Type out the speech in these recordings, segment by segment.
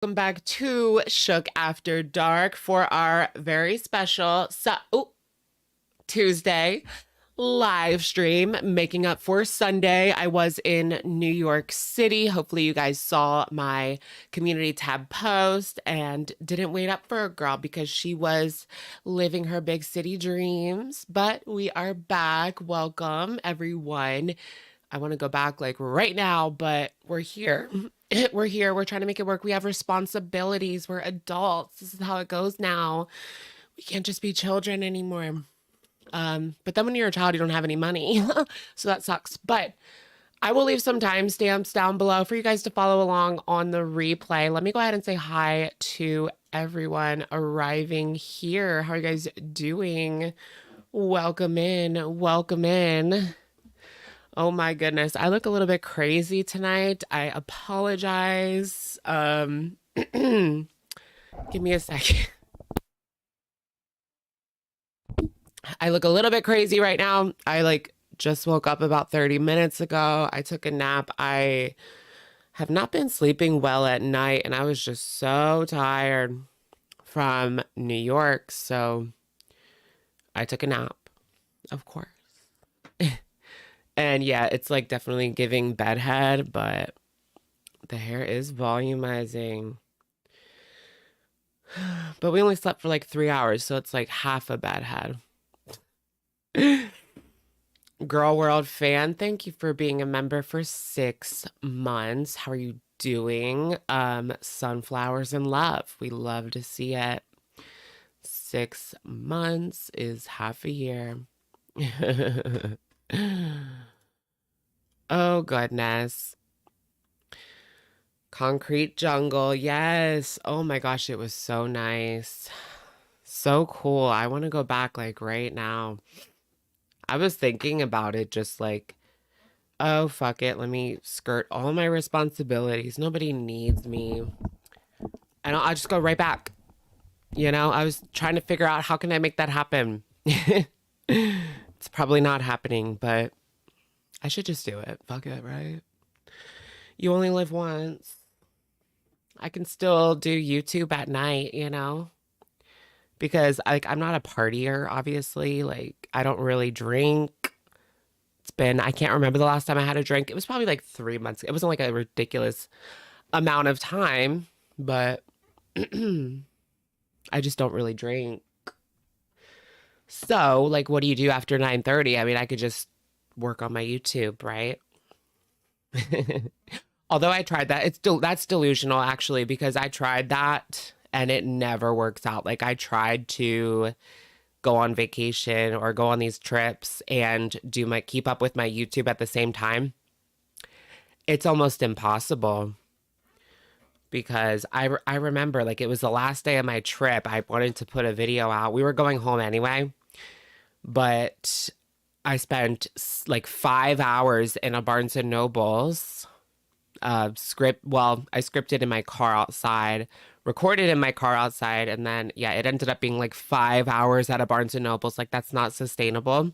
Welcome back to Shook After Dark for our very special Tuesday live stream, making up for Sunday. I was in New York City. Hopefully, you guys saw my community tab post and didn't wait up for a girl because she was living her big city dreams. But we are back. Welcome, everyone. I want to go back like right now, but we're here. We're here. We're trying to make it work. We have responsibilities. We're adults. This is how it goes now. We can't just be children anymore. But then when you're a child, you don't have any money. So that sucks. But I will leave some timestamps down below for you guys to follow along on the replay. Let me go ahead and say hi to everyone arriving here. How are you guys doing? Welcome in. Welcome in. Oh my goodness. I look a little bit crazy tonight. I apologize. Give me a second. I look a little bit crazy right now. I just woke up about 30 minutes ago. I took a nap. I have not been sleeping well at night, and I was just so tired from New York. So I took a nap, of course. And yeah, it's like definitely giving bedhead, but the hair is volumizing. But we only slept for like 3 hours, so it's like half a bedhead. Girl World fan, thank you for being a member for 6 months. How are you doing? Sunflowers and love. We love to see it. 6 months is half a year. Oh, goodness. Concrete jungle. Yes. Oh my gosh, it was so nice. So cool. I want to go back like right now. I was thinking about it just like, oh, fuck it. Let me skirt all my responsibilities. Nobody needs me. And I'll just go right back. I was trying to figure out how can I make that happen. It's probably not happening, but I should just do it. Fuck it, right? You only live once. I can still do YouTube at night, because I'm not a partier, obviously. Like, I don't really drink. I can't remember the last time I had a drink. It was probably like 3 months. It wasn't like a ridiculous amount of time, but I just don't really drink. So, like, what do you do after 9:30? I mean, I could just work on my YouTube, right? Although I tried that, that's delusional actually, because I tried that and it never works out. Like, I tried to go on vacation or go on these trips and keep up with my YouTube at the same time. It's almost impossible because I remember like it was the last day of my trip. I wanted to put a video out. We were going home anyway, but I spent like 5 hours in a Barnes and Noble's I scripted in my car outside, recorded in my car outside, and then yeah, it ended up being like 5 hours at a Barnes and Noble's. Like, that's not sustainable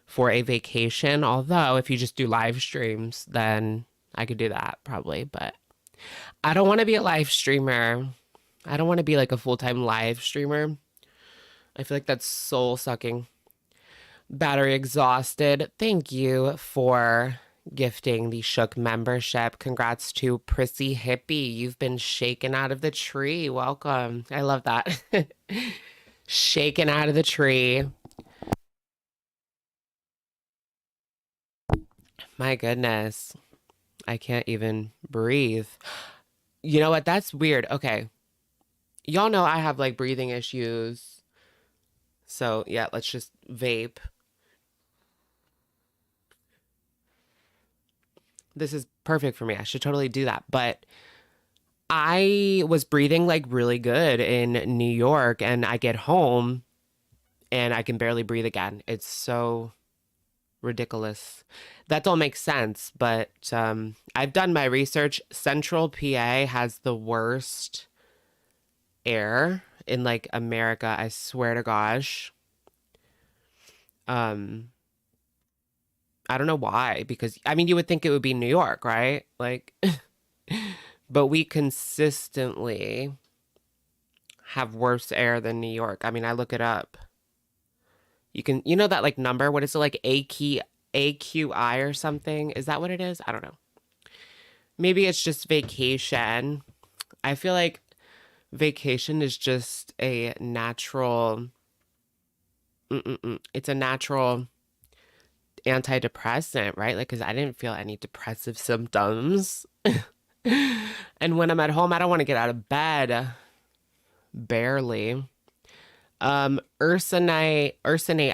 for a vacation. Although if you just do live streams, then I could do that probably, but I don't want to be a live streamer. I don't want to be like a full-time live streamer. I feel like that's soul sucking. Battery exhausted. Thank you for gifting the Shook membership. Congrats to Prissy Hippie. You've been shaken out of the tree. Welcome. I love that. Shaken out of the tree. My goodness. I can't even breathe. You know what? That's weird. Okay. Y'all know I have like breathing issues. So yeah, let's just vape. This is perfect for me. I should totally do that. But I was breathing like really good in New York, and I get home and I can barely breathe again. It's so ridiculous. That don't make sense, but I've done my research. Central PA has the worst air in like America. I swear to gosh. I don't know why, because I mean, you would think it would be New York, right? Like, but we consistently have worse air than New York. I mean, I look it up. You know that like number? What is it, like AQI or something? Is that what it is? I don't know. Maybe it's just vacation. I feel like vacation is just a natural, it's a natural antidepressant, right? Like, because I didn't feel any depressive symptoms. And when I'm at home, I don't want to get out of bed. Barely. Ursinate,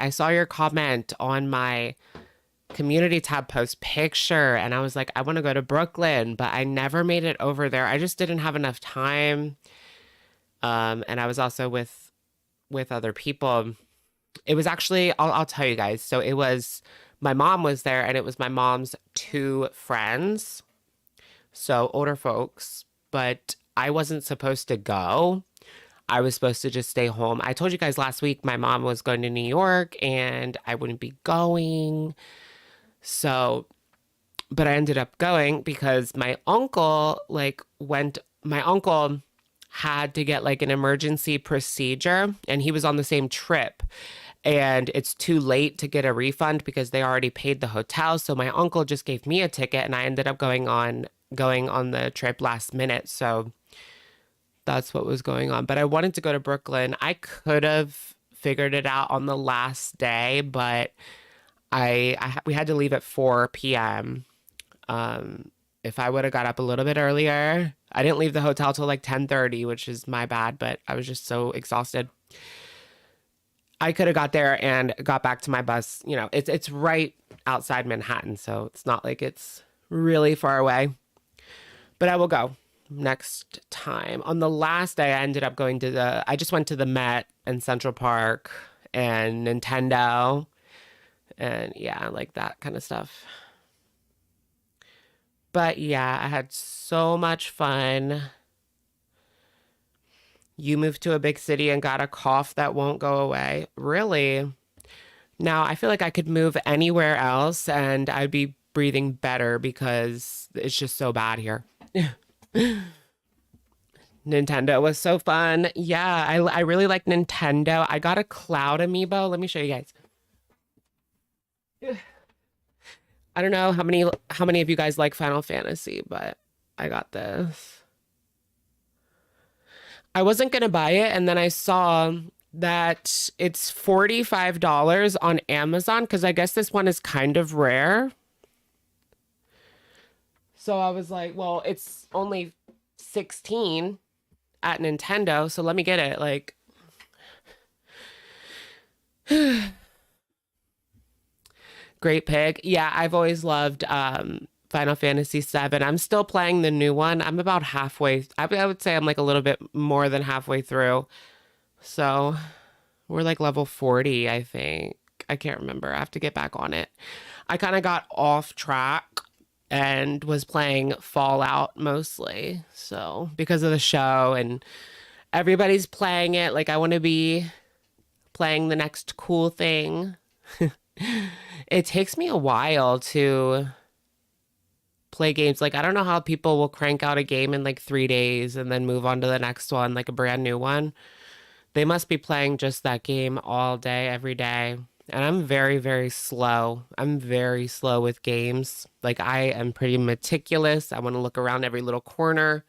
I saw your comment on my community tab post picture, and I was like, I want to go to Brooklyn, but I never made it over there. I just didn't have enough time. And I was also with other people. It was actually, I'll tell you guys. So it was, my mom was there, and it was my mom's two friends, so older folks, but I wasn't supposed to go. I was supposed to just stay home. I told you guys last week my mom was going to New York and I wouldn't be going. So, but I ended up going because my uncle my uncle had to get like an emergency procedure, and he was on the same trip. And it's too late to get a refund because they already paid the hotel. So my uncle just gave me a ticket, and I ended up going on the trip last minute. So that's what was going on. But I wanted to go to Brooklyn. I could have figured it out on the last day, but we had to leave at 4 p.m. If I would have got up a little bit earlier, I didn't leave the hotel till like 10:30, which is my bad, but I was just so exhausted. I could have got there and got back to my bus. You know, it's right outside Manhattan, so it's not like it's really far away. But I will go next time. On the last day, I ended up going to I just went to the Met and Central Park and Nintendo and yeah, like that kind of stuff. But yeah, I had so much fun. You moved to a big city and got a cough that won't go away. Really? Now, I feel like I could move anywhere else and I'd be breathing better because it's just so bad here. Nintendo was so fun. Yeah, I really like Nintendo. I got a cloud amiibo. Let me show you guys. I don't know how many of you guys like Final Fantasy, but I got this. I wasn't gonna buy it, and then I saw that it's $45 on Amazon because I guess this one is kind of rare. So I was like, well, it's only 16 at Nintendo, so let me get it. Like, Great Pig. Yeah, I've always loved Final Fantasy VII. I'm still playing the new one. I'm about halfway. I would say I'm like a little bit more than halfway through. So we're like level 40, I think. I can't remember. I have to get back on it. I kind of got off track and was playing Fallout mostly. So because of the show and everybody's playing it, like I want to be playing the next cool thing. It takes me a while to play games. Like, I don't know how people will crank out a game in like 3 days and then move on to the next one, like a brand new one. They must be playing just that game all day, every day. And I'm very, very slow. I'm very slow with games. Like, I am pretty meticulous. I want to look around every little corner,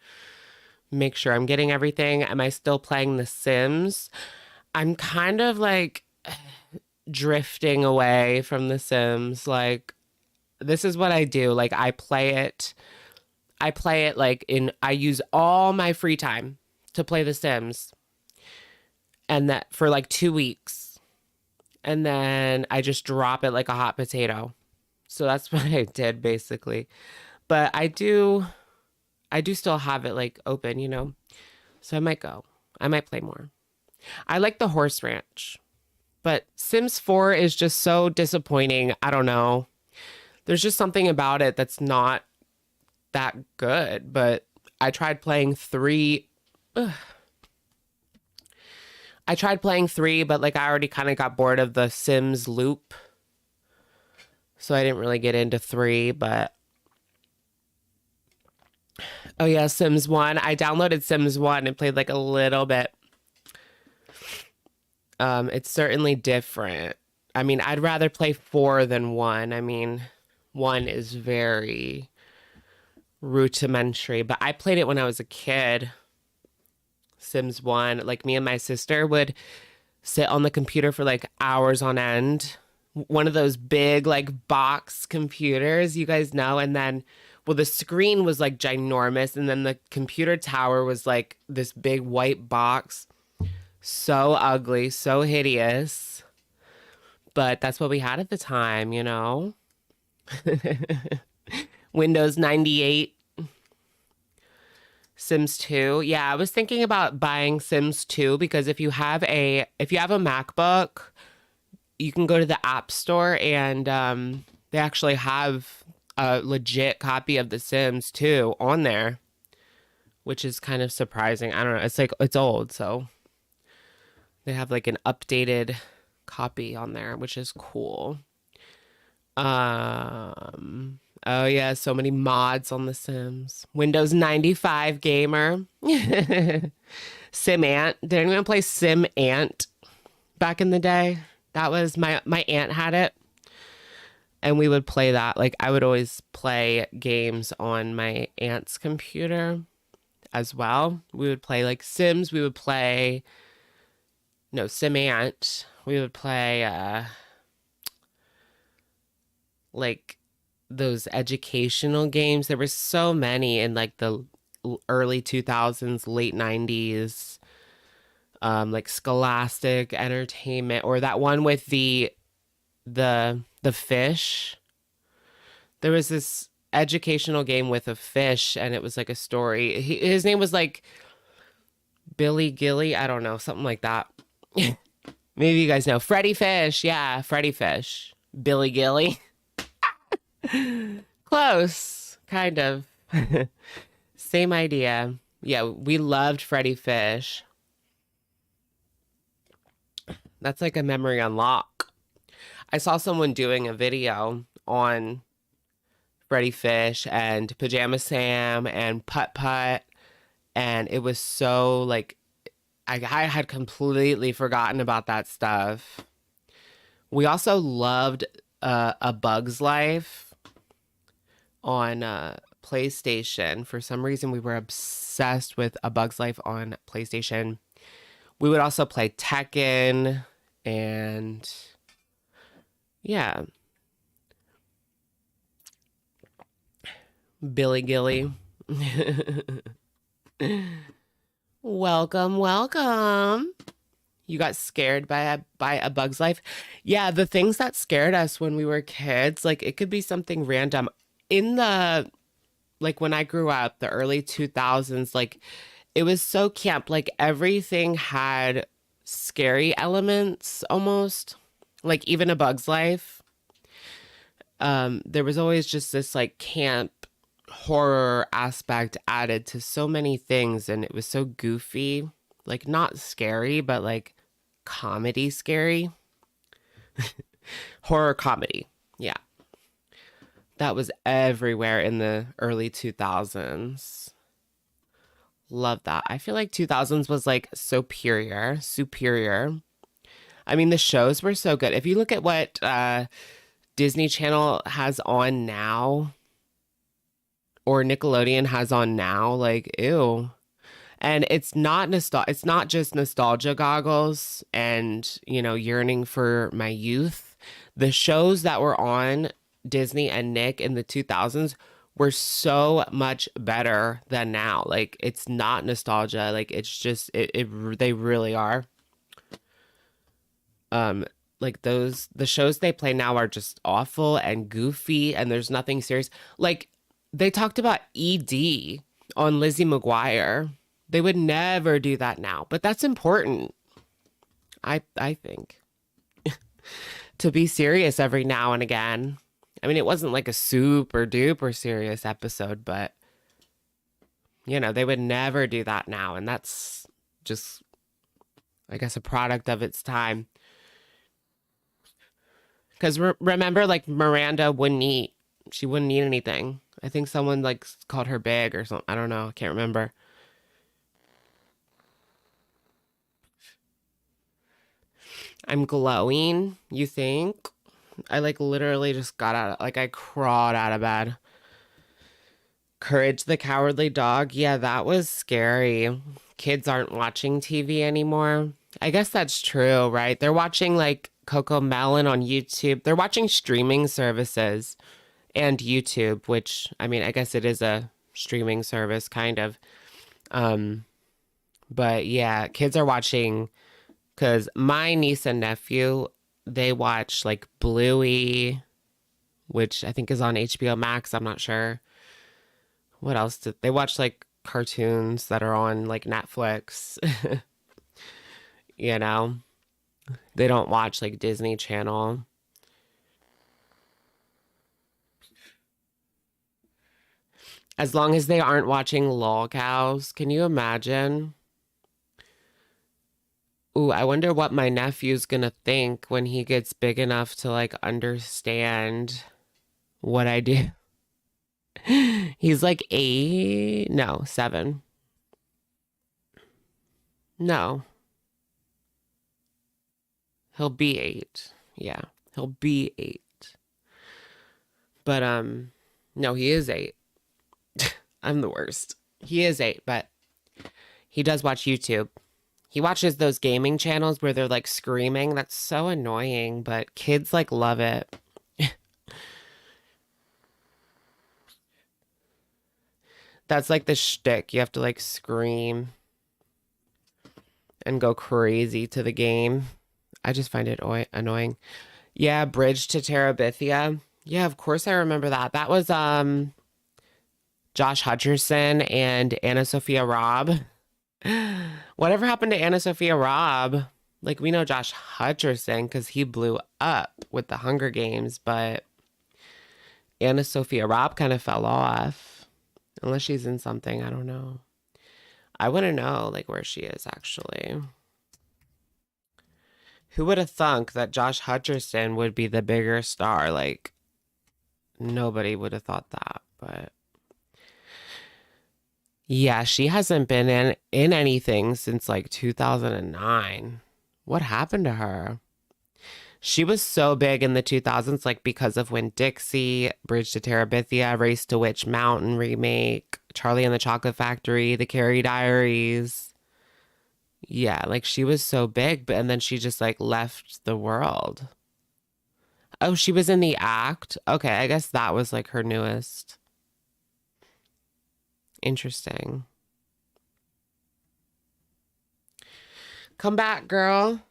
make sure I'm getting everything. Am I still playing The Sims? I'm kind of like drifting away from The Sims. Like, this is what I do. Like, I play it like I use all my free time to play The Sims, and that for like 2 weeks. And then I just drop it like a hot potato. So that's what I did basically. But I do still have it like open, you know? So I might go. I might play more. I like the Horse Ranch. But Sims 4 is just so disappointing. I don't know. There's just something about it that's not that good. But I tried playing 3. Ugh. I tried playing 3, but like I already kind of got bored of the Sims loop. So I didn't really get into 3, but Oh yeah, Sims 1. I downloaded Sims 1 and played like a little bit. It's certainly different. I mean, I'd rather play 4 than 1. I mean, 1 is very rudimentary, but I played it when I was a kid. Sims 1. Like me and my sister would sit on the computer for like hours on end. One of those big like box computers, you guys know, and then well the screen was like ginormous and then the computer tower was like this big white box. So ugly, so hideous. But that's what we had at the time, you know? Windows 98, Sims 2. Yeah, I was thinking about buying Sims 2 because if you have a MacBook, you can go to the App Store and they actually have a legit copy of The Sims 2 on there, which is kind of surprising. I don't know. It's like it's old, so they have like an updated copy on there, which is cool. Oh yeah, so many mods on The Sims. Windows 95 gamer. Sim Ant. Did anyone play Sim Ant back in the day? That was my aunt had it. And we would play that. Like I would always play games on my aunt's computer as well. We would play like Sims. We would play no Sim Ant. We would play like those educational games. There were so many in like the early 2000s, late 90s, like Scholastic Entertainment, or that one with the fish. There was this educational game with a fish, and it was like a story. His name was like Billy Gilly. I don't know, something like that. Maybe you guys know Freddy Fish. Yeah, Freddy Fish. Billy Gilly. Close, kind of. Same idea. Yeah, we loved Freddy Fish. That's like a memory unlock. I saw someone doing a video on Freddy Fish and Pajama Sam and Putt Putt, and it was so like I had completely forgotten about that stuff. We also loved A Bug's Life on PlayStation. For some reason, we were obsessed with A Bug's Life on PlayStation. We would also play Tekken and yeah, Billy Gilly. Welcome, welcome. You got scared by a Bug's Life? Yeah, the things that scared us when we were kids, like it could be something random. In the like when I grew up, the early 2000s, like it was so camp. Like everything had scary elements almost. Like even A Bug's Life. There was always just this like camp horror aspect added to so many things, and it was so goofy. Like not scary, but like comedy scary. Horror comedy. Yeah. That was everywhere in the early 2000s. Love that. I feel like 2000s was like superior. I mean, the shows were so good. If you look at what Disney Channel has on now or Nickelodeon has on now, like, ew. And it's not just nostalgia goggles and, you know, yearning for my youth. The shows that were on Disney and Nick in the 2000s were so much better than now. Like it's not nostalgia. Like it's just they really are. Like the shows they play now are just awful and goofy and there's nothing serious. Like they talked about ED on Lizzie McGuire. They would never do that now, but that's important. I think to be serious every now and again. I mean, it wasn't like a super duper serious episode, but you know, they would never do that now, and that's just I guess a product of its time. Because remember, like Miranda wouldn't eat. She wouldn't eat anything. I think someone like called her big or something. I don't know. I can't remember. I'm glowing, you think? I like literally just got out, like I crawled out of bed. Courage the Cowardly Dog. Yeah, that was scary. Kids aren't watching TV anymore. I guess that's true, right? They're watching like Coco Melon on YouTube. They're watching streaming services and YouTube, which I mean, I guess it is a streaming service kind of. Um, but yeah, kids are watching because my niece and nephew, they watch like Bluey, which I think is on HBO Max. I'm not sure. What else did they watch? Like cartoons that are on like Netflix, you know? They don't watch like Disney Channel. As long as they aren't watching lol cows, can you imagine? Ooh, I wonder what my nephew's gonna think when he gets big enough to like understand what I do. He's like 8, no, 7. No, he'll be 8. Yeah, he'll be 8. But no, he is 8. I'm the worst. He is 8, but he does watch YouTube. He watches those gaming channels where they're like screaming. That's so annoying, but kids like love it. That's like the shtick. You have to like scream and go crazy to the game. I just find it annoying. Yeah, Bridge to Terabithia. Yeah, of course I remember that. That was Josh Hutcherson and Anna Sophia Robb. Whatever happened to Anna Sophia Robb? Like we know Josh Hutcherson because he blew up with the Hunger Games, but Anna Sophia Robb kind of fell off. Unless she's in something, I don't know. I want to know like where she is actually. Who would have thunk that Josh Hutcherson would be the bigger star? Like nobody would have thought that, but yeah, she hasn't been in anything since like 2009. What happened to her? She was so big in the 2000s, like because of When Dixie, Bridge to Terabithia, Race to Witch Mountain remake, Charlie and the Chocolate Factory, The Carrie Diaries. Yeah, like she was so big, but and then she just like left the world. Oh, she was in The Act. Okay, I guess that was like her newest. Interesting. Come back, girl.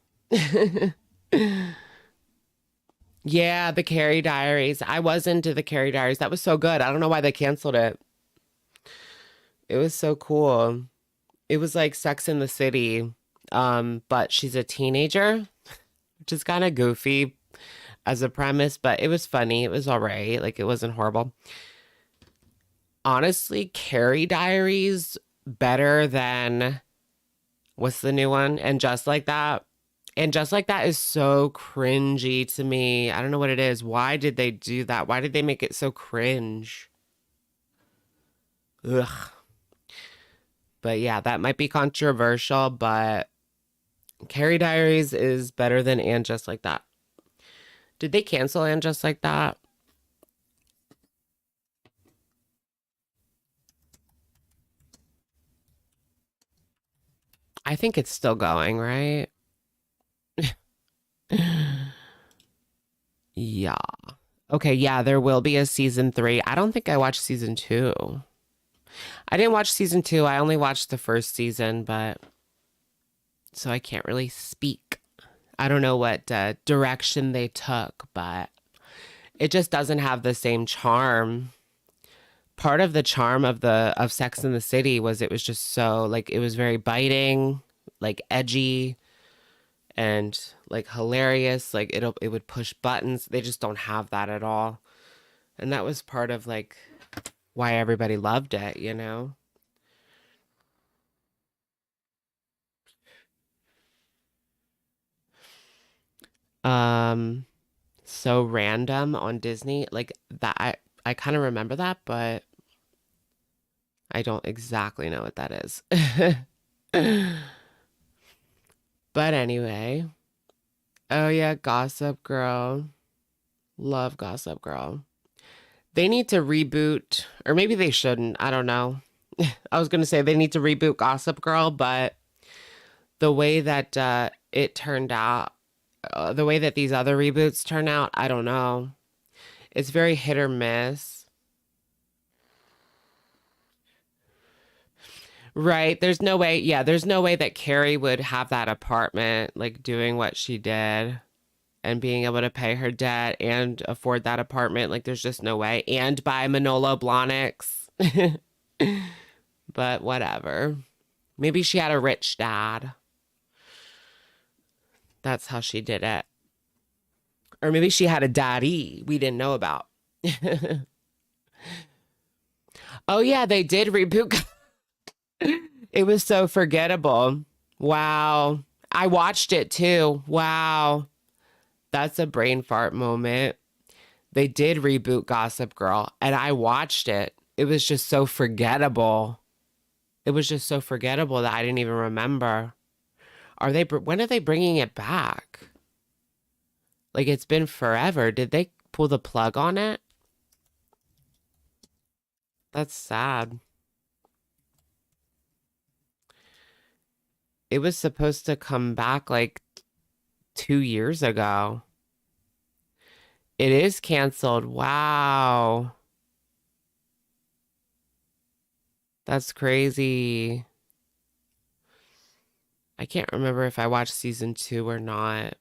Yeah, The Carrie Diaries. I was into The Carrie Diaries. That was so good. I don't know why they canceled it. It was so cool. It was like Sex in the City, but she's a teenager, which is kind of goofy as a premise, but it was funny. It was all right. Like it wasn't horrible. Honestly, Carrie Diaries better than what's the new one? And Just Like That. And Just Like That is so cringy to me. I don't know what it is. Why did they do that? Why did they make it so cringe? Ugh. But yeah, that might be controversial, but Carrie Diaries is better than And Just Like That. Did they cancel And Just Like That? I think it's still going, right? Yeah. Okay, yeah, there will be a season 3. I don't think I watched season 2. I didn't watch season 2. I only watched the first season, but so I can't really speak. I don't know what direction they took, but it just doesn't have the same charm. Part of the charm of the of Sex in the City was it was just so like it was very biting, like edgy and like hilarious. Like it would push buttons. They just don't have that at all. And that was part of like why everybody loved it, you know? Um so random on Disney like that I kind of remember that, but I don't exactly know what that is. But anyway, oh yeah, Gossip Girl. Love Gossip Girl. They need to reboot, or maybe they shouldn't. I don't know. I was going to say they need to reboot Gossip Girl, but the way that it turned out, the way that these other reboots turn out, I don't know. It's very hit or miss. Right. There's no way. Yeah, there's no way that Carrie would have that apartment, like doing what she did and being able to pay her debt and afford that apartment. Like, there's just no way. And buy Manolo Blahniks. But whatever. Maybe she had a rich dad. That's how she did it. Or maybe she had a daddy we didn't know about. Oh, yeah, they did reboot. It was so forgettable. Wow. I watched it too. Wow. That's a brain fart moment. They did reboot Gossip Girl, and I watched it. It was just so forgettable. It was just so forgettable that I didn't even remember. When are they bringing it back? Like, it's been forever. Did they pull the plug on it? That's sad. It was supposed to come back like 2 years ago. It is canceled. Wow. That's crazy. I can't remember if I watched season 2 or not.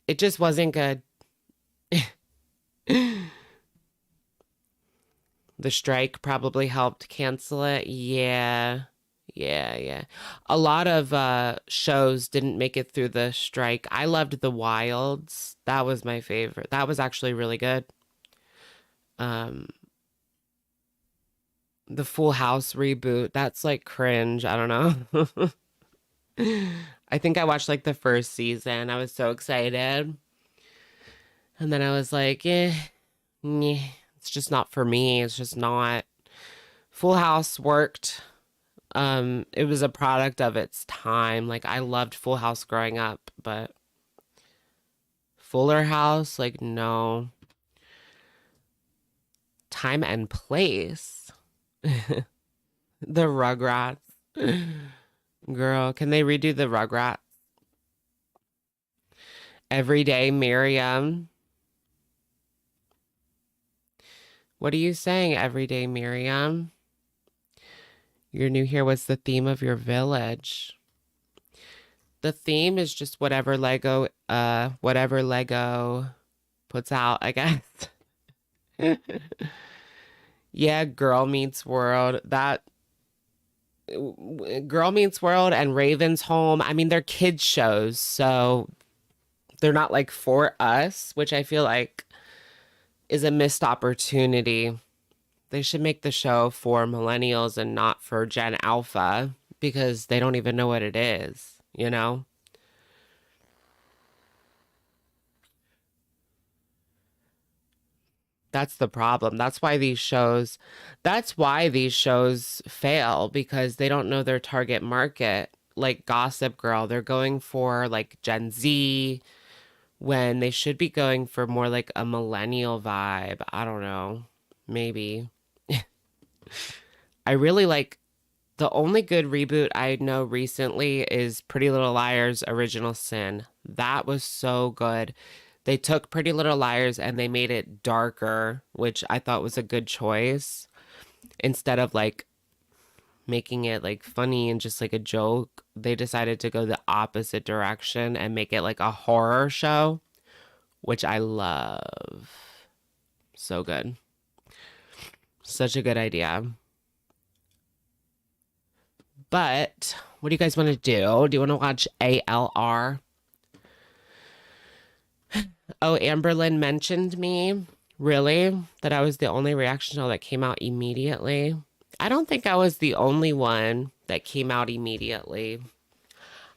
It just wasn't good. The strike probably helped cancel it. Yeah. Yeah, yeah. A lot of shows didn't make it through the strike. I loved The Wilds. That was my favorite. That was actually really good. Um, the Full House reboot, that's like cringe. I don't know. I think I watched like the first season. I was so excited. And then I was like, it's just not for me. It's just not. Full House worked. It was a product of its time. Like, I loved Full House growing up, but Fuller House, like, no. Time and Place. The Rugrats. Girl, can they redo the Rugrats? Everyday Miriam. What are you saying, Everyday Miriam? You're new here. What's the theme of your village? The theme is just whatever Lego puts out, I guess. Yeah, Girl Meets World. That Girl Meets World and Raven's Home. I mean, they're kids shows, so they're not like for us, which I feel like is a missed opportunity. They should make the show for millennials and not for Gen Alpha because they don't even know what it is, you know? That's the problem. That's why these shows fail because they don't know their target market. Like Gossip Girl, they're going for like Gen Z when they should be going for more like a millennial vibe. I don't know. Maybe. I really like the only good reboot I know recently is Pretty Little Liars Original Sin. That was so good. They took Pretty Little Liars and they made it darker, which I thought was a good choice. Instead of like making it like funny and just like a joke, they decided to go the opposite direction and make it like a horror show, which I love. So good. Such a good idea. But what do you guys want to do? Do you want to watch ALR? Oh, Amberlyn mentioned me. Really? That I was the only reaction show that came out immediately? I don't think I was the only one that came out immediately.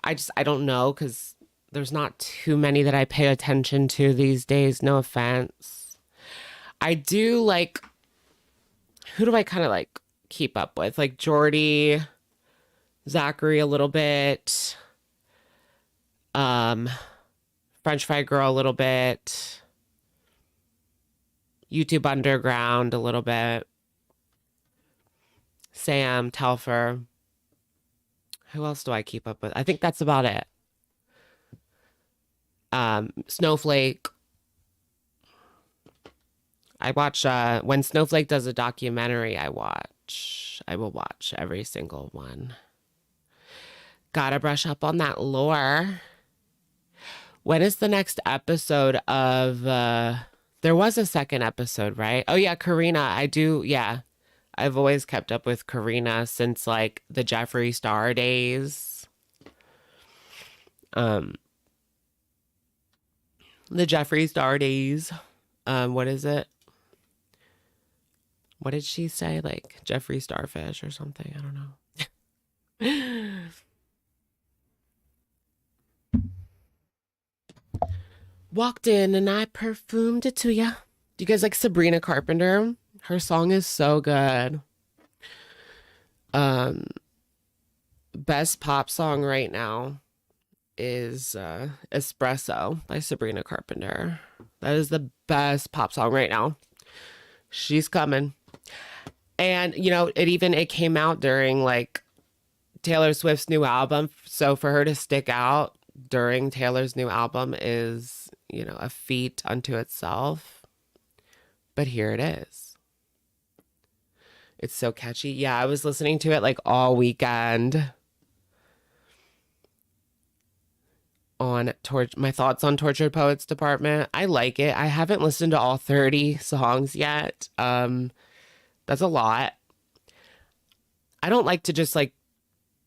I don't know because there's not too many that I pay attention to these days. No offense. I do like, who do I kind of like keep up with? Like Jordy, Zachary a little bit, um, French Fry Girl a little bit, YouTube Underground a little bit, Sam, Telfer. Who else do I keep up with? I think that's about it. Snowflake. I watch when Snowflake does a documentary, I will watch every single one. Gotta brush up on that lore. When is the next episode of there was a second episode, right? Oh yeah, Karina. Yeah. I've always kept up with Karina since like the Jeffree Star days. The Jeffree Star days. What is it? What did she say? Like Jeffree Starfish or something? I don't know. Walked in and I perfumed it to ya. Do you guys like Sabrina Carpenter? Her song is so good. Best pop song right now is Espresso by Sabrina Carpenter. That is the best pop song right now. She's coming. And you know, it came out during like Taylor Swift's new album. So for her to stick out during Taylor's new album is, you know, a feat unto itself. But here it is. It's so catchy. Yeah, I was listening to it like all weekend on my thoughts on Tortured Poets Department. I like it. I haven't listened to all 30 songs yet. That's a lot. I don't like to just like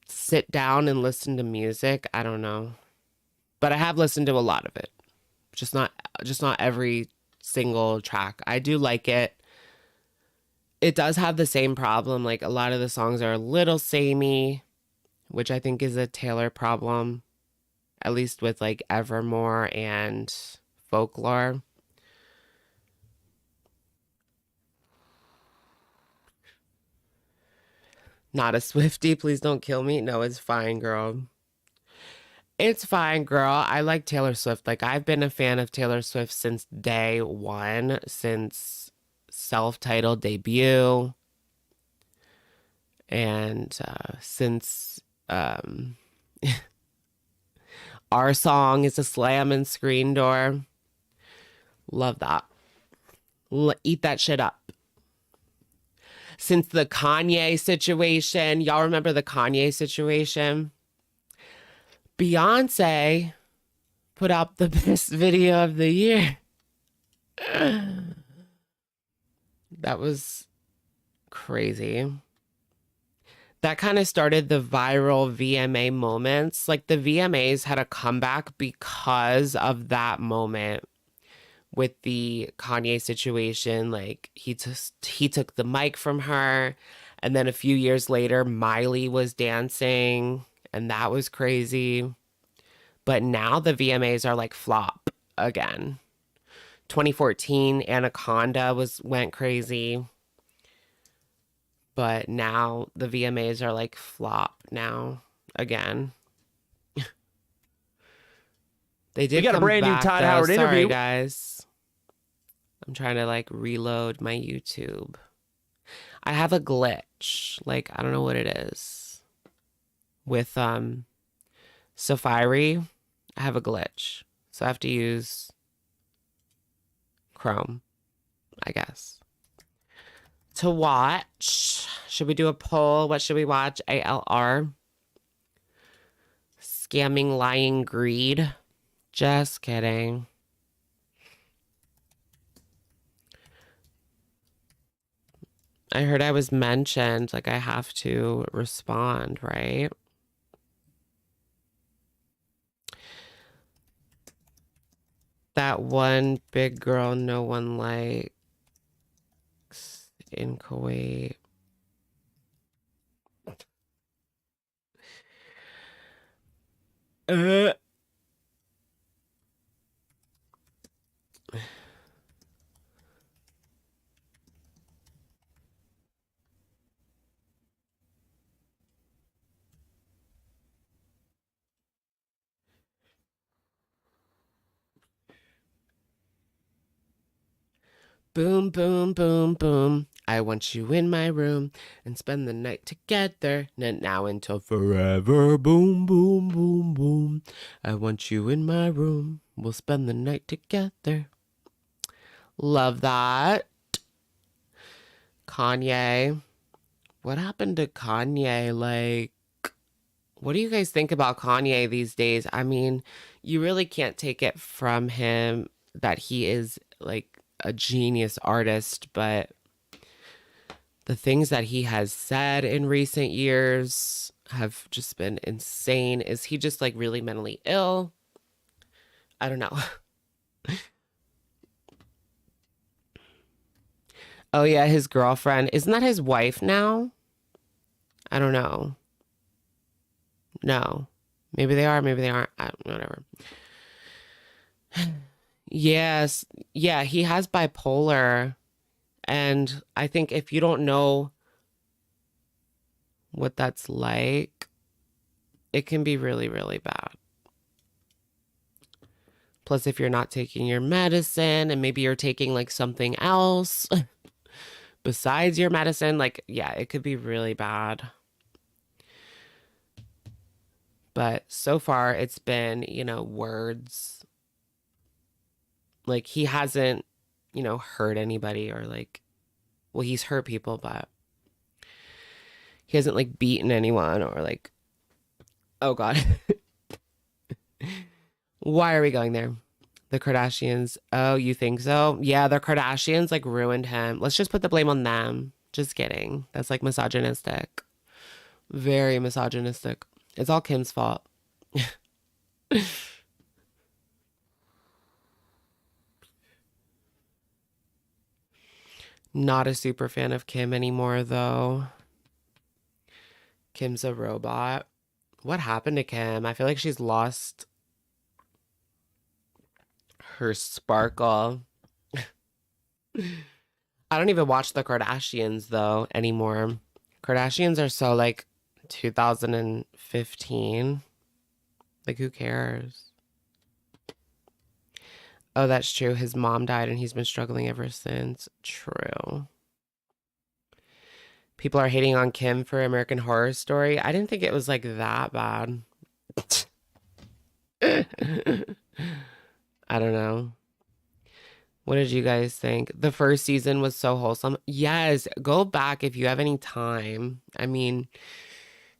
sit down and listen to music. I don't know. But I have listened to a lot of it. Just not every single track. I do like it. It does have the same problem. Like a lot of the songs are a little samey, which I think is a Taylor problem, at least with like Evermore and Folklore. Not a Swiftie, please don't kill me. No, it's fine, girl. It's fine, girl. I like Taylor Swift. Like I've been a fan of Taylor Swift since day one, since self-titled debut. And since Our Song is a Slam and Screen Door. Love that. Eat that shit up. Since the Kanye situation, y'all remember the Kanye situation? Beyonce put out the best video of the year. That was crazy. That kind of started the viral VMA moments. Like the VMAs had a comeback because of that moment with the Kanye situation. Like he took the mic from her, and then a few years later Miley was dancing, and that was crazy. But now the VMAs are like flop again. 2014 Anaconda went crazy. But now the VMAs are like flop now again. They did. We got a brand new Todd Howard interview. Sorry, guys. I'm trying to like reload my YouTube. I have a glitch. Like I don't know what it is. With Safari, I have a glitch. So I have to use Chrome, I guess. To watch, should we do a poll? What should we watch? ALR. Scamming, Lying, Greed. Just kidding. I heard I was mentioned. Like I have to respond, right? That one big girl no one likes in Kuwait. Boom, boom, boom, boom. I want you in my room and spend the night together. Now until forever. Boom, boom, boom, boom. I want you in my room. We'll spend the night together. Love that. Kanye. What happened to Kanye? Like, what do you guys think about Kanye these days? I mean, you really can't take it from him that he is like a genius artist, but the things that he has said in recent years have just been insane. Is he just like really mentally ill? I don't know. Oh, yeah, his girlfriend. Isn't that his wife now? I don't know. No. Maybe they are, maybe they aren't. Whatever. Yes. Yeah, he has bipolar. And I think if you don't know what that's like, it can be really, really bad. Plus, if you're not taking your medicine and maybe you're taking like something else besides your medicine, like, yeah, it could be really bad. But so far, it's been, words. Like, he hasn't, hurt anybody or like, well, he's hurt people, but he hasn't like beaten anyone or like, oh God. Why are we going there? The Kardashians. Oh, you think so? Yeah, the Kardashians like ruined him. Let's just put the blame on them. Just kidding. That's like misogynistic. Very misogynistic. It's all Kim's fault. Not a super fan of Kim anymore, though. Kim's a robot. What happened to Kim? I feel like she's lost her sparkle. I don't even watch the Kardashians, though, anymore. Kardashians are so like 2015. Like, who cares? Oh, that's true. His mom died and he's been struggling ever since. True. People are hating on Kim for American Horror Story. I didn't think it was like that bad. I don't know. What did you guys think? The first season was so wholesome. Yes, go back if you have any time. I mean,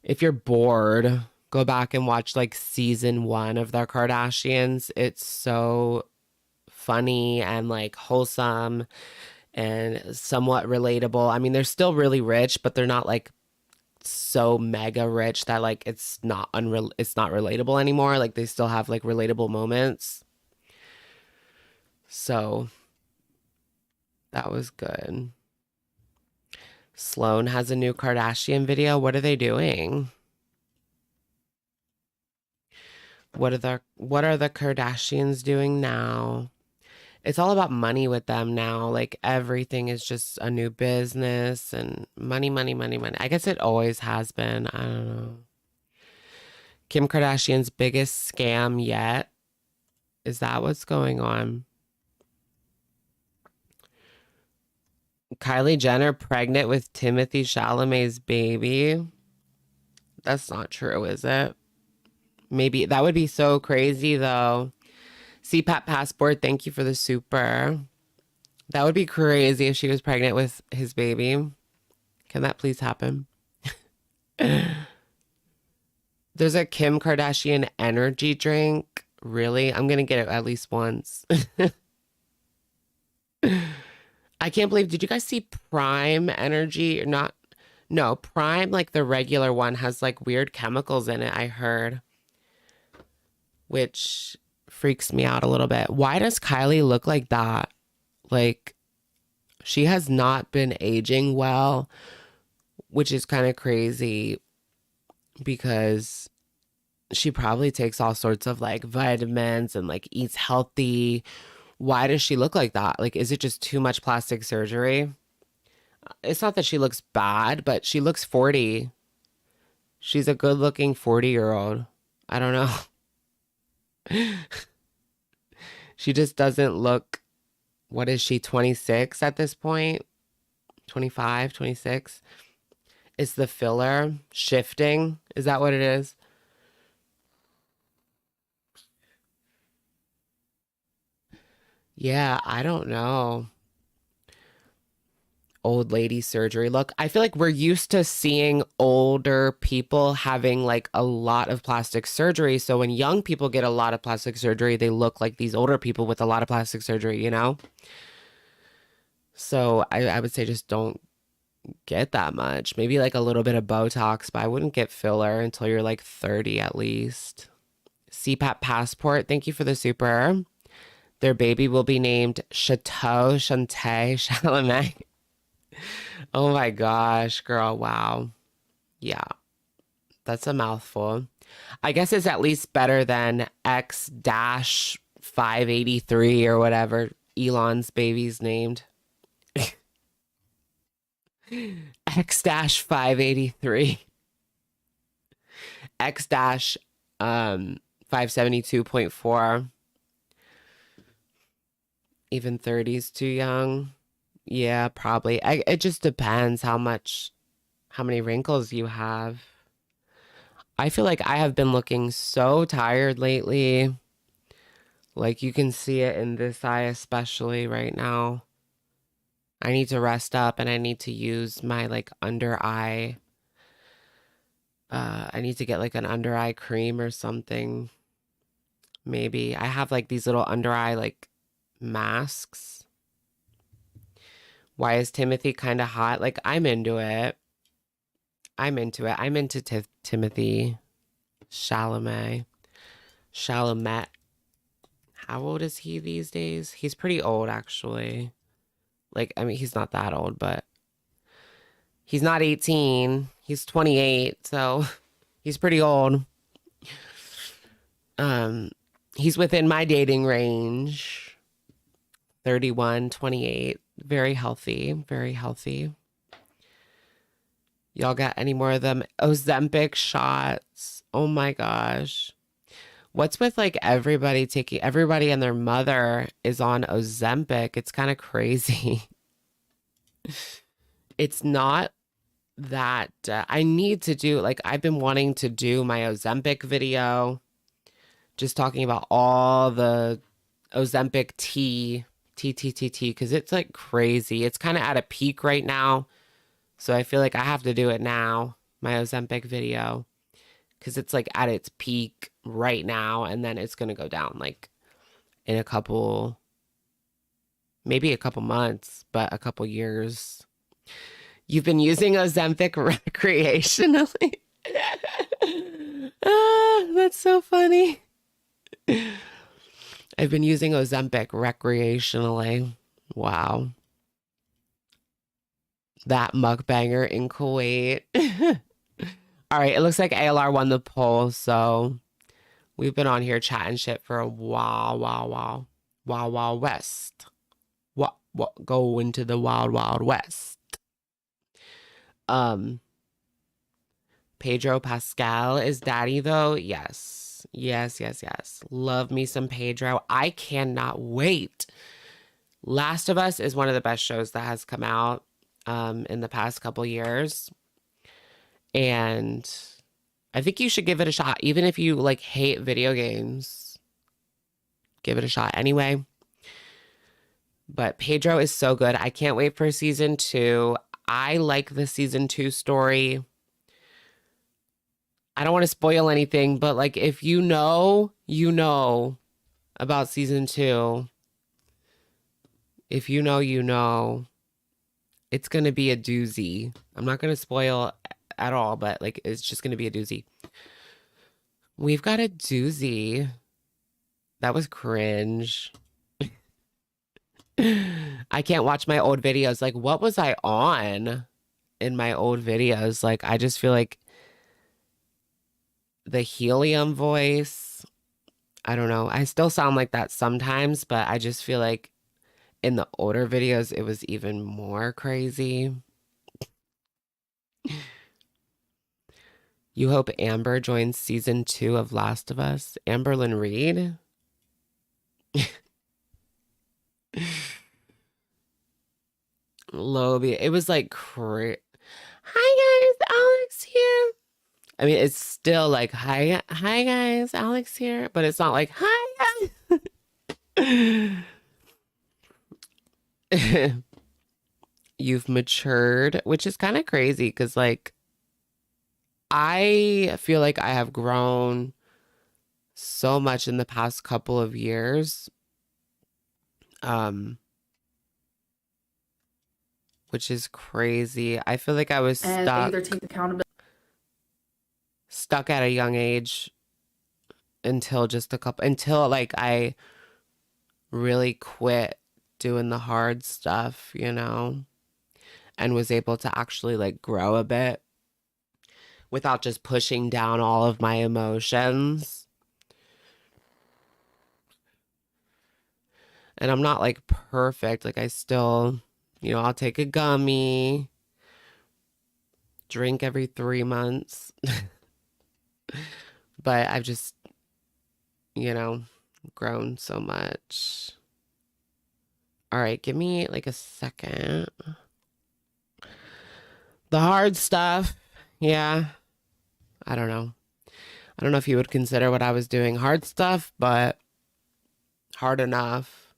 if you're bored, go back and watch like season 1 of the Kardashians. It's so funny and like wholesome and somewhat relatable. I mean, they're still really rich, but they're not like so mega rich that like it's not relatable anymore. Like they still have like relatable moments. So that was good. Sloan has a new Kardashian video. What are they doing? What are the Kardashians doing now? It's all about money with them now. Like everything is just a new business and money, money, money, money. I guess it always has been. I don't know. Kim Kardashian's biggest scam yet. Is that what's going on? Kylie Jenner pregnant with Timothy Chalamet's baby. That's not true, is it? Maybe that would be so crazy though. CPAP passport, thank you for the super. That would be crazy if she was pregnant with his baby. Can that please happen? There's a Kim Kardashian energy drink. Really? I'm gonna get it at least once. I can't believe, did you guys see Prime Energy or not? No, Prime, like the regular one, has like weird chemicals in it, I heard. Which freaks me out a little bit. Why does Kylie look like that? Like, she has not been aging well, which is kind of crazy because she probably takes all sorts of like vitamins and like eats healthy. Why does she look like that? Like, is it just too much plastic surgery? It's not that she looks bad, but she looks 40. She's a good looking 40-year-old. I don't know. She just doesn't look What is she, 26 at this point? 25, 26? Is the filler shifting? Is that what it is? Yeah, I don't know. Old lady surgery. Look, I feel like we're used to seeing older people having like a lot of plastic surgery. So when young people get a lot of plastic surgery, they look like these older people with a lot of plastic surgery, you know? So I would say just don't get that much. Maybe like a little bit of Botox, but I wouldn't get filler until you're like 30 at least. CPAP Passport, thank you for the super. Their baby will be named Chateau Chanté Chalamet. Oh my gosh, girl. Wow. Yeah, that's a mouthful. I guess it's at least better than X dash 583 or whatever Elon's baby's named. X dash 583. X dash 572.4. Even 30's too young. Yeah, probably. It just depends how many wrinkles you have. I feel like I have been looking so tired lately. Like you can see it in this eye, especially right now. I need to rest up and I need to use my like under eye. I need to get like an under eye cream or something. Maybe. I have like these little under eye like masks. Why is Timothy kind of hot? Like I'm into it. I'm into it. I'm into Timothy Chalamet. Chalamet. How old is he these days? He's pretty old, actually. Like, I mean, he's not that old, but he's not 18. He's 28, so he's pretty old. Um, he's within my dating range. 31, 28. Very healthy, very healthy. Y'all got any more of them Ozempic shots? Oh my gosh. What's with like everybody and their mother is on Ozempic? It's kind of crazy. It's not that I need to do, like, I've been wanting to do my Ozempic video, just talking about all the Ozempic because it's like crazy. It's kind of at a peak right now. So I feel like I have to do it now, my Ozempic video, because it's like at its peak right now. And then it's going to go down like in maybe a couple months, but a couple years. You've been using Ozempic recreationally? That's so funny. I've been using Ozempic recreationally. Wow. That mukbanger in Kuwait. All right, it looks like ALR won the poll, so we've been on here chatting shit for a while, Wild West. What go into the Wild West. Pedro Pascal is daddy though. Yes. Love me some Pedro. I cannot wait. Last of Us is one of the best shows that has come out in the past couple years. And I think you should give it a shot. Even if you like hate video games, give it a shot anyway. But Pedro is so good. I can't wait for season 2. I like the season 2 story. I don't want to spoil anything, but like if you know about season 2. If you know, it's going to be a doozy. I'm not going to spoil at all, but like it's just going to be a doozy. We've got a doozy. That was cringe. I can't watch my old videos. Like, what was I on in my old videos? Like, I just feel like the helium voice, I don't know. I still sound like that sometimes, but I just feel like in the older videos, it was even more crazy. You hope Amber joins season 2 of Last of Us? Amberlyn Reed? Lobby. It was like hi guys, Alex here. I mean, it's still like hi guys, Alex here, but it's not like hi guys. You've matured, which is kind of crazy because like I feel like I have grown so much in the past couple of years. Which is crazy. I feel like I was and either take accountability. Stuck at a young age until like I really quit doing the hard stuff, you know, and was able to actually like grow a bit without just pushing down all of my emotions. And I'm not like perfect. Like I still, you know, I'll take a gummy, drink every 3 months. But I've just, you know, grown so much. All right, give me like a second. The hard stuff. Yeah. I don't know. I don't know if you would consider what I was doing hard stuff, but hard enough.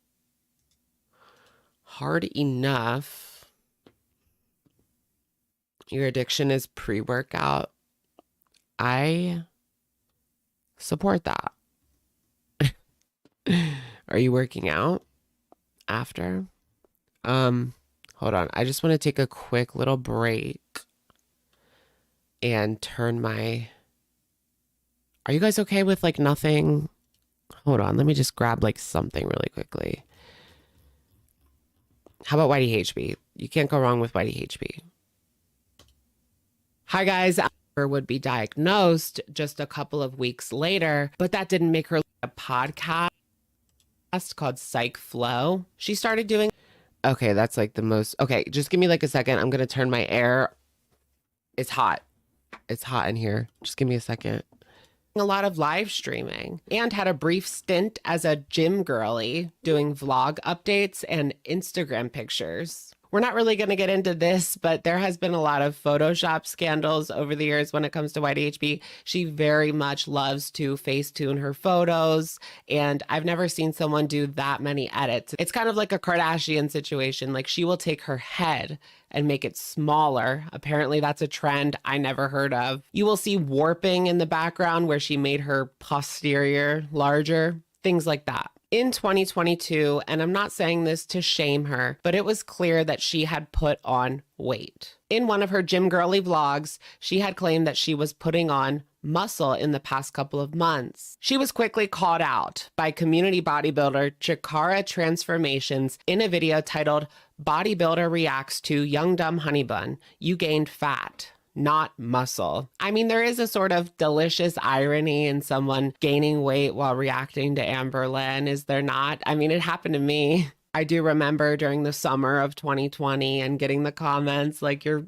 Hard enough. Your addiction is pre-workout. I support that. Are you working out after? Hold on. I just want to take a quick little break and turn my... Are you guys okay with like nothing? Hold on. Let me just grab like something really quickly. How about Whitey HB? You can't go wrong with Whitey HB. Hi guys. Amber would be diagnosed just a couple of weeks later, but that didn't make her a podcast called Psych Flow. She started doing... Okay, that's like the most... Okay, just give me like a second. I'm going to turn my air. It's hot. It's hot in here. Just give me a second. A lot of live streaming and had a brief stint as a gym girly doing vlog updates and Instagram pictures. We're not really going to get into this, but there has been a lot of Photoshop scandals over the years when it comes to Whitey HB. She very much loves to Facetune her photos, and I've never seen someone do that many edits. It's kind of like a Kardashian situation. Like she will take her head and make it smaller. Apparently that's a trend I never heard of. You will see warping in the background where she made her posterior larger, things like that. In 2022, and I'm not saying this to shame her, but it was clear that she had put on weight. In one of her gym girly vlogs, she had claimed that she was putting on muscle in the past couple of months. She was quickly called out by community bodybuilder Chikara Transformations in a video titled "Bodybuilder Reacts to Young Dumb Honey Bun. You Gained Fat, Not muscle." I mean, there is a sort of delicious irony in someone gaining weight while reacting to Amber Lynn, is there not? I mean, it happened to me. I do remember during the summer of 2020 and getting the comments like, you're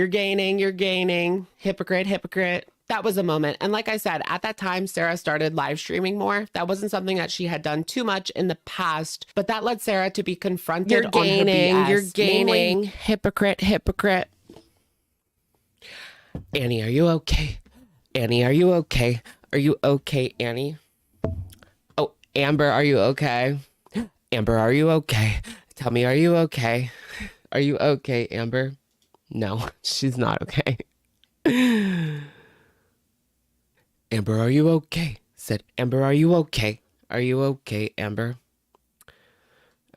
gaining, hypocrite, hypocrite. That was a moment. And like I said, at that time, Sarah started live streaming more. That wasn't something that she had done too much in the past, but that led Sarah to be confronted on her BS. You're gaining, hypocrite, hypocrite. Annie, are you okay? Annie, are you okay? Are you okay, Annie? Oh, Amber, are you okay? Amber, are you okay? Tell me, are you okay? Are you okay, Amber? No, she's not okay. Amber, are you okay? Said, Amber, are you okay? Are you okay, Amber?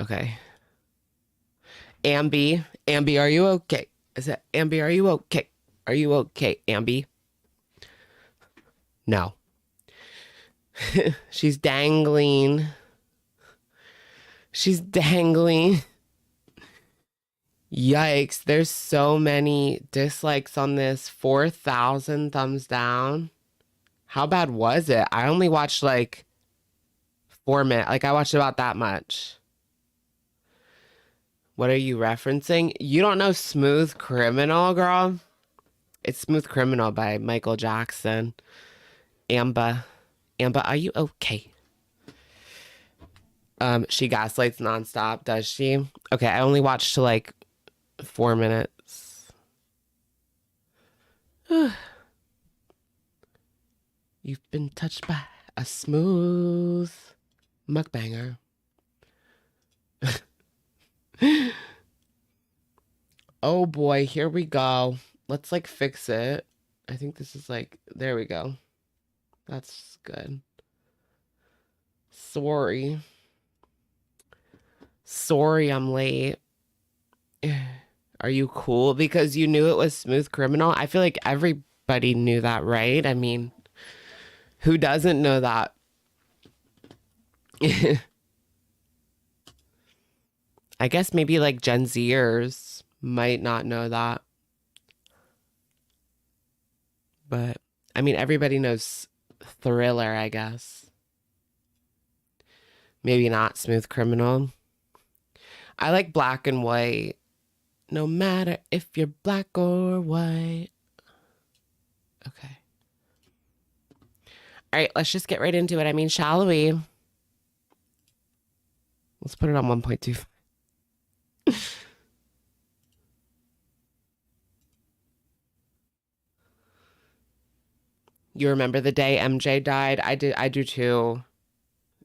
Okay. Amby, are you okay? I said, Amby, are you okay? Are you okay, Amby? No. She's dangling. She's dangling. Yikes, there's so many dislikes on this. 4,000 thumbs down. How bad was it? I only watched like 4 minutes. Like I watched about that much. What are you referencing? You don't know Smooth Criminal, girl? It's Smooth Criminal by Michael Jackson. Amber, are you okay? She gaslights nonstop, does she? Okay, I only watched to like 4 minutes. You've been touched by a smooth mukbanger. Oh boy, here we go. Let's like fix it. I think this is like, there we go. That's good. Sorry. Sorry I'm late. Are you cool because you knew it was Smooth Criminal? I feel like everybody knew that, right? I mean, who doesn't know that? I guess maybe like Gen Zers might not know that. But I mean, everybody knows Thriller, I guess. Maybe not Smooth Criminal. I like Black and White. No matter if you're black or white. Okay. All right, let's just get right into it. I mean, shall we? Let's put it on 1.25. You remember the day MJ died? I do too.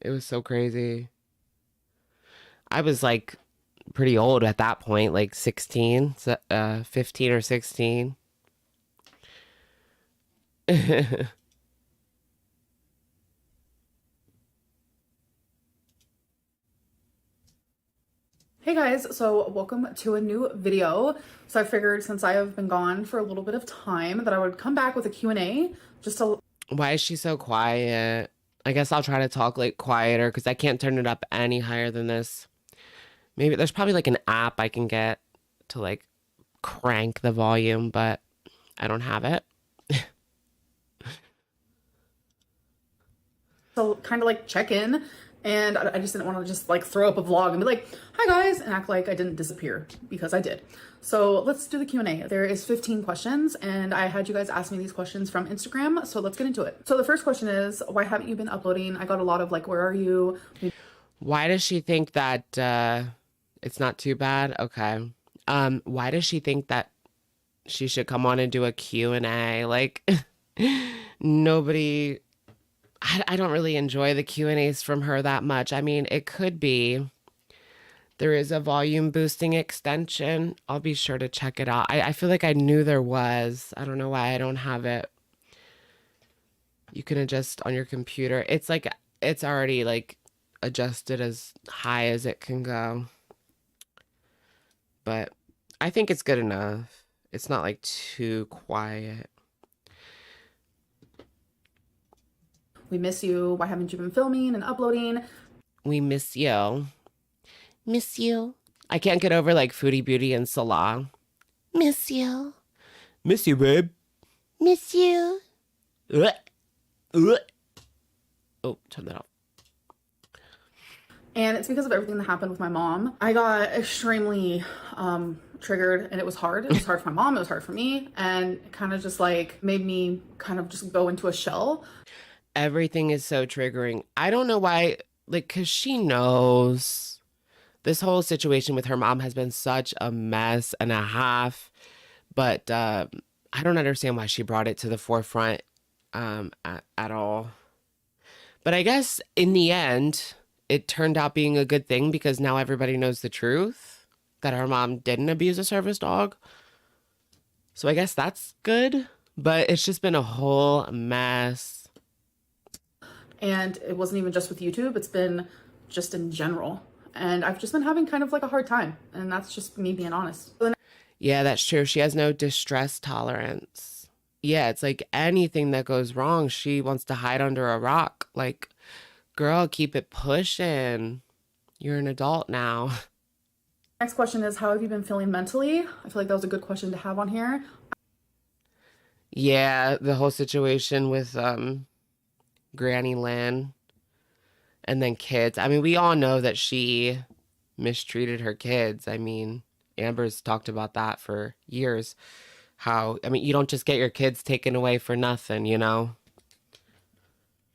It was so crazy. I was like pretty old at that point, like 16, 15 or 16. Hey guys, so welcome to a new video. So I figured since I have been gone for a little bit of time that I would come back with a Q&A just to... Why is she so quiet? I guess I'll try to talk like quieter because I can't turn it up any higher than this. Maybe there's probably like an app I can get to like crank the volume, but I don't have it. So kind of like check in, and I just didn't want to just like throw up a vlog and be like, hi guys, and act like I didn't disappear, because I did. So let's do the Q&A. There is 15 questions, and I had you guys ask me these questions from Instagram, so let's get into it. So the first question is, why haven't you been uploading? I got a lot of like, where are you? Why does she think that it's not too bad? Okay. Why does she think that she should come on and do a Q&A? Like nobody, I don't really enjoy the Q&As from her that much. I mean, it could be there is a volume boosting extension. I'll be sure to check it out. I feel like I knew there was. I don't know why I don't have it. You can adjust on your computer. It's like, it's already like adjusted as high as it can go. But I think it's good enough. It's not like too quiet. We miss you. Why haven't you been filming and uploading? We miss you. Miss you. I can't get over like Foodie Beauty and Salah. Miss you. Miss you, babe. Miss you. Oh, turn that off. And it's because of everything that happened with my mom. I got extremely triggered, and it was hard. It was hard for my mom, it was hard for me, and it kind of just like made me kind of just go into a shell. Everything is so triggering. I don't know why, like, because she knows this whole situation with her mom has been such a mess and a half. But I don't understand why she brought it to the forefront at all. But I guess in the end, it turned out being a good thing because now everybody knows the truth that her mom didn't abuse a service dog. So I guess that's good. But it's just been a whole mess. And it wasn't even just with YouTube, it's been just in general. And I've just been having kind of like a hard time. And that's just me being honest. Yeah, that's true. She has no distress tolerance. Yeah, it's like anything that goes wrong, she wants to hide under a rock. Like, girl, keep it pushing. You're an adult now. Next question is, how have you been feeling mentally? I feel like that was a good question to have on here. Yeah, the whole situation with Granny Lynn and then kids. I mean, we all know that she mistreated her kids. I mean, Amber's talked about that for years. How, I mean, you don't just get your kids taken away for nothing, you know?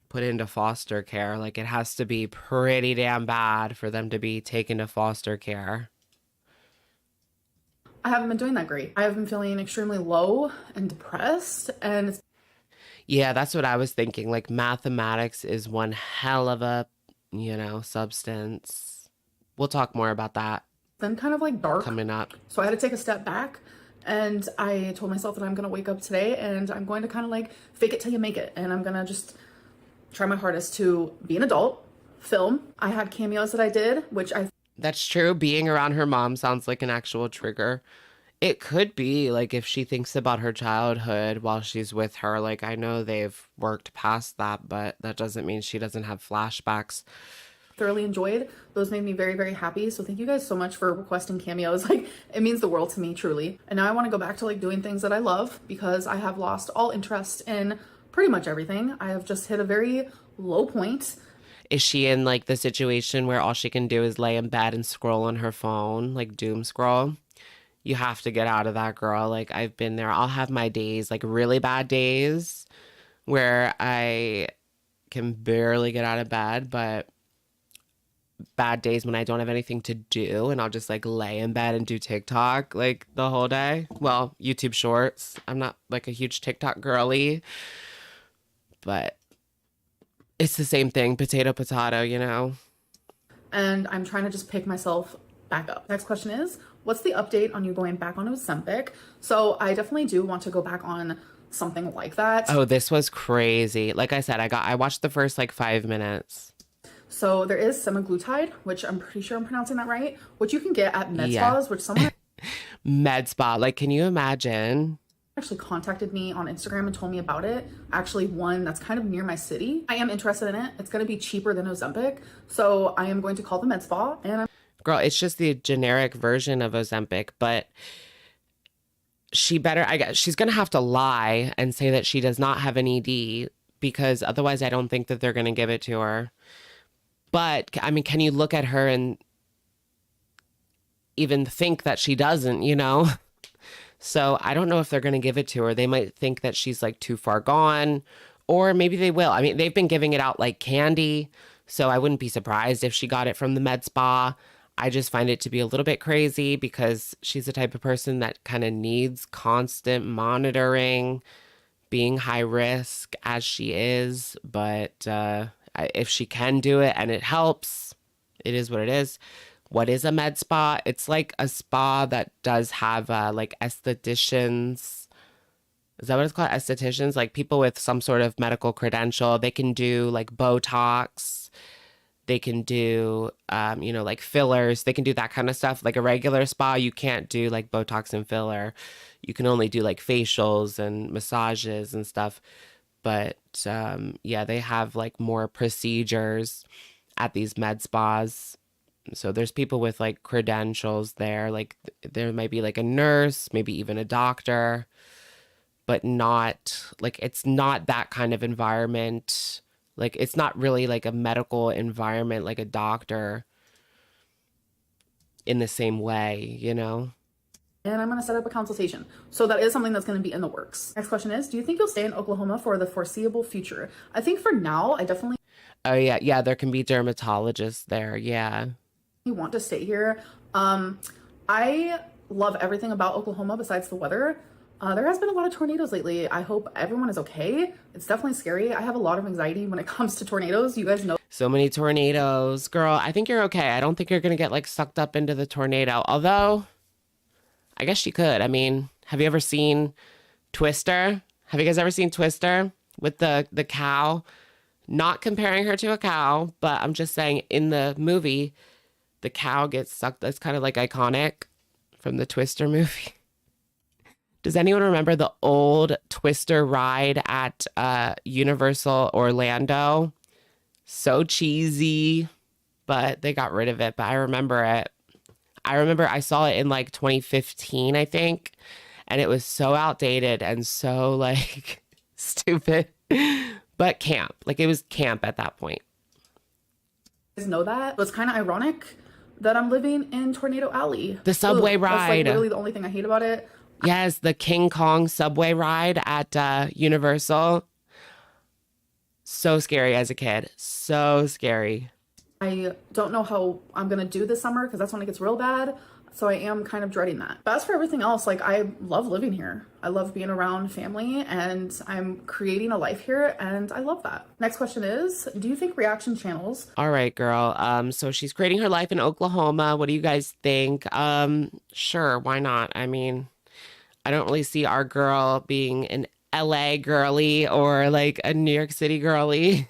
Put into foster care. Like, it has to be pretty damn bad for them to be taken to foster care. I haven't been doing that great. I have been feeling extremely low and depressed, and it's Yeah, that's what I was thinking. Like mathematics is one hell of a, substance. We'll talk more about that been kind of like dark. coming up. So I had to take a step back, and I told myself that I'm gonna wake up today and I'm going to kind of like fake it till you make it. And I'm gonna just try my hardest to be an adult, film. I had cameos that I did, which I That's true. Being around her mom sounds like an actual trigger. It could be like if she thinks about her childhood while she's with her. Like I know they've worked past that, but that doesn't mean she doesn't have flashbacks. thoroughly enjoyed. Those made me very, very happy. So thank you guys so much for requesting cameos. Like it means the world to me, truly. And now I want to go back to like doing things that I love because I have lost all interest in pretty much everything. I have just hit a very low point. Is she in like the situation where all she can do is lay in bed and scroll on her phone, like doom scroll? You have to get out of that, girl. Like I've been there. I'll have my days, like really bad days where I can barely get out of bed, but bad days when I don't have anything to do and I'll just like lay in bed and do TikTok like the whole day. Well, YouTube shorts. I'm not like a huge TikTok girly, but it's the same thing, potato, potato. And I'm trying to just pick myself back up. Next question is, what's the update on you going back on Ozempic? So I definitely do want to go back on something like that. Oh, this was crazy. Like I said, I watched the first like 5 minutes. So there is semaglutide, which I'm pretty sure I'm pronouncing that right, which you can get at med spas, which someone Med spa. Like, can you imagine? actually contacted me on Instagram and told me about it. Actually, one that's kind of near my city. I am interested in it. It's going to be cheaper than Ozempic. So I am going to call the med spa and Girl, it's just the generic version of Ozempic, but I guess she's going to have to lie and say that she does not have an ED because otherwise I don't think that they're going to give it to her. But I mean, can you look at her and even think that she doesn't? So I don't know if they're going to give it to her. They might think that she's like too far gone, or maybe they will. I mean, they've been giving it out like candy, so I wouldn't be surprised if she got it from the med spa. I just find it to be a little bit crazy because she's the type of person that kind of needs constant monitoring, being high risk as she is. But if she can do it and it helps, it is what it is. What is a med spa? It's like a spa that does have like estheticians. Is that what it's called? Estheticians, like people with some sort of medical credential. They can do like Botox. They can do, like fillers. They can do that kind of stuff. Like a regular spa, you can't do like Botox and filler. You can only do like facials and massages and stuff. But yeah, they have like more procedures at these med spas. So there's people with like credentials there. Like there might be like a nurse, maybe even a doctor, but not like it's not that kind of environment. Like it's not really like a medical environment, like a doctor in the same way. and I'm going to set up a consultation. So that is something that's going to be in the works. Next question is, do you think you'll stay in Oklahoma for the foreseeable future? I think for now, I definitely Oh yeah, yeah, there can be dermatologists there. Yeah. want to stay here. I love everything about Oklahoma besides the weather. There has been a lot of tornadoes lately. I hope everyone is okay. It's definitely scary. I have a lot of anxiety when it comes to tornadoes. You guys know. So many tornadoes. Girl, I think you're okay. I don't think you're going to get like sucked up into the tornado. Although, I guess you could. I mean, have you ever seen Twister? Have you guys ever seen Twister with the cow? Not comparing her to a cow, but I'm just saying in the movie, the cow gets sucked. That's kind of like iconic from the Twister movie. Does anyone remember the old Twister ride at Universal Orlando? So cheesy, but they got rid of it. But I remember it. I remember I saw it in like 2015, I think. And it was so outdated and so like stupid, but camp. Like it was camp at that point. You guys know that. But it's kind of ironic that I'm living in Tornado Alley. The subway ride. That's like literally the only thing I hate about it. Yes, the King Kong subway ride at Universal. So scary as a kid. So scary. I don't know how I'm going to do this summer because that's when it gets real bad. So I am kind of dreading that. But as for everything else, like I love living here. I love being around family and I'm creating a life here and I love that. Next question is, do you think reaction channels? All right, girl. So she's creating her life in Oklahoma. What do you guys think? Sure, why not? I mean, I don't really see our girl being an LA girly or like a New York City girly.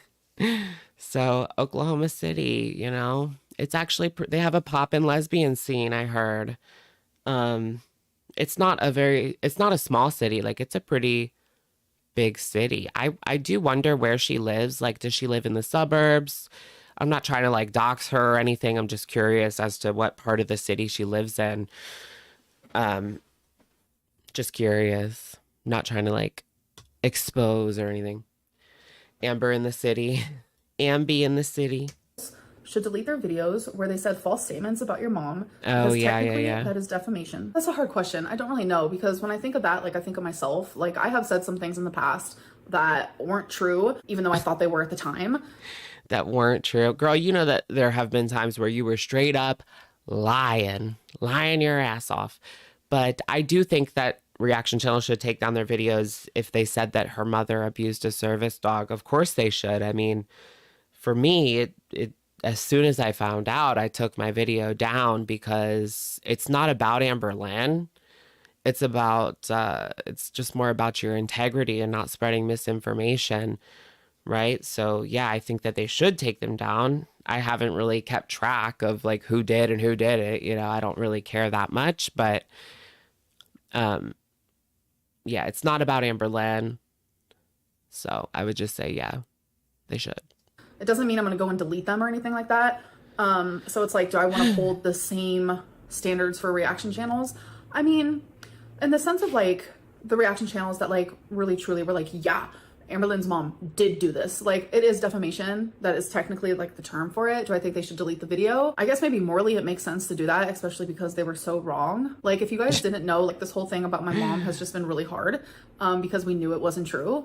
So Oklahoma City, you know, it's actually they have a pop-in lesbian scene, I heard. Um, it's not a small city. Like it's a pretty big city. I do wonder where she lives. Like, does she live in the suburbs? I'm not trying to like dox her or anything. I'm just curious as to what part of the city she lives in. Um, just curious. Not trying to like expose or anything. Amber in the city. Ambi in the city. Should delete their videos where they said false statements about your mom. Oh, Because yeah, technically yeah. that is defamation. That's a hard question. I don't really know because when I think of that, like I think of myself. Like I have said some things in the past that weren't true, even though I thought they were at the time. That weren't true. Girl, you know that there have been times where you were straight up lying your ass off. But I do think that reaction channels should take down their videos if they said that her mother abused a service dog. Of course they should. I mean, for me, it as soon as I found out, I took my video down because it's not about Amber Lynn. It's about it's just more about your integrity and not spreading misinformation, right? So yeah, I think that they should take them down. I haven't really kept track of like who did and who did it. You know, I don't really care that much, but um yeah, it's not about Amber Lynn. So I would just say, yeah, they should. It doesn't mean I'm going to go and delete them or anything like that. So it's like, do I want to hold the same standards for reaction channels? I mean, in the sense of like the reaction channels that like really truly were like, yeah, Amber Lynn's mom did do this. Like it is defamation. That is technically like the term for it. Do I think they should delete the video? I guess maybe morally it makes sense to do that, especially because they were so wrong. Like if you guys didn't know, like this whole thing about my mom has just been really hard because we knew it wasn't true.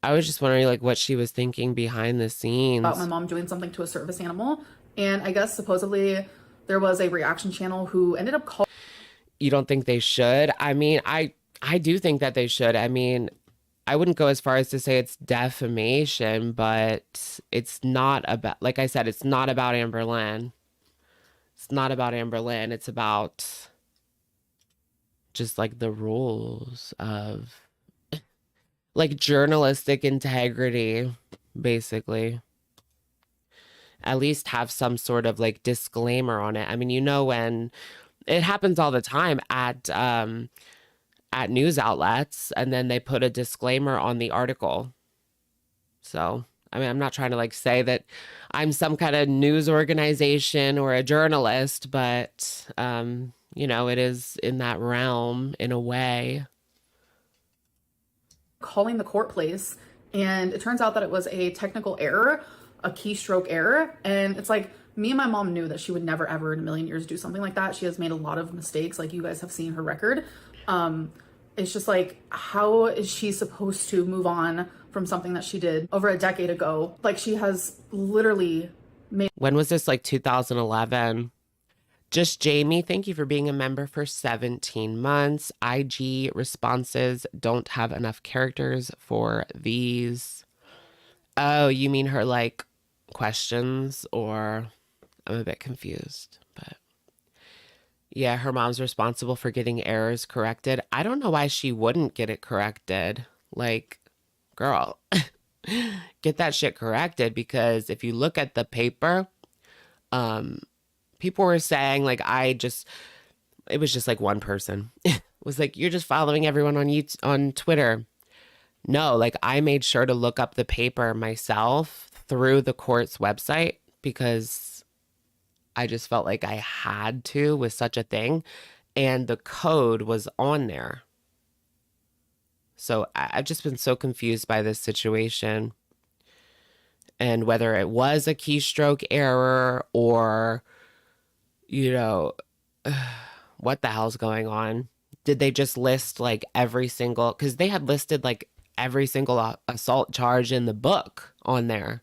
I was just wondering like what she was thinking behind the scenes. About my mom doing something to a service animal. And I guess supposedly there was a reaction channel who ended up calling. You don't think they should? I mean, I do think that they should. I mean, I wouldn't go as far as to say it's defamation, but it's not about, like I said, it's not about Amber Lynn. It's not about Amber Lynn. It's about just like the rules of like journalistic integrity, basically. At least have some sort of like disclaimer on it. I mean, you know, when it happens all the time at news outlets, and then they put a disclaimer on the article. So, I mean, I'm not trying to like say that I'm some kind of news organization or a journalist, but you know, it is in that realm in a way. Calling the court place, and it turns out that it was a technical error, a keystroke error, and it's like me and my mom knew that she would never ever in a million years do something like that. She has made a lot of mistakes, like you guys have seen her record. It's just like, how is she supposed to move on from something that she did over a decade ago? Like she has literally made. When was this? Like 2011? Just Jamie, thank you for being a member for 17 months. IG responses don't have enough characters for these. Oh, you mean her like questions, or I'm a bit confused, but yeah, her mom's responsible for getting errors corrected. I don't know why she wouldn't get it corrected. Like, girl, get that shit corrected, because if you look at the paper, people were saying like it was just like one person was like, you're just following everyone on on Twitter. No, like I made sure to look up the paper myself through the court's website because I just felt like I had to with such a thing. And the code was on there. So I've just been so confused by this situation. And whether it was a keystroke error or, you know, what the hell's going on? Did they just list like every single, because they had listed like every single assault charge in the book on there.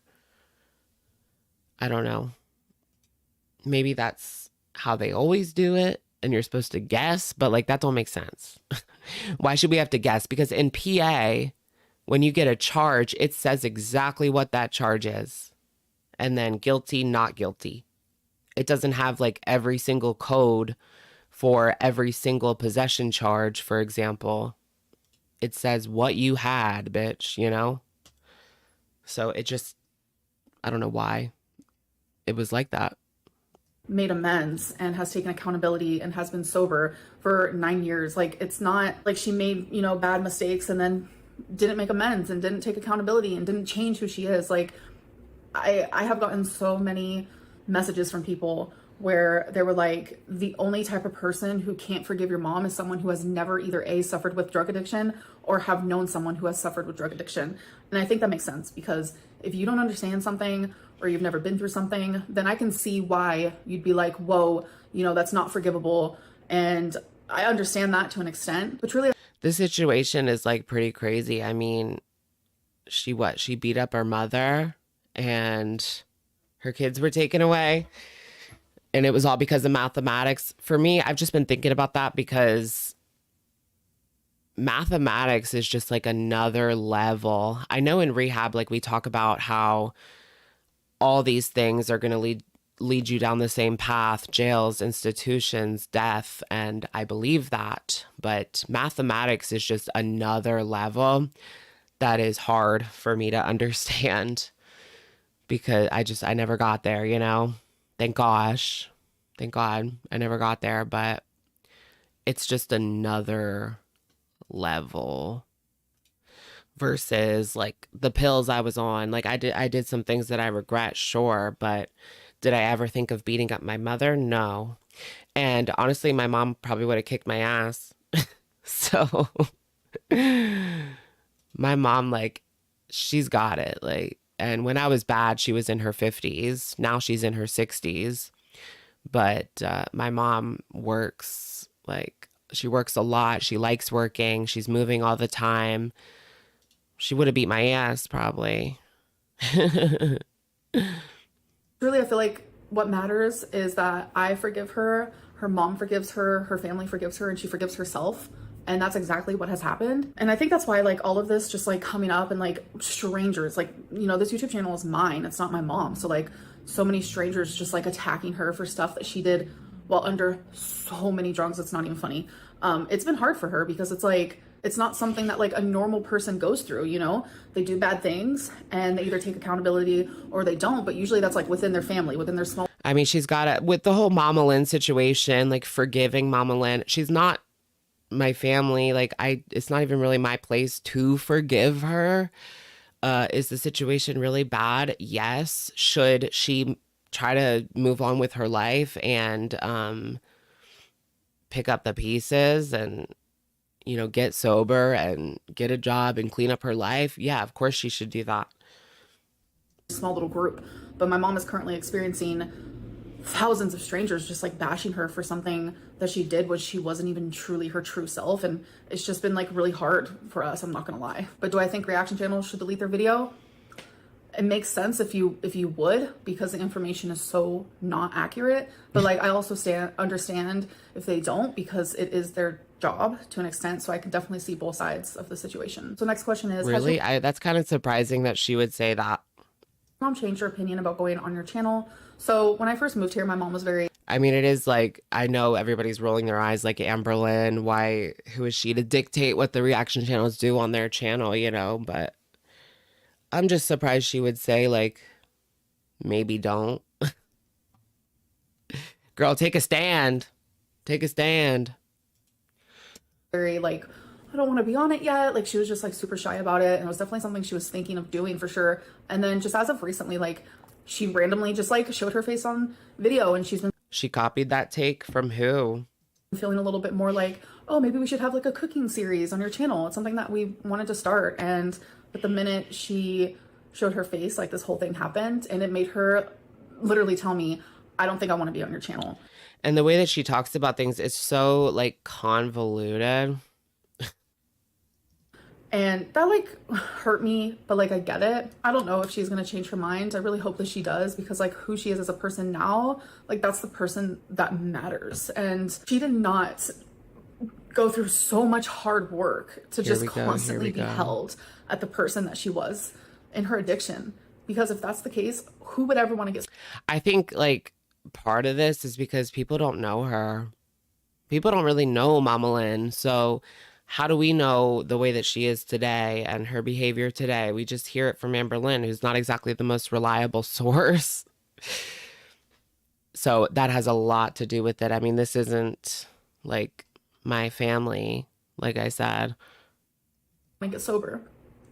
I don't know. Maybe that's how they always do it. and you're supposed to guess, but like that don't make sense. Why should we have to guess? Because in PA, when you get a charge, it says exactly what that charge is. And then guilty, not guilty. It doesn't have like every single code for every single possession charge, for example. It says what you had, bitch, you know? So it just, I don't know why it was like that. Made amends and has taken accountability and has been sober for 9 years. Like, it's not like she made, you know, bad mistakes and then didn't make amends and didn't take accountability and didn't change who she is. Like, I have gotten so many messages from people where they were like, the only type of person who can't forgive your mom is someone who has never either A, suffered with drug addiction or have known someone who has suffered with drug addiction. And I think that makes sense, because if you don't understand something or you've never been through something, then I can see why you'd be like, whoa, you know, that's not forgivable. And I understand that to an extent, but really, this situation is like pretty crazy. I mean, she beat up her mother and her kids were taken away. And it was all because of mathematics. For me, I've just been thinking about that because mathematics is just like another level. I know in rehab, like we talk about how all these things are going to lead you down the same path: jails, institutions, death. And I believe that. But mathematics is just another level that is hard for me to understand because I never got there, you know? Thank gosh. Thank God I never got there, but it's just another level versus like the pills I was on. Like I did some things that I regret, sure, but did I ever think of beating up my mother? No. And honestly, my mom probably would have kicked my ass. So my mom, like, she's got it. Like, and when I was bad, she was in her 50s. Now she's in her 60s. But my mom works, like, she works a lot. She likes working. She's moving all the time. She would have beat my ass, probably. really, I feel like what matters is that I forgive her, her mom forgives her, her family forgives her, and she forgives herself. And that's exactly what has happened. And I think that's why, like, all of this just like coming up and like strangers, like, you know, this YouTube channel is mine. It's not my mom. So like so many strangers just like attacking her for stuff that she did while under so many drugs. It's not even funny. It's been hard for her because it's like, it's not something that like a normal person goes through, you know? They do bad things and they either take accountability or they don't, but usually that's like within their family, within their small. I mean, she's got it with the whole Mama Lynn situation, like forgiving Mama Lynn. She's not my family. Like it's not even really my place to forgive her. Is the situation really bad? Yes. Should she try to move on with her life and pick up the pieces and, you know, get sober and get a job and clean up her life? Yeah, of course she should do that. Small little group. But my mom is currently experiencing thousands of strangers just like bashing her for something that she did, which she wasn't even truly her true self. And it's just been like really hard for us, I'm not gonna lie. But do I think reaction channels should delete their video? It makes sense if you would, because the information is so not accurate. But like I also understand if they don't, because it is their job to an extent. So I can definitely see both sides of the situation. So next question is, really? That's kind of surprising that she would say that. Mom changed her opinion about going on your channel. So when I first moved here, my mom was very, I mean, it is like, I know everybody's rolling their eyes like Amberlynn. Why, who is she to dictate what the reaction channels do on their channel, you know? But I'm just surprised she would say, like, maybe don't. Girl, take a stand. Take a stand. very like, I don't want to be on it yet. Like she was just like super shy about it. And it was definitely something she was thinking of doing for sure. And then just as of recently, like she randomly just like showed her face on video and she's been She copied that take from who? feeling a little bit more like, oh, maybe we should have like a cooking series on your channel. It's something that we wanted to start. And but the minute she showed her face, like this whole thing happened and it made her literally tell me, I don't think I want to be on your channel. And the way that she talks about things is so like convoluted. And that like hurt me, but like I get it. I don't know if she's gonna change her mind. I really hope that she does, because like who she is as a person now, like that's the person that matters. And she did not go through so much hard work to just constantly be held at the person that she was in her addiction. Because if that's the case, who would ever want to get... I think like part of this is because people don't know her. People don't really know Mama Lynn. So how do we know the way that she is today and her behavior today? We just hear it from Amber Lynn, who's not exactly the most reliable source. So that has a lot to do with it. I mean, this isn't like my family, like I said. Get sober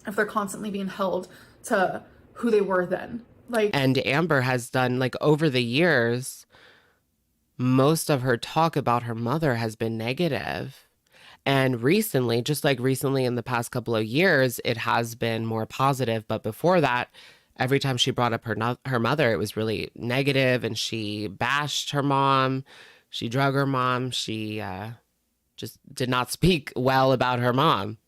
if they're constantly being held to who they were then. Like, and Amber has done, like, over the years, most of her talk about her mother has been negative. And recently, just like recently in the past couple of years, it has been more positive. But before that, every time she brought up her mother, it was really negative, and she bashed her mom. She drug her mom. She just did not speak well about her mom.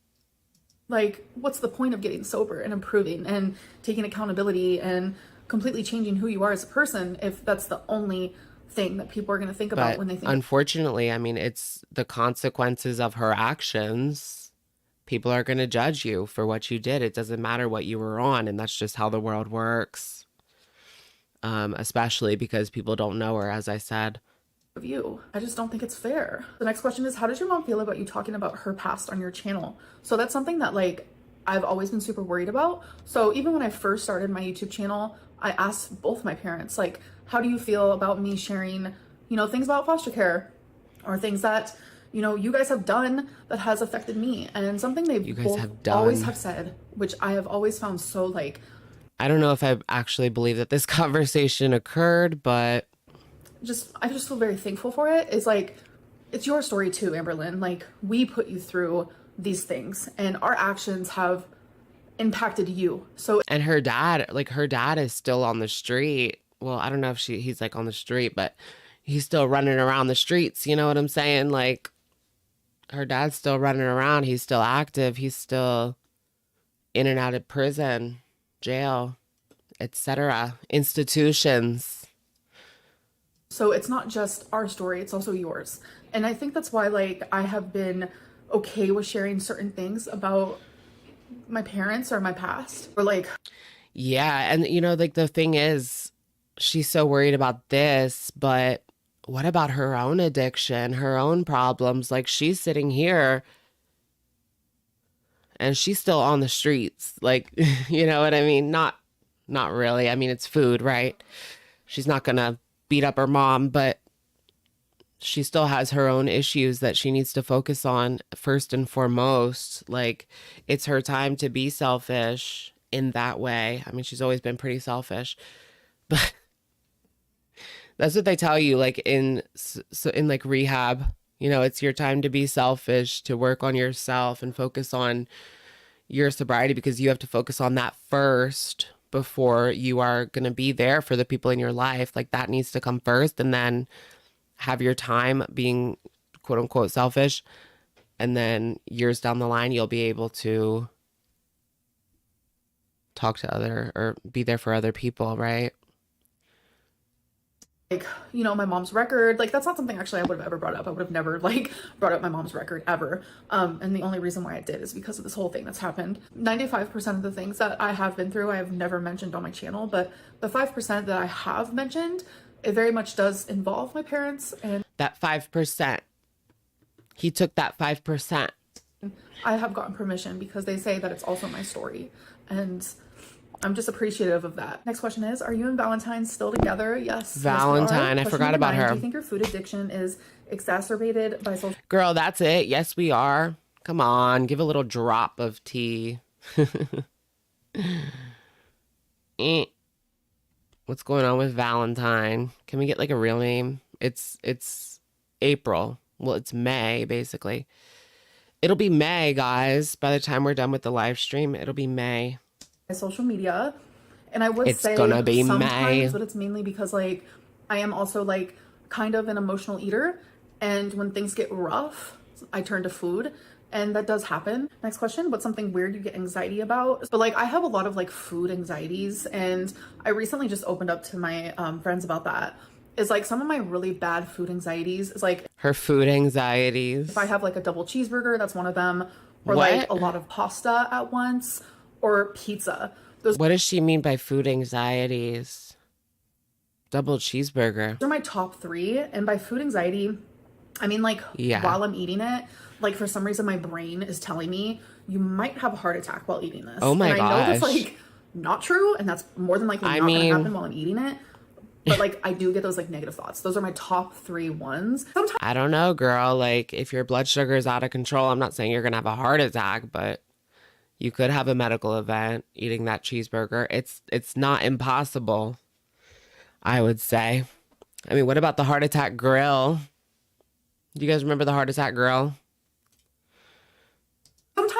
Like, what's the point of getting sober and improving and taking accountability and completely changing who you are as a person if that's the only thing that people are going to think about when they think... Unfortunately, I mean, it's the consequences of her actions. People are going to judge you for what you did. It doesn't matter what you were on, and that's just how the world works. Especially because people don't know her, as I said. Of you. I just don't think it's fair. The next question is, how does your mom feel about you talking about her past on your channel? So that's something that like I've always been super worried about. So even when I first started my YouTube channel, I asked both my parents, like, how do you feel about me sharing, you know, things about foster care or things that, you know, you guys have done that has affected me? And something they've always have said, which I have always found so like... I don't know if I actually believe that this conversation occurred, but... I just feel very thankful for it. It's like, it's your story too, Amber Lynn. Like, we put you through these things and our actions have impacted you. So... And her dad is still on the street. Well, I don't know if he's like on the street, but he's still running around the streets. You know what I'm saying? Like, her dad's still running around. He's still active. He's still in and out of prison, jail, etc. Institutions. So it's not just our story, it's also yours. And I think that's why, like, I have been okay with sharing certain things about my parents or my past. Or like... Yeah, and you know, like, the thing is, she's so worried about this, but what about her own addiction, her own problems? Like, she's sitting here and she's still on the streets. Like, you know what I mean? Not really. I mean, it's food, right? She's not gonna beat up her mom, but she still has her own issues that she needs to focus on first and foremost. Like, it's her time to be selfish in that way. I mean, she's always been pretty selfish, but that's what they tell you, like, in like rehab, you know, it's your time to be selfish, to work on yourself and focus on your sobriety, because you have to focus on that first before you are going to be there for the people in your life. Like, that needs to come first, and then have your time being quote unquote selfish. And then years down the line, you'll be able to talk to or be there for other people, right? Like, you know, my mom's record, like, that's not something actually I would have ever brought up. I would have never like brought up my mom's record ever. And the only reason why I did is because of this whole thing that's happened. 95% of the things that I have been through, I have never mentioned on my channel, but the 5% that I have mentioned, it very much does involve my parents. And that 5%, he took that 5%. I have gotten permission because they say that it's also my story. And I'm just appreciative of that. Next question is, are you and Valentine still together? Yes. Valentine, yes, I forgot about her. Do you think your food addiction is exacerbated by social... Girl, that's it. Yes, we are. Come on, give a little drop of tea. What's going on with Valentine? Can we get like a real name? It's April. Well, it's May, basically. It'll be May, guys. By the time we're done with the live stream, it'll be May. Social media, and I would say gonna be sometimes, May. but it's mainly because like I am also like kind of an emotional eater, and when things get rough, I turn to food. And that does happen. Next question, what's something weird you get anxiety about? But like, I have a lot of like food anxieties, and I recently just opened up to my friends about that. Is like some of my really bad food anxieties is like Her food anxieties. if I have like a double cheeseburger, that's one of them, or What? like a lot of pasta at once, or pizza. Those What does she mean by food anxieties? Double cheeseburger. are my top three. And by food anxiety, I mean like Yeah. while I'm eating it, like for some reason my brain is telling me you might have a heart attack while eating this. Oh my and I know that's gosh. like not true, and that's more than likely not gonna happen while I'm eating it. But like I do get those like negative thoughts. Those are my top three ones. Sometimes I don't know, girl. Like, if your blood sugar is out of control, I'm not saying you're gonna have a heart attack, but you could have a medical event eating that cheeseburger. It's not impossible, I would say. I mean, what about the heart attack grill? Do you guys remember the heart attack grill?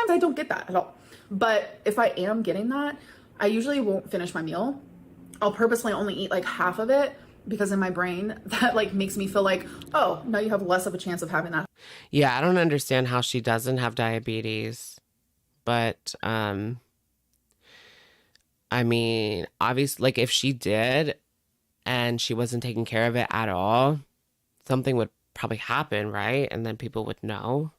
I don't get that at all. But if I am getting that, I usually won't finish my meal. I'll purposely only eat like half of it because in my brain that like makes me feel like, oh, now you have less of a chance of having that. Yeah, I don't understand how she doesn't have diabetes. But I mean, obviously, like if she did and she wasn't taking care of it at all, something would probably happen, right? And then people would know.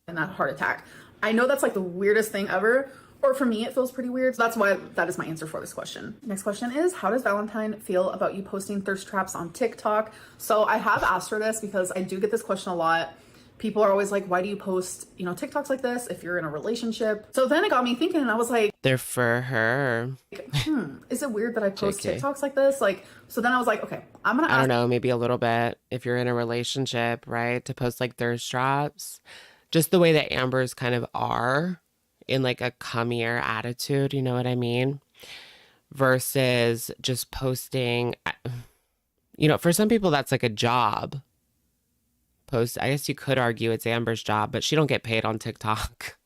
And that heart attack. I know that's like the weirdest thing ever, or for me it feels pretty weird. So that's why that is my answer for this question. Next question is, how does Valentine feel about you posting thirst traps on TikTok? So I have asked her this because I do get this question a lot. People are always like, why do you post, TikToks like this if you're in a relationship? So then it got me thinking, and I was like, They're for her. is it weird that I post JK. TikToks like this? Like, so then I was like, okay, I'm gonna I don't ask. know, maybe a little bit if you're in a relationship, right? To post like thirst traps. Just the way that Ambers kind of are in like a come here attitude, you know what I mean? Versus just posting, for some people that's like a job. I guess you could argue it's Amber's job, but she don't get paid on TikTok.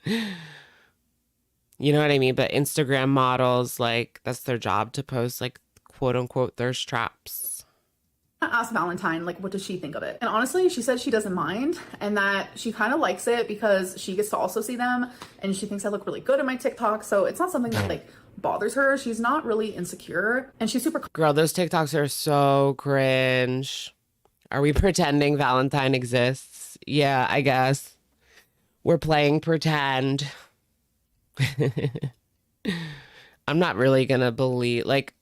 You know what I mean? But Instagram models, like that's their job to post like quote unquote thirst traps. I asked Valentine, like, what does she think of it? And honestly, she said she doesn't mind and that she kind of likes it because she gets to also see them and she thinks I look really good in my TikTok. So it's not something that like bothers her. She's not really insecure and she's super. Girl, those TikToks are so cringe. Are we pretending Valentine exists? Yeah, I guess. We're playing pretend. I'm not really gonna believe, like,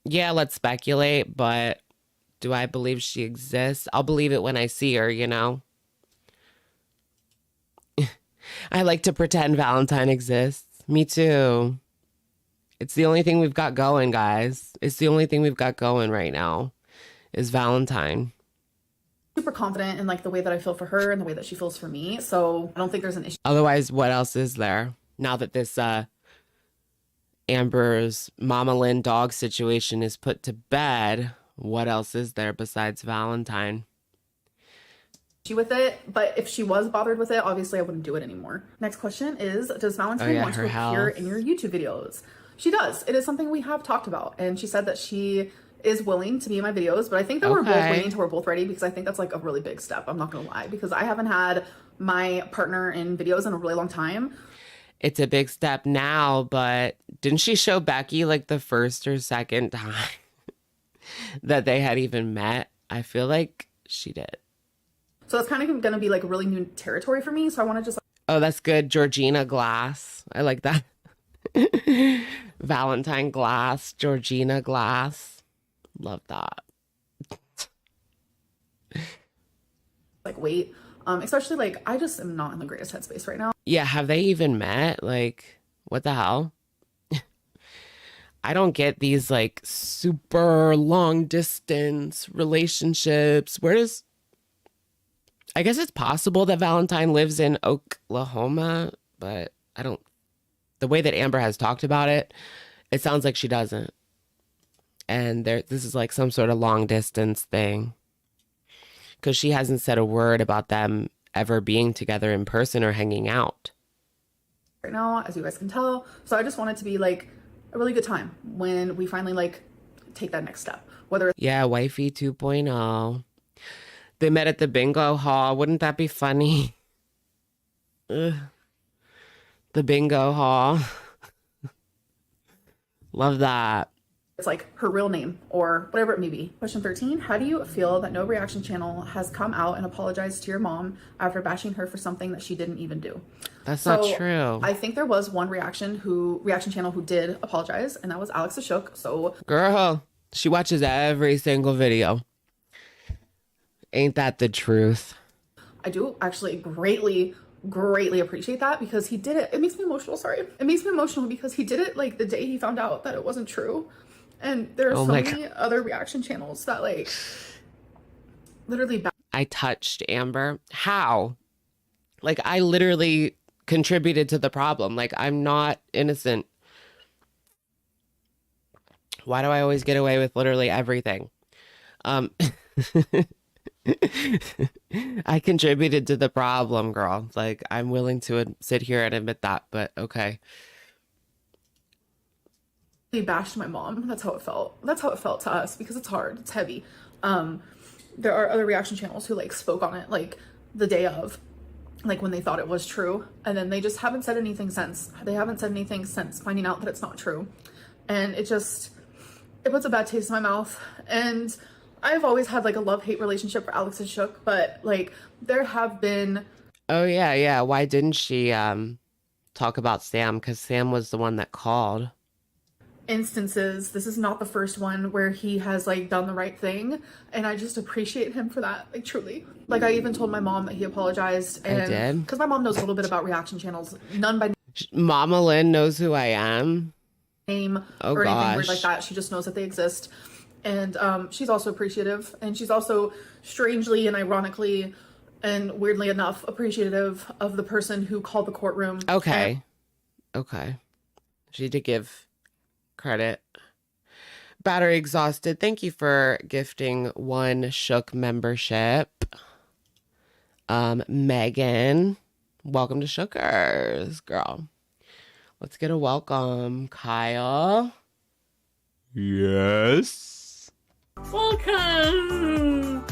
yeah, let's speculate, but do I believe she exists? I'll believe it when I see her, I like to pretend Valentine exists. Me too. It's the only thing we've got going, guys. It's the only thing we've got going right now is Valentine. Super confident in like the way that I feel for her and the way that she feels for me. So I don't think there's an issue. Otherwise, what else is there? Now that this Amber's Mama Lynn dog situation is put to bed, what else is there besides Valentine? With it, but if she was bothered with it, obviously I wouldn't do it anymore. Next question is, does Valentine want to appear in your YouTube videos? She does. It is something we have talked about, and she said that she is willing to be in my videos, but I think that we're both waiting till we're both ready because I think that's like a really big step. I'm not gonna lie, because I haven't had my partner in videos in a really long time. It's a big step now, but didn't she show Becky like the first or second time that they had even met? I feel like she did. So that's kind of going to be like really new territory for me. So I want to just. Oh, that's good. Georgina Glass. I like that. Valentine Glass, Georgina Glass. Love that. Like, wait. Especially like, I just am not in the greatest headspace right now. Yeah, have they even met? Like, what the hell? I don't get these like super long distance relationships. I guess it's possible that Valentine lives in Oklahoma, but the way that Amber has talked about it, it sounds like she doesn't. And this is like some sort of long distance thing. Because she hasn't said a word about them ever being together in person or hanging out. Right now, as you guys can tell. So I just want it to be like a really good time when we finally like take that next step. Yeah, Wifey 2.0. They met at the bingo hall. Wouldn't that be funny? Ugh. The bingo hall. Love that. It's like her real name or whatever it may be. Question 13, how do you feel that no reaction channel has come out and apologized to your mom after bashing her for something that she didn't even do? That's not true. I think there was one reaction channel who did apologize, and that was Alex the Shook. So girl, she watches every single video. Ain't that the truth? I do actually greatly appreciate that, because he did it. It makes me emotional. Sorry. It makes me emotional because he did it like the day he found out that it wasn't true. And there are so many other reaction channels that like literally. I touched Amber. How? Like, I literally contributed to the problem. Like, I'm not innocent. Why do I always get away with literally everything? I contributed to the problem, girl. Like, I'm willing to sit here and admit that, but okay. He bashed my mom. That's how it felt. That's how it felt to us, because it's hard. It's heavy. There are other reaction channels who like spoke on it like the day of, like when they thought it was true, and then they just haven't said anything since. They haven't said anything since finding out that it's not true, and it puts a bad taste in my mouth. And I've always had like a love-hate relationship for Alex and Shook, but like there have been. Oh yeah. Why didn't she talk about Sam? Because Sam was the one that called. Instances. This is not the first one where he has like done the right thing, and I just appreciate him for that, like truly. Like, I even told my mom that he apologized, and I did, because my mom knows a little bit about reaction channels. None by Mama Lynn knows who I am. Name or anything weird like that. She just knows that they exist, and she's also appreciative, and she's also strangely and ironically and weirdly enough appreciative of the person who called the courtroom. Okay. She did give credit. Battery exhausted. Thank you for gifting 1 Shook membership. Megan, welcome to Shookers, girl. Let's get a welcome. Kyle. Yes. Welcome.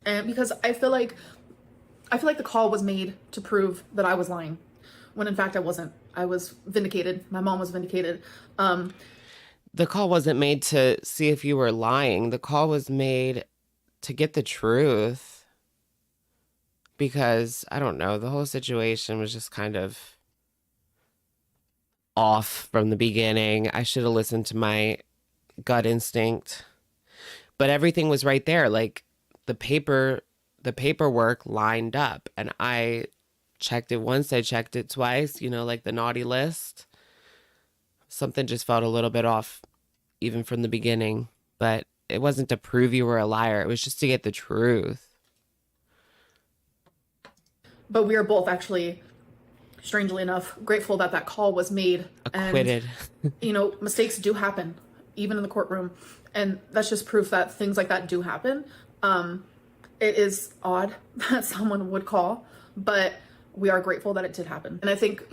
And because I feel like the call was made to prove that I was lying, when in fact I wasn't. I was vindicated. My mom was vindicated. The call wasn't made to see if you were lying. The call was made to get the truth. Because, I don't know, the whole situation was just kind of off from the beginning. I should have listened to my gut instinct. But everything was right there. Like, the paperwork lined up, and I checked it once, I checked it twice, like the naughty list. Something just felt a little bit off even from the beginning, but it wasn't to prove you were a liar. It was just to get the truth. But we are both actually, strangely enough, grateful that that call was made. Acquitted. And, mistakes do happen, even in the courtroom. And that's just proof that things like that do happen. It is odd that someone would call, but we are grateful that it did happen. And I think,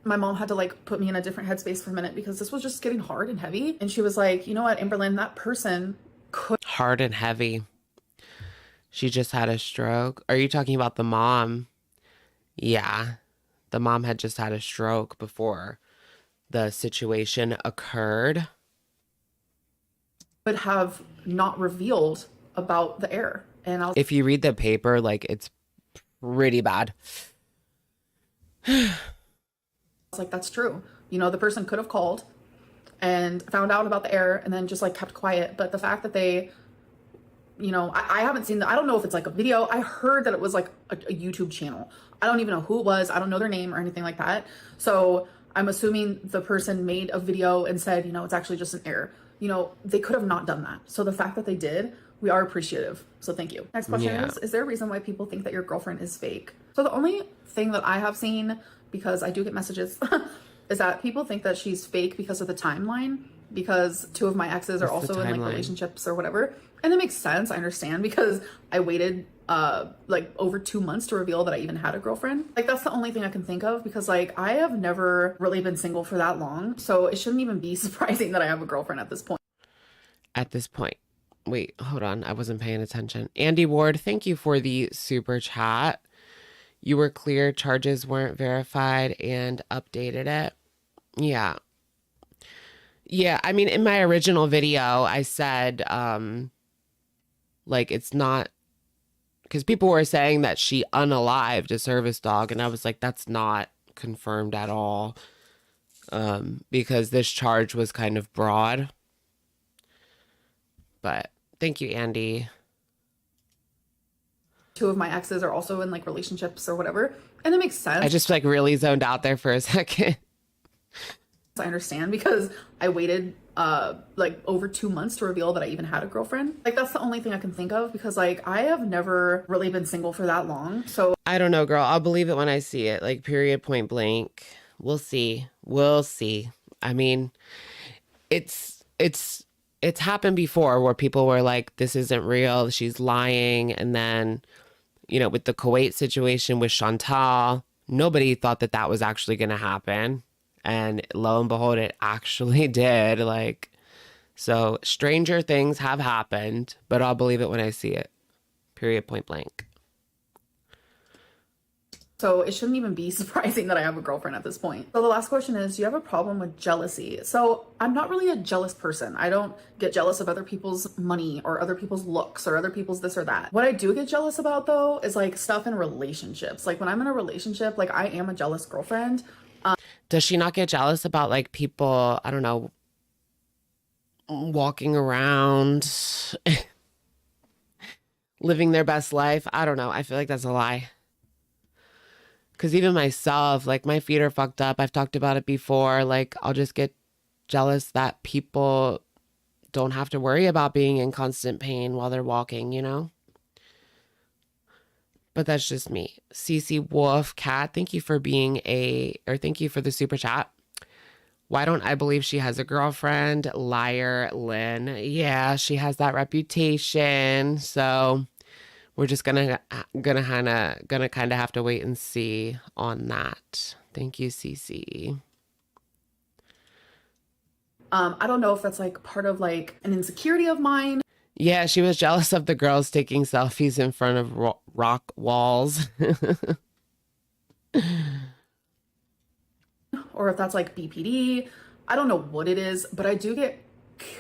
my mom had to like put me in a different headspace for a minute, because this was just getting hard and heavy. And she was like, you know what, Amberlynn, that person could. Hard and heavy. She just had a stroke. Are you talking about the mom? Yeah. The mom had just had a stroke before the situation occurred. Would have not revealed about the error. And if you read the paper, like, it's pretty bad. I was like, that's true. The person could have called and found out about the error and then just like kept quiet. But the fact that they, I haven't seen I don't know if it's like a video. I heard that it was like a YouTube channel. I don't even know who it was. I don't know their name or anything like that. So I'm assuming the person made a video and said, it's actually just an error. They could have not done that. So the fact that they did, we are appreciative. So thank you. Next question is there a reason why people think that your girlfriend is fake? So the only thing that I have seen, because I do get messages, is that people think that she's fake because of the timeline, because 2 of my exes are also in like relationships or whatever. And it makes sense. I understand, because I waited like over 2 months to reveal that I even had a girlfriend. Like, that's the only thing I can think of, because like I have never really been single for that long. So it shouldn't even be surprising that I have a girlfriend at this point. At this point. Wait, hold on. I wasn't paying attention. Andy Ward, thank you for the super chat. You were clear, charges weren't verified, and updated it. Yeah. Yeah, I mean, in my original video, I said, like, it's not, because people were saying that she unalived a service dog, and I was like, that's not confirmed at all, because this charge was kind of broad. But thank you, Andy. 2 of my exes are also in like relationships or whatever. And it makes sense. I just like really zoned out there for a second. I understand because I waited like over 2 months to reveal that I even had a girlfriend. Like that's the only thing I can think of because like I have never really been single for that long. So I don't know, girl. I'll believe it when I see it. Like period, point blank. We'll see. We'll see. I mean, it's happened before where people were like, this isn't real, she's lying. And then, you know, with the Kuwait situation with Chantal, nobody thought that that was actually going to happen. And lo and behold, it actually did. Like, so stranger things have happened, but I'll believe it when I see it. Period, point blank. So it shouldn't even be surprising that I have a girlfriend at this point. So the last question is, do you have a problem with jealousy? So I'm not really a jealous person. I don't get jealous of other people's money or other people's looks or other people's this or that. What I do get jealous about though is like stuff in relationships. Like when I'm in a relationship, like I am a jealous girlfriend. Does she not get jealous about like people, I don't know, walking around, living their best life? I don't know. I feel like that's a lie. Because even myself, like my feet are fucked up. I've talked about it before. Like I'll just get jealous that people don't have to worry about being in constant pain while they're walking, you know? But that's just me. CC Wolf Cat, thank you for thank you for the super chat. Why don't I believe she has a girlfriend? Liar Lynn. Yeah, she has that reputation. So we're just gonna kind of have to wait and see on that. Thank you, CC. I don't know if that's like part of like an insecurity of mine. Yeah, she was jealous of the girls taking selfies in front of rock walls. Or if that's like BPD. I don't know what it is, but I do get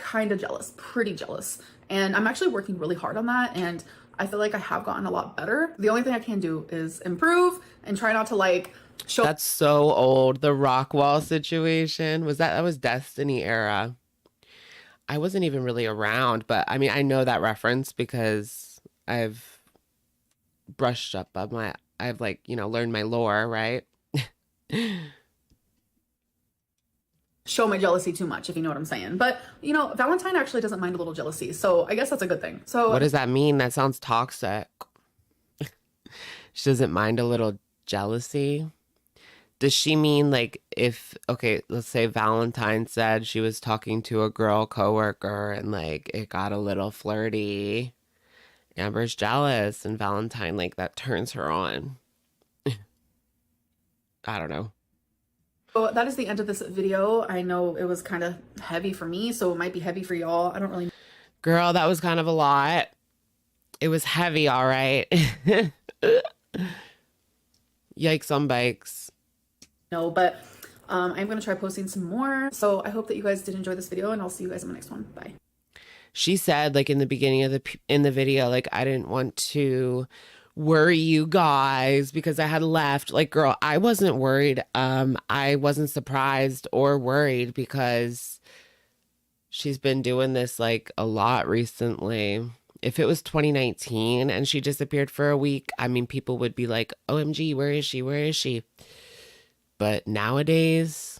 kind of jealous, pretty jealous. And I'm actually working really hard on that. And I feel like I have gotten a lot better. The only thing I can do is improve and try not to like show. That's so old. The rock wall situation. That was Destiny era. I wasn't even really around, but I mean, I know that reference because I've brushed up on I've like, you know, learned my lore, right? Show my jealousy too much, if you know what I'm saying. But, you know, Valentine actually doesn't mind a little jealousy. So I guess that's a good thing. So what does that mean? That sounds toxic. She doesn't mind a little jealousy. Does she mean like okay, let's say Valentine said she was talking to a girl coworker and like it got a little flirty. Amber's jealous and Valentine like that turns her on. I don't know. So that is the end of this video. I know it was kind of heavy for me, so it might be heavy for y'all. I don't really. Girl, that was kind of a lot. It was heavy, all right. Yikes on bikes. No, but I'm going to try posting some more. So I hope that you guys did enjoy this video, and I'll see you guys in the next one. Bye. She said, like in the beginning of the video, like I didn't want to worry you guys because I had left. Like, girl, I wasn't worried. I wasn't surprised or worried because she's been doing this like a lot recently. If it was 2019 and she disappeared for a week, I mean, people would be like, OMG, where is she? Where is she? But nowadays,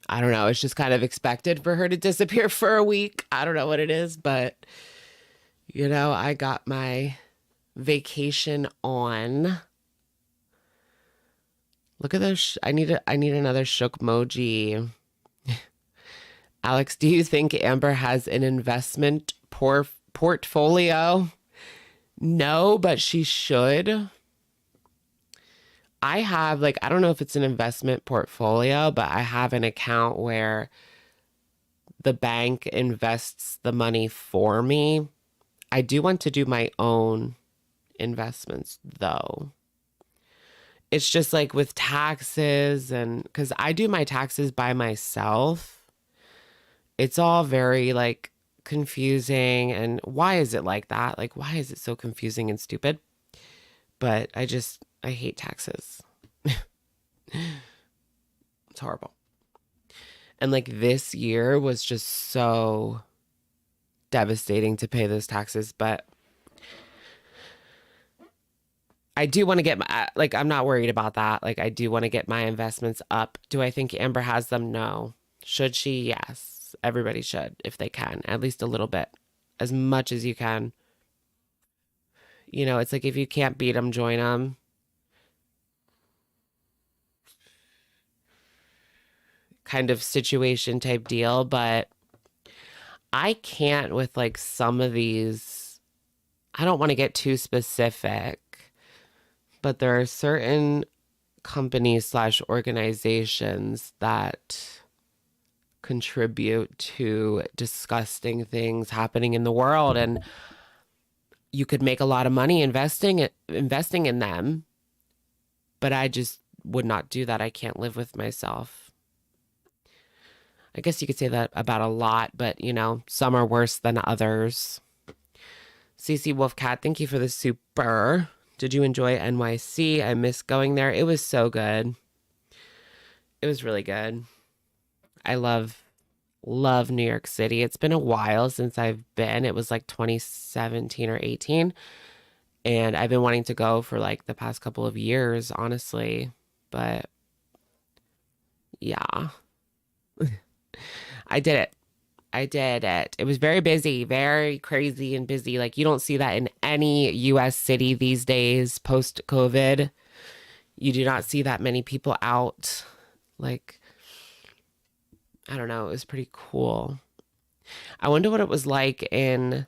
I don't know. It's just kind of expected for her to disappear for a week. I don't know what it is, but, you know, I got my vacation on. Look at those. I need another shook emoji. Alex, do you think Amber has an investment portfolio? No, but she should. I have like, I don't know if it's an investment portfolio, but I have an account where the bank invests the money for me. I do want to do my own investments though. It's just like with taxes, and because I do my taxes by myself, it's all very like confusing. And why is it like that? Like, why is it so confusing and stupid? But I hate taxes. It's horrible. And like this year was just so devastating to pay those taxes. But I do want to get my, like, I'm not worried about that. Like, I do want to get my investments up. Do I think Amber has them? No. Should she? Yes. Everybody should if they can, at least a little bit, as much as you can. You know, it's like if you can't beat them, join them. Kind of situation type deal. But I can't with like some of these. I don't want to get too specific, but there are certain companies slash organizations that contribute to disgusting things happening in the world, and you could make a lot of money investing in them, but I just would not do that. I can't live with myself. I guess you could say that about a lot, but you know, some are worse than others. CC Wolfcat, thank you for the super. Did you enjoy NYC? I miss going there. It was so good. It was really good. I love New York City. It's been a while since I've been. It was like 2017 or 18. And I've been wanting to go for like the past couple of years, honestly. But yeah, I did it. I did it. It was very busy, very crazy and busy. Like you don't see that in any US city these days post COVID. You do not see that many people out. Like, I don't know. It was pretty cool. I wonder what it was like in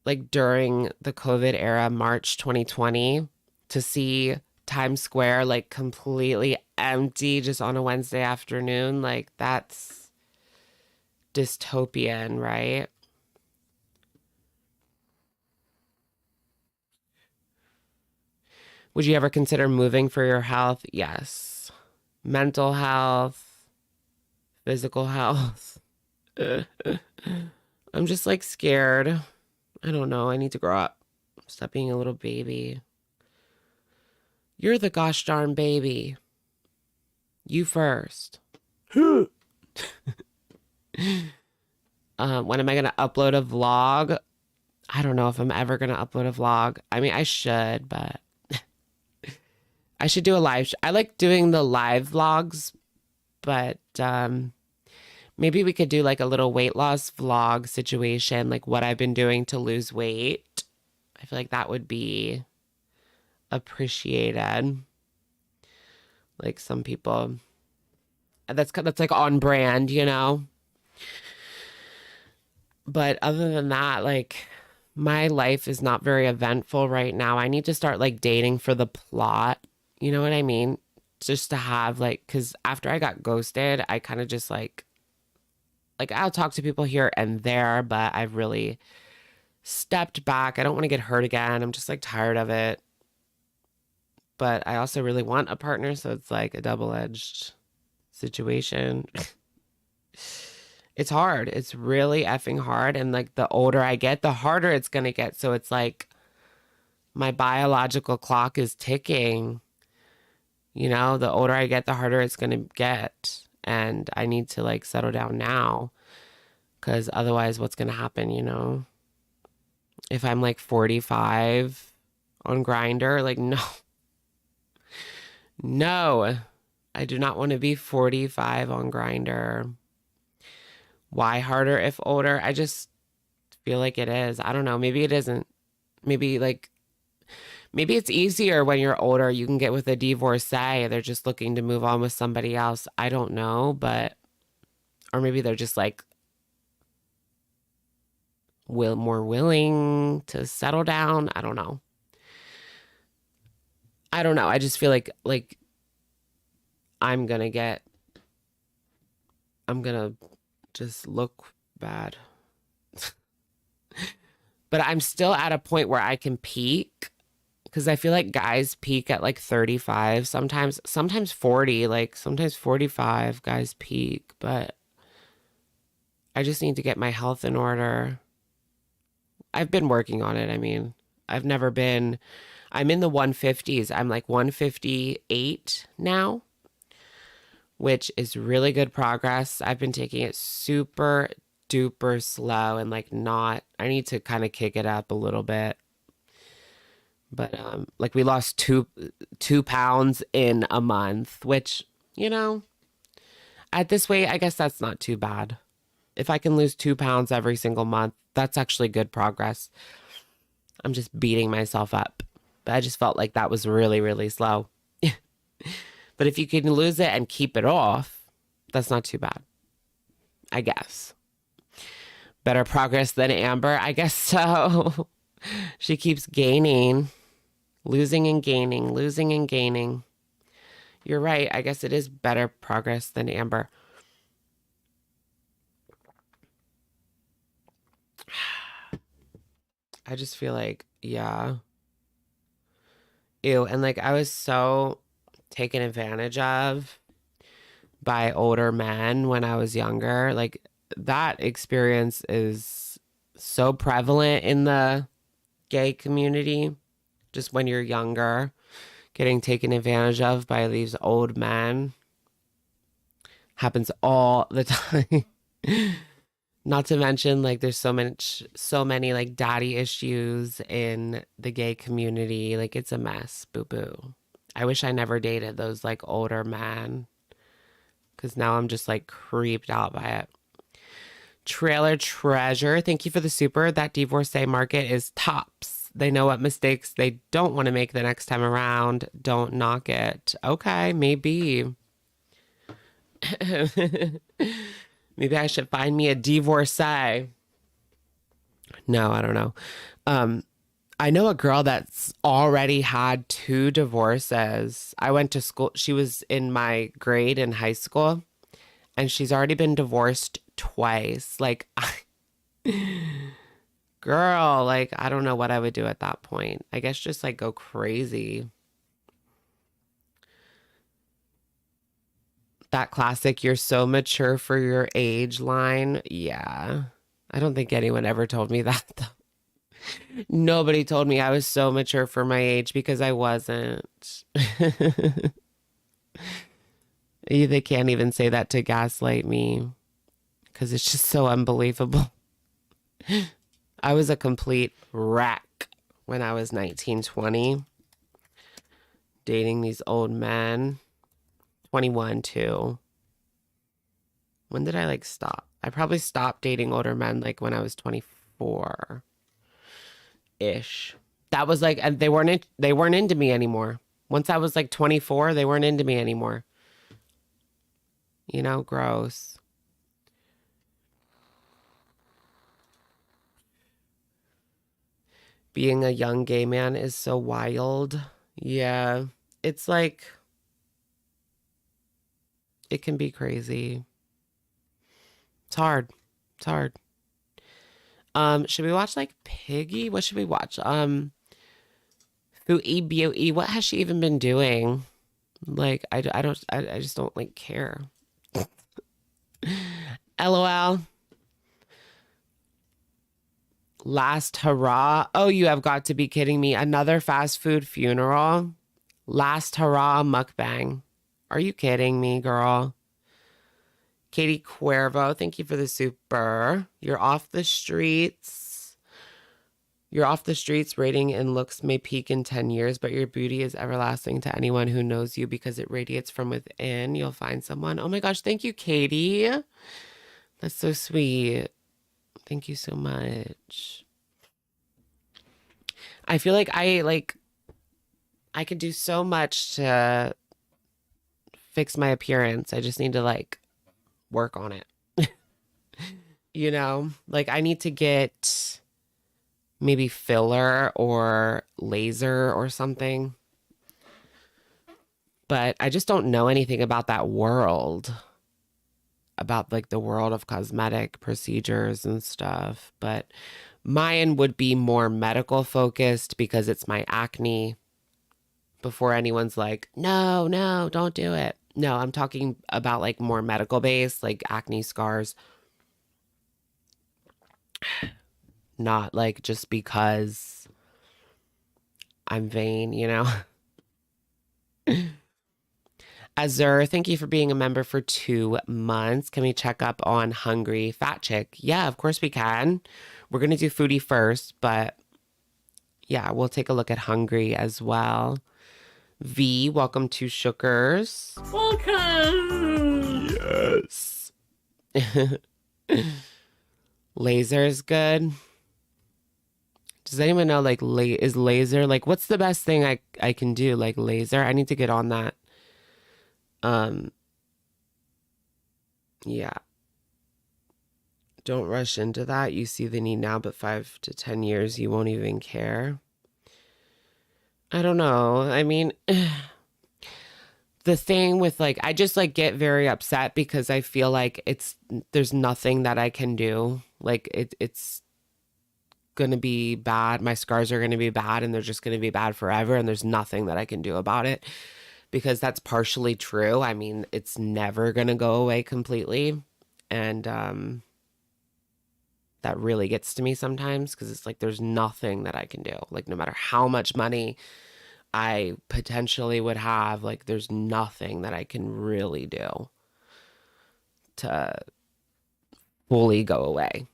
like during the COVID era, March 2020, to see Times Square like completely empty just on a Wednesday afternoon. Like that's dystopian, right? Would you ever consider moving for your health? Yes. Mental health, physical health. I'm just like scared. I don't know. I need to grow up. Stop being a little baby. You're the gosh darn baby. You first. When am I going to upload a vlog? I don't know if I'm ever going to upload a vlog. I mean, I should, but I should do a live. I like doing the live vlogs, but maybe we could do like a little weight loss vlog situation, like what I've been doing to lose weight. I feel like that would be appreciated. Like some people, that's like on brand, you know? But other than that, like my life is not very eventful right now. I need to start like dating for the plot. You know what I mean? Just to have like, because after I got ghosted, I kind of just like I'll talk to people here and there, but I've really stepped back. I don't want to get hurt again. I'm just like tired of it. But I also really want a partner, so it's like a double-edged situation. It's hard. It's really effing hard. And like the older I get, the harder it's going to get. So it's like my biological clock is ticking. You know, the older I get, the harder it's going to get. And I need to like settle down now. Because otherwise, what's going to happen, you know? If I'm like 45 on Grindr, like, no. No. I do not want to be 45 on Grindr. Why harder if older? I just feel like it is. I don't know. Maybe it isn't. Maybe it's easier when you're older. You can get with a divorcee. They're just looking to move on with somebody else. I don't know, but or maybe they're just like more willing to settle down. I don't know. I just feel like I'm gonna get I'm gonna just look bad. But I'm still at a point where I can peak because I feel like guys peak at like 35, sometimes 40, like sometimes 45 guys peak, but I just need to get my health in order. I've been working on it. I mean, I've never been, I'm in the 150s. I'm like 158 now, which is really good progress. I've been taking it super duper slow and like not, I need to kind of kick it up a little bit. But like we lost two pounds in a month, which, you know, at this weight, I guess that's not too bad. If I can lose 2 pounds every single month, that's actually good progress. I'm just beating myself up. But I just felt like that was really, really slow. But if you can lose it and keep it off, that's not too bad, I guess. Better progress than Amber? I guess so. She keeps gaining, losing and gaining, losing and gaining. You're right. I guess it is better progress than Amber. I just feel like, yeah. Ew. And like I was so taken advantage of by older men when I was younger. Like that experience is so prevalent in the gay community. Just when you're younger, getting taken advantage of by these old men happens all the time. Not to mention, like, there's so many like daddy issues in the gay community. Like, it's a mess. Boo boo. I wish I never dated those like older men because now I'm just like creeped out by it. Trailer Treasure, thank you for the super. That divorcee market is tops. They know what mistakes they don't want to make the next time around. Don't knock it. Okay, maybe. Maybe I should find me a divorcee. No, I don't know. I know a girl that's already had 2 divorces. I went to school. She was in my grade in high school, and she's already been divorced twice. Like, girl, like, I don't know what I would do at that point. I guess just like go crazy. That classic, you're so mature for your age line. Yeah. I don't think anyone ever told me that, though. Nobody told me I was so mature for my age because I wasn't. They can't even say that to gaslight me because it's just so unbelievable. I was a complete wreck when I was 19, 20, dating these old men. 21 too. When did I like stop? I probably stopped dating older men like when I was 24 ish. That was like, and they weren't into me anymore. Once I was like 24, they weren't into me anymore. You know, gross. Being a young gay man is so wild. Yeah. It's like, it can be crazy. It's hard. It's hard. Should we watch like Piggy? What should we watch? Foodie, BOE. What has she even been doing? Like, I just don't like care. LOL. Last hurrah. Oh, you have got to be kidding me. Another fast food funeral. Last hurrah mukbang. Are you kidding me, girl? Katie Cuervo, thank you for the super. You're off the streets. You're off the streets. Rating and looks may peak in 10 years, but your beauty is everlasting to anyone who knows you because it radiates from within. You'll find someone. Oh my gosh, thank you, Katie. That's so sweet. Thank you so much. I feel like I could do so much to fix my appearance. I just need to like work on it. You know, like I need to get maybe filler or laser or something. But I just don't know anything about that world. about like the world of cosmetic procedures and stuff, but mine would be more medical focused because it's my acne. Before anyone's like, no, no, don't do it. No, I'm talking about like more medical based, like acne scars, not like just because I'm vain, you know? Azur, thank you for being a member for 2 months. Can we check up on Hungry Fat Chick? Yeah, of course we can. We're going to do foodie first, but yeah, we'll take a look at Hungry as well. V, welcome to Shookers. Welcome. Yes. Laser's good. Does anyone know like is laser like what's the best thing I can do like laser? I need to get on that. Yeah. Don't rush into that. You see the need now, but 5 to 10 years you won't even care. I don't know. I mean, the thing with like I just like get very upset because I feel like there's nothing that I can do. Like it's gonna be bad. My scars are gonna be bad and they're just gonna be bad forever and there's nothing that I can do about it because that's partially true. I mean, it's never gonna go away completely. And that really gets to me sometimes because it's like there's nothing that I can do. Like no matter how much money I potentially would have, like there's nothing that I can really do to fully go away.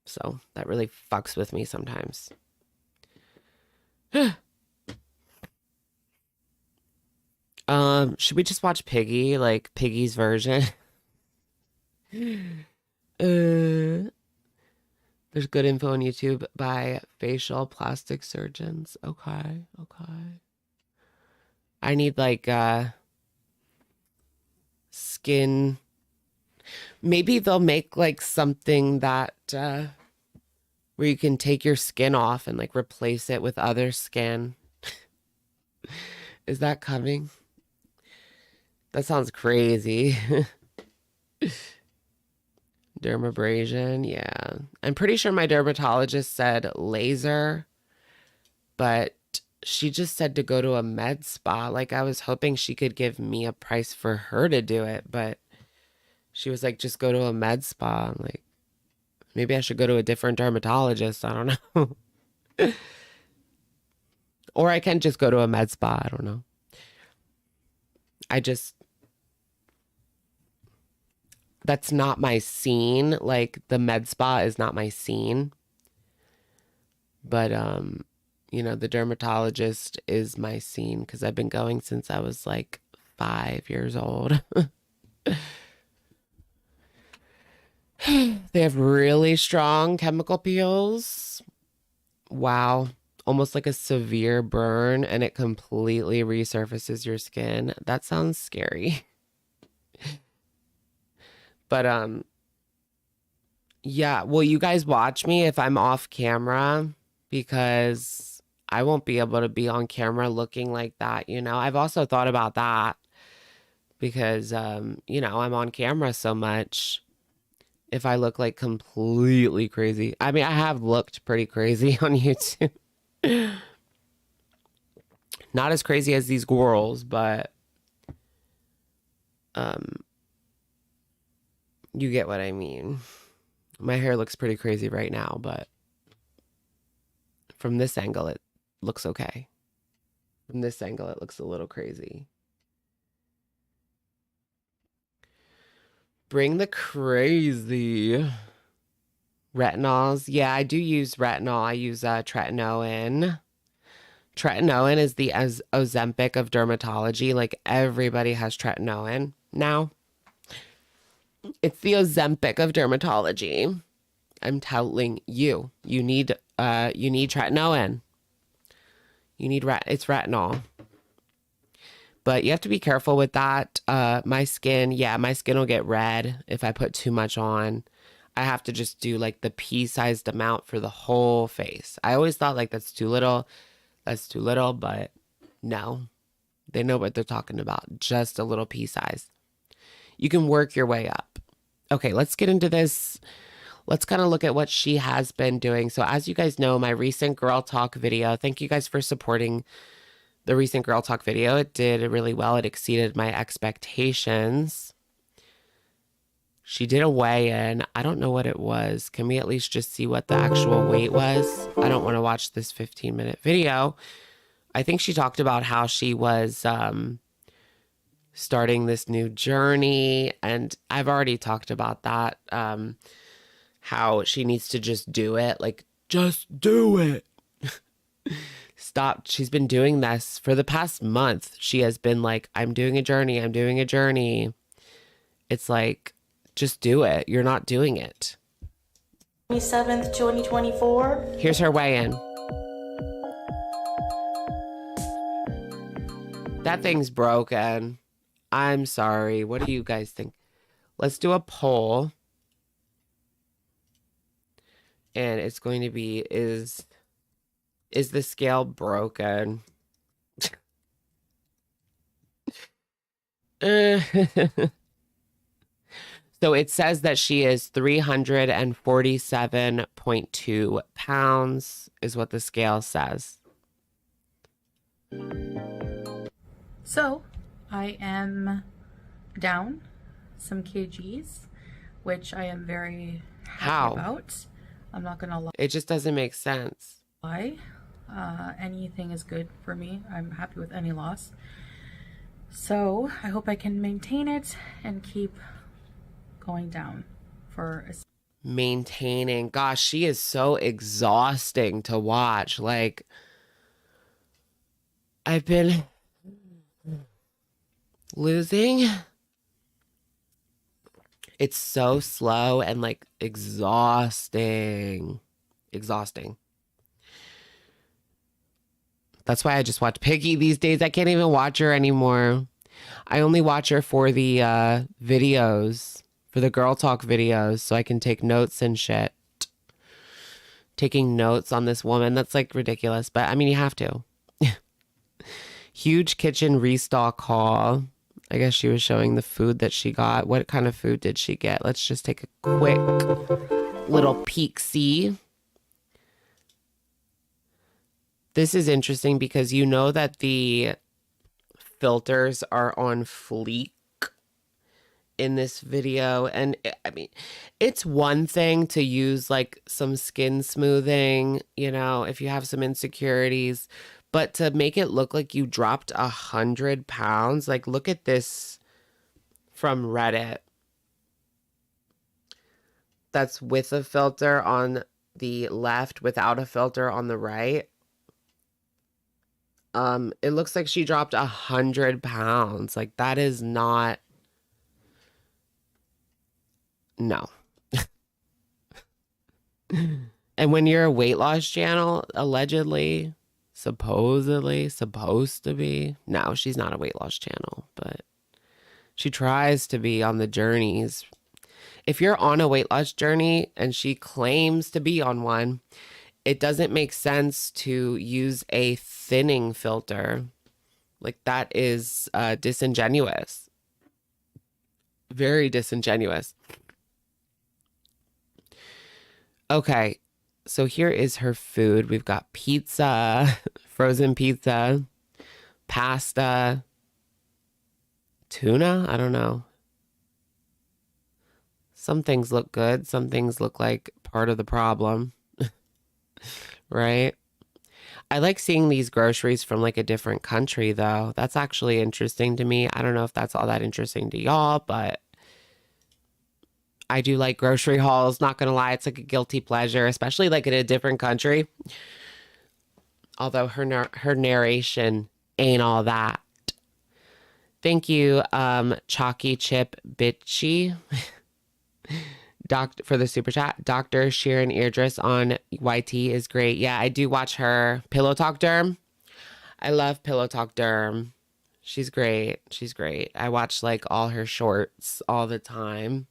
So that really fucks with me sometimes. Should we just watch Piggy, like Piggy's version? There's good info on YouTube by facial plastic surgeons. Okay, okay. I need like skin. Maybe they'll make like something that where you can take your skin off and like replace it with other skin. Is that coming? That sounds crazy. Dermabrasion, yeah. I'm pretty sure my dermatologist said laser, but she just said to go to a med spa. Like I was hoping she could give me a price for her to do it, but she was like, just go to a med spa. I'm like, maybe I should go to a different dermatologist. I don't know. Or I can just go to a med spa. I don't know. That's not my scene. Like the med spa is not my scene. But you know, the dermatologist is my scene because I've been going since I was like 5 years old. They have really strong chemical peels. Wow. Almost like a severe burn and it completely resurfaces your skin. That sounds scary. But yeah, will you guys watch me if I'm off camera? Because I won't be able to be on camera looking like that, you know? I've also thought about that because you know, I'm on camera so much. If I look like completely crazy. I mean, I have looked pretty crazy on YouTube. Not as crazy as these girls, but you get what I mean. My hair looks pretty crazy right now, but from this angle, it looks okay. From this angle, it looks a little crazy. Bring the crazy. Retinols. Yeah, I do use retinol. I use tretinoin. Tretinoin is the Ozempic of dermatology. Like everybody has tretinoin now. It's the Ozempic of dermatology. I'm telling you, you need tretinoin. It's retinol. But you have to be careful with that. My skin will get red if I put too much on. I have to just do like the pea-sized amount for the whole face. I always thought like that's too little. That's too little, but no. They know what they're talking about. Just a little pea size. You can work your way up. Okay, let's get into this. Let's kind of look at what she has been doing. So as you guys know, my recent Girl Talk video, thank you guys for supporting the recent Girl Talk video. It did really well. It exceeded my expectations. She did a weigh-in. I don't know what it was. Can we at least just see what the actual weight was? I don't want to watch this 15-minute video. I think she talked about how she was starting this new journey, and I've already talked about that. How she needs to just do it. Like, just do it. Stop. She's been doing this for the past month. She has been like, I'm doing a journey. I'm doing a journey. It's like, just do it. You're not doing it. 27th, 2024. Here's her weigh-in. That thing's broken. I'm sorry. What do you guys think? Let's do a poll. And it's going to be, is the scale broken? So it says that she is 347.2 pounds is what the scale says. So I am down some kgs, which I am very happy about. I'm not gonna lie. It just doesn't make sense. Anything is good for me. I'm happy with any loss. So I hope I can maintain it and keep going down for a... Maintaining. Gosh, she is so exhausting to watch. Like, I've been losing. It's so slow and like exhausting. Exhausting. That's why I just watch Piggy these days. I can't even watch her anymore. I only watch her for the videos, for the Girl Talk videos, so I can take notes and shit. Taking notes on this woman, that's like ridiculous, but I mean, you have to. Huge kitchen restock haul. I guess she was showing the food that she got. What kind of food did she get? Let's just take a quick little peek-see. This is interesting because you know that the filters are on fleek in this video. And I mean, it's one thing to use like some skin smoothing, you know, if you have some insecurities. But to make it look like you dropped 100 pounds, like look at this from Reddit. That's with a filter on the left, without a filter on the right. It looks like she dropped 100 pounds. Like that is not, no. And when you're a weight loss channel, allegedly, supposedly supposed to be. No, she's not a weight loss channel, but she tries to be on the journeys. If you're on a weight loss journey and she claims to be on one, it doesn't make sense to use a thinning filter. Like that is disingenuous. Very disingenuous. Okay. So here is her food. We've got pizza, frozen pizza, pasta, tuna. I don't know. Some things look good. Some things look like part of the problem. Right? I like seeing these groceries from like a different country though. That's actually interesting to me. I don't know if that's all that interesting to y'all, but I do like grocery hauls, not gonna lie. It's like a guilty pleasure, especially like in a different country. Although her narration ain't all that. Thank you, Chalky Chip Bitchy, for the super chat. Dr. Sheeran Eardris on YT is great. Yeah, I do watch her. Pillow Talk Derm. I love Pillow Talk Derm. She's great. She's great. I watch like all her shorts all the time.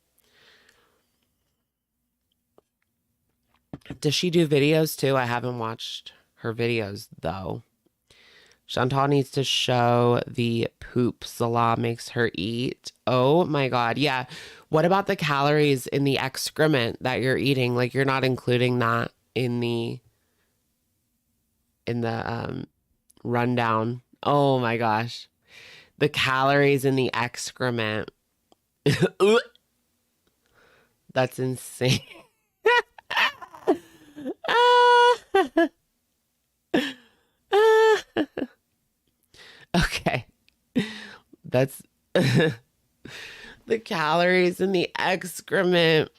Does she do videos too? I haven't watched her videos though. Chantal needs to show the poop Salah makes her eat. Oh my God. Yeah. What about the calories in the excrement that you're eating? Like you're not including that in the rundown. Oh my gosh. The calories in the excrement. That's insane. Okay. That's the calories in the excrement.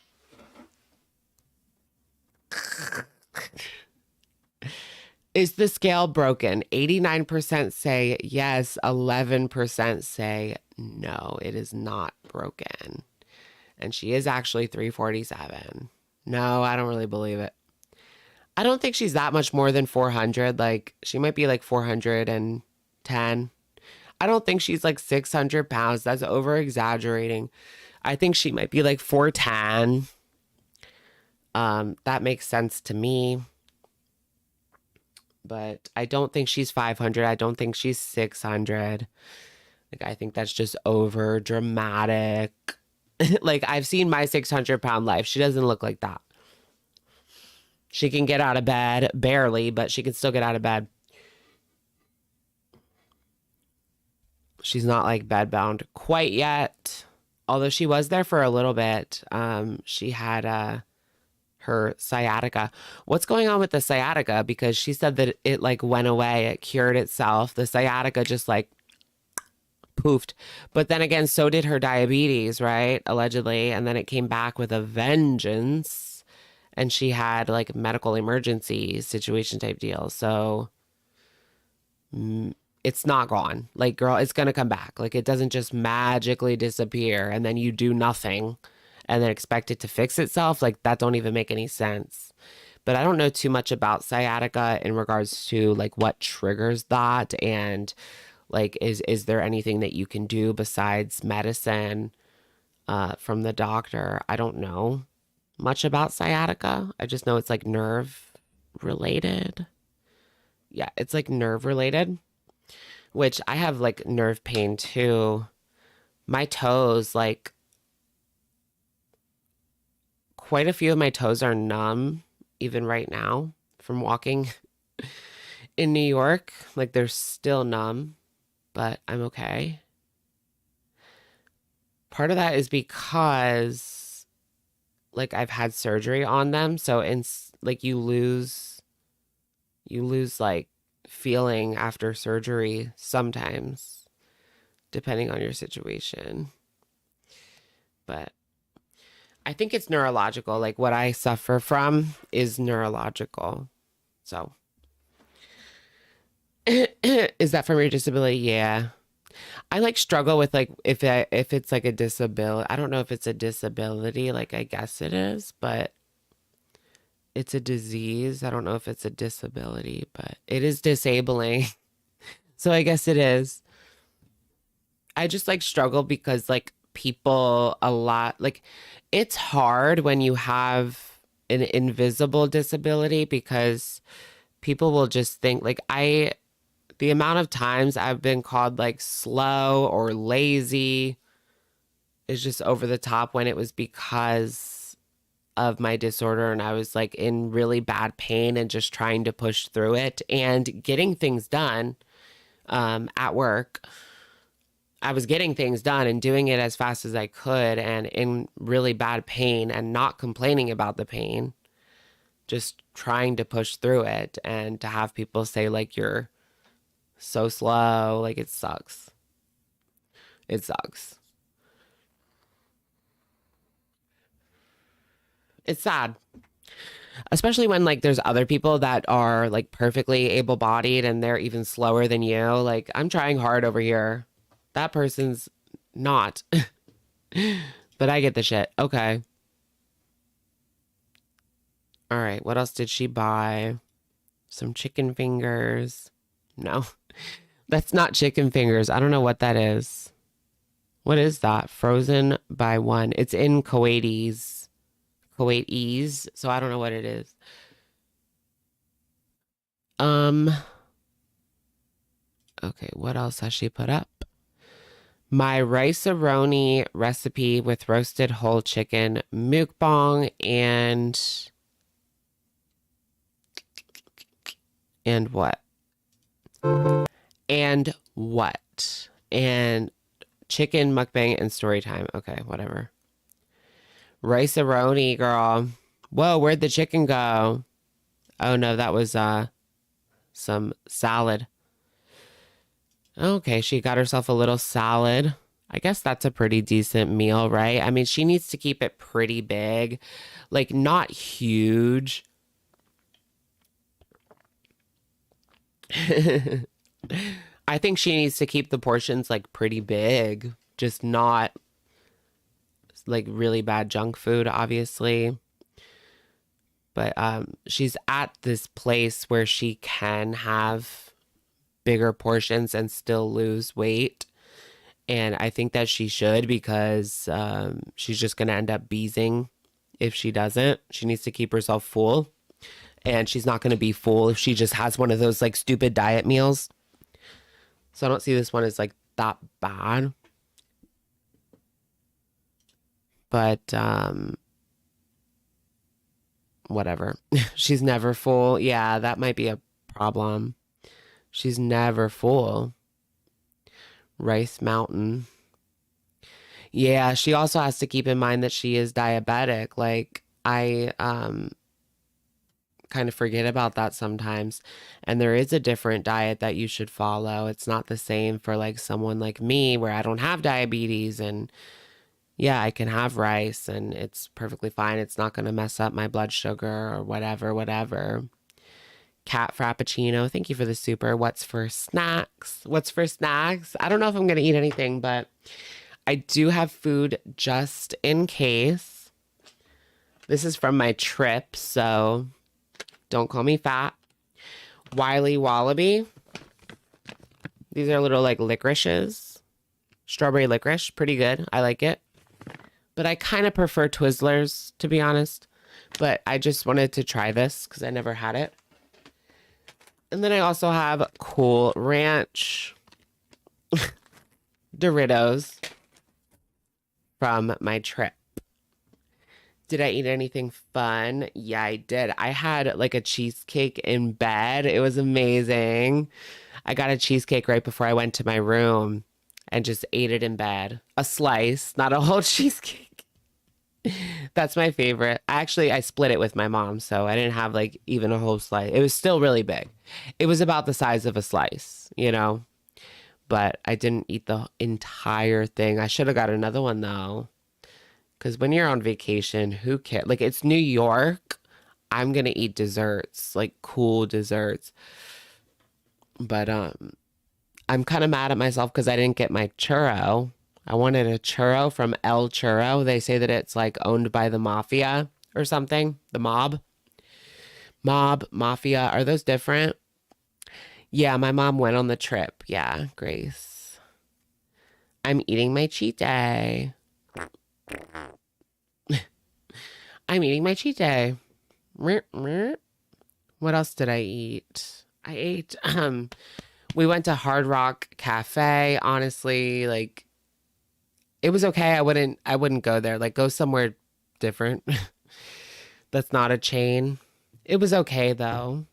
Is the scale broken? 89% say yes, 11% say no, it is not broken. And she is actually 347. No, I don't really believe it. I don't think she's that much more than 400. Like, she might be like 410. I don't think she's like 600 pounds. That's over exaggerating. I think she might be like 410. That makes sense to me. But I don't think she's 500. I don't think she's 600. Like, I think that's just over dramatic. Like, I've seen my 600-pound life. She doesn't look like that. She can get out of bed, barely, but she can still get out of bed. She's not like bedbound quite yet. Although she was there for a little bit. She had her sciatica. What's going on with the sciatica? Because she said that it like went away. It cured itself. The sciatica just like poofed. But then again, so did her diabetes, right? Allegedly. And then it came back with a vengeance. And she had like medical emergency situation type deal. So it's not gone. Like, girl, it's going to come back. Like, it doesn't just magically disappear and then you do nothing and then expect it to fix itself. Like, that don't even make any sense. But I don't know too much about sciatica in regards to like what triggers that, and like is there anything that you can do besides medicine from the doctor? I don't know much about sciatica. I just know it's like nerve related. Yeah, it's like nerve related, which I have like nerve pain too. My toes, like quite a few of my toes are numb even right now from walking in New York. Like they're still numb, but I'm okay. Part of that is because like I've had surgery on them, so in like you lose like feeling after surgery sometimes, depending on your situation. But I think it's neurological. Like what I suffer from is neurological. So is that from your disability? Yeah. I like struggle with like if it's like a disability. I don't know if it's a disability, like I guess it is, but it's a disease. I don't know if it's a disability, but it is disabling. So I guess it is. I just like struggle because like people a lot, like it's hard when you have an invisible disability because people will just think like the amount of times I've been called like slow or lazy is just over the top when it was because of my disorder and I was like in really bad pain and just trying to push through it and getting things done at work. I was getting things done and doing it as fast as I could and in really bad pain and not complaining about the pain, just trying to push through it, and to have people say like you're so slow, like it sucks. It sucks. It's sad. Especially when like there's other people that are like perfectly able-bodied and they're even slower than you. Like I'm trying hard over here. That person's not. But I get the shit. Okay. All right. What else did she buy? Some chicken fingers. No, that's not chicken fingers. I don't know what that is. What is that? Frozen by one. It's in Kuwaitis. So I don't know what it is. Okay, what else has she put up? My rice-a-roni recipe with roasted whole chicken mukbang and what? And what? And chicken mukbang and story time. Okay, whatever. Rice-a-roni, girl. Whoa, where'd the chicken go? Oh no, that was some salad. Okay, she got herself a little salad. I guess that's a pretty decent meal, right? I mean, she needs to keep it pretty big, like not huge. I think she needs to keep the portions like pretty big, just not like really bad junk food, obviously. But she's at this place where she can have bigger portions and still lose weight. And I think that she should because she's just going to end up beezing if she doesn't. She needs to keep herself full. And she's not going to be full if she just has one of those like stupid diet meals. So I don't see this one as like that bad. But whatever. She's never full. Yeah, that might be a problem. She's never full. Rice Mountain. Yeah, she also has to keep in mind that she is diabetic. Like I kind of forget about that sometimes. And there is a different diet that you should follow. It's not the same for like someone like me where I don't have diabetes and yeah, I can have rice and it's perfectly fine. It's not going to mess up my blood sugar or whatever. Cat Frappuccino. Thank you for the super. What's for snacks? What's for snacks? I don't know if I'm going to eat anything, but I do have food just in case. This is from my trip, so don't call me fat. Wiley Wallaby. These are little like licorices. Strawberry licorice. Pretty good. I like it. But I kind of prefer Twizzlers, to be honest. But I just wanted to try this because I never had it. And then I also have Cool Ranch Doritos from my trip. Did I eat anything fun? Yeah, I did. I had like a cheesecake in bed. It was amazing. I got a cheesecake right before I went to my room and just ate it in bed. A slice, not a whole cheesecake. That's my favorite. Actually, I split it with my mom, so I didn't have like even a whole slice. It was still really big. It was about the size of a slice, you know? But I didn't eat the entire thing. I should have got another one though. Because when you're on vacation, who cares? Like, it's New York. I'm going to eat desserts, like cool desserts. But I'm kind of mad at myself because I didn't get my churro. I wanted a churro from El Churro. They say that it's like owned by the mafia or something. The mob. Mob, mafia. Are those different? Yeah, my mom went on the trip. Yeah, Grace. I'm eating my cheat day. I'm eating my cheat day. What else did I eat? I ate, we went to Hard Rock Cafe. Honestly, like, it was okay. I wouldn't go there. Like, go somewhere different. That's not a chain. It was okay though.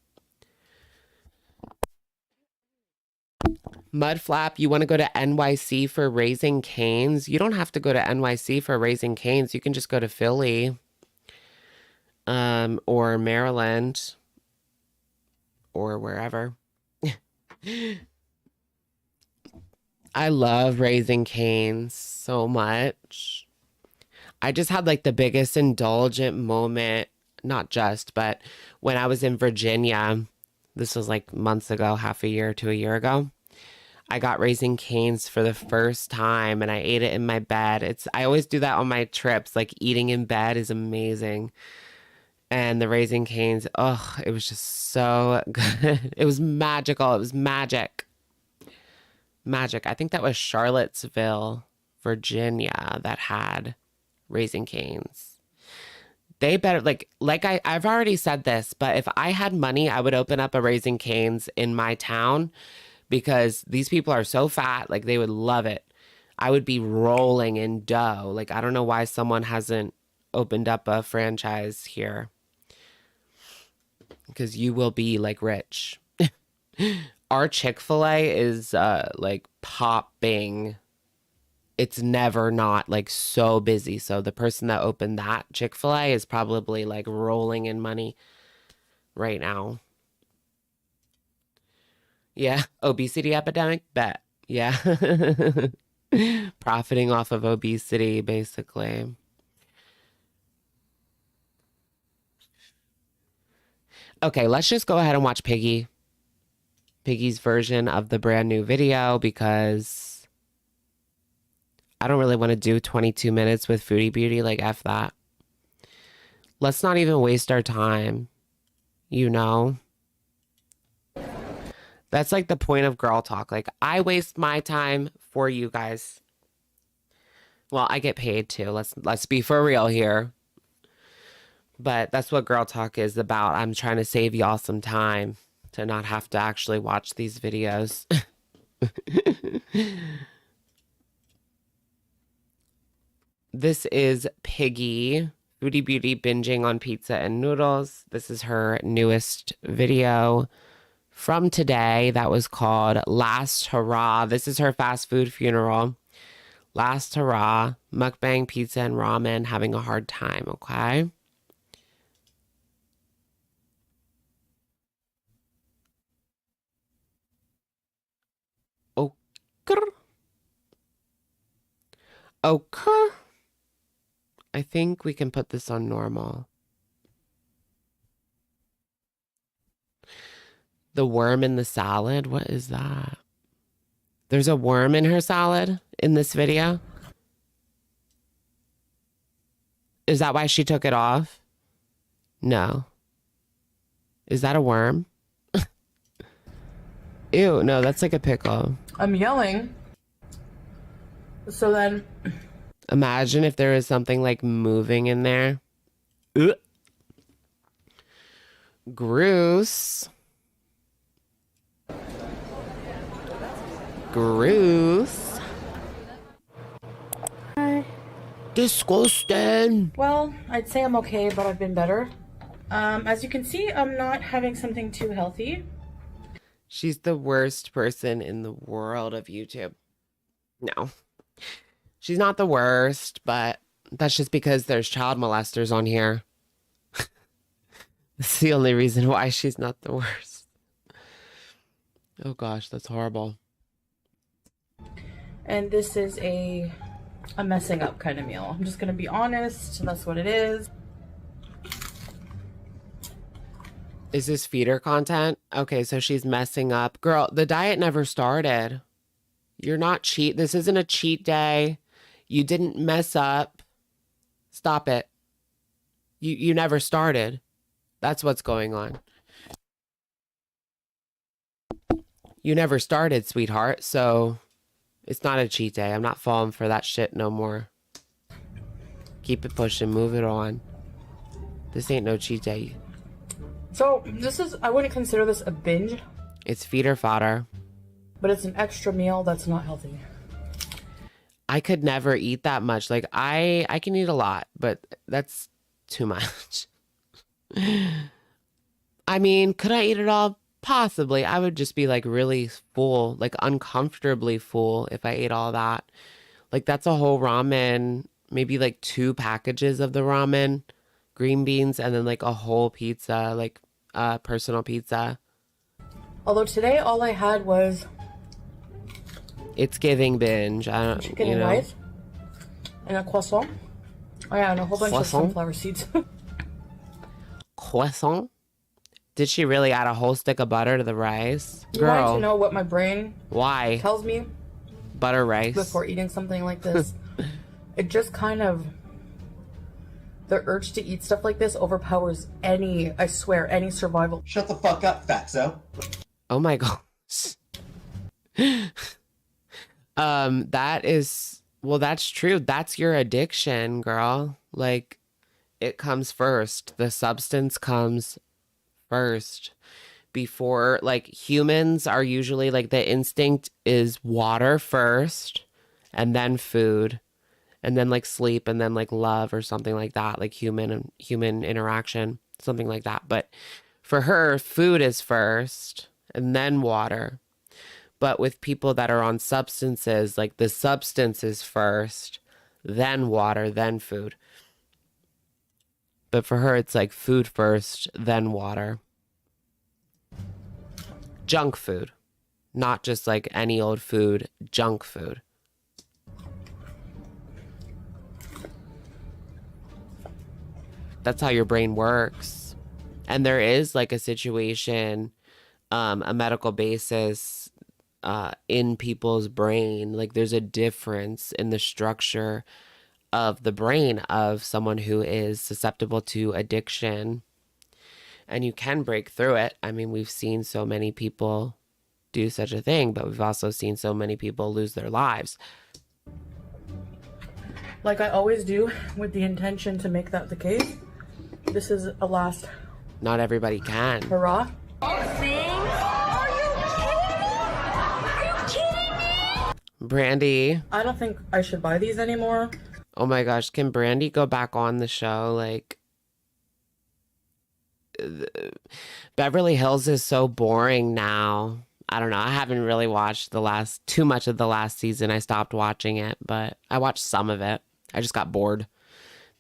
Mudflap, you want to go to NYC for Raising Cane's? You don't have to go to NYC for Raising Cane's. You can just go to Philly, or Maryland, or wherever. I love Raising Cane's so much. I just had like the biggest indulgent moment, not just, but when I was in Virginia, this was like months ago, half a year to a year ago. I got Raising Cane's for the first time and I ate it in my bed. I always do that on my trips. Like, eating in bed is amazing. And the Raising Cane's, oh, it was just so good. It was magical. It was magic. Magic. I think that was Charlottesville, Virginia that had Raising Cane's. They better, I've already said this, but if I had money, I would open up a Raising Cane's in my town because these people are so fat, like they would love it. I would be rolling in dough. Like, I don't know why someone hasn't opened up a franchise here, because you will be like rich. Our Chick-fil-A is like popping. It's never not like so busy. So the person that opened that Chick-fil-A is probably like rolling in money right now. Yeah. Obesity epidemic? Bet. Yeah. Profiting off of obesity, basically. Okay, let's just go ahead and watch Piggy's version of the brand new video, because I don't really want to do 22 minutes with Foodie Beauty. Like, F that. Let's not even waste our time, you know? That's like the point of girl talk. Like, I waste my time for you guys. Well, I get paid too. Let's be for real here. But that's what girl talk is about. I'm trying to save y'all some time to not have to actually watch these videos. This is Piggy, Foodie Beauty binging on pizza and noodles. This is her newest video from today that was called Last Hurrah. This is her fast food funeral. Last hurrah, mukbang, pizza, and ramen, having a hard time, okay? Okay. Okay. I think we can put this on normal. The worm in the salad? What is that? There's a worm in her salad in this video? Is that why she took it off? No. Is that a worm? Ew, no, that's like a pickle. I'm yelling. So then... Imagine if there was something like moving in there. Ugh. Gross. Gross. Hi. Disgusting. Well, I'd say I'm okay, but I've been better. As you can see, I'm not having something too healthy. She's the worst person in the world of YouTube. No. She's not the worst, but that's just because there's child molesters on here. That's the only reason why she's not the worst. Oh gosh, that's horrible. And this is a messing up kind of meal. I'm just gonna be honest, that's what it is. Is this feeder content? Okay, so she's messing up. Girl, the diet never started. You're not cheat. This isn't a cheat day. You didn't mess up. Stop it. You never started. That's what's going on. You never started, sweetheart, so it's not a cheat day. I'm not falling for that shit no more. Keep it pushing, move it on. This ain't no cheat day. So this is, I wouldn't consider this a binge, It's feeder fodder. but it's an extra meal that's not healthy. I could never eat that much. Like, I can eat a lot, but that's too much. I mean, could I eat it all? Possibly. I would just be like really full, like uncomfortably full if I ate all that. Like, that's a whole ramen, maybe like 2 packages of the ramen, green beans, and then like a whole pizza, like personal pizza. Although today all I had was It's giving binge. I don't, chicken you and know. rice and a croissant. Oh yeah, and a whole bunch of Croissant? sunflower seeds. Croissant? Did she really add a whole stick of butter to the rice? You wanted Girl, to know what my brain why? tells me Butter rice. before eating something like this? It just kind of, the urge to eat stuff like this overpowers any, I swear, any survival. Shut the fuck up, fatso. Oh my gosh. That is, well, that's true. That's your addiction, girl. Like, it comes first. The substance comes first before, like humans are usually like the instinct is water first and then food and then like sleep and then like love or something like that, like human interaction, something like that. But for her, food is first and then water. But with people that are on substances, like the substance is first, then water, then food. But for her, it's like food first, then water. Junk food. Not just like any old food, junk food. That's how your brain works. And there is like a situation, a medical basis in people's brain. Like there's a difference in the structure of the brain of someone who is susceptible to addiction. And you can break through it. I mean, we've seen so many people do such a thing, but we've also seen so many people lose their lives. Like I always do, with the intention to make that the case. This is a last Not everybody can. hurrah. Tingz? Are you kidding me? Brandy. I don't think I should buy these anymore. Oh my gosh, can Brandy go back on the show? Like, Beverly Hills is so boring now. I don't know. I haven't really watched too much of the last season. I stopped watching it, but I watched some of it. I just got bored.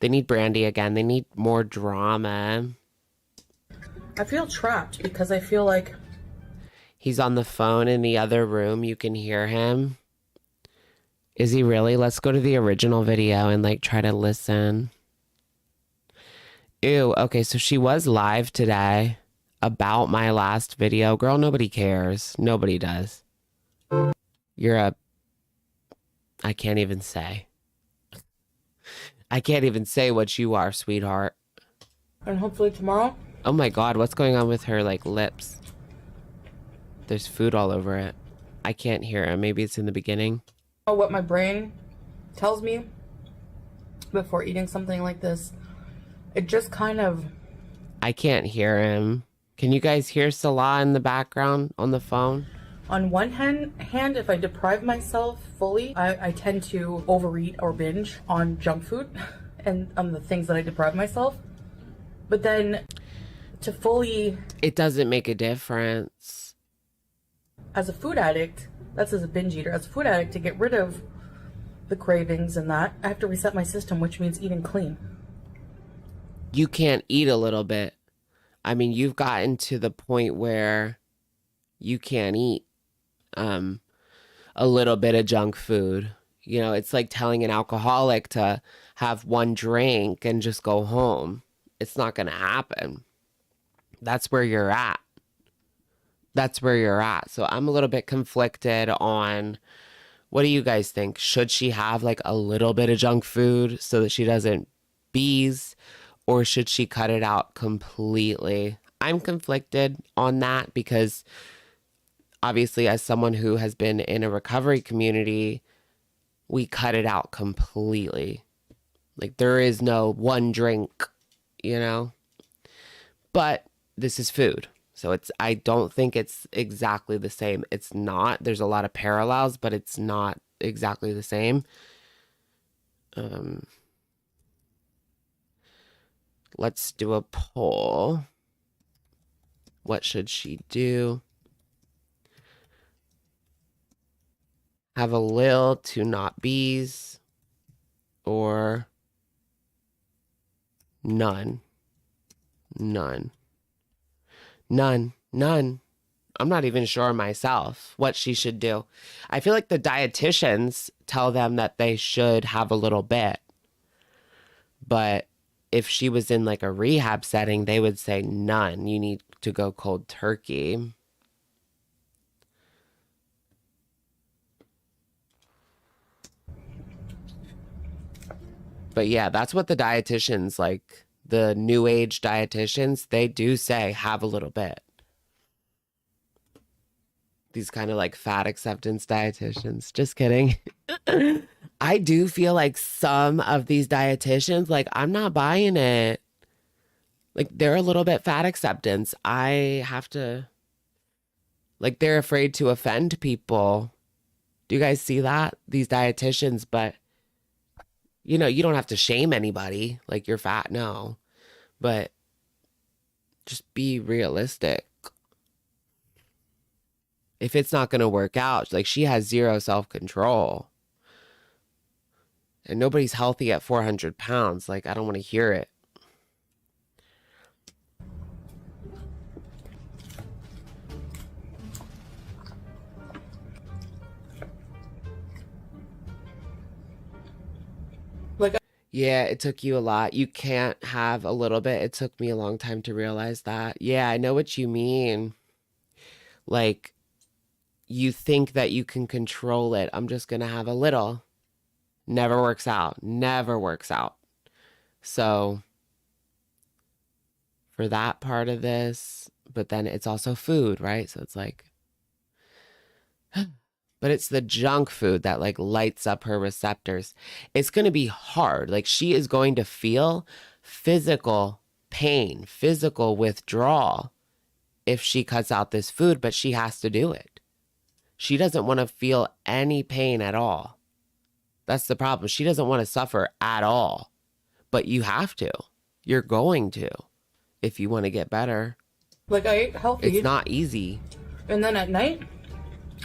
They need Brandy again. They need more drama. I feel trapped because I feel like He's on the phone in the other room. You can hear him. Is he really? Let's go to the original video and like try to listen. Ew. Okay, so she was live today about my last video. Girl, nobody cares. Nobody does. I can't even say. I can't even say what you are, sweetheart. and hopefully tomorrow. Oh my God, what's going on with her like lips? There's food all over it. I can't hear it. Maybe it's in the beginning. What my brain tells me before eating something like this, it just kind of... I can't hear him. Can you guys hear Salah in the background on the phone? On one hand, if I deprive myself fully, I tend to overeat or binge on junk food and on the things that I deprive myself. But then to fully... It doesn't make a difference. As a food addict, that's as a binge eater, as a food addict, to get rid of the cravings and that, I have to reset my system, which means eating clean. You can't eat a little bit. I mean, you've gotten to the point where you can't eat a little bit of junk food. You know, it's like telling an alcoholic to have one drink and just go home. It's not going to happen. That's where you're at. That's where you're at. So I'm a little bit conflicted on, what do you guys think? Should she have like a little bit of junk food so that she doesn't bees, or should she cut it out completely? I'm conflicted on that because obviously, as someone who has been in a recovery community, we cut it out completely. Like there is no one drink, you know? But this is food. So I don't think it's exactly the same. It's not. There's a lot of parallels, but it's not exactly the same. Let's do a poll. What should she do? Have a lil to not bees, or none. None. I'm not even sure myself what she should do. I feel like the dietitians tell them that they should have a little bit. But if she was in like a rehab setting, they would say none. You need to go cold turkey. But yeah, that's what the dietitians, like the new age dietitians, they do say have a little bit. These kind of like fat acceptance dietitians. Just kidding. I do feel like some of these dietitians, like I'm not buying it. Like they're a little bit fat acceptance. I have to Like they're afraid to offend people. Do you guys see that? These dietitians, but you know, you don't have to shame anybody. Like you're fat, no. But just be realistic. If it's not going to work out, like she has zero self-control. And nobody's healthy at 400 pounds. Like, I don't want to hear it. Like, Yeah, it took you a lot. You can't have a little bit. It took me a long time to realize that. Yeah, I know what you mean. Like, you think that you can control it. I'm just going to have a little. Never works out. Never works out. So, for that part of this, but then it's also food, right? So it's like, but it's the junk food that like lights up her receptors. It's going to be hard. Like she is going to feel physical pain, physical withdrawal if she cuts out this food, but she has to do it. She doesn't want to feel any pain at all. That's the problem. She doesn't want to suffer at all, but you have to. You're going to if you want to get better. I ate healthy. It's not easy. And then at night,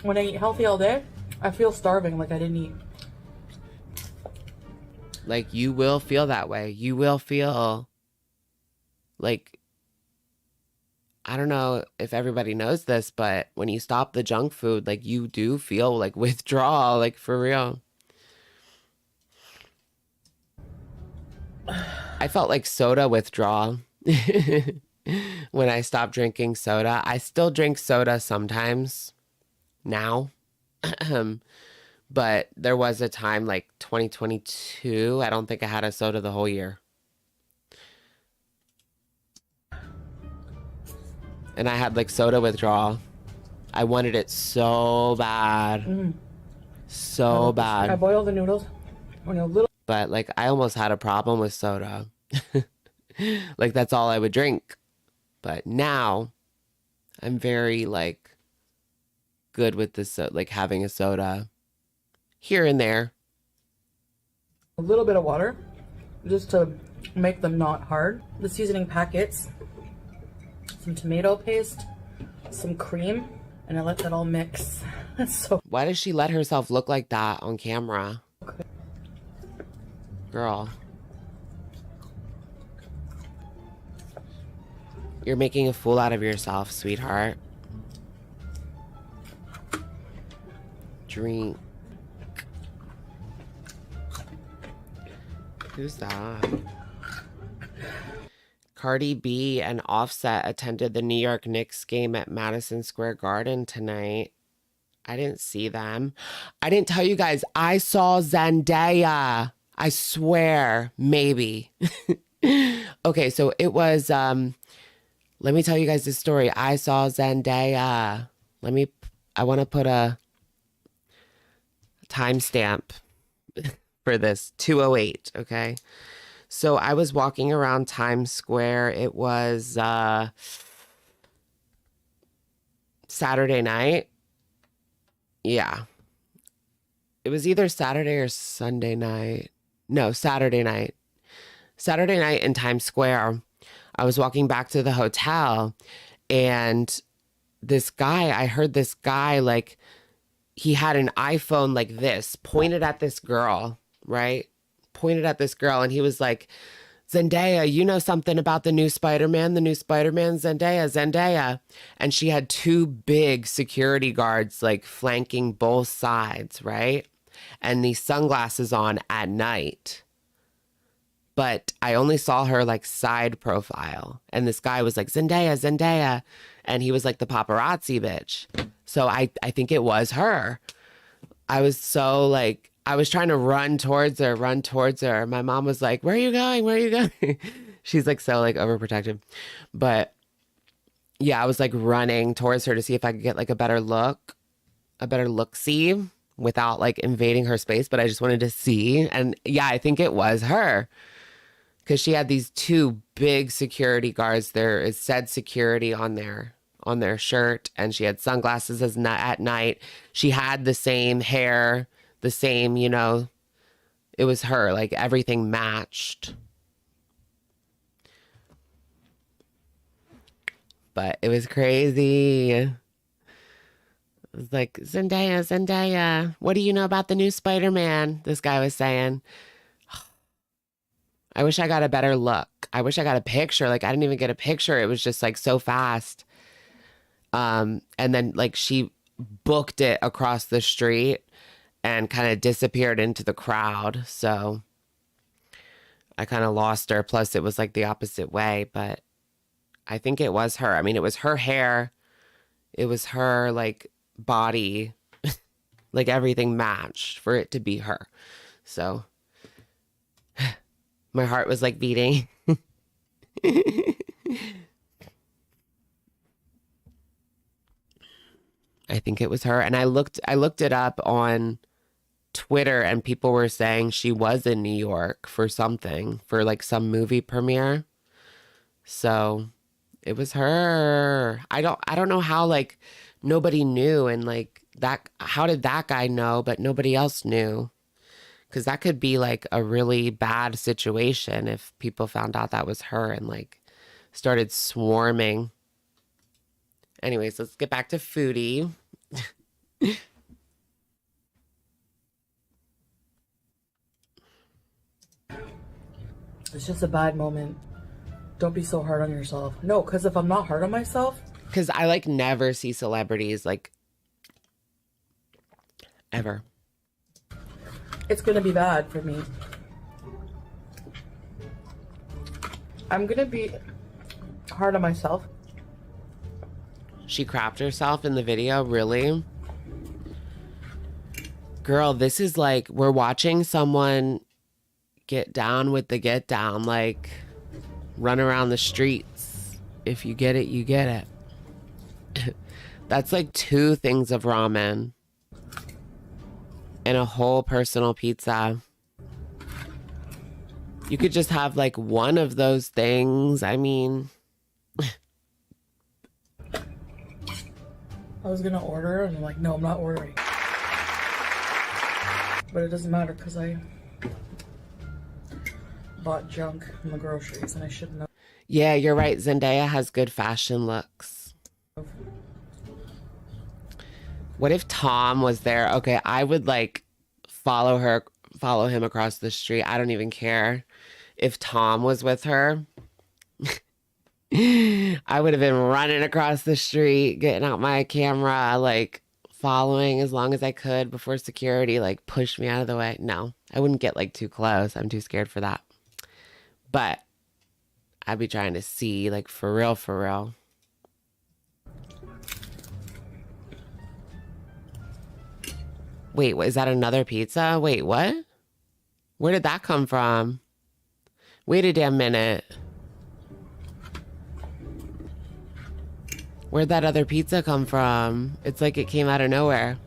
when I eat healthy all day, I feel starving, like I didn't eat. Like you will feel that way. You will feel like, I don't know if everybody knows this, but when you stop the junk food, like you do feel like withdrawal, like for real. I felt like soda withdrawal when I stopped drinking soda. I still drink soda sometimes now. But there was a time like 2022, I don't think I had a soda the whole year. And I had like soda withdrawal. I wanted it so bad. So bad. I boil the noodles when a little. But like I almost had a problem with soda. Like that's all I would drink. But now I'm very like good with this, like having a soda here and there. A little bit of water just to make them not hard. The seasoning packets, some tomato paste, some cream, and I let that all mix. So Why does she let herself look like that on camera? okay. Girl. You're making a fool out of yourself, sweetheart. Drink. Who's that? Cardi B and Offset attended the New York Knicks game at Madison Square Garden tonight. I didn't see them. I didn't tell you guys, I saw Zendaya. I swear, maybe. Okay, so it was, let me tell you guys this story. I saw Zendaya. I want to put a timestamp for this, 2:08, okay? So I was walking around Times Square. It was Saturday night. Yeah. It was either Saturday or Sunday night. No, Saturday night. Saturday night in Times Square. I was walking back to the hotel and I heard this guy, like, he had an iPhone like this, pointed at this girl, right? Pointed at this girl, and he was like, Zendaya, you know something about the new Spider-Man, Zendaya. And she had two big security guards, like, flanking both sides, right? And these sunglasses on at night. But I only saw her like side profile. And this guy was like, Zendaya. And he was like the paparazzi bitch. So I think it was her. I was so like, I was trying to run towards her. My mom was like, where are you going? She's like so like overprotective. But yeah, I was like running towards her to see if I could get like a better look-see without like invading her space. But I just wanted to see. And yeah, I think it was her. Because she had these two big security guards. There is said security on on their shirt, and she had sunglasses at night. She had the same hair, the same, you know, it was her. Like, everything matched. But it was crazy. It was like, Zendaya, what do you know about the new Spider-Man? This guy was saying. I wish I got a better look. I wish I got a picture. Like, I didn't even get a picture. It was just like so fast. And then like she booked it across the street and kind of disappeared into the crowd. So I kind of lost her. Plus it was like the opposite way, but I think it was her. I mean, it was her hair. It was her like body, like everything matched for it to be her. So my heart was like beating. I think it was her. And I looked it up on Twitter, and people were saying she was in New York for something, for like some movie premiere. So it was her. I don't know how like nobody knew, and like that, how did that guy know but nobody else knew? Because that could be like a really bad situation if people found out that was her and like started swarming. Anyways, let's get back to foodie. It's just a bad moment. Don't be so hard on yourself. No, because if I'm not hard on myself... Because I like never see celebrities like ever. It's going to be bad for me. I'm going to be hard on myself. She crapped herself in the video, really? Girl, this is like, we're watching someone get down with the get down, like run around the streets. If you get it, you get it. That's like 2 things of ramen and a whole personal pizza. You could just have like one of those things. I mean... I was gonna order and I'm like, no, I'm not ordering. But it doesn't matter because I bought junk from the groceries and I shouldn't have. Yeah, you're right. Zendaya has good fashion looks. What if Tom was there? Okay, I would like follow him across the street. I don't even care if Tom was with her. I would have been running across the street, getting out my camera, like following as long as I could before security like pushed me out of the way. No, I wouldn't get like too close. I'm too scared for that. But I'd be trying to see like for real, for real. Wait, is that another pizza? Wait, what? Where did that come from? Wait a damn minute. Where'd that other pizza come from? It's like it came out of nowhere.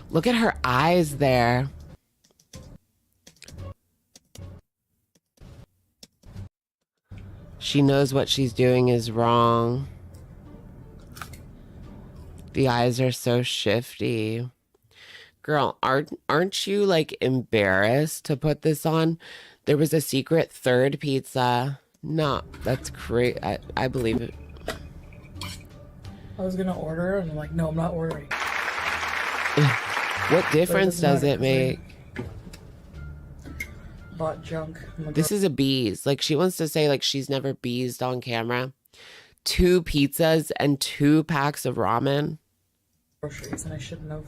Look at her eyes there. She knows what she's doing is wrong. The eyes are so shifty. Girl, aren't you like embarrassed to put this on? There was a secret 3rd pizza. No, that's crazy. I believe it. I was gonna order and I'm like, no, I'm not ordering. What difference does it make? Bought junk. This is a bees. Like, she wants to say like she's never beezed on camera. 2 pizzas and 2 packs of ramen. Groceries and I shouldn't have.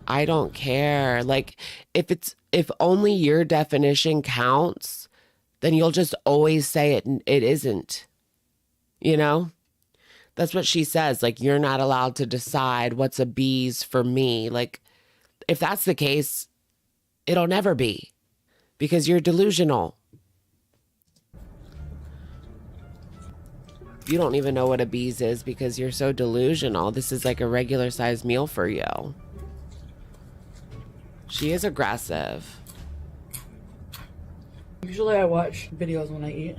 I don't care. Like, if only your definition counts, then you'll just always say it isn't. You know? That's what she says. Like, you're not allowed to decide what's a bees for me. Like, if that's the case, it'll never be. Because you're delusional. You don't even know what a bees is because you're so delusional. This is like a regular sized meal for you. She is aggressive. Usually I watch videos when I eat.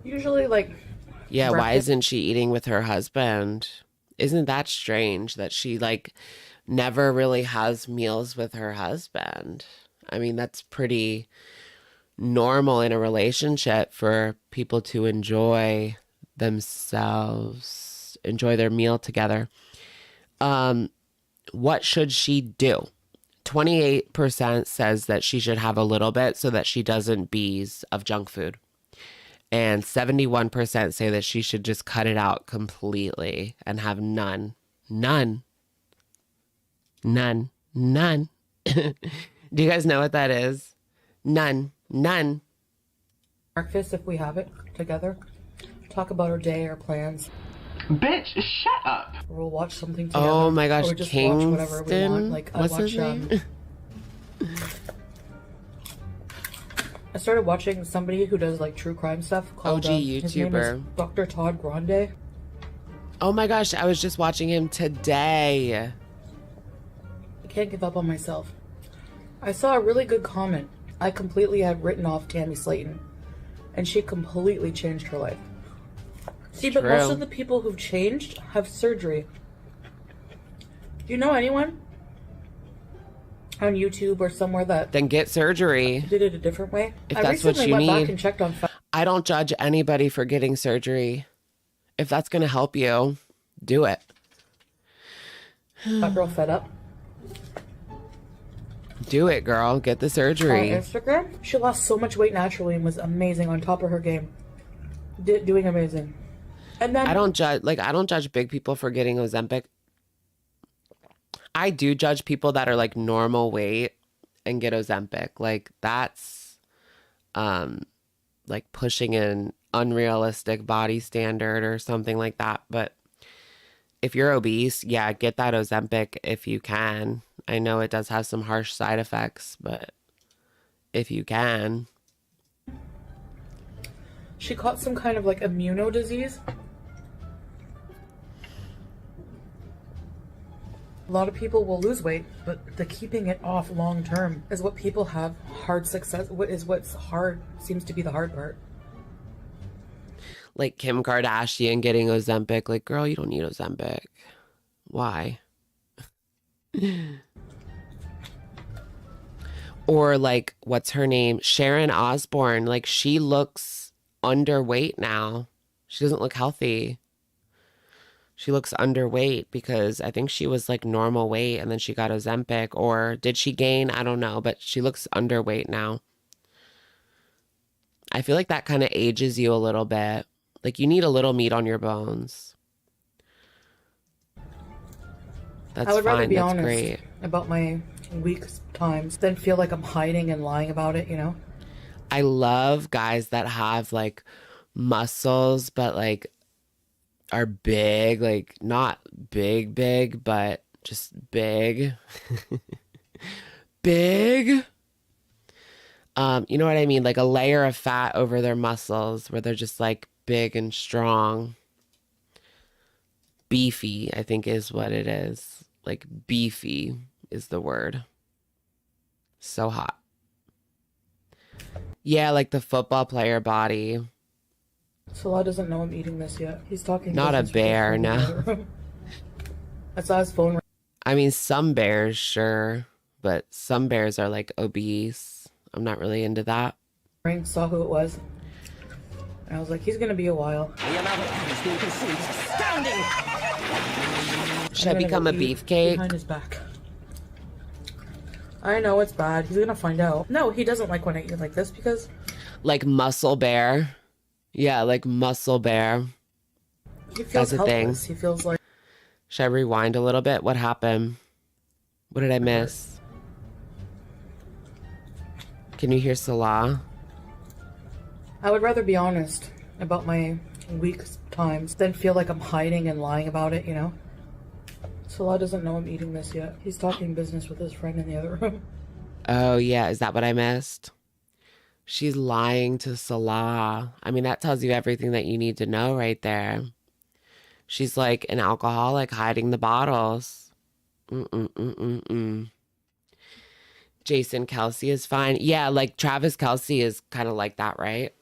Usually, like, Yeah, why breakfast. isn't she eating with her husband? Isn't that strange that she like never really has meals with her husband? I mean, that's pretty normal in a relationship for people to enjoy themselves, enjoy their meal together. What should she do? 28% says that she should have a little bit so that she doesn't bees of junk food. And 71% say that she should just cut it out completely and have none. None. None. None. Do you guys know what that is? None. None. Breakfast if we have it together. Talk about our day, our plans. Bitch, shut up. Or we'll watch something together. Oh my gosh, or just watch whatever we want. Kingston? Like, What's his name? I started watching somebody who does like true crime stuff called OG his name is YouTuber. Dr. Todd Grande. Oh my gosh, I was just watching him today. I can't give up on myself. I saw a really good comment. I completely had written off Tammy Slayton, and she completely changed her life. See, but most True. of the people who've changed have surgery. Do you know anyone on YouTube or somewhere that Then get surgery. did it a different way? If I that's what recently you went back need. and checked on I don't judge anybody for getting surgery. If that's going to help you, do it. Fat Girl Fed Up Do it, girl. Get the on surgery. Instagram. She lost so much weight naturally and was amazing, on top of her game. Doing amazing. And then I don't judge big people for getting Ozempic. I do judge people that are like normal weight and get Ozempic. Like that's like pushing an unrealistic body standard or something like that. But if you're obese, yeah, get that Ozempic if you can. I know it does have some harsh side effects, but if you can. she caught some kind of like immuno disease. A lot of people will lose weight, but the keeping it off long term is what people have hard success. What's hard seems to be the hard part. Like Kim Kardashian getting Ozempic. Like, girl, you don't need Ozempic. Why? Or like, what's her name? Sharon Osbourne. Like, she looks underweight now. She doesn't look healthy. She looks underweight because I think she was like normal weight and then she got Ozempic. Or did she gain? I don't know, but she looks underweight now. I feel like that kind of ages you a little bit. Like, you need a little meat on your bones. That's I would rather fine. be That's honest great. about my weak times than feel like I'm hiding and lying about it, you know? I love guys that have like muscles, but like are big, like not big, big, but just big. Big. You know what I mean? Like a layer of fat over their muscles where they're just like big and strong. Beefy, I think is what it is. Like beefy is the word. So hot. Yeah, like the football player body. Salah doesn't know I'm eating this yet. He's talking. Not a business with his bear, friend in the no. other room. I saw his phone I mean, some bears, sure, but some bears are like obese. I'm not really into that. ring, saw who it was. And I was like, he's gonna be a while. Should I I'm gonna become go a eat beefcake? behind his back. I know it's bad. He's gonna find out. No, he doesn't like when I eat like this because Like muscle bear? Yeah, like muscle bear. he feels That's a thing. helpless. He feels like Should I rewind a little bit? What happened? What did I miss? Can you hear Salah? I would rather be honest about my weak times than feel like I'm hiding and lying about it, you know? Salah doesn't know I'm eating this yet. He's talking business with his friend in the other room. Oh, yeah. Is that what I missed? She's lying to Salah. I mean, that tells you everything that you need to know right there. She's like an alcoholic hiding the bottles. Jason Kelsey is fine. Yeah, like Travis Kelsey is kind of like that, right?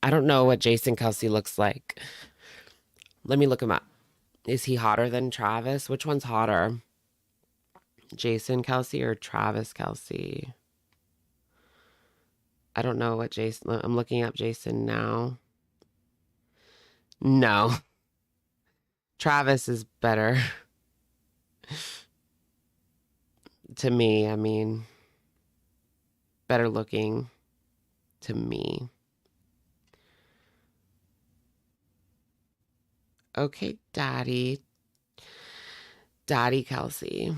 I don't know what Jason Kelsey looks like. Let me look him up. Is he hotter than Travis? Which one's hotter? Jason Kelsey or Travis Kelsey? I don't know what Jason... I'm looking up Jason now. No. Travis is better. To me, I mean. Better looking. To me. Okay, Daddy. Daddy Kelsey.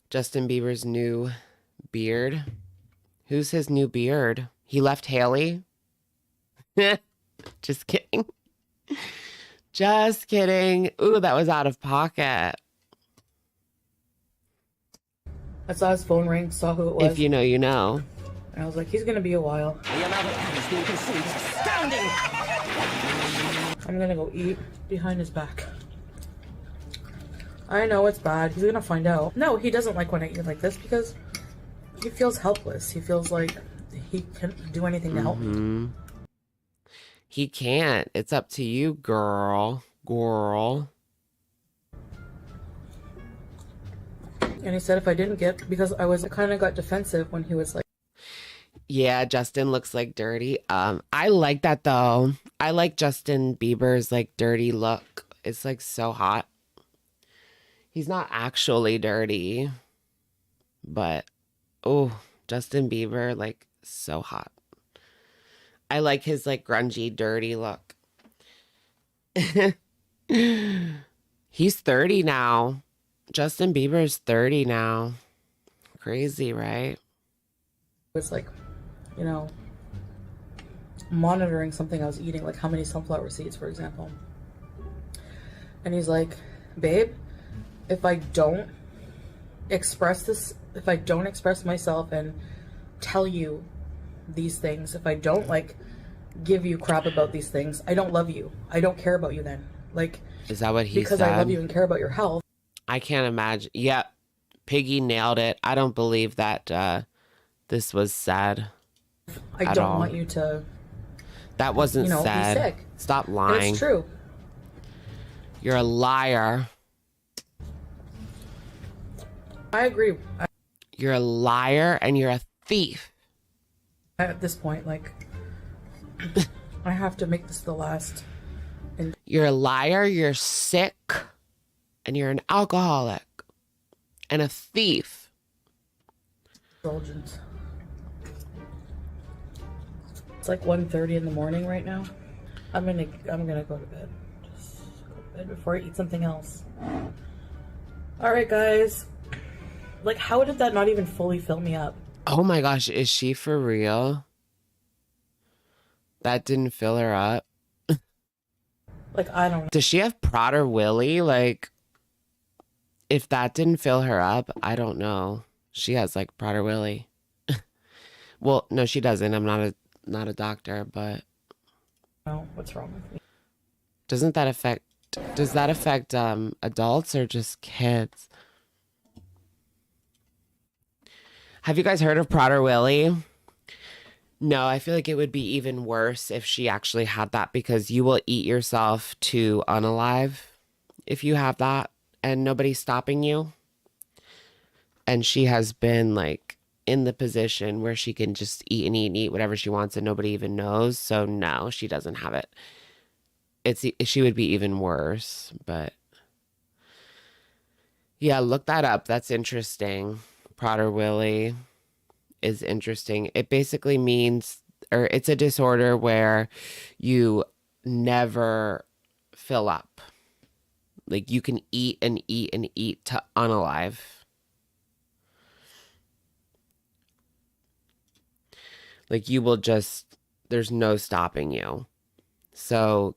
Justin Bieber's new beard. Who's his new beard? He left Haley? Just kidding. Just kidding. Ooh, that was out of pocket. I saw his phone ring, saw who it was. If you know, you know. And I was like, he's gonna be a while. The amount of evidence being consumed is astounding! I'm gonna go eat behind his back. I know it's bad. He's gonna find out. No, he doesn't like when I eat like this because he feels helpless. He feels like he can't do anything to help me. He can't. It's up to you, girl. Girl. And he said if I didn't get, because I kind of got defensive when he was like, Yeah, Justin looks like dirty. I like that though. I like Justin Bieber's like dirty look. It's like so hot. He's not actually dirty, but oh, Justin Bieber, like so hot. I like his like grungy, dirty look. He's 30 now. Justin Bieber's 30 now. Crazy, right? was like, you know, monitoring something I was eating, like how many sunflower seeds, for example. And he's like, babe, if I don't express myself and tell you these things, if I don't like give you crap about these things, I don't love you. I don't care about you then. Like, is that what he because said? I love you and care about your health. I can't imagine. Yeah, Piggy nailed it. I don't believe that this was said. I don't want you to. That wasn't said. Be sick. Stop And lying. it's true. You're a liar. I agree. You're a liar and you're a thief. At this point, like, I have to make this the last. And You're a liar, you're sick, and you're an alcoholic and a thief. indulgence. It's like 1:30 in the morning right now. I'm gonna go to bed. Just go to bed before I eat something else. All right, guys. Like, how did that not even fully fill me up? Oh my gosh, is she for real? That didn't fill her up. Like, I don't know. Does she have Prader Willie? Like, if that didn't fill her up, I don't know. She has like Prader Willie. Well, no, she doesn't. I'm not a doctor, but What's wrong with me? does that affect adults or just kids? Have you guys heard of Prader Willie? No, I feel like it would be even worse if she actually had that, because you will eat yourself to unalive if you have that and nobody's stopping you. And she has been like in the position where she can just eat and eat and eat whatever she wants and nobody even knows. So no, she doesn't have it. She would be even worse, but yeah, look that up. That's interesting. Prader Willie is interesting. It basically means, or it's a disorder where you never fill up. Like you can eat and eat and eat to unalive. Like you will just, there's no stopping you. So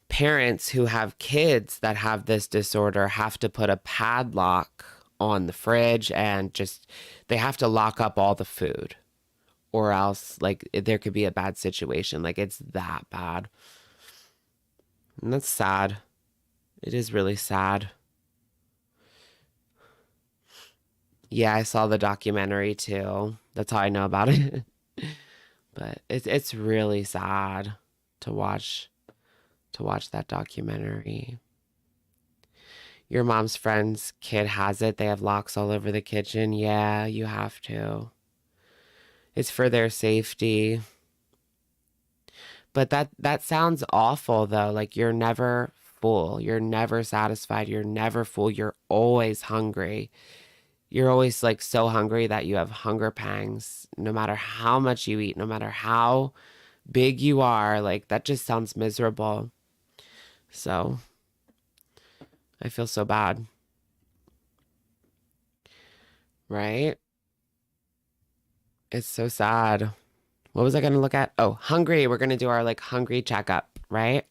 parents who have kids that have this disorder have to put a padlock on the fridge and just, they have to lock up all the food, or else like there could be a bad situation. Like it's that bad. And that's sad. It is really sad. Yeah, I saw the documentary too. That's how I know about it. But it's really sad to watch that documentary. Your mom's friend's kid has it. They have locks all over the kitchen. Yeah, you have to. It's for their safety. But that sounds awful though. Like you're never full. You're never satisfied. You're never full. You're always hungry. You're always like so hungry that you have hunger pangs no matter how much you eat, no matter how big you are. Like that just sounds miserable. So I feel so bad. Right? It's so sad. What was I going to look at? Oh, hungry. We're going to do our like hungry checkup, right?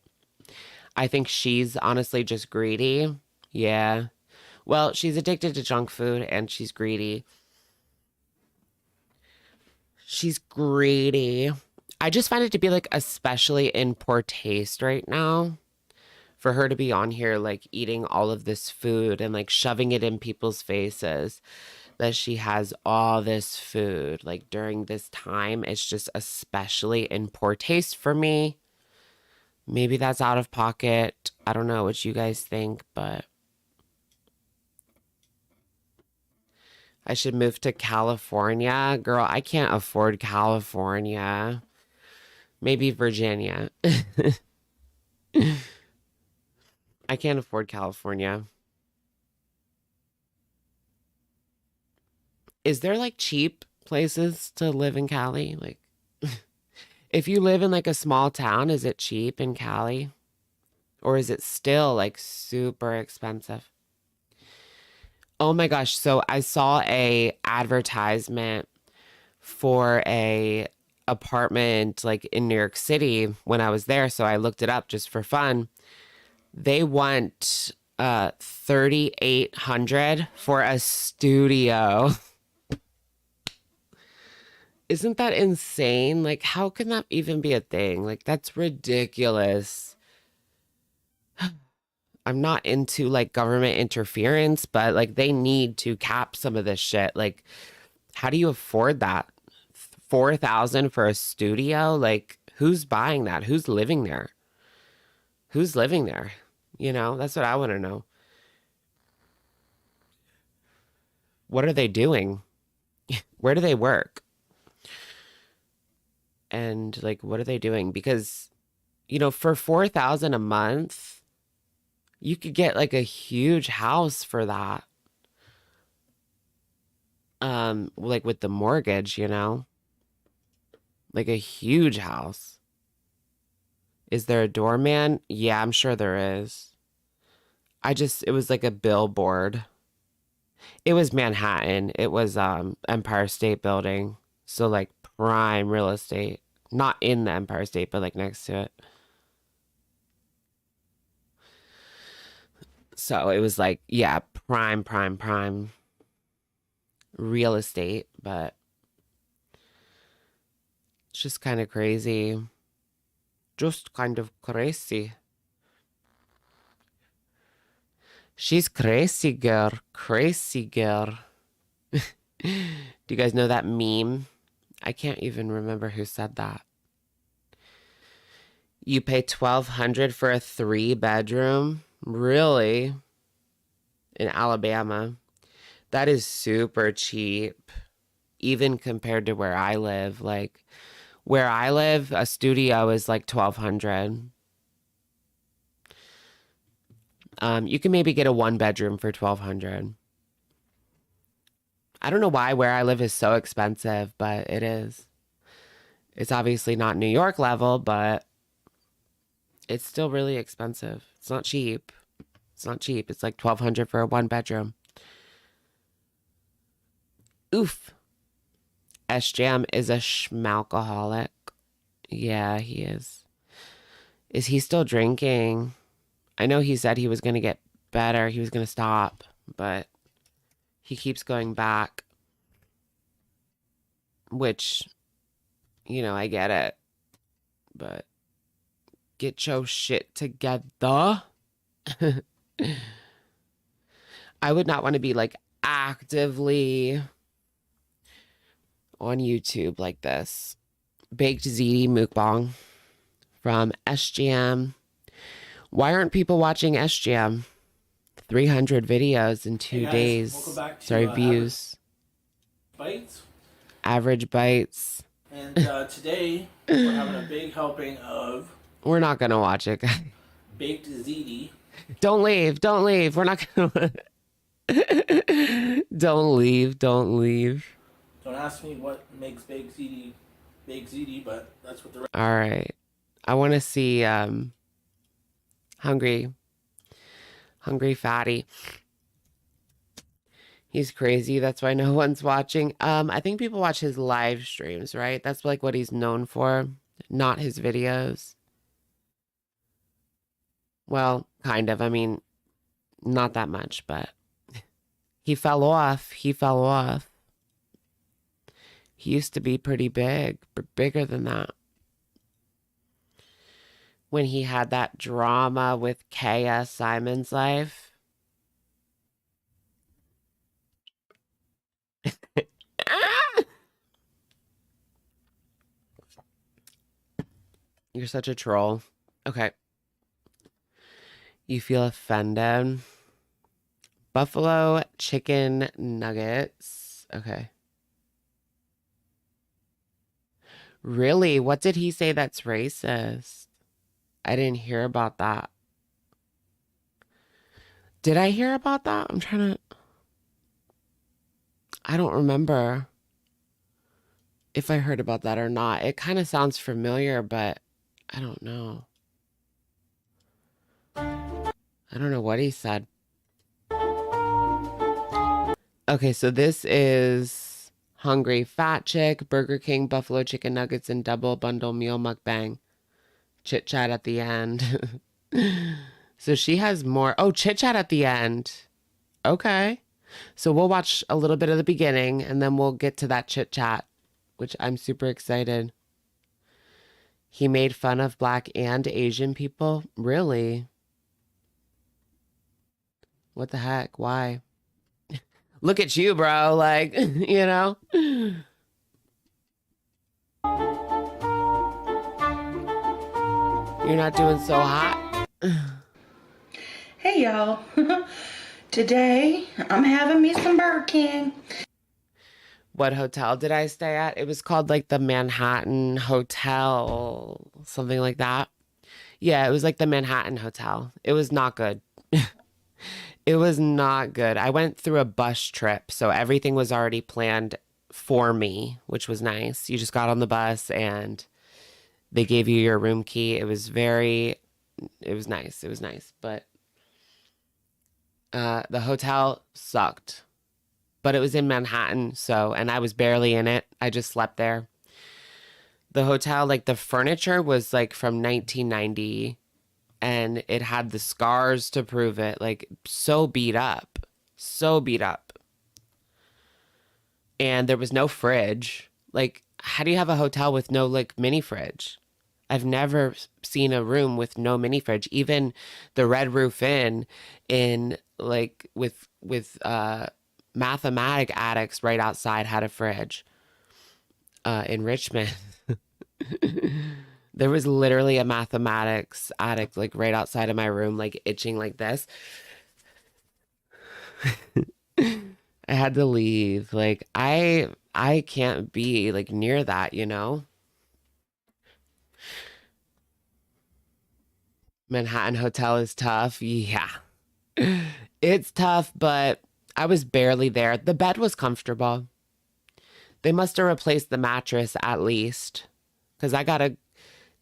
I think she's honestly just greedy. Yeah. Well, she's addicted to junk food and she's greedy. She's greedy. I just find it to be like especially in poor taste right now for her to be on here like eating all of this food and like shoving it in people's faces that she has all this food like during this time. It's just especially in poor taste for me. Maybe that's out of pocket. I don't know what you guys think, but I should move to California. Girl, I can't afford California. Maybe Virginia. I can't afford California. Is there like cheap places to live in Cali? Like, if you live in like a small town, is it cheap in Cali? Or is it still like super expensive? Oh my gosh. So I saw a advertisement for a apartment like in New York City when I was there. So I looked it up just for fun. They want 3,800 for a studio. Isn't that insane? Like, how can that even be a thing? Like, that's ridiculous. I'm not into like government interference, but like they need to cap some of this shit. Like, how do you afford that? 4,000 for a studio? Like, who's buying that? Who's living there? Who's living there? You know, that's what I want to know. What are they doing? Where do they work? And like, what are they doing? Because, you know, for 4,000 a month, you could get like a huge house for that. Like with the mortgage, you know, like a huge house. Is there a doorman? Yeah, I'm sure there is. It was like a billboard. It was Manhattan. It was Empire State Building. So like prime real estate. Not in the Empire State, but like next to it. So it was like, yeah, prime real estate, but it's just kind of crazy. Just kind of crazy. She's crazy girl. Crazy girl. Do you guys know that meme? I can't even remember who said that. You pay $1,200 for a 3-bedroom? Really? In Alabama. That is super cheap. Even compared to where I live. Like, where I live, a studio is like $1,200. You can maybe get a 1-bedroom for $1,200. I don't know why where I live is so expensive, but it is. It's obviously not New York level, but it's still really expensive. It's not cheap. It's not cheap. It's like $1,200 for a 1-bedroom. Oof. S-Jam is a schmalcoholic. Yeah, he is. Is he still drinking? I know he said he was going to get better. He was going to stop, but he keeps going back. Which, you know, I get it. But get your shit together. I would not want to be like actively on YouTube like this. Baked ziti mukbang from SGM. Why aren't people watching SGM? 300 videos in 2 days. Welcome back to, Sorry, views. Bites. Average bites. And today we're having a big helping of We're not going to watch it, guys. baked ziti. Don't leave. Don't leave. We're not going to. Don't leave. Don't leave. Don't ask me what makes baked ziti, but that's what the All right. I want to see Hungry Fatty. He's crazy. That's why no one's watching. I think people watch his live streams, right? That's like what he's known for, not his videos. Well, kind of. I mean, not that much, but he fell off. He fell off. He used to be pretty big, but bigger than that. When he had that drama with K.S. Simon's life. You're such a troll. Okay. You feel offended. Buffalo chicken nuggets. Okay. Really? What did he say that's racist? I didn't hear about that. Did I hear about that? I'm trying to... I don't remember if I heard about that or not. It kind of sounds familiar, but I don't know. I don't know what he said. Okay, so this is Hungry Fat Chick, Burger King, Buffalo Chicken Nuggets, and Double Bundle Meal Mukbang. Chit Chat at the end. So she has more. Oh, Chit Chat at the end. Okay. So we'll watch a little bit of the beginning and then we'll get to that chit chat, which I'm super excited. He made fun of Black and Asian people? Really? What the heck? Why? Look at you, bro. Like, you know? You're not doing so hot. Hey, y'all. Today, I'm having me some Burger King. What hotel did I stay at? It was called like the Manhattan Hotel, something like that. Yeah, it was like the Manhattan Hotel. It was not good. It was not good. I went through a bus trip, so everything was already planned for me, which was nice. You just got on the bus and they gave you your room key. It was nice. It was nice, but the hotel sucked. But it was in Manhattan, and I was barely in it. I just slept there. The hotel, like the furniture was like from 1990 and it had the scars to prove it. Like so beat up. So beat up. And there was no fridge. Like, how do you have a hotel with no like mini fridge? I've never seen a room with no mini fridge. Even the Red Roof Inn in like with mathematic addicts right outside had a fridge in Richmond. There was literally a mathematics addict like right outside of my room, like itching like this. I had to leave. Like I can't be like near that, you know? Manhattan Hotel is tough. Yeah. It's tough, but I was barely there. The bed was comfortable. They must have replaced the mattress at least, because I got a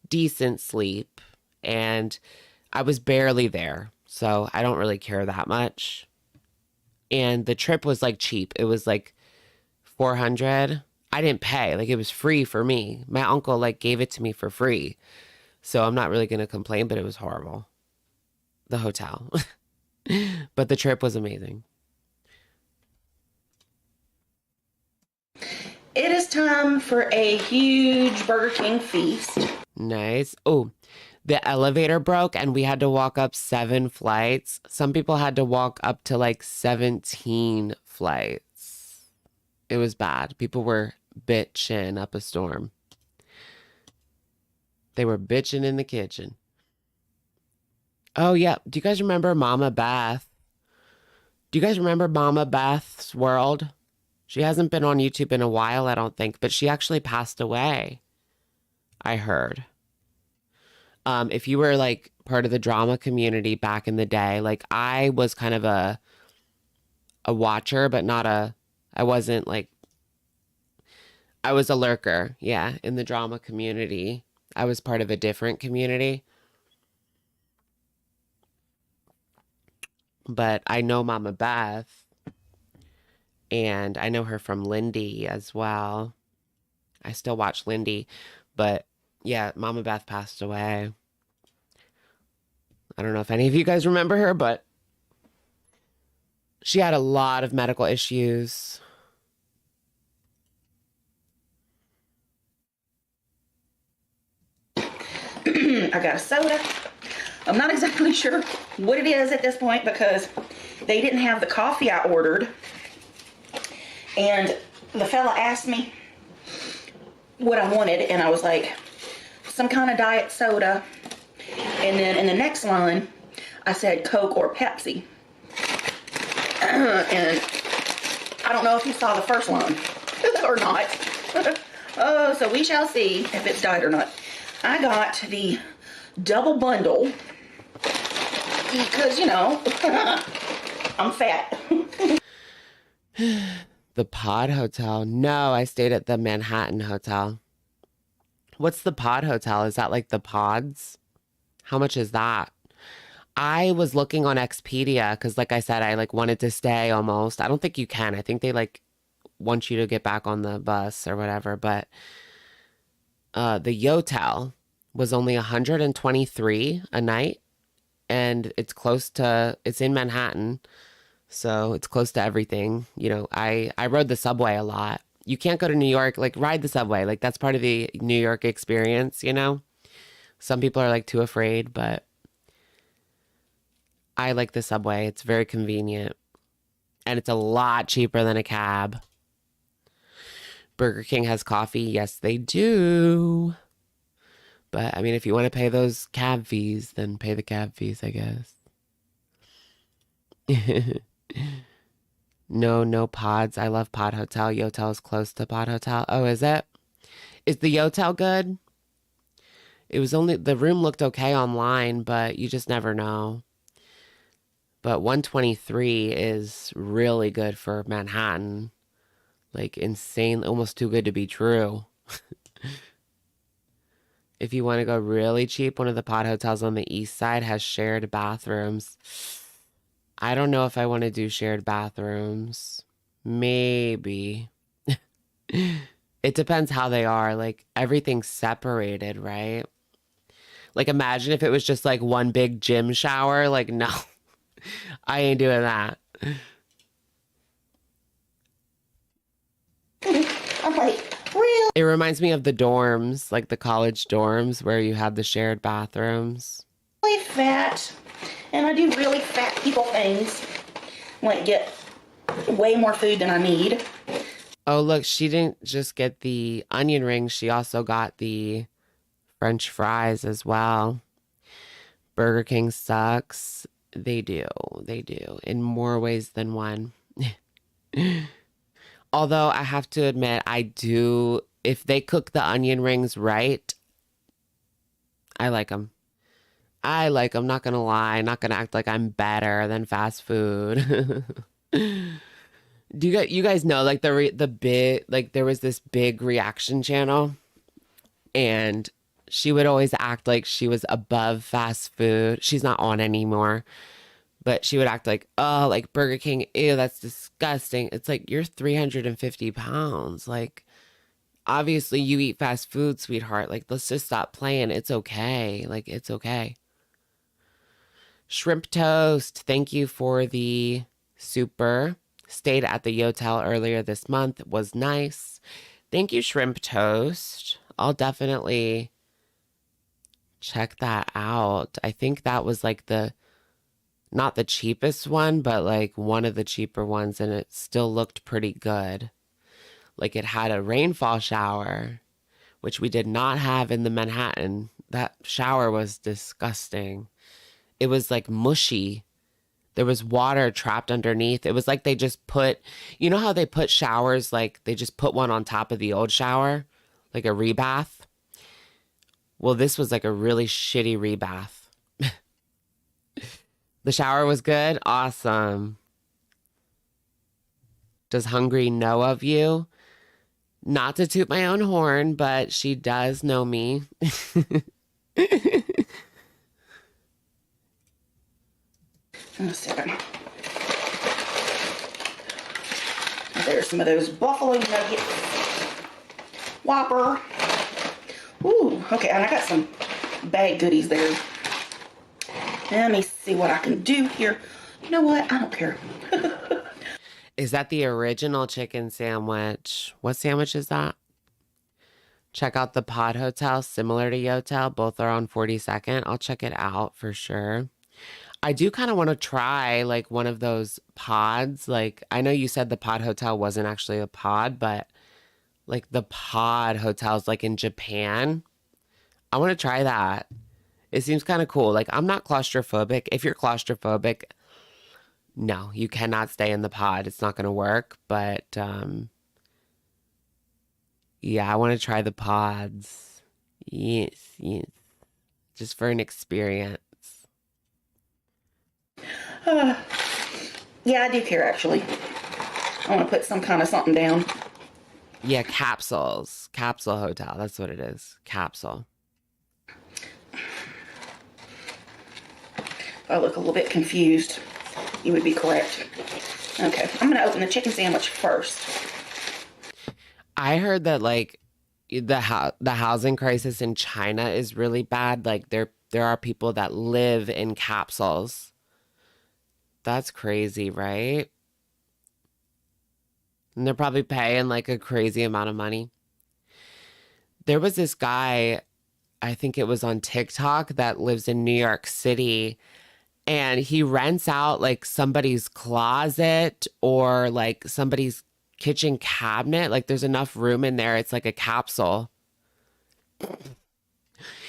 decent sleep and I was barely there. So I don't really care that much. And the trip was like cheap. It was like $400. I didn't pay. Like it was free for me. My uncle like gave it to me for free. So I'm not really going to complain, but it was horrible. The hotel. But the trip was amazing. It is time for a huge Burger King feast. Nice. Oh, The elevator broke and we had to walk up 7 flights. Some people had to walk up to like 17 flights. It was bad. People were bitching up a storm. They were bitching in the kitchen. Oh, yeah. Do you guys remember Mama Beth? Do you guys remember Mama Beth's World? She hasn't been on YouTube in a while, I don't think, but she actually passed away, I heard. If you were like part of the drama community back in the day, like I was kind of a watcher, but I wasn't like, I was a lurker, yeah, in the drama community. I was part of a different community. But I know Mama Beth, and I know her from Lindy as well. I still watch Lindy, but yeah, Mama Beth passed away. I don't know if any of you guys remember her, but she had a lot of medical issues. I got a soda. I'm not exactly sure what it is at this point because they didn't have the coffee I ordered. And the fella asked me what I wanted, and I was like, some kind of diet soda. And then in the next line, I said Coke or Pepsi. And I don't know if you saw the first line or not. Oh, so we shall see if it's diet or not. I got the double bundle because, you know, I'm fat. The Pod Hotel. No, I stayed at the Manhattan Hotel. What's the Pod Hotel? Is that like the pods? How much is that? I was looking on Expedia because, like I said, I like wanted to stay almost. I don't think you can. I think they like want you to get back on the bus or whatever. But the Yotel was only $123 a night, and it's in Manhattan, so it's close to everything. You know, I rode the subway a lot. You can't go to New York, like ride the subway. Like that's part of the New York experience, you know? Some people are like too afraid, but I like the subway. It's very convenient. And it's a lot cheaper than a cab. Burger King has coffee. Yes, they do. But I mean, if you want to pay those cab fees, then pay the cab fees, I guess. No pods. I love Pod Hotel. Yotel is close to Pod Hotel. Oh, is it? Is the Yotel good? The room looked okay online, but you just never know. But 123 is really good for Manhattan. Like insane, almost too good to be true. If you want to go really cheap, one of the Pod Hotels on the east side has shared bathrooms. I don't know if I want to do shared bathrooms. Maybe. It depends how they are. Like everything's separated, right? Like imagine if it was just like one big gym shower. Like no, I ain't doing that. I'm like, really? It reminds me of the dorms, like the college dorms where you had the shared bathrooms. Really fat, and I do really fat people things, like get way more food than I need. Oh, look, she didn't just get the onion rings. She also got the French fries as well. Burger King sucks. They do. They do. In more ways than one. Although I have to admit, if they cook the onion rings right, I like them. I like them, not gonna lie. Not gonna act like I'm better than fast food. Do you guys know like the big, like there was this big reaction channel, and she would always act like she was above fast food. She's not on anymore, but she would act like, oh, like Burger King, ew, that's disgusting. It's like, you're 350 pounds. Like, obviously you eat fast food, sweetheart. Like, let's just stop playing. It's okay. Like, it's okay. Shrimp Toast, thank you for the super. Stayed at the Yotel earlier this month. It was nice. Thank you, Shrimp Toast. I'll definitely check that out. I think that was like not the cheapest one, but like one of the cheaper ones, and it still looked pretty good. Like it had a rainfall shower, which we did not have in the Manhattan. That shower was disgusting. It was like mushy. There was water trapped underneath. It was like they just put, you know how they put showers, like they just put one on top of the old shower, like a rebath? Well, this was like a really shitty rebath. The shower was good? Awesome. Does Hungry know of you? Not to toot my own horn, but she does know me. Let's see. There's some of those buffalo nuggets. Whopper. Ooh, okay, and I got some bag goodies there. Let me see what I can do here. You know what? I don't care. Is that the original chicken sandwich? What sandwich is that? Check out the Pod Hotel, similar to Yotel. Both are on 42nd. I'll check it out for sure. I do kind of want to try like one of those pods. Like, I know you said the Pod Hotel wasn't actually a pod, but like the pod hotels like in Japan. I want to try that. It seems kind of cool. Like, I'm not claustrophobic. If you're claustrophobic, no, you cannot stay in the pod. It's not going to work. But yeah, I want to try the pods. Yes, yes. Just for an experience. Yeah, I do care, actually. I want to put some kind of something down. Yeah, capsules. Capsule hotel. That's what it is. Capsule. If I look a little bit confused, you would be correct. Okay, I'm going to open the chicken sandwich first. I heard that like the housing crisis in China is really bad. Like there are people that live in capsules. That's crazy, right? And they're probably paying like a crazy amount of money. There was this guy, I think it was on TikTok, that lives in New York City, and he rents out like somebody's closet or like somebody's kitchen cabinet. Like there's enough room in there. It's like a capsule.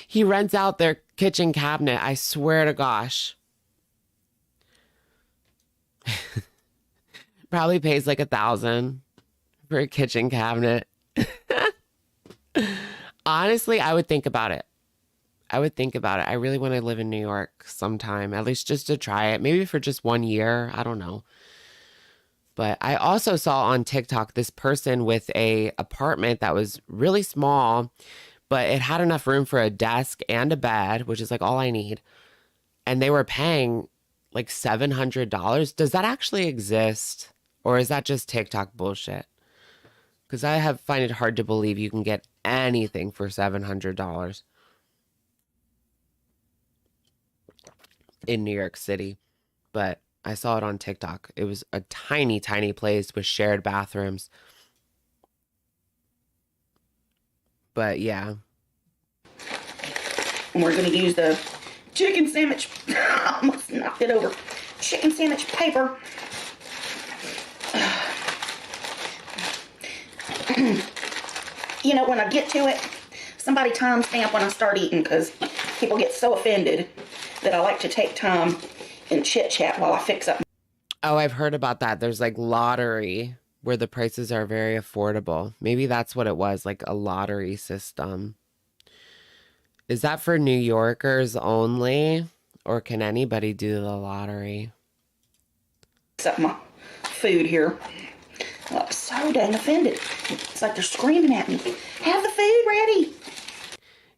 He rents out their kitchen cabinet. I swear to gosh. Probably pays like $1,000 for a kitchen cabinet. Honestly, I would think about it. I would think about it. I really want to live in New York sometime, at least just to try it. Maybe for just 1 year. I don't know. But I also saw on TikTok this person with a apartment that was really small, but it had enough room for a desk and a bed, which is like all I need. And they were paying like $700. Does that actually exist? Or is that just TikTok bullshit? Because I find it hard to believe you can get anything for $700 in New York City. But I saw it on TikTok. It was a tiny, tiny place with shared bathrooms. But yeah. And we're going to use the chicken sandwich. I almost knocked it over. Chicken sandwich paper. You know, when I get to it, somebody timestamp when I start eating, because people get so offended that I like to take time and chit chat while I fix up. Oh, I've heard about that. There's like lottery where the prices are very affordable. Maybe that's what it was, like a lottery system. Is that for New Yorkers only, or can anybody do the lottery? Fix up my food here. I'm so dang offended. It's like they're screaming at me. Have the food ready.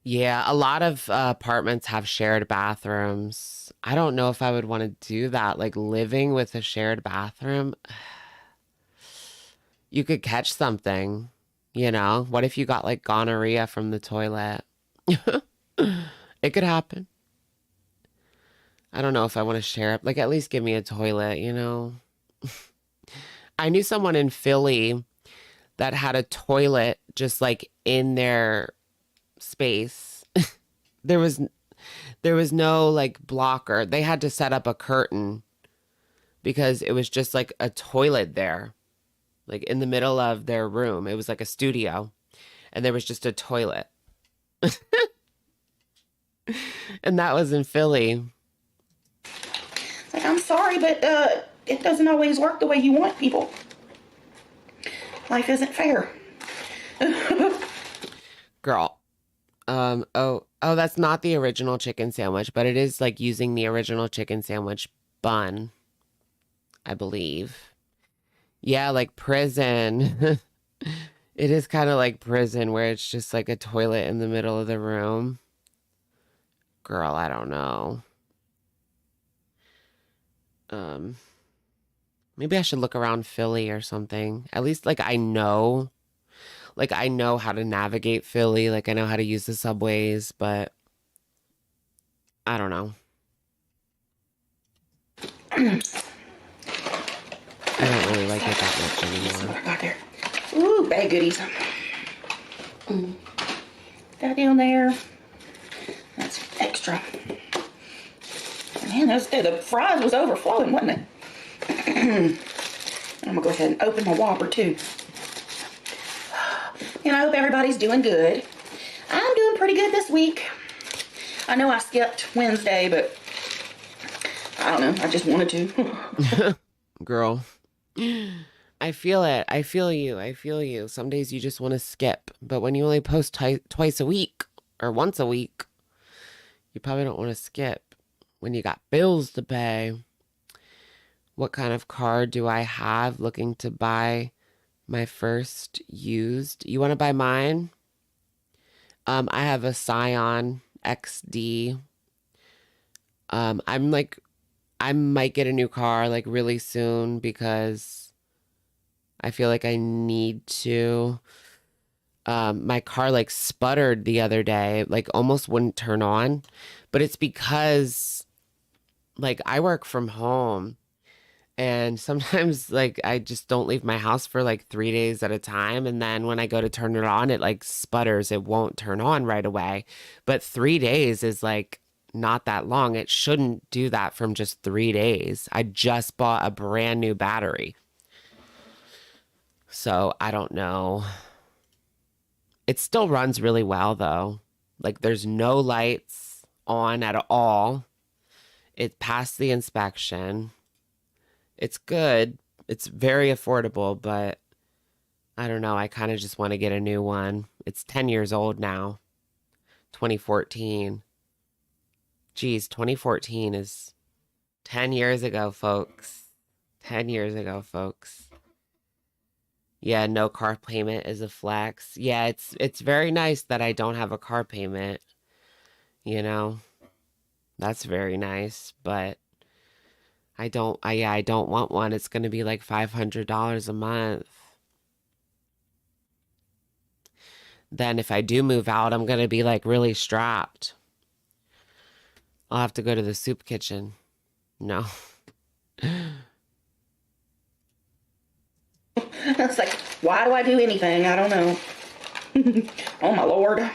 Yeah, a lot of apartments have shared bathrooms. I don't know if I would want to do that, like living with a shared bathroom. You could catch something, you know? What if you got like gonorrhea from the toilet? It could happen. I don't know if I want to share it. Like, at least give me a toilet, you know? I knew someone in Philly that had a toilet just like in their space. There was there was no like blocker. They had to set up a curtain because it was just like a toilet there, like in the middle of their room. It was like a studio and there was just a toilet. And that was in Philly. Like, I'm sorry, but it doesn't always work the way you want, people. Life isn't fair. Girl. Oh, that's not the original chicken sandwich, but it is like using the original chicken sandwich bun, I believe. Yeah, like prison. It is kind of like prison where it's just like a toilet in the middle of the room. Girl, I don't know. Maybe I should look around Philly or something. At least like I know how to navigate Philly. Like I know how to use the subways, but I don't know. I don't really like it that much anymore. I got there. Ooh, bag goodies. That down there. That's extra. Man, the fries was overflowing, wasn't it? I'm gonna go ahead and open my Whopper too. And I hope everybody's doing good. I'm doing pretty good this week. I know I skipped Wednesday, but I don't know. I just wanted to. Girl, I feel it. I feel you. I feel you. Some days you just want to skip, but when you only post twice a week or once a week, you probably don't want to skip when you got bills to pay. What kind of car do I have? Looking to buy my first used. You want to buy mine? I have a Scion XD. I might get a new car like really soon because I feel like I need to. My car like sputtered the other day, like almost wouldn't turn on, but it's because like I work from home and sometimes like I just don't leave my house for like 3 days at a time. And then when I go to turn it on, it like sputters. It won't turn on right away. But 3 days is like not that long. It shouldn't do that from just 3 days. I just bought a brand new battery. So I don't know. It still runs really well though. Like there's no lights on at all. It passed the inspection. It's good. It's very affordable, but I don't know. I kind of just want to get a new one. It's 10 years old now. 2014. Geez, 2014 is 10 years ago, folks. 10 years ago, folks. Yeah, no car payment is a flex. Yeah, it's very nice that I don't have a car payment. You know, that's very nice, but I don't want one. It's going to be like $500 a month. Then if I do move out, I'm going to be like really strapped. I'll have to go to the soup kitchen. No. It's like, why do I do anything? I don't know. Oh my Lord.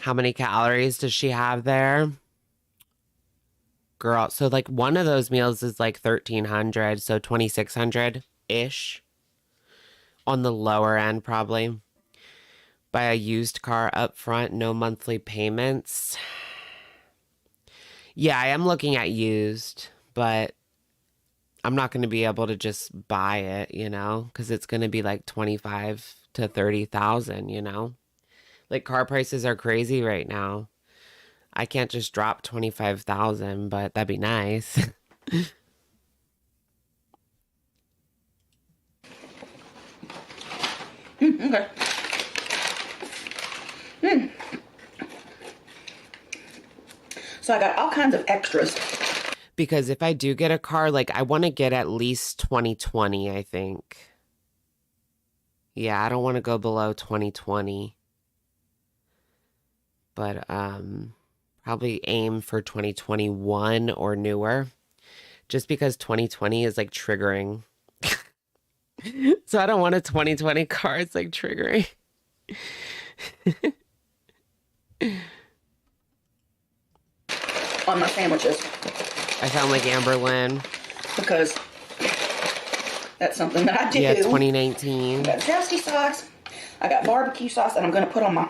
How many calories does she have there? Girl, so like one of those meals is like 1,300, so 2,600-ish. On the lower end, probably. Buy a used car up front, no monthly payments. Yeah, I am looking at used, but I'm not going to be able to just buy it, you know, because it's going to be like 25 to 30,000, you know. Like car prices are crazy right now. I can't just drop 25,000, but that'd be nice. Okay. So I got all kinds of extras. Because if I do get a car, like I want to get at least 2020, I think. Yeah, I don't want to go below 2020. But probably aim for 2021 or newer. just because 2020 is like triggering. So I don't want a 2020 car. It's like triggering. On my sandwiches. I sound like Amber Lynn. Because that's something that I do. Yeah, 2019. I got zesty sauce. I got barbecue sauce that I'm going to put on my...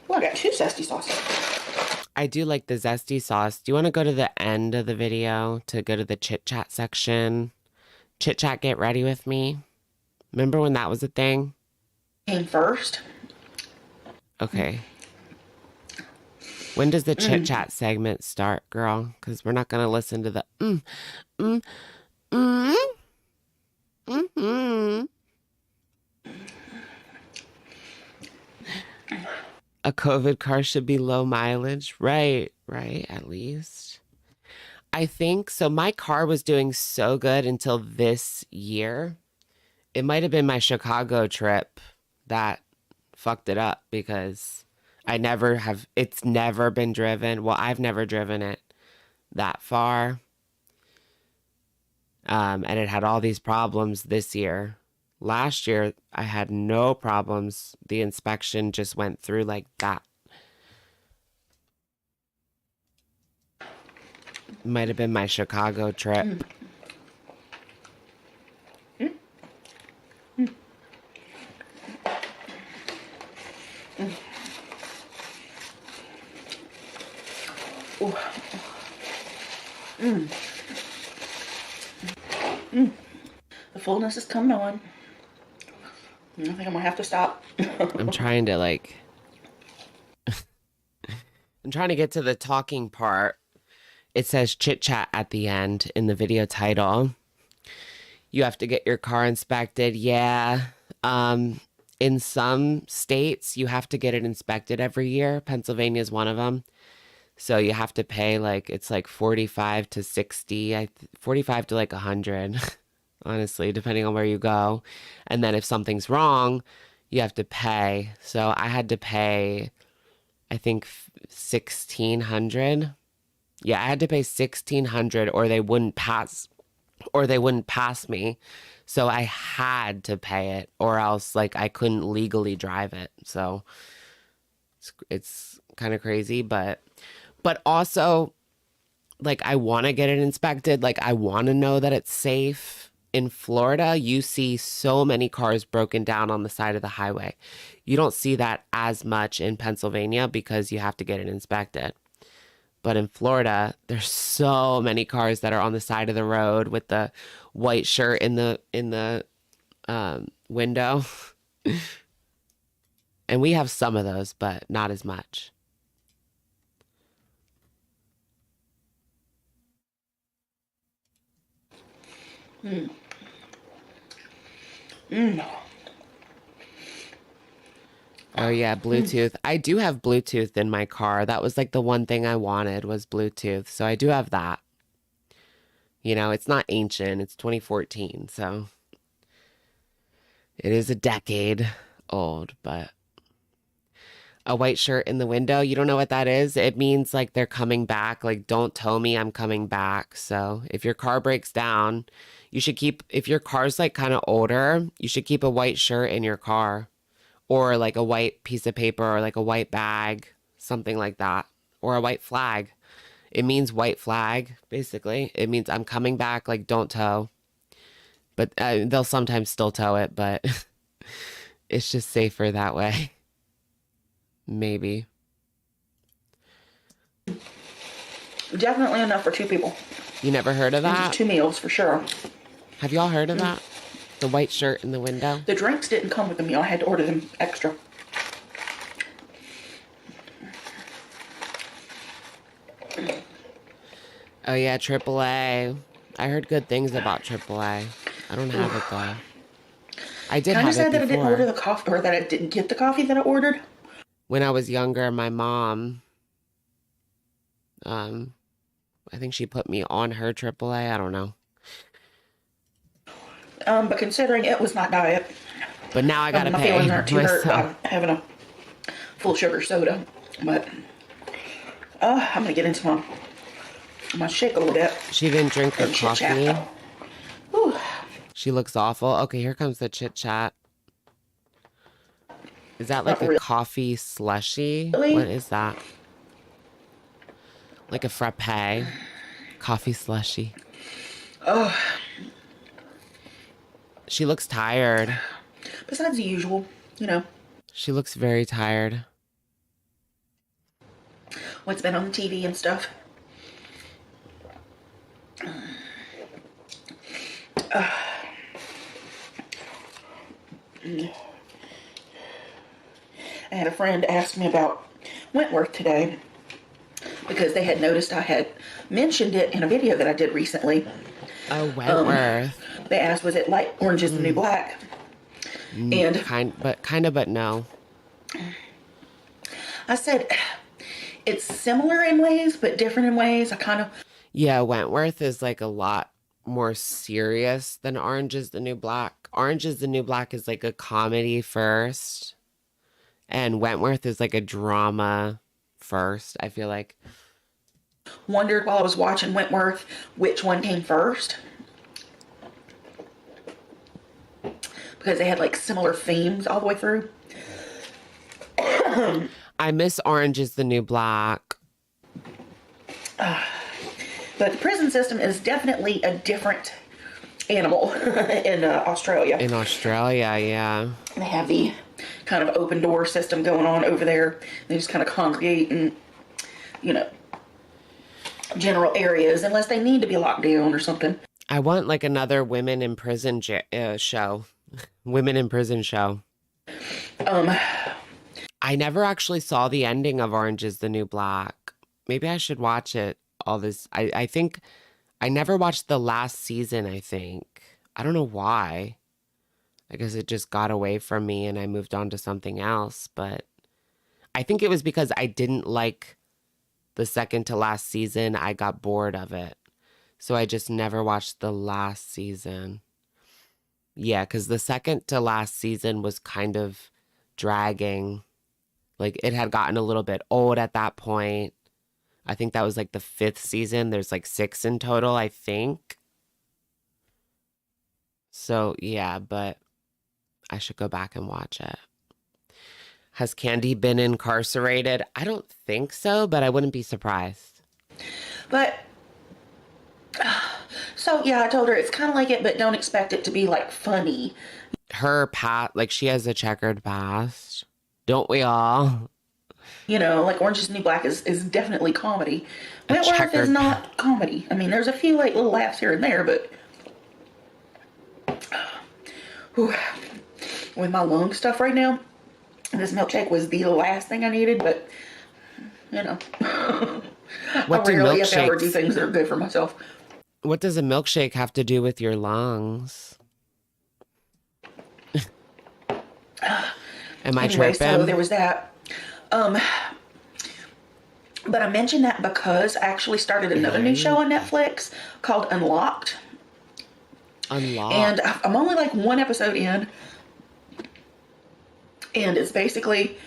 Well, I got 2 zesty sauces. I do like the zesty sauce. Do you want to go to the end of the video to go to the chit chat section? Chit chat, get ready with me. Remember when that was a thing? Came first. Okay. When does the chit chat segment start, girl? Because we're not going to listen to the A COVID car should be low mileage. Right, at least. I think so. My car was doing so good until this year. It might have been my Chicago trip that fucked it up because it's never been driven. Well, I've never driven it that far. And it had all these problems this year. Last year, I had no problems. The inspection just went through like that. Might have been my Chicago trip. The fullness is coming on. I think I'm going to have to stop. I'm trying to I'm trying to get to the talking part. It says chit chat at the end in the video title. You have to get your car inspected. Yeah. In some states, you have to get it inspected every year. Pennsylvania is one of them. So you have to pay it's like 45 to 60, 45 to like 100, honestly, depending on where you go. And then if something's wrong, you have to pay. So I had to pay, I think 1,600. Yeah, I had to pay 1,600 or they wouldn't pass me. So I had to pay it or else I couldn't legally drive it. So it's kind of crazy, but also I want to get it inspected. I want to know that it's safe. In Florida, you see so many cars broken down on the side of the highway. You don't see that as much in Pennsylvania because you have to get it inspected. But in Florida, there's so many cars that are on the side of the road with the white shirt in the window. And we have some of those, but not as much. Oh yeah, Bluetooth. I do have Bluetooth in my car. That was the one thing I wanted was Bluetooth. So I do have that. It's not ancient. It's 2014. So it is a decade old, but a white shirt in the window. You don't know what that is? It means they're coming back. Don't tow me, I'm coming back. So if your car breaks down, you should keep, if your car's kind of older, you should keep a white shirt in your car or a white piece of paper or a white bag, something like that, or a white flag. It means white flag, basically. It means I'm coming back, don't tow. But they'll sometimes still tow it, but it's just safer that way. Maybe. Definitely enough for 2 people. You never heard of that? 2 meals for sure. Have y'all heard of that? The white shirt in the window? The drinks didn't come with the meal. I had to order them extra. Oh yeah, AAA. I heard good things about AAA. I don't have it though. I did have it sad that I didn't before. order the coffee, or that I didn't get the coffee that I ordered. When I was younger, my mom, I think she put me on her AAA. I don't know. But considering it was not diet. But now I gotta my pay feelings aren't too hurt myself. by having a full sugar soda. But I'm gonna get into my I'm gonna shake a little bit. She didn't drink her And chit-chat. coffee. Whew. She looks awful. Okay, here comes the chit chat. Is that like Not a really. coffee slushy? Really? What is that? Like a frappe. Coffee slushy. Oh, She looks tired. besides the usual, you know, She looks very tired. what's been on the TV and stuff. I had a friend ask me about Wentworth today because they had noticed I had mentioned it in a video that I did recently. Oh, Wentworth. They asked, was it like Orange is the New Black? And Kind of, but no. I said, it's similar in ways, but different in ways. Yeah, Wentworth is like a lot more serious than Orange is the New Black. Orange is the New Black is like a comedy first, and Wentworth is like a drama first, I feel like. wondered while I was watching Wentworth which one came first. Because they had like similar themes all the way through. I miss Orange is the New Black. But the prison system is definitely a different animal in Australia. In Australia, yeah. They have the kind of open door system going on over there. They just kind of congregate in, you know, general areas unless they need to be locked down or something. I want like another women in prison show. Women in prison show. I never actually saw the ending of Orange is the New Black. Maybe I should watch it. I think I never watched the last season, I think. I don't know why. I guess it just got away from me and I moved on to something else. But I think it was because I didn't like the second to last season. I got bored of it. So I just never watched the last season. Yeah, because the second to last season was kind of dragging. Like, it had gotten a little bit old at that point. I think that was like the 5th season. There's like 6 in total, I think. So, yeah, but I should go back and watch it. Has Candy been incarcerated? I don't think so, but I wouldn't be surprised. But, so yeah, I told her it's kind of like it, but don't expect it to be like funny. Her past, like she has a checkered past. Don't we all? You know, like Orange is the New Black is definitely comedy. Wentworth is not comedy. I mean, there's a few like little laughs here and there, but whew, with my lung stuff right now, this milkshake was the last thing I needed, but you know, What I do rarely if I ever do milkshakes? things that are good for myself. What does a milkshake have to do with your lungs? Am I Anyway, tripping? so there was that. But I mentioned that because I actually started another new show on Netflix called Unlocked. Unlocked. And I'm only like one episode in. And it's basically,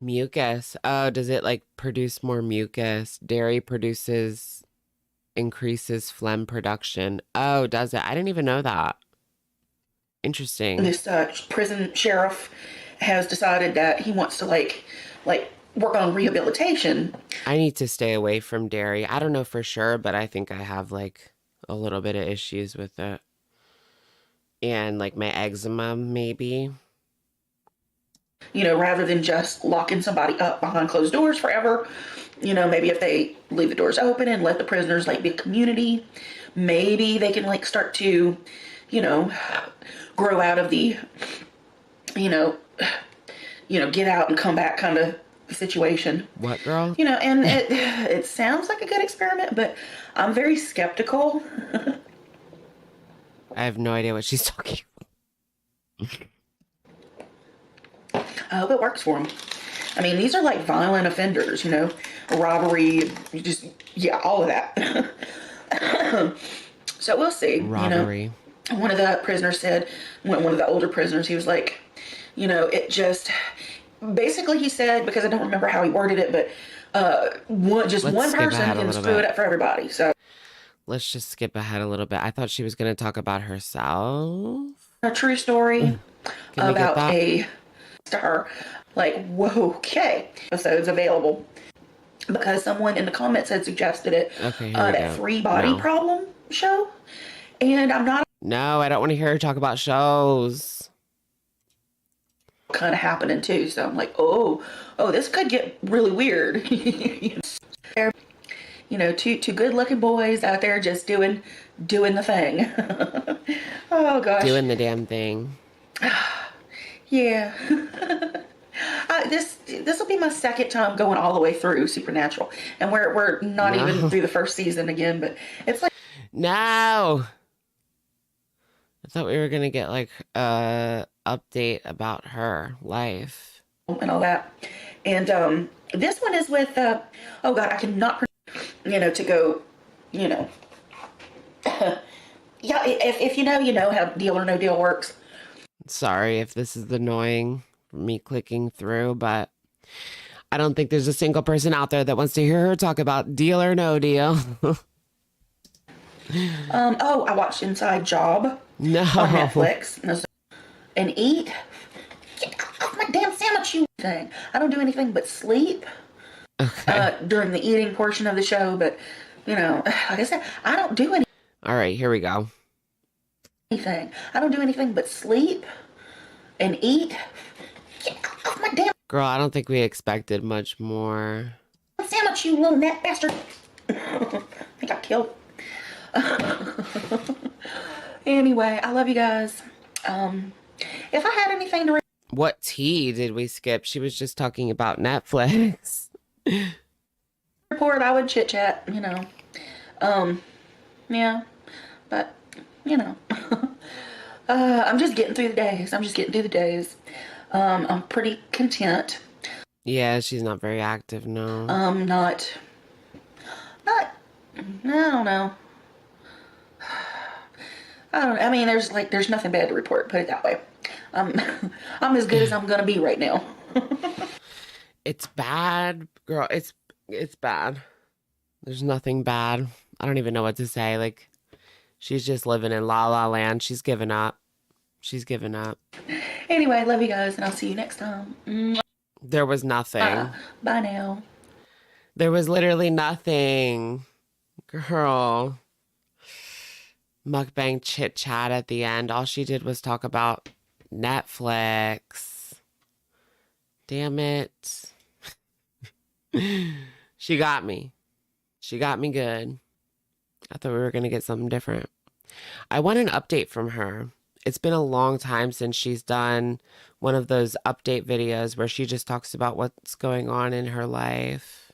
Mucus. Oh, does it like produce more mucus? Dairy increases phlegm production. Oh, does it? I didn't even know that. Interesting. this prison sheriff has decided that he wants to like work on rehabilitation. I need to stay away from dairy. I don't know for sure, but I think I have like a little bit of issues with it. And like my eczema, maybe. You know, rather than just locking somebody up behind closed doors forever, you know, maybe if they leave the doors open and let the prisoners like be a community, maybe they can like start to, you know, grow out of the, you know, get out and come back kind of situation. What, girl? You know, and it sounds like a good experiment, but I'm very skeptical. I have no idea what she's talking about. I hope it works for them. I mean, these are like violent offenders, you know, robbery, all of that. So we'll see. Robbery. You know, one of the prisoners said, one of the older prisoners, he was like, you know, basically he said, because I don't remember how he worded it, but one Let's person skip ahead a can little screw bit. it up for everybody. So Let's just skip ahead a little bit. I thought she was going to talk about herself. a true story Can we get about that? a star. Like, whoa, okay. Episodes available because someone in the comments had suggested it. Okay, here we That go. Three Body No. Problem show, and I'm not No, I don't want to hear her talk about shows. kind of happening too. So I'm like, oh, this could get really weird. You know, two good-looking boys out there just doing the thing. Oh gosh, Doing the damn thing. yeah. This will be my second time going all the way through Supernatural, and we're not No. even through the first season again. But it's like, No. I thought we were going to get like a update about her life. and all that, and this one is with oh god, I cannot, to go, yeah. If you know how Deal or No Deal works. Sorry if this is annoying for me clicking through, but I don't think there's a single person out there that wants to hear her talk about Deal or No Deal. I watched Inside Job No. on Netflix and eat. Get off my damn sandwich, you thing. I don't do anything but sleep during the eating portion of the show, but like I said, I don't do All right, here we go. anything. I don't do anything but sleep and eat. Get off my damn Girl, I don't think we expected much more. sandwich, you little neck bastard. I think I killed. Anyway, I love you guys. If I had anything to What tea did we skip? She was just talking about Netflix. report, I would chit chat, yeah, but I'm just getting through the days. I'm pretty content. Yeah, she's not very active, no. Not, I don't know. I mean, there's nothing bad to report, put it that way. I'm as good as I'm gonna be right now. It's bad, girl. It's bad. There's nothing bad. I don't even know what to say. Like, she's just living in La La Land. She's given up. She's given up. Anyway, I love you guys, and I'll see you next time. There was nothing. Bye now. There was literally nothing. Girl. Mukbang chit chat at the end. All she did was talk about Netflix. Damn it. She got me. She got me good. I thought we were going to get something different. I want an update from her. It's been a long time since she's done one of those update videos where she just talks about what's going on in her life.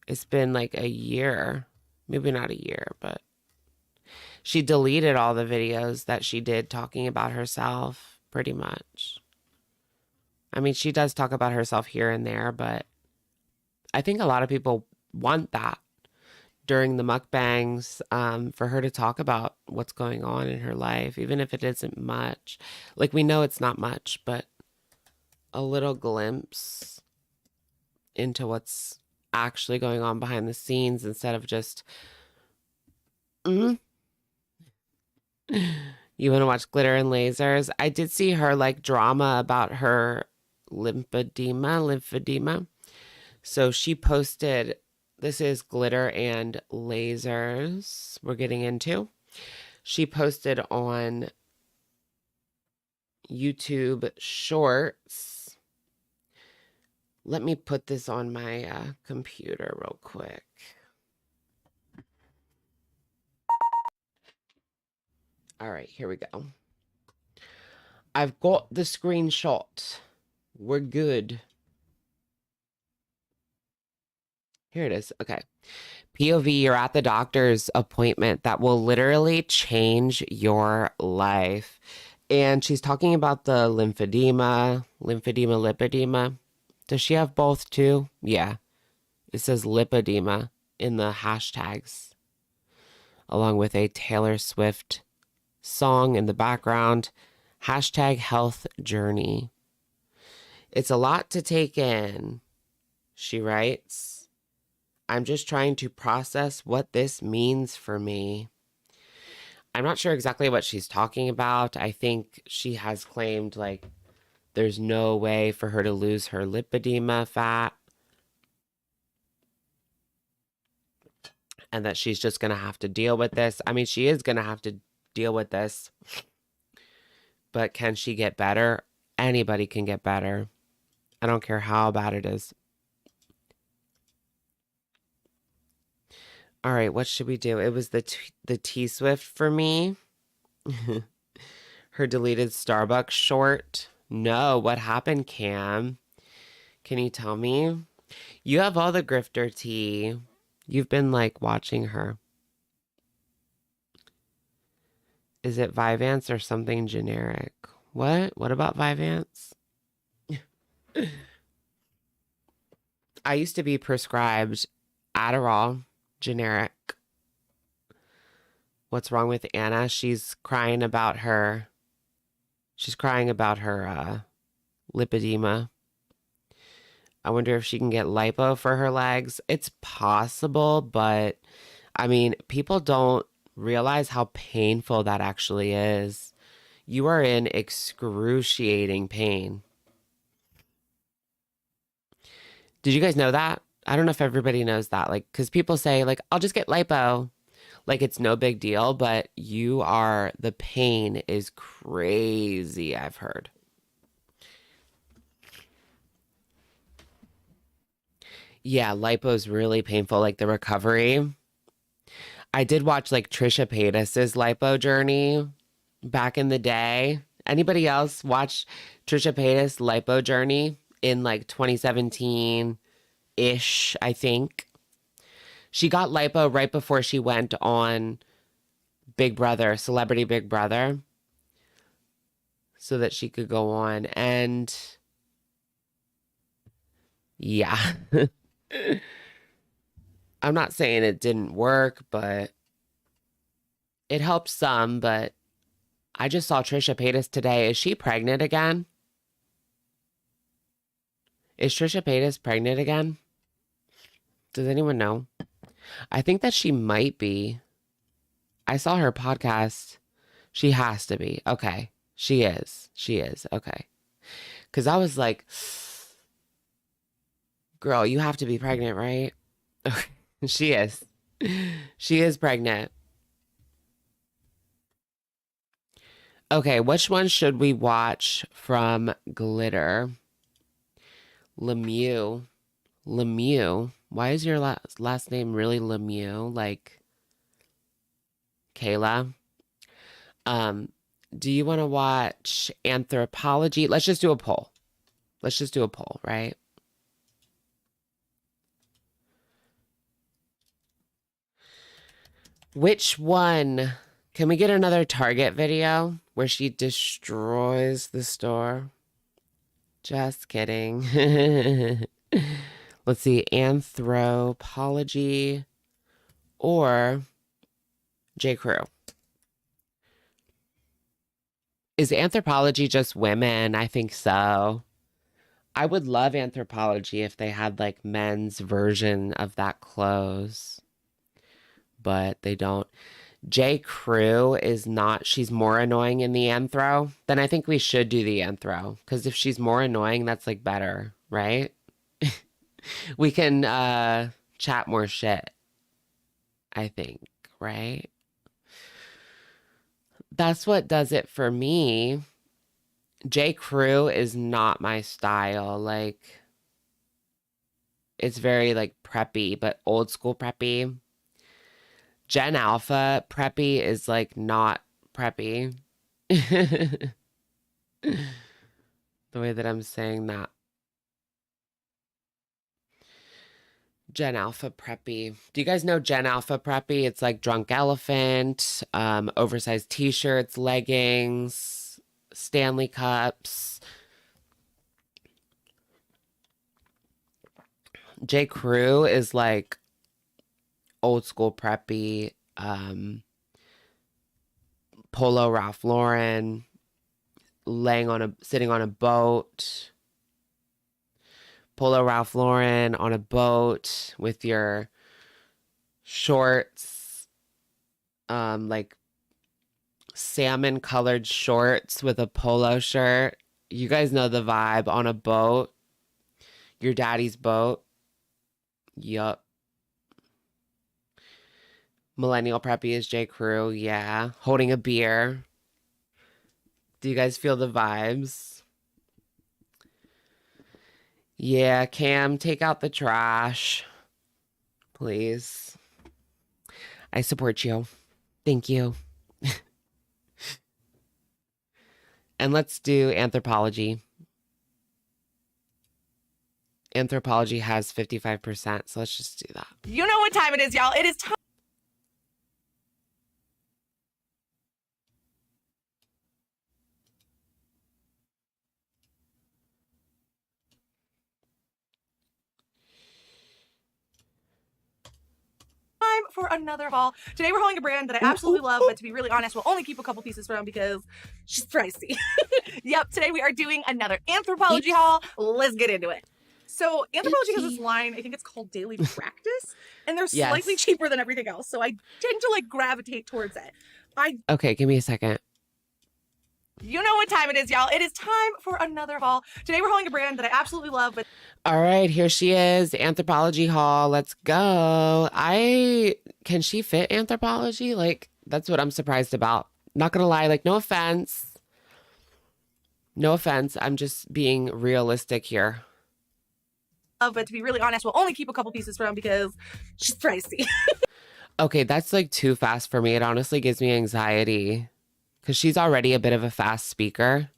It's been like a year. Maybe not a year, but she deleted all the videos that she did talking about herself, pretty much. I mean, she does talk about herself here and there, but I think a lot of people want that during the mukbangs, for her to talk about what's going on in her life, even if it isn't much. Like, we know it's not much, but a little glimpse into what's actually going on behind the scenes instead of just, You want to watch Glitter and Lasers? I did see her like drama about her lymphedema. So she posted, this is Glitter and Lasers we're getting into. She posted on YouTube Shorts. Let me put this on my computer real quick. All right, here we go. I've got the screenshot. We're good. Here it is. Okay. POV, you're at the doctor's appointment that will literally change your life. And she's talking about the lipedema. Does she have both too? Yeah. It says lipedema in the hashtags, along with a Taylor Swift song in the background. Hashtag health journey. It's a lot to take in, she writes. I'm just trying to process what this means for me. I'm not sure exactly what she's talking about. I think she has claimed, like, there's no way for her to lose her lipedema fat. And that she's just going to have to deal with this. I mean, she is going to have to deal with this. But can she get better? Anybody can get better. I don't care how bad it is. All right, what should we do? It was the T-Swift for me. Her deleted Starbucks short. No, what happened, Cam? Can you tell me? You have all the grifter tea. You've been, like, watching her. Is it Vyvanse or something generic? What? What about Vyvanse? I used to be prescribed Adderall, generic. What's wrong with Anna? She's crying about her lipedema. I wonder if she can get lipo for her legs. It's possible, but I mean, people don't realize how painful that actually is. You are in excruciating pain. Did you guys know that? I don't know if everybody knows that. Like, because people say, like, I'll just get lipo. Like, it's no big deal, but the pain is crazy, I've heard. Yeah, lipo's really painful, like the recovery. I did watch, like, Trisha Paytas's lipo journey back in the day. Anybody else watch Trisha Paytas' lipo journey in, like, 2017-ish, I think? She got lipo right before she went on Big Brother, Celebrity Big Brother, so that she could go on. And yeah, I'm not saying it didn't work, but it helped some. But I just saw Trisha Paytas today. Is she pregnant again? Is Trisha Paytas pregnant again? Does anyone know? I think that she might be. I saw her podcast. She has to be. Okay. She is. She is. Okay. Because I was like, girl, you have to be pregnant, right? She is. She is pregnant. Okay, which one should we watch from Glitter? Lemieux. Lemieux. Why is your last name really Lemieux? Like Kayla? Do you want to watch Anthropology? Let's just do a poll. Let's just do a poll, right? Which one? Can we get another Target video where she destroys the store? Just kidding. Let's see. Anthropology or J. Crew. Is Anthropology just women? I think so. I would love Anthropology if they had, like, men's version of that clothes. But they don't. J. Crew is not, she's more annoying in the anthro. Then I think we should do the anthro. Because if she's more annoying, that's, like, better, right? We can chat more shit, I think, right? That's what does it for me. J. Crew is not my style. Like, it's very, like, preppy, but old school preppy. Gen Alpha preppy is, like, not preppy. The way that I'm saying that. Gen Alpha preppy. Do you guys know Gen Alpha preppy? It's like Drunk Elephant, oversized t-shirts, leggings, Stanley cups. J. Crew is like old school preppy, Polo Ralph Lauren, sitting on a boat. Polo Ralph Lauren on a boat with your shorts, like salmon colored shorts with a polo shirt. You guys know the vibe, on a boat. Your daddy's boat. Yup. Millennial Preppy is J. Crew. Yeah. Holding a beer. Do you guys feel the vibes? Yeah, Cam, take out the trash. Please. I support you. Thank you. And let's do anthropology. Anthropology has 55%, so let's just do that. You know what time it is, y'all. It is time for another haul. Today we're hauling a brand that I absolutely love, but to be really honest, we'll only keep a couple pieces from because she's pricey. Yep, today we are doing another anthropology haul. Let's get into it. So Anthropology has this line, I think it's called Daily Practice, and they're slightly cheaper than everything else, so I tend to like gravitate towards it. Okay, give me a second. You know what time it is, y'all. It is time for another haul. Today we're hauling a brand that I absolutely love, but All right, here she is, Anthropology haul. Let's go. Can she fit Anthropology? Like, that's what I'm surprised about. Not gonna lie, like, no offense. No offense. I'm just being realistic here. to be really honest, we'll only keep a couple pieces from because she's pricey. Okay, that's like too fast for me. It honestly gives me anxiety because she's already a bit of a fast speaker,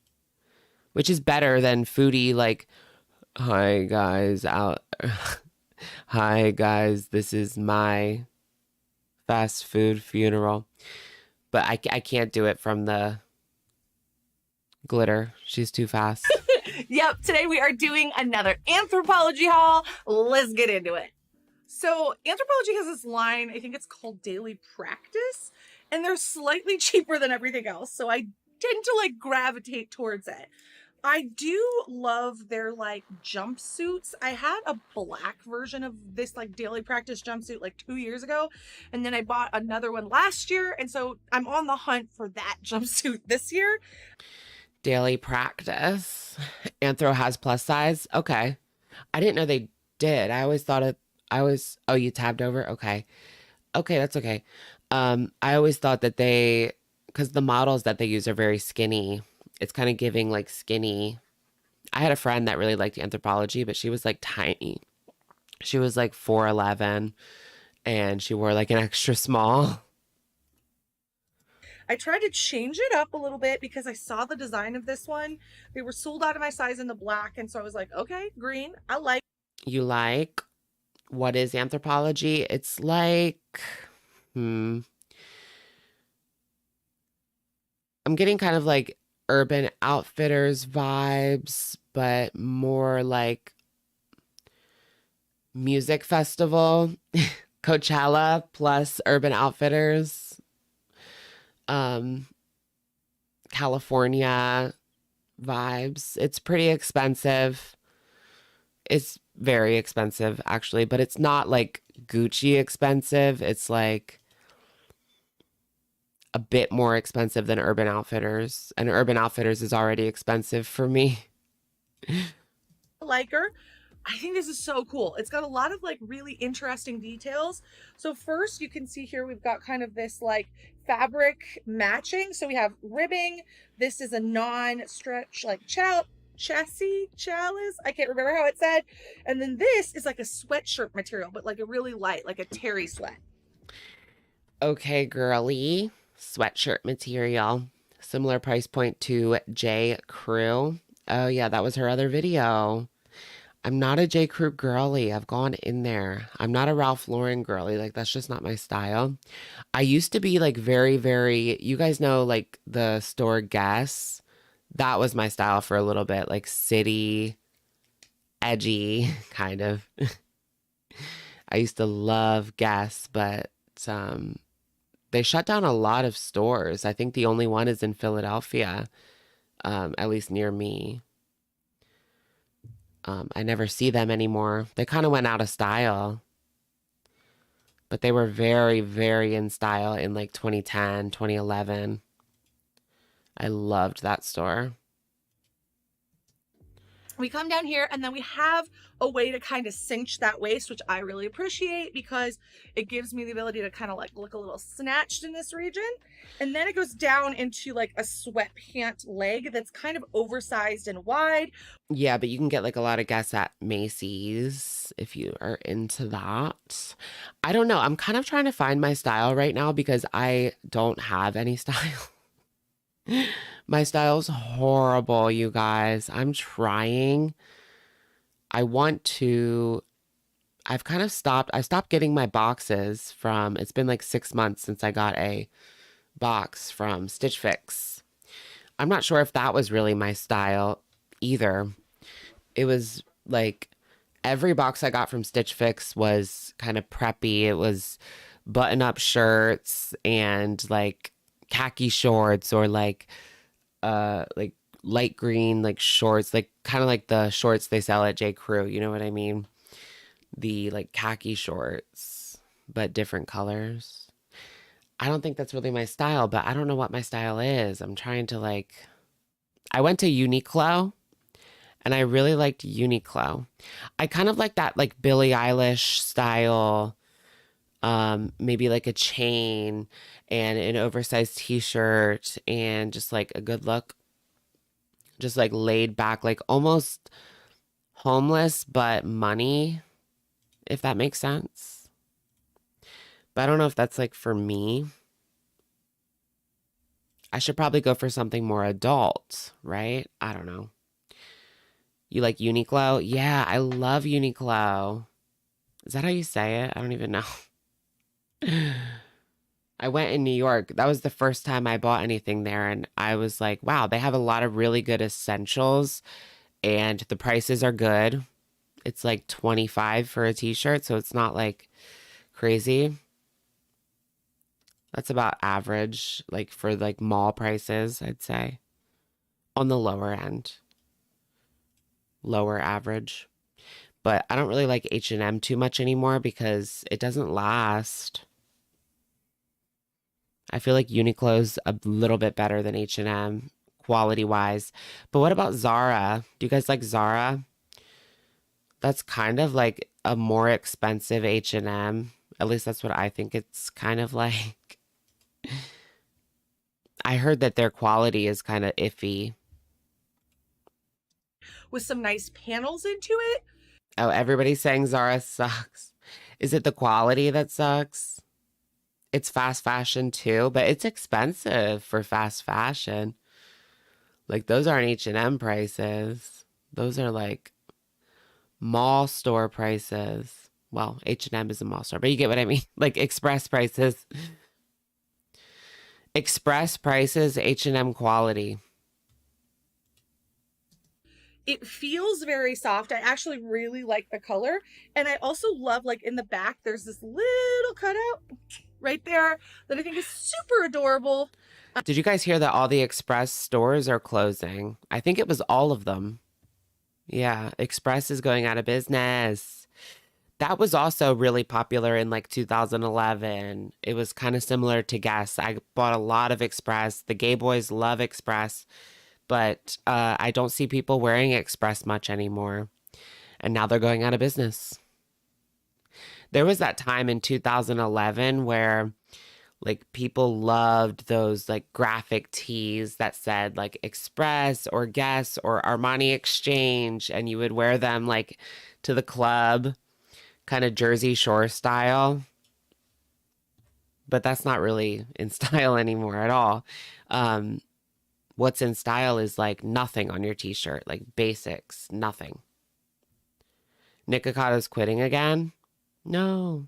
which is better than foodie, like, hi guys, hi guys, this is my fast food funeral. But I can't do it from the glitter. She's too fast. Yep, today we are doing another Anthropology haul. Let's get into it. So Anthropology has this line, I think it's called Daily Practice, and they're slightly cheaper than everything else, so I tend to like gravitate towards it. I do love their like jumpsuits. I had a black version of this like Daily Practice jumpsuit like 2 years ago, and then I bought another one last year, and so I'm on the hunt for that jumpsuit this year. Daily Practice. Anthro has plus size. Okay. I didn't know they did. I always thought oh, you tabbed over? Okay. Okay, that's okay. I always thought that because the models that they use are very skinny. It's kind of giving like skinny. I had a friend that really liked Anthropology, but she was like tiny. She was like 4'11", and she wore like an extra small. I tried to change it up a little bit because I saw the design of this one. They were sold out of my size in the black, and so I was like, okay, green, I like. You like? What is Anthropology? It's like, I'm getting kind of like Urban Outfitters vibes, but more like music festival, Coachella plus Urban Outfitters. California vibes. It's pretty expensive. It's very expensive actually, but it's not like Gucci expensive. It's like a bit more expensive than Urban Outfitters, and Urban Outfitters is already expensive for me. Like her. I think this is so cool. It's got a lot of like really interesting details. So first you can see here we've got kind of this like fabric matching. So we have ribbing. This is a non-stretch like chalice. I can't remember how it said. And then this is like a sweatshirt material, but like a really light, like a terry sweat. Okay, girly. Sweatshirt material. Similar price point to J. Crew. Oh yeah, that was her other video. I'm not a J. Crew girly. I've gone in there. I'm not a Ralph Lauren girly. Like, that's just not my style. I used to be like very, very, you guys know like the store Guess. That was my style for a little bit. Like city, edgy, kind of. I used to love Guess, but they shut down a lot of stores. I think the only one is in Philadelphia, at least near me. I never see them anymore. They kind of went out of style, but they were very, very in style in like 2010, 2011. I loved that store. We come down here and then we have a way to kind of cinch that waist, which I really appreciate because it gives me the ability to kind of like look a little snatched in this region. And then it goes down into like a sweatpant leg that's kind of oversized and wide. Yeah, but you can get like a lot of guests at Macy's if you are into that. I don't know. I'm kind of trying to find my style right now because I don't have any style. My style's horrible, you guys. I'm trying. I've kind of stopped. I stopped getting my boxes from, it's been like 6 months since I got a box from Stitch Fix. I'm not sure if that was really my style either. It was like every box I got from Stitch Fix was kind of preppy. It was button-up shirts and like khaki shorts or like light green like shorts, like kind of like the shorts they sell at J. Crew, you know what I mean? The like khaki shorts, but different colors. I don't think that's really my style, but I don't know what my style is. I'm trying to like, I went to Uniqlo and I really liked Uniqlo. I kind of like that like Billie Eilish style, maybe like a chain and an oversized t-shirt and just like a good look, just like laid back, like almost homeless but money, if that makes sense. But I don't know if that's like for me. I should probably go for something more adult, right? I don't know. You like Uniqlo? Yeah, I love Uniqlo. Is that how you say it? I don't even know. I went in New York. That was the first time I bought anything there. And I was like, wow, they have a lot of really good essentials and the prices are good. It's like $25 for a t-shirt. So it's not like crazy. That's about average, like for like mall prices, I'd say. On the lower end. Lower average. But I don't really like H&M too much anymore because it doesn't last. I feel like Uniqlo's a little bit better than H&M quality-wise. But what about Zara? Do you guys like Zara? That's kind of like a more expensive H&M. At least that's what I think it's kind of like. I heard that their quality is kind of iffy. With some nice panels into it. Oh, everybody's saying Zara sucks. Is it the quality that sucks? It's fast fashion too, but it's expensive for fast fashion. Like those aren't H&M prices. Those are like mall store prices. Well, H&M is a mall store, but you get what I mean. Like express prices. Express prices, H&M quality. It feels very soft. I actually really like the color. And I also love, like in the back, there's this little cutout right there that I think is super adorable. Did you guys hear that all the Express stores are closing? I think it was all of them. Yeah, Express is going out of business. That was also really popular in like 2011. It was kind of similar to Guess. I bought a lot of Express. The gay boys love Express. But I don't see people wearing Express much anymore. And now they're going out of business. There was that time in 2011 where like people loved those like graphic tees that said like Express or Guess or Armani Exchange. And you would wear them like to the club, kind of Jersey Shore style. But that's not really in style anymore at all. What's in style is like nothing on your t-shirt, like basics, nothing. Nikocato's quitting again? No.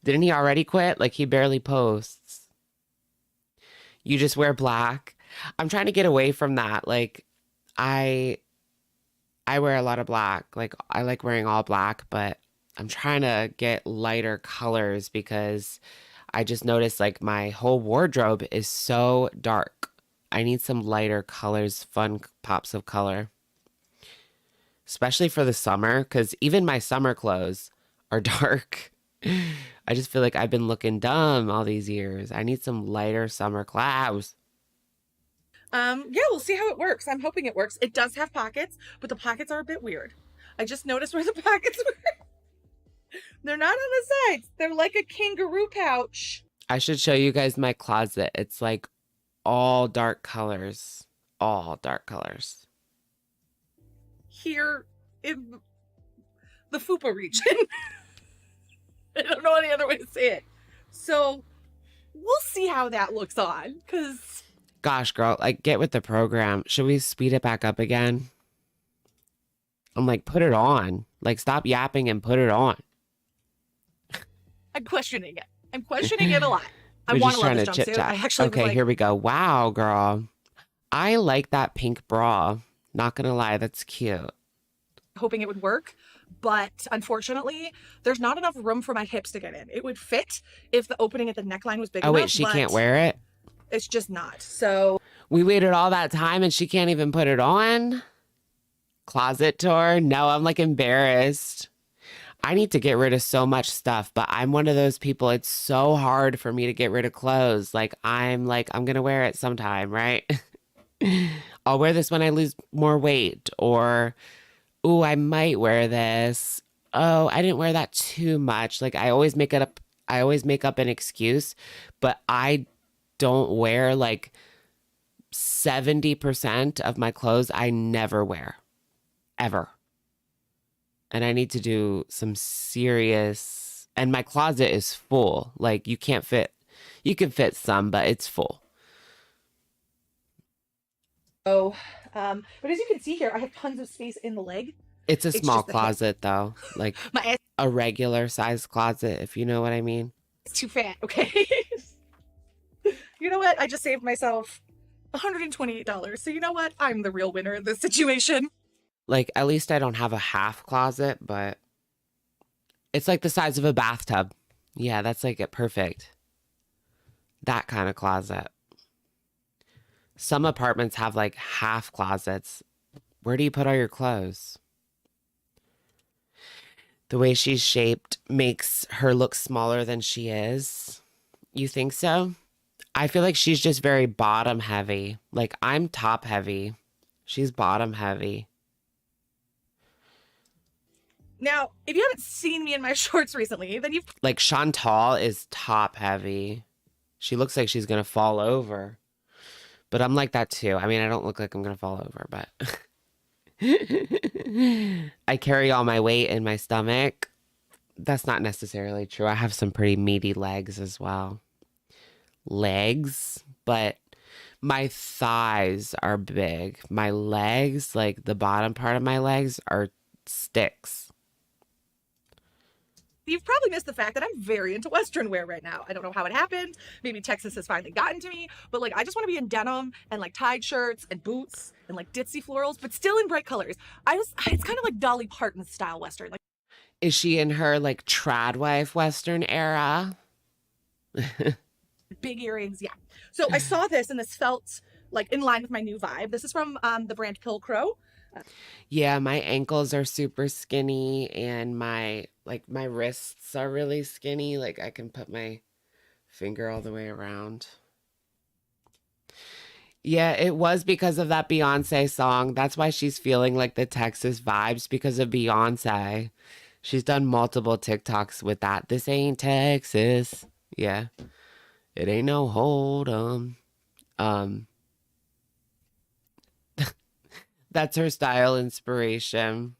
Didn't he already quit? Like he barely posts. You just wear black. I'm trying to get away from that. Like I wear a lot of black. Like I like wearing all black, but I'm trying to get lighter colors because I just noticed like my whole wardrobe is so dark. I need some lighter colors, fun pops of color. especially for the summer, because even my summer clothes are dark. I just feel like I've been looking dumb all these years. I need some lighter summer clothes. Yeah, we'll see how it works. I'm hoping it works. It does have pockets, but the pockets are a bit weird. I just noticed where the pockets were. They're not on the sides. They're like a kangaroo pouch. I should show you guys my closet. It's like all dark colors. All dark colors. Here in the fupa region. I don't know any other way to say it. So we'll see how that looks on, because... Gosh, girl, like, get with the program. Should we speed it back up again? I'm like, put it on. Like, stop yapping and put it on. I'm questioning it. I'm questioning it a lot. I We're want just to love trying this to jumpsuit. chit-chat. I actually Okay, was like, here we go. Wow, girl. I like that pink bra. Not gonna lie, that's cute. hoping it would work, but unfortunately, there's not enough room for my hips to get in. It would fit if the opening at the neckline was big enough. Oh, wait, she can't wear it? It's just not. So we waited all that time and she can't even put it on? Closet tour? No, I'm like embarrassed. I need to get rid of so much stuff, but I'm one of those people. It's so hard for me to get rid of clothes. I'm going to wear it sometime, right? I'll wear this when I lose more weight, or, ooh, I might wear this. Oh, I didn't wear that too much. Like, I always make up an excuse, but I don't wear like 70% of my clothes I never wear, ever. And I need to do some serious, and my closet is full. Like, you can fit some, but it's full. but as you can see here, I have tons of space in the leg. It's a small just the closet though, like My ass a regular size closet, if you know what I mean. is too fat, okay? You know what? I just saved myself $128. So you know what? I'm the real winner in this situation. Like, at least I don't have a half closet, but it's like the size of a bathtub. Yeah, that's like it perfect. That kind of closet. Some apartments have like half closets. Where do you put all your clothes? The way she's shaped makes her look smaller than she is. You think so? I feel like she's just very bottom heavy. Like, I'm top heavy. She's bottom heavy. Now, if you haven't seen me in my shorts recently, then you've... Like, Chantal is top heavy. She looks like she's going to fall over. But I'm like that too. I mean, I don't look like I'm going to fall over, but... I carry all my weight in my stomach. That's not necessarily true. I have some pretty meaty legs as well. Legs, but my thighs are big. My legs, like the bottom part of my legs, are sticks. You've probably missed the fact that I'm very into Western wear right now. I don't know how it happened. Maybe Texas has finally gotten to me, but like, I just want to be in denim and like tied shirts and boots and like ditzy florals, but still in bright colors. It's kind of like Dolly Parton style Western. Like, is she in her like trad wife Western era? big earrings, yeah. So I saw this and this felt like in line with my new vibe. This is from the brand Pilcrow. Yeah, my ankles are super skinny and my wrists are really skinny. Like, I can put my finger all the way around. Yeah, it was because of that Beyonce song. That's why she's feeling like the Texas vibes, because of Beyonce. She's done multiple TikToks with that. This ain't Texas. Yeah. It ain't no hold 'em. That's her style inspiration.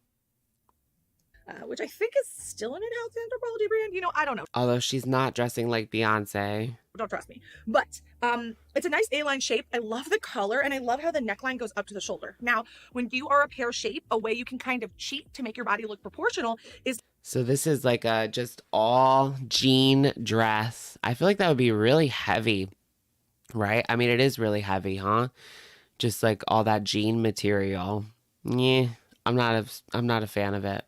Which I think is still an in-house Anthropologie brand. You know, I don't know. Although she's not dressing like Beyonce. Don't trust me. But it's a nice A-line shape. I love the color, and I love how the neckline goes up to the shoulder. Now, when you are a pear shape, a way you can kind of cheat to make your body look proportional is... So this is like a just all jean dress. I feel like that would be really heavy, right? I mean, it is really heavy, huh? Just like all that jean material. Yeah, I'm not a fan of it.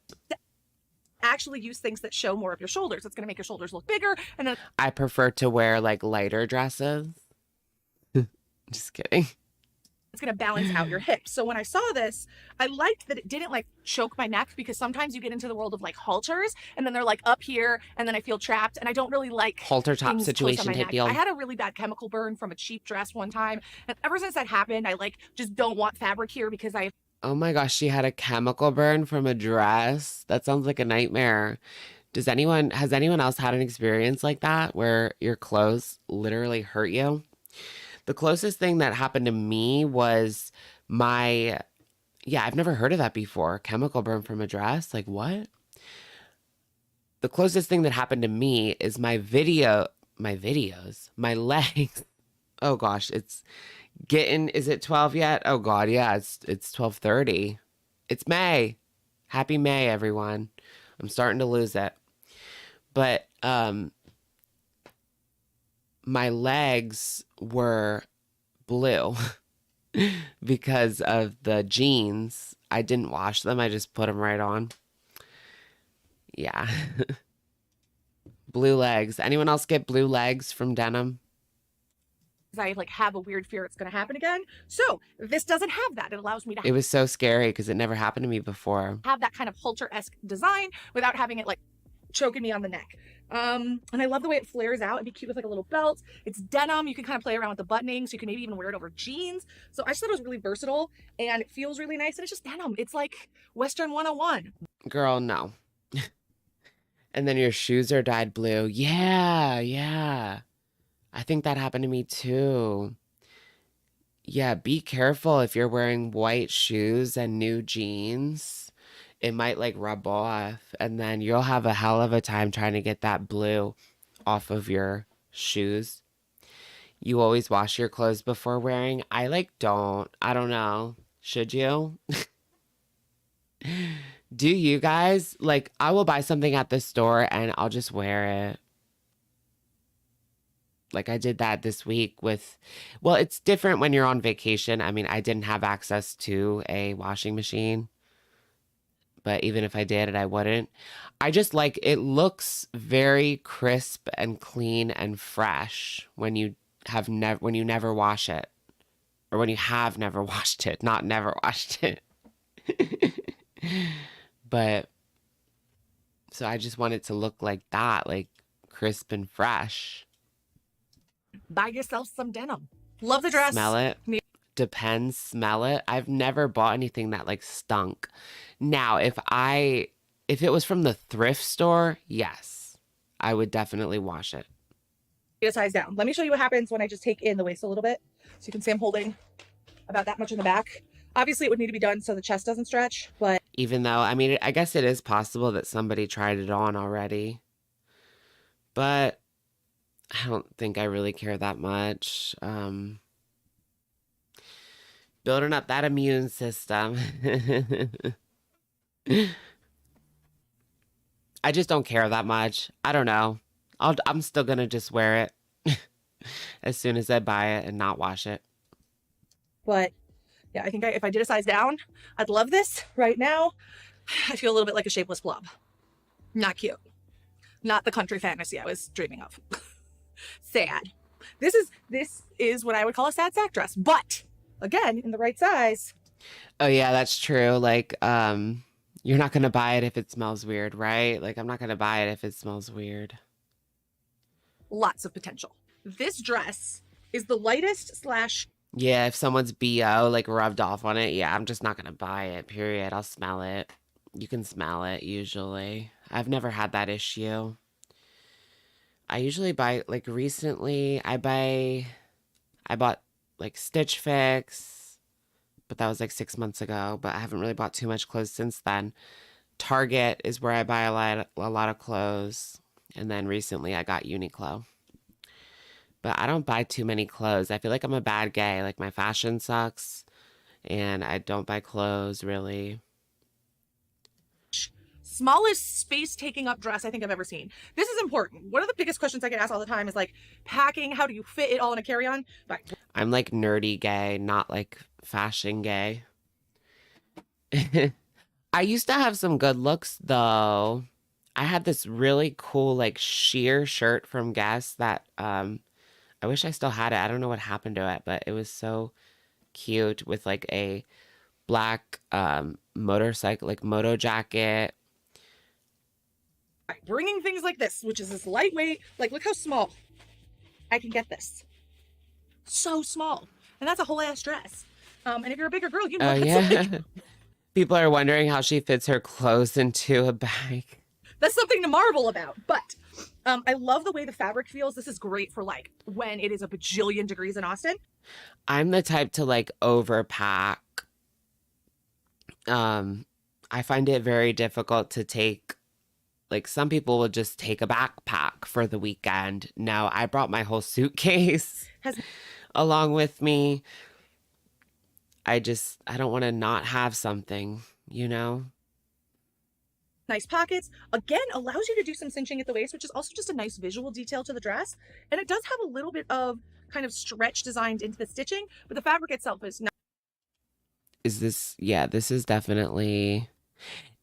Actually use things that show more of your shoulders. It's going to make your shoulders look bigger. And then I prefer to wear like lighter dresses. Just kidding. it's going to balance out your hips. So when I saw this, I liked that it didn't like choke my neck, because sometimes you get into the world of like halters and then they're like up here and then I feel trapped, and I don't really like Halter top things close on situation my type neck. deal. I had a really bad chemical burn from a cheap dress one time, and ever since that happened, I like just don't want fabric here because I Oh my gosh, she had a chemical burn from a dress. That sounds like a nightmare. Has anyone else had an experience like that where your clothes literally hurt you? The closest thing that happened to me was I've never heard of that before. Chemical burn from a dress? Like what? The closest thing that happened to me is my legs. Oh gosh, is it 12 yet? Oh God, yeah, it's 12:30. It's May. Happy May, everyone. I'm starting to lose it. But my legs were blue because of the jeans. I didn't wash them. I just put them right on. Yeah. Blue legs. Anyone else get blue legs from denim? like have a weird fear it's going to happen again. So this doesn't have that. It allows me to It was so scary because it never happened to me before. have that kind of halter-esque design without having it like choking me on the neck. And I love the way it flares out. It'd be cute with like a little belt. It's denim. You can kind of play around with the buttoning, so you can maybe even wear it over jeans. So I just thought it was really versatile, and it feels really nice, and it's just denim. It's like Western 101. Girl, no. And then your shoes are dyed blue. Yeah. I think that happened to me too. Yeah, be careful if you're wearing white shoes and new jeans. It might like rub off, and then you'll have a hell of a time trying to get that blue off of your shoes. You always wash your clothes before wearing? I don't. I don't know. Should you? Do you guys? I will buy something at the store and I'll just wear it. I did that this week well, it's different when you're on vacation. I mean, I didn't have access to a washing machine, but even if I did it, I wouldn't. I just it looks very crisp and clean and fresh when you never wash it, or when you have never washed it, not never washed it. But so I just want it to look like that, crisp and fresh. Buy yourself some denim. Love the dress. Smell it. Depends. Smell it. I've never bought anything that stunk. Now, if it was from the thrift store, yes, I would definitely wash it. Get a size down. Let me show you what happens when I just take in the waist a little bit. So you can see I'm holding about that much in the back. Obviously, it would need to be done so the chest doesn't stretch, but even though, I mean, I guess it is possible that somebody tried it on already, but I don't think I really care that much. Building up that immune system. I just don't care that much. I don't know. I'm still gonna just wear it as soon as I buy it and not wash it. But yeah, I think if I did a size down, I'd love this. Right now, I feel a little bit like a shapeless blob. Not cute. Not the country fantasy I was dreaming of. Sad. This is what I would call a sad sack dress, but again, in the right size. Oh yeah, that's true. You're not gonna buy it if it smells weird, right? I'm not gonna buy it if it smells weird. Lots of potential. This dress is the lightest / Yeah, if someone's BO rubbed off on it, yeah, I'm just not gonna buy it, period. I'll smell it. You can smell it usually. I've never had that issue. I usually buy recently I bought Stitch Fix, but that was 6 months ago, but I haven't really bought too much clothes since then. Target is where I buy a lot of clothes, and then recently I got Uniqlo. But I don't buy too many clothes. I feel like I'm a bad gay. My fashion sucks, and I don't buy clothes, really. Smallest space taking up dress I think I've ever seen. This is important. One of the biggest questions I get asked all the time is packing. How do you fit it all in a carry-on? I'm nerdy gay, not fashion gay. I used to have some good looks though. I had this really cool sheer shirt from Guess that I wish I still had it. I don't know what happened to it, but it was so cute with like a black motorcycle, like moto jacket. Bringing things like this, which is this lightweight, like look how small I can get this. So small. And that's a whole ass dress. And if you're a bigger girl, you know, Yeah. People are wondering how she fits her clothes into a bag. That's something to marvel about. But I love the way the fabric feels. This is great for like when it is a bajillion degrees in Austin. I'm the type to like overpack. I find it very difficult to take, like some people will just take a backpack for the weekend. No, I brought my whole suitcase along with me. I don't want to not have something, you know? Nice pockets. Again, allows you to do some cinching at the waist, which is also just a nice visual detail to the dress. And it does have a little bit of kind of stretch designed into the stitching, but the fabric itself is not. Is this, yeah, this is definitely,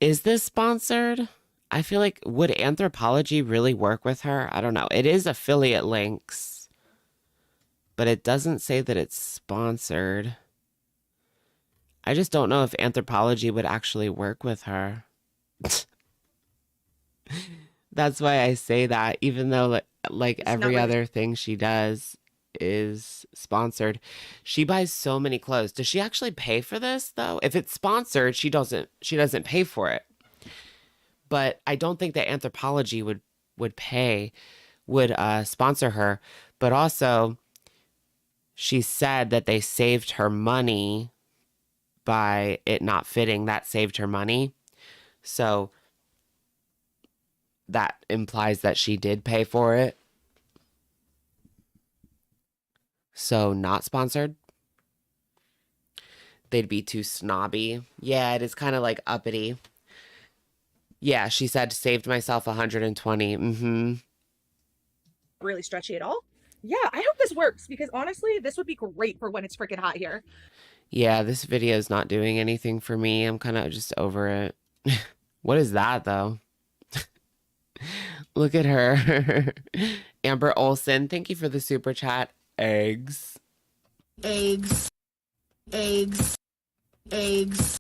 is this sponsored? I feel like, would Anthropologie really work with her? I don't know. It is affiliate links, but it doesn't say that it's sponsored. I just don't know if Anthropologie would actually work with her. That's why I say that, even though like every other thing she does is sponsored. She buys so many clothes. Does she actually pay for this though? If it's sponsored, she doesn't pay for it. But I don't think that Anthropologie would sponsor her. But also, she said that they saved her money by it not fitting. That saved her money. So that implies that she did pay for it. So not sponsored. They'd be too snobby. Yeah, it is kind of like uppity. Yeah, she said, saved myself 120. Mm-hmm. Really stretchy at all. Yeah, I hope this works because honestly, this would be great for when it's freaking hot here. Yeah, this video is not doing anything for me. I'm kind of just over it. What is that though? Look at her. Amber Olson, thank you for the super chat. Eggs. Eggs. Eggs. Eggs.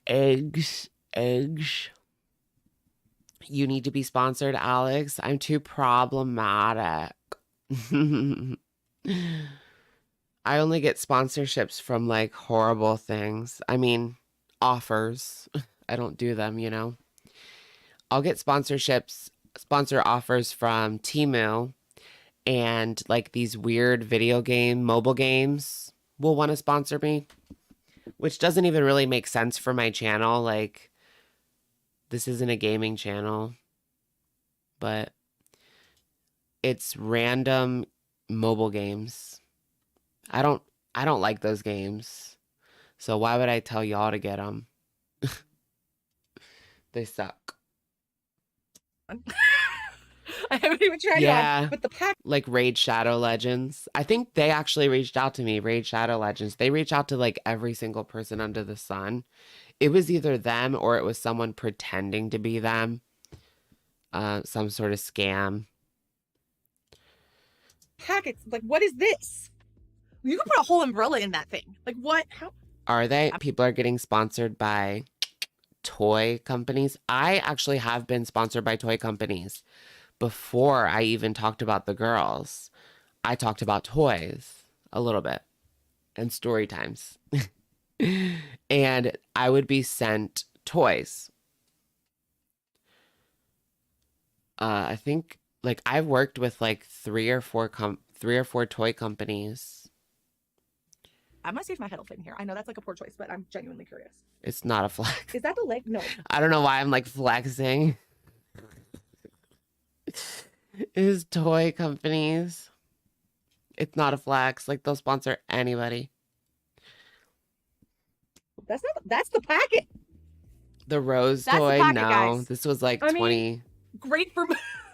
Eggs. Eggs. You need to be sponsored, Alex. I'm too problematic. I only get sponsorships from like horrible things. I mean, offers. I don't do them, you know. I'll get sponsor offers from Temu, and like these weird mobile games will want to sponsor me, which doesn't even really make sense for my channel. Like, this isn't a gaming channel, but it's random mobile games. I don't like those games. So why would I tell y'all to get them? They suck. I haven't even tried it on, but the pack. Like Raid Shadow Legends. I think they actually reached out to me, Raid Shadow Legends. They reach out to like every single person under the sun. It was either them or it was someone pretending to be them. Some sort of scam. Packets, like what is this? You could put a whole umbrella in that thing. Like what? How? Are they? People are getting sponsored by toy companies. I actually have been sponsored by toy companies before I even talked about the girls. I talked about toys a little bit and story times. And I would be sent toys. I think like I've worked with like three or four toy companies. I'm gonna see if my head will fit in here. I know that's like a poor choice, but I'm genuinely curious. It's not a flex. Is that the leg? No. I don't know why I'm like flexing. Is toy companies. It's not a flex. Like they'll sponsor anybody. That's the packet. The rose That's toy, the packet, no. guys. This was like I 20. mean, great for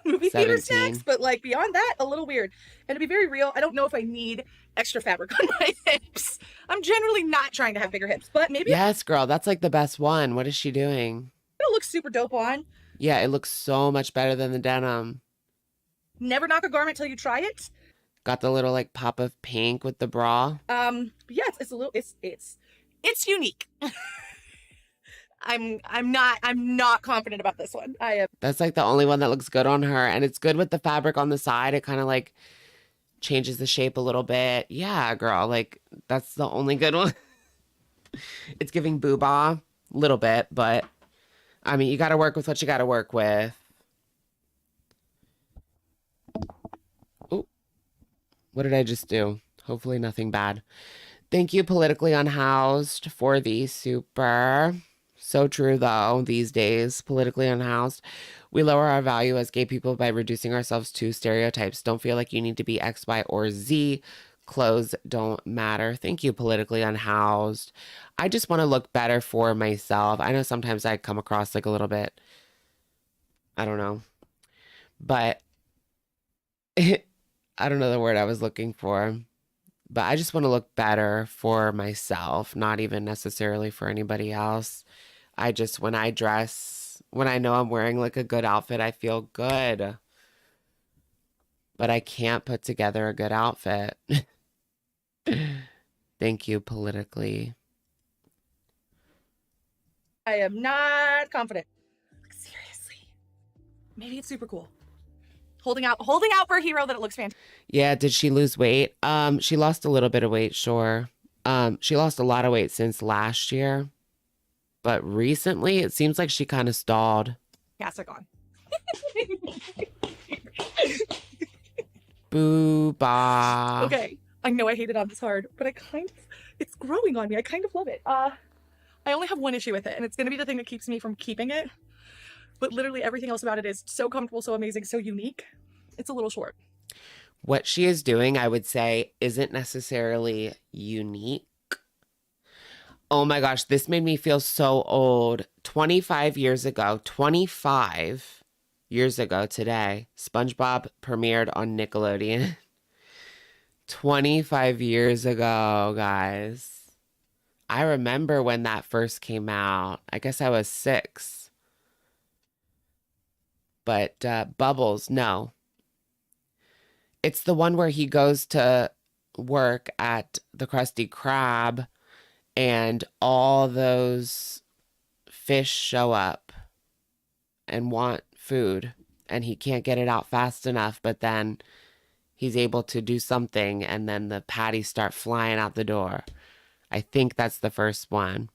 movie theater 17. snacks, but like beyond that, a little weird. And to be very real, I don't know if I need extra fabric on my hips. I'm generally not trying to have bigger hips, but maybe Yes, girl, that's like the best one. What is she doing? it'll look super dope on. Yeah, it looks so much better than the denim. Never knock a garment till you try it. Got the little like pop of pink with the bra. Yeah, it's a little, it's unique. I'm not confident about this one. I am. That's like the only one that looks good on her. And it's good with the fabric on the side. It kind of like changes the shape a little bit. Yeah, girl, like that's the only good one. It's giving booba a little bit, but I mean, you got to work with what you got to work with. Oh, what did I just do? Hopefully nothing bad. Thank you, Politically Unhoused, for the super. So true, though, these days. Politically unhoused. We lower our value as gay people by reducing ourselves to stereotypes. Don't feel like you need to be X, Y, or Z. Clothes don't matter. Thank you, Politically Unhoused. I just want to look better for myself. I know sometimes I come across like a little bit, I don't know, but I don't know the word I was looking for. But I just want to look better for myself, not even necessarily for anybody else. I just, when I dress, when I know I'm wearing like a good outfit, I feel good. But I can't put together a good outfit. Thank you, Politically. I am not confident. Seriously. Maybe it's super cool. Holding out for a hero that it looks fantastic. Yeah, did she lose weight? She lost a little bit of weight, sure. She lost a lot of weight since last year. But recently, it seems like she kind of stalled. Castic on. Boo-ba. Okay. I know I hate it on this hard, but it's growing on me. I kind of love it. I only have one issue with it, and it's going to be the thing that keeps me from keeping it. But literally everything else about it is so comfortable, so amazing, so unique. It's a little short. What she is doing, I would say, isn't necessarily unique. Oh my gosh, this made me feel so old. 25 years ago today, SpongeBob premiered on Nickelodeon. 25 years ago, guys. I remember when that first came out. I guess I was 6. But Bubbles, no. It's the one where he goes to work at the Krusty Krab and all those fish show up and want food and he can't get it out fast enough, but then he's able to do something and then the patties start flying out the door. I think that's the first one.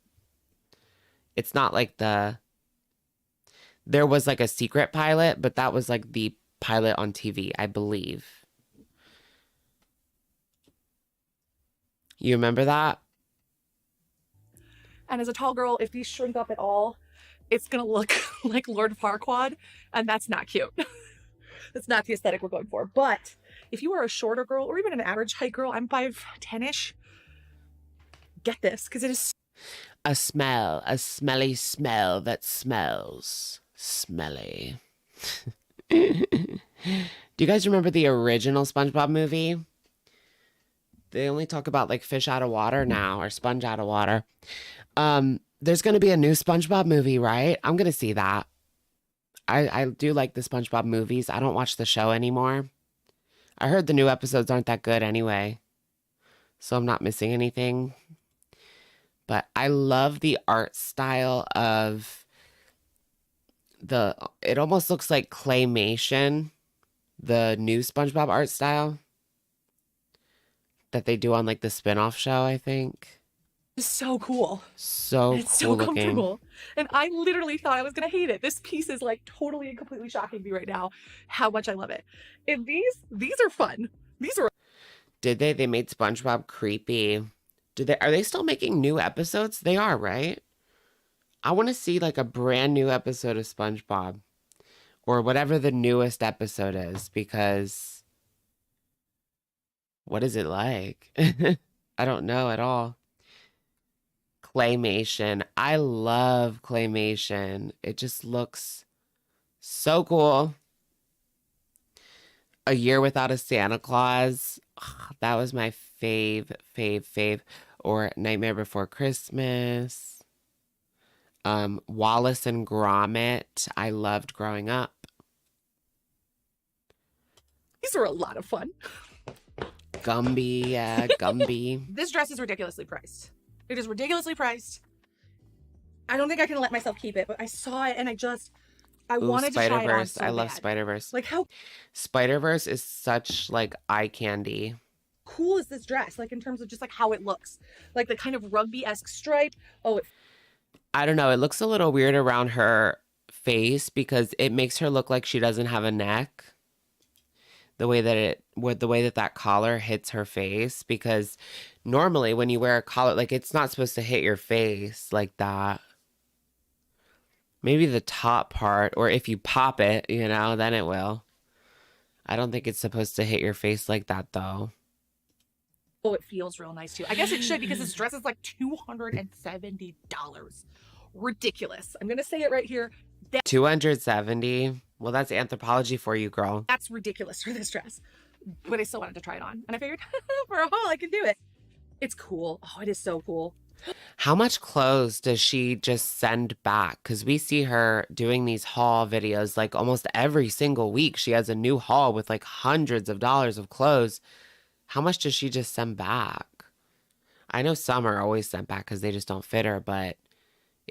It's not like there was like a secret pilot, but that was like the pilot on TV, I believe. You remember that? And as a tall girl, if these shrink up at all, it's going to look like Lord Farquaad, and that's not cute. That's not the aesthetic we're going for. But if you are a shorter girl or even an average height girl, I'm 5'10"-ish, get this, because it is a smelly smell that smells smelly. Do you guys remember the original SpongeBob movie? They only talk about like fish out of water now, or sponge out of water. There's going to be a new SpongeBob movie, right? I'm going to see that. I do like the SpongeBob movies. I don't watch the show anymore. I heard the new episodes aren't that good anyway, so I'm not missing anything. But I love the art style of it almost looks like claymation, the new SpongeBob art style that they do on like the spin-off show, I think. so cool. It's so comfortable. And I literally thought I was going to hate it. This piece is like totally and completely shocking me right now how much I love it. And these are fun. These are. Did they? They made SpongeBob creepy. Are they still making new episodes? They are, right? I want to see like a brand new episode of SpongeBob or whatever the newest episode is, because what is it like? I don't know at all. Claymation. I love claymation. It just looks so cool. A Year Without a Santa Claus. Ugh, that was my fave. Or Nightmare Before Christmas. Wallace and Gromit. I loved growing up. These are a lot of fun. Gumby, yeah, Gumby. This dress is ridiculously priced. It is ridiculously priced. I don't think I can let myself keep it, but I saw it and I wanted to try it on so I love bad. Spider-Verse. Like, how Spider-Verse is such like eye candy. cool is this dress? Like, in terms of just like how it looks, like the kind of rugby-esque stripe. Oh, I don't know. It looks a little weird around her face because it makes her look like she doesn't have a neck. The way that that collar hits her face, because normally when you wear a collar, like it's not supposed to hit your face like that. Maybe the top part, or if you pop it, then it will. I don't think it's supposed to hit your face like that though. oh, it feels real nice too. I guess it should, because this dress is like $270. Ridiculous. I'm gonna say it right here. 270. Well, that's Anthropologie for you, girl. That's ridiculous for this dress. But I still wanted to try it on. And I figured, for a haul, I can do it. It's cool. Oh, it is so cool. How much clothes does she just send back? Because we see her doing these haul videos like almost every single week. She has a new haul with like hundreds of dollars of clothes. How much does she just send back? I know some are always sent back because they just don't fit her, but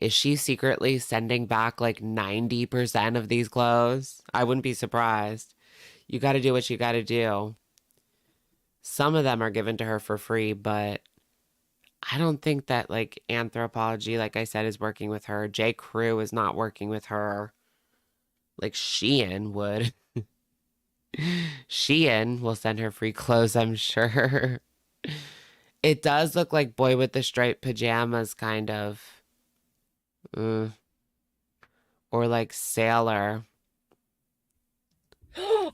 is she secretly sending back like 90% of these clothes? I wouldn't be surprised. You got to do what you got to do. Some of them are given to her for free, but I don't think that like Anthropologie, like I said, is working with her. J. Crew is not working with her. Like Shein would. Shein will send her free clothes, I'm sure. It does look like boy with the striped pajamas, kind of. Or like sailor.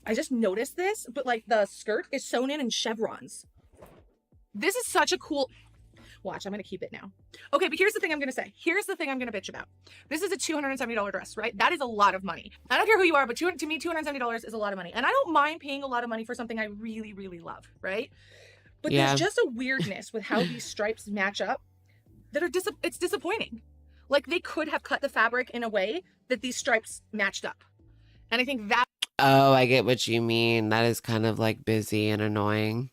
I just noticed this, but like the skirt is sewn in chevrons. This is such a cool... Watch, I'm going to keep it now. Okay, but here's the thing I'm going to say. Here's the thing I'm going to bitch about. This is a $270 dress, right? That is a lot of money. I don't care who you are, but to me, $270 is a lot of money. And I don't mind paying a lot of money for something I really, really love, right? But there's just a weirdness with how these stripes match up that are it's disappointing. Like, they could have cut the fabric in a way that these stripes matched up. And I think that Oh, I get what you mean. That is kind of like busy and annoying.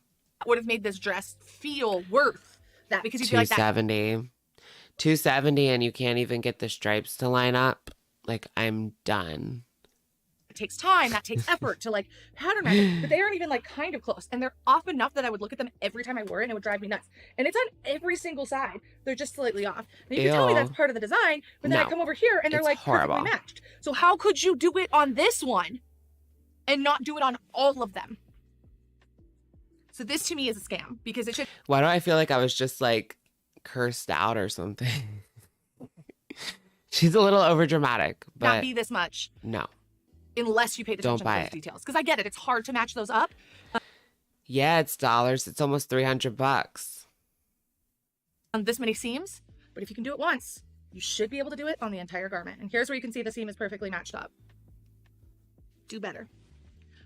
would have made this dress feel worth that, because you'd be like that. 270 and you can't even get the stripes to line up. Like, I'm done. It takes time, that takes effort to like pattern match it, but they aren't even like kind of close, and they're off enough that I would look at them every time I wore it and it would drive me nuts. And it's on every single side. They're just slightly off. And you can tell me that's part of the design, but then I come over here and they're like horrible. perfectly matched. So how could you do it on this one and not do it on all of them? So this to me is a scam, because it should... Why do I feel like I was just like cursed out or something? She's a little overdramatic, but not be this much. No. Unless you paid attention to those details. Because I get it. It's hard to match those up. Yeah, it's dollars. It's almost $300. On this many seams. But if you can do it once, you should be able to do it on the entire garment. And here's where you can see the seam is perfectly matched up. Do better.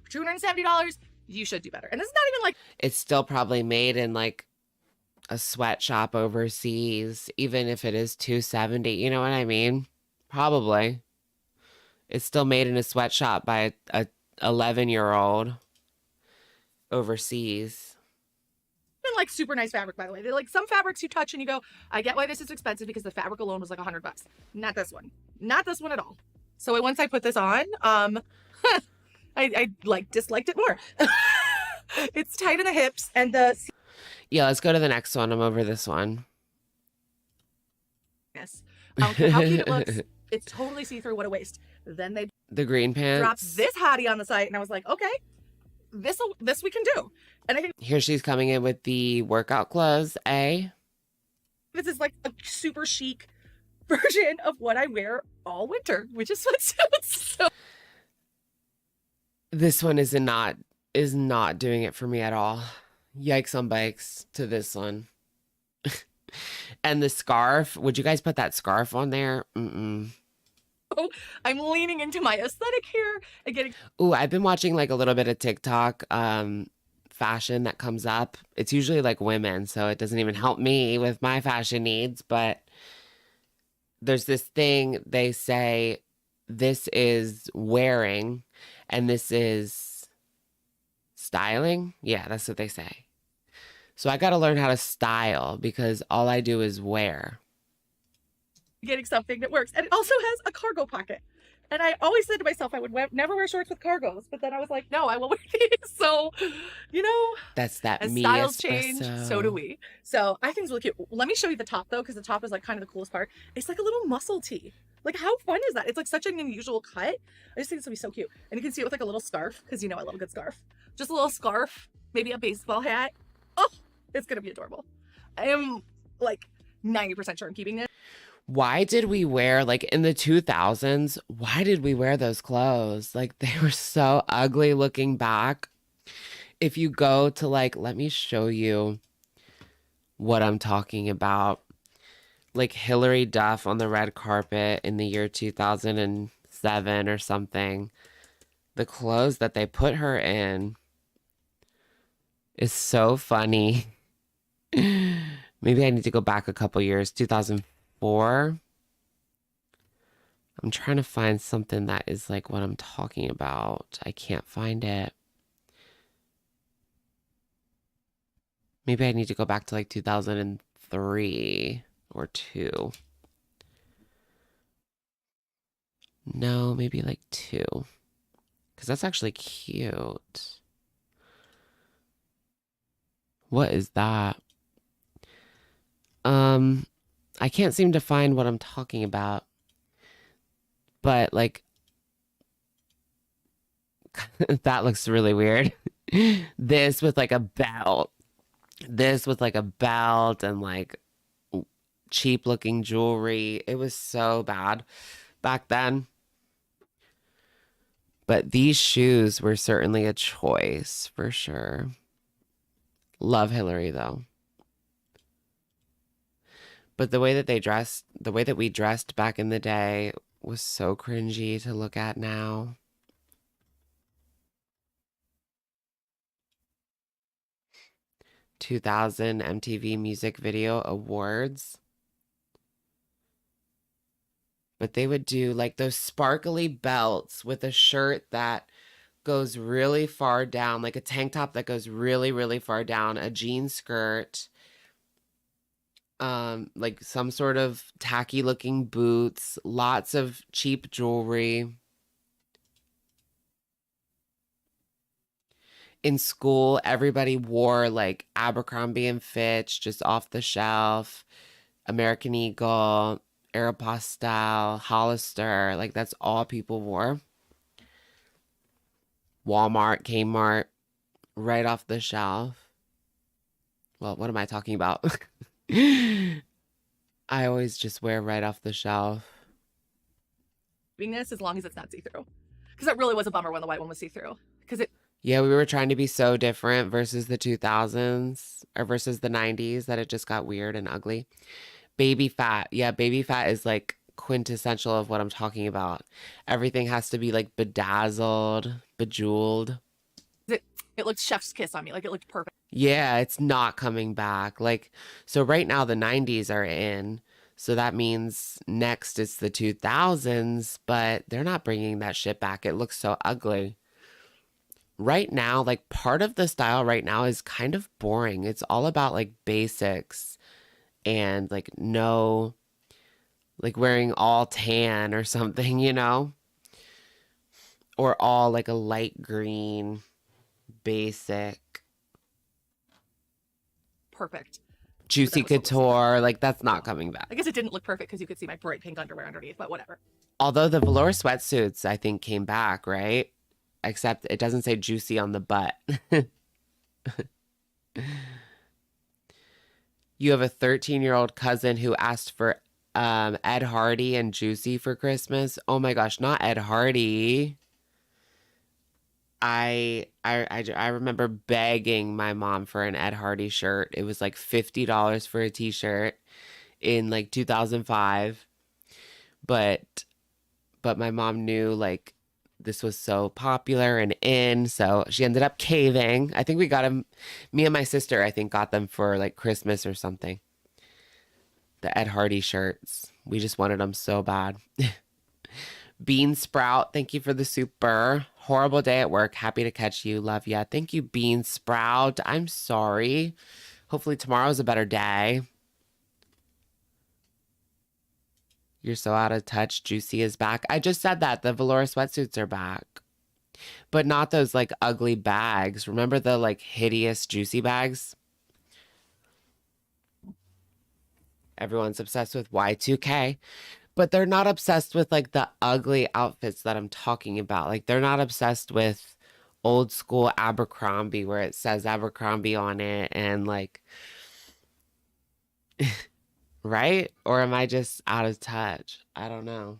For $270, you should do better. And this is not even like... It's still probably made in like a sweatshop overseas, even if it is $270. You know what I mean? Probably. It's still made in a sweatshop by a 11-year-old overseas. And like super nice fabric, by the way. They're like some fabrics you touch and you go, I get why this is expensive, because the fabric alone was like $100. Not this one. Not this one at all. So once I put this on, I like disliked it more. It's tight in the hips and the... Yeah, let's go to the next one. I'm over this one. Yes. How cute it looks. It's totally see-through. What a waste. Then they The green pants. dropped this hottie on the site, and I was like, okay, this we can do. And I think Here she's coming in with the workout clothes, eh? this is like a super chic version of what I wear all winter, which is sweatsuits. So This one is not doing it for me at all. Yikes on bikes to this one. And the scarf, would you guys put that scarf on there? Mm-mm. I'm leaning into my aesthetic here and getting... Ooh, I've been watching like a little bit of TikTok fashion that comes up. It's usually like women, so it doesn't even help me with my fashion needs. But there's this thing they say, this is wearing and this is styling. Yeah, that's what they say. So I got to learn how to style because all I do is wear. Getting something that works. And it also has a cargo pocket. And I always said to myself I would never wear shorts with cargos, but then I was like, no, I will wear these. So, you know, That's that as me styles espresso. change, so do we. So I think it's really cute. Let me show you the top though, because the top is like kind of the coolest part. It's like a little muscle tee. Like how fun is that? It's like such an unusual cut. I just think it's gonna be so cute. And you can see it with like a little scarf, because you know I love a good scarf. Just a little scarf, maybe a baseball hat. Oh, it's gonna be adorable. I am like 90% sure I'm keeping this. Why did we wear, like in the 2000s, why did we wear those clothes? Like they were so ugly looking back. If you go to like, let me show you what I'm talking about. Like Hilary Duff on the red carpet in the year 2007 or something. The clothes that they put her in is so funny. Maybe I need to go back a couple years, 2004. I'm trying to find something that is like what I'm talking about. I can't find it. Maybe I need to go back to like 2003 or 2. No, maybe like 2. Because that's actually cute. What is that? I can't seem to find what I'm talking about. But like that looks really weird. This with like a belt. This with like a belt and like cheap looking jewelry. It was so bad back then. But these shoes were certainly a choice for sure. Love Hillary though. But the way that they dressed, the way that we dressed back in the day was so cringy to look at now. (2000) MTV Music Video Awards. But they would do like those sparkly belts with a shirt that goes really far down, like a tank top that goes really, really far down, a jean skirt, like some sort of tacky looking boots, lots of cheap jewelry. In school, everybody wore like Abercrombie and Fitch, just off the shelf, American Eagle, Aeropostale, Hollister, like that's all people wore. Walmart, Kmart, right off the shelf. Well, what am I talking about? I always just wear right off the shelf. This as long as it's not see-through. Because that really was a bummer when the white one was see-through. Because it Yeah, we were trying to be so different versus the 2000s or versus the 90s that it just got weird and ugly. Baby fat. Yeah, baby fat is like quintessential of what I'm talking about. Everything has to be like bedazzled, bejeweled. it looked chef's kiss on me. Like it looked perfect. Yeah, it's not coming back. Like, so right now the 90s are in. So that means next it's the 2000s, but they're not bringing that shit back. It looks so ugly. Right now, like part of the style right now is kind of boring. It's all about like basics and like no, like wearing all tan or something, you know? Or all like a light green, basic. Perfect. Juicy couture, like that's not coming back. I guess it didn't look perfect because you could see my bright pink underwear underneath, but whatever. Although the velour sweatsuits, I think, came back, right? Except it doesn't say juicy on the butt. You have a 13-year-old cousin who asked for Ed Hardy and Juicy for Christmas. Oh my gosh, not Ed Hardy. I remember begging my mom for an Ed Hardy shirt. It was like $50 for a t-shirt in like 2005. But my mom knew like this was so popular and in, so she ended up caving. I think we got him, me and my sister, I think got them for like Christmas or something. The Ed Hardy shirts. We just wanted them so bad. Bean Sprout, thank you for the super. Horrible day at work. Happy to catch you. Love ya. Thank you, Bean Sprout. I'm sorry. Hopefully tomorrow's a better day. You're so out of touch. Juicy is back. I just said that. The velour sweatsuits are back. But not those like ugly bags. Remember the like hideous Juicy bags? Everyone's obsessed with Y2K. But they're not obsessed with like the ugly outfits that I'm talking about. Like they're not obsessed with old school Abercrombie where it says Abercrombie on it and like... Right? Or am I just out of touch? I don't know.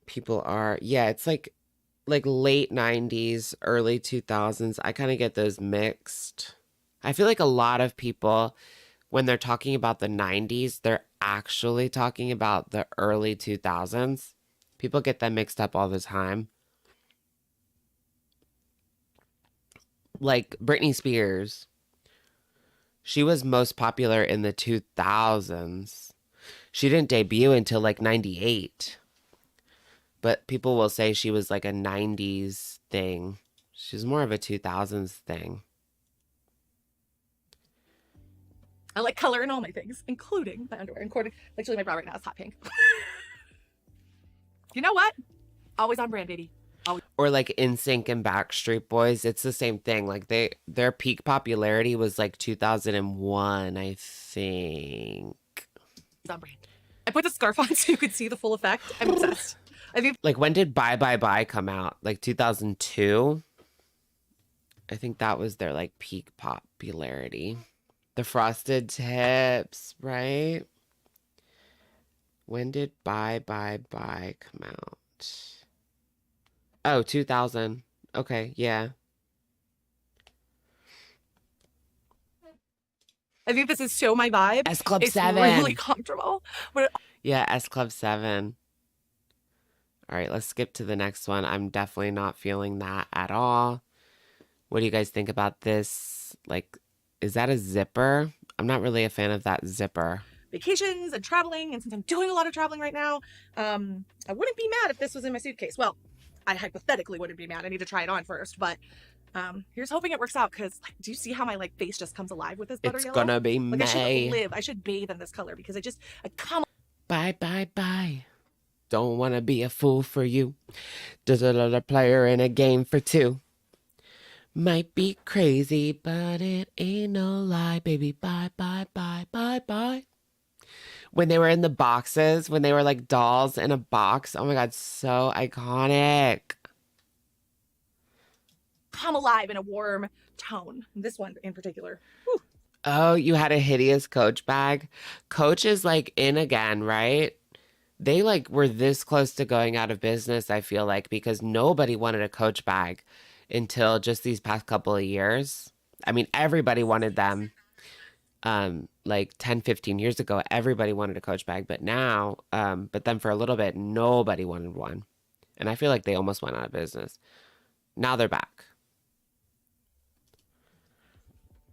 People are, yeah, it's like late 90s, early 2000s. I kind of get those mixed. I feel like a lot of people, when they're talking about the 90s, they're actually talking about the early 2000s. People get them mixed up all the time. Like Britney Spears, she was most popular in the 2000s. She didn't debut until like 98. But people will say she was like a 90s thing. She's more of a 2000s thing. I like color in all my things, including my underwear. Including, actually, my bra right now is hot pink. You know what? Always on brand, baby. Always. Or like NSYNC and Backstreet Boys. It's the same thing. Like their peak popularity was like 2001, I think. On brand. I put the scarf on so you could see the full effect. I'm obsessed. I think. Like when did Bye Bye Bye come out? Like 2002? I think that was their like peak popularity. The frosted tips, right? When did Bye Bye Bye come out? Oh, 2000. Okay, yeah. I think this is so my vibe. S Club it's 7. Really comfortable. But Yeah, S Club 7. All right, let's skip to the next one. I'm definitely not feeling that at all. What do you guys think about this? Like, is that a zipper? I'm not really a fan of that zipper. Vacations and traveling, and since I'm doing a lot of traveling right now, I wouldn't be mad if this was in my suitcase. Well, I hypothetically wouldn't be mad. I need to try it on first, but here's hoping it works out. Because like, do you see how my like face just comes alive with this butter It's yellow? gonna be like, I should May. live. I should bathe in this color because I come. Bye, bye, bye. Don't wanna be a fool for you. Just another player in a game for two. Might be crazy, but it ain't no lie, baby. Bye, bye, bye, bye, bye. When they were in the boxes, when they were like dolls in a box. Oh my God, so iconic. Come alive in a warm tone. This one in particular. Whew. Oh, you had a hideous Coach bag. Coach is like in again, right? They like were this close to going out of business, I feel like, because nobody wanted a Coach bag until just these past couple of years. I mean, everybody wanted them. Like 10, 15 years ago, everybody wanted a Coach bag, but now, but then for a little bit, nobody wanted one. And I feel like they almost went out of business. Now they're back.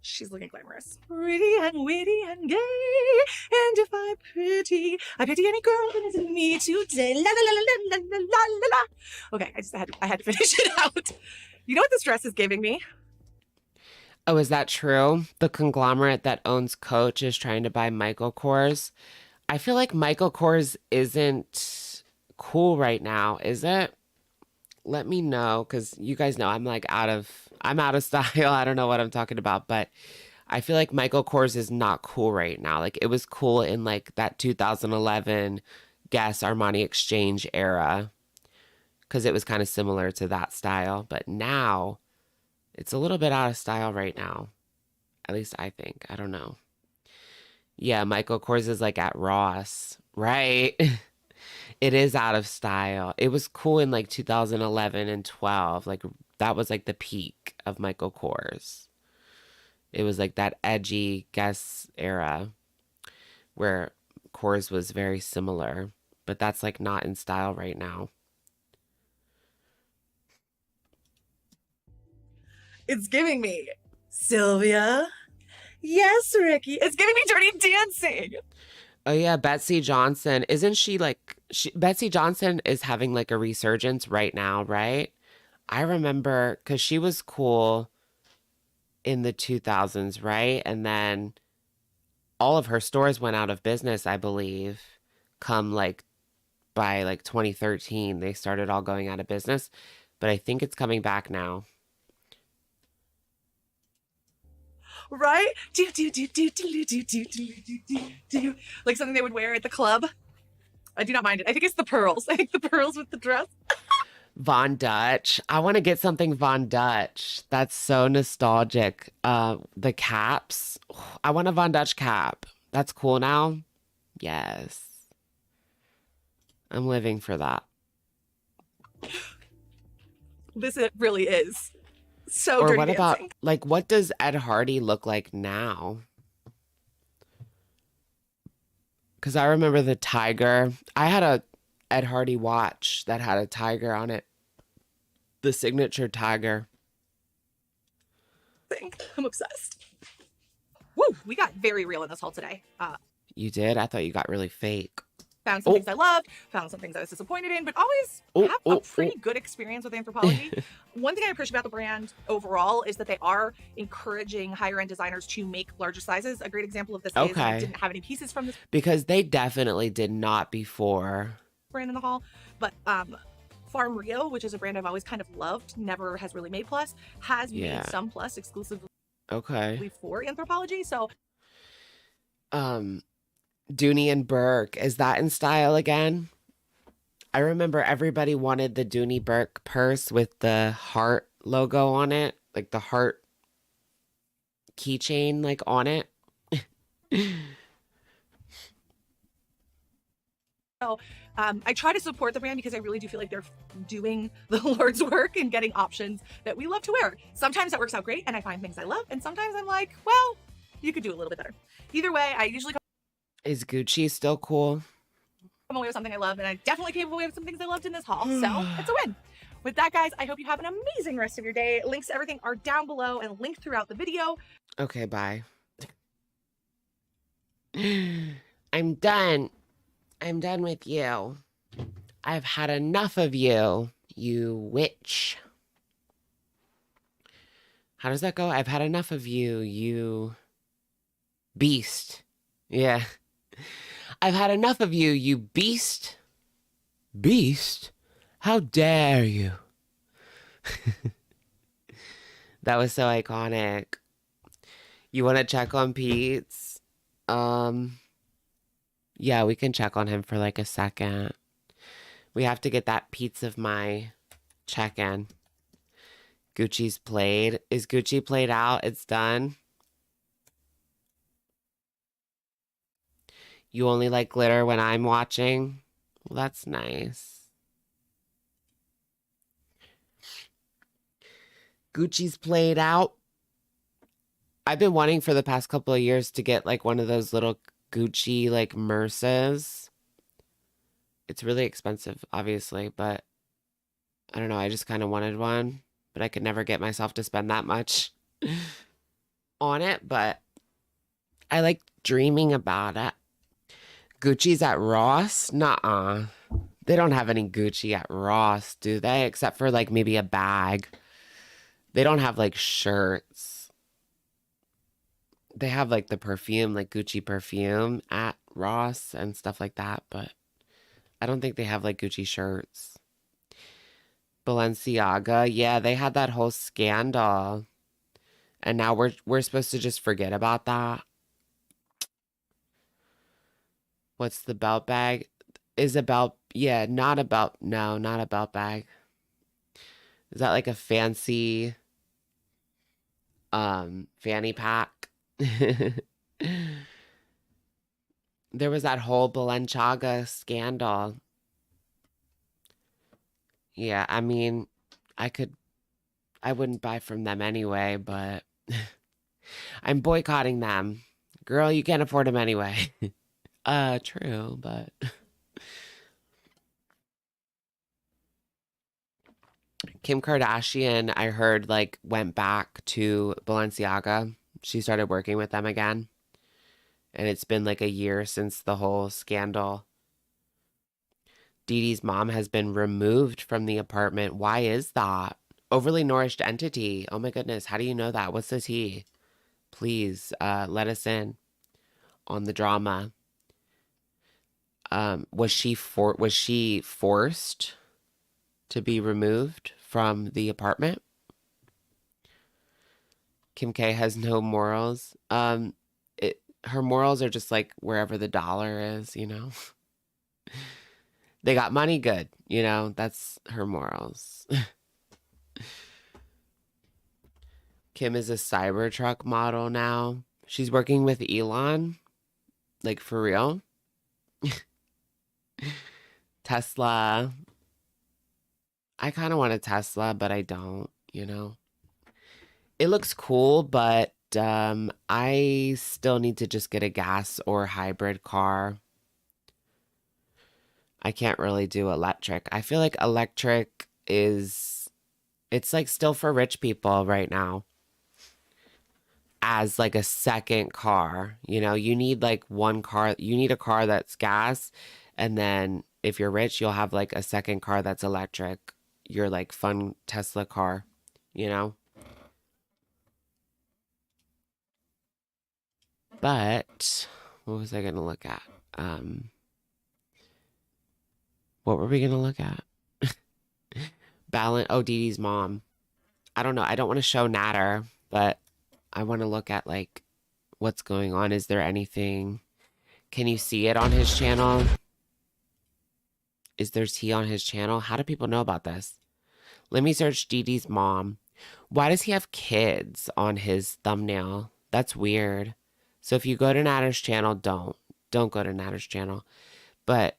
She's looking glamorous. Pretty and witty and gay. And if I'm pretty, I pity any girl that isn't me today. La la la la la la la la la. Okay, I had to finish it out. You know what this dress is giving me? Oh, is that true? The conglomerate that owns Coach is trying to buy Michael Kors. I feel like Michael Kors isn't cool right now, is it? Let me know, because you guys know I'm out of style. I don't know what I'm talking about, but I feel like Michael Kors is not cool right now. Like it was cool in like that 2011 Guess Armani Exchange era, because it was kind of similar to that style. But now it's a little bit out of style right now. At least I think. I don't know. Yeah, Michael Kors is like at Ross, right? It is out of style. It was cool in like 2011 and 12. Like that was like the peak of Michael Kors. It was like that edgy Guess era where Kors was very similar, but that's like not in style right now. It's giving me Sylvia. Yes, Ricky. It's giving me Dirty Dancing. Oh yeah, Betsy Johnson. Isn't she like Betsy Johnson is having like a resurgence right now, right? I remember because she was cool in the 2000s, right? And then all of her stores went out of business, I believe, come like by like 2013. They started all going out of business, but I think it's coming back now. Right? Do. Like something they would wear at the club. I do not mind it. I think it's the pearls. I think the pearls with the dress. Von Dutch. I want to get something Von Dutch. That's so nostalgic. The caps. I want a Von Dutch cap. That's cool now. Yes. I'm living for that. This it really is. So Or dirty what dancing. about, like, what does Ed Hardy look like now? Because I remember the tiger. I had a Ed Hardy watch that had a tiger on it. The signature tiger. I'm obsessed. Woo! We got very real in this haul today. You did? I thought you got really fake. Found some things I loved, found some things I was disappointed in, but always have a pretty good experience with Anthropologie. One thing I appreciate about the brand overall is that they are encouraging higher end designers to make larger sizes. A great example of this is I didn't have any pieces from this Because they definitely did not before. brand in the haul, but Farm Rio, which is a brand I've always kind of loved, never has really made plus, has made some plus exclusively for Anthropologie. So Dooney and Burke, is that in style again? I remember everybody wanted the Dooney Burke purse with the heart logo on it, like the heart keychain like on it. So I try to support the brand because I really do feel like they're doing the Lord's work and getting options that we love to wear. Sometimes that works out great and I find things I love, and sometimes I'm like, well, you could do a little bit better. Either way, I usually Is Gucci still cool? come away with something I love, and I definitely came away with some things I loved in this haul, so it's a win. With that, guys, I hope you have an amazing rest of your day. Links to everything are down below and linked throughout the video. Okay, bye. I'm done. I'm done with you. I've had enough of you, you witch. How does that go? I've had enough of you, you beast. Yeah. I've had enough of you, you beast. Beast? How dare you? That was so iconic. You want to check on Pete's? Yeah, we can check on him for like a second. We have to get that Pete's of my check-in. Gucci's played. Is Gucci played out? It's done. You only like glitter when I'm watching? Well, that's nice. Gucci's played out. I've been wanting for the past couple of years to get like one of those little Gucci like Merces. It's really expensive, obviously, but I don't know. I just kind of wanted one, but I could never get myself to spend that much on it, but I like dreaming about it. Gucci's at Ross? Nuh-uh. They don't have any Gucci at Ross, do they? Except for like maybe a bag. They don't have like shirts. They have like the perfume, like Gucci perfume at Ross and stuff like that, but I don't think they have like Gucci shirts. Balenciaga, yeah, they had that whole scandal. And now we're supposed to just forget about that. What's the belt bag? Is a belt, yeah, not a belt, no, not a belt bag. Is that like a fancy fanny pack? There was that whole Balenciaga scandal. Yeah, I mean, I wouldn't buy from them anyway, but I'm boycotting them. Girl, you can't afford them anyway. True, but Kim Kardashian, I heard, like, went back to Balenciaga. She started working with them again. And it's been like a year since the whole scandal. Dee Dee's mom has been removed from the apartment. Why is that? Overly nourished entity. Oh my goodness. How do you know that? What's the tea? Please let us in on the drama. Was she forced to be removed from the apartment? Kim K has no morals. Her morals are just like wherever the dollar is, you know. They got money, good, you know. That's her morals. Kim is a Cybertruck model now. She's working with Elon, like for real. Tesla. I kind of want a Tesla, but I don't, you know. It looks cool, but I still need to just get a gas or hybrid car. I can't really do electric. I feel like electric it's like still for rich people right now. As like a second car, you know, you need like one car, you need a car that's gas, and then if you're rich, you'll have like a second car that's electric. Your like fun Tesla car, you know? But what was I gonna look at? What were we gonna look at? Balance. Oh, Dee Dee's mom. I don't know. I don't want to show Natter, but I want to look at like what's going on. Is there anything? Can you see it on his channel? Is there tea on his channel? How do people know about this? Let me search Dee Dee's mom. Why does he have kids on his thumbnail? That's weird. So if you go to Natter's channel, don't go to Natter's channel. But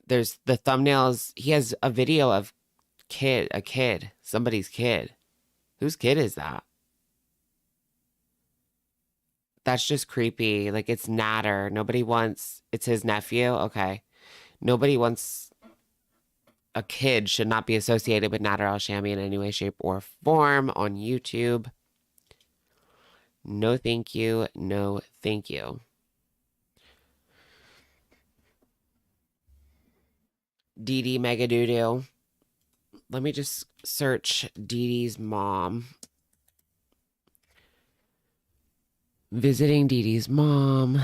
there's the thumbnails. He has a video of a kid, somebody's kid. Whose kid is that? That's just creepy. Like, it's Natter. Nobody wants, it's his nephew. Okay. Nobody wants, a kid should not be associated with Natter Al-Shami in any way, shape, or form on YouTube. No, thank you. No, thank you. Dee Dee Mega Doo-Doo. Let me just search Dee Dee's mom. Visiting Dee Dee's mom.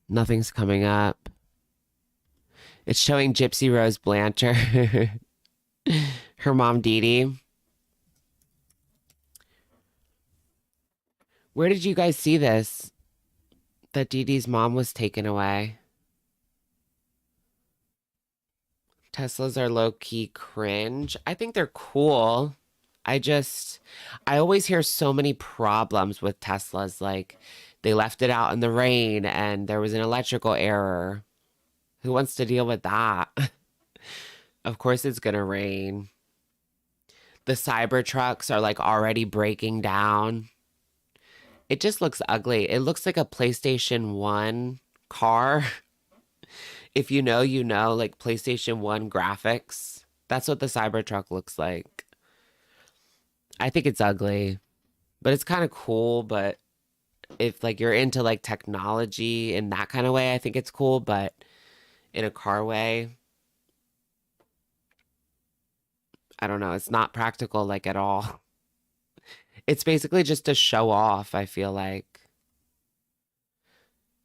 Nothing's coming up. It's showing Gypsy Rose Blanchard. Her mom, Dee Dee. Where did you guys see this? That Dee Dee's mom was taken away. Teslas are low-key cringe. I think they're cool. I always hear so many problems with Teslas. Like, they left it out in the rain and there was an electrical error. Who wants to deal with that? Of course it's gonna rain. The Cybertrucks are like already breaking down. It just looks ugly. It looks like a PlayStation 1 car. If you know, you know, like PlayStation 1 graphics. That's what the Cybertruck looks like. I think it's ugly, but it's kind of cool. But if like you're into like technology in that kind of way, I think it's cool. But in a car way, I don't know. It's not practical like at all. It's basically just to show off, I feel like.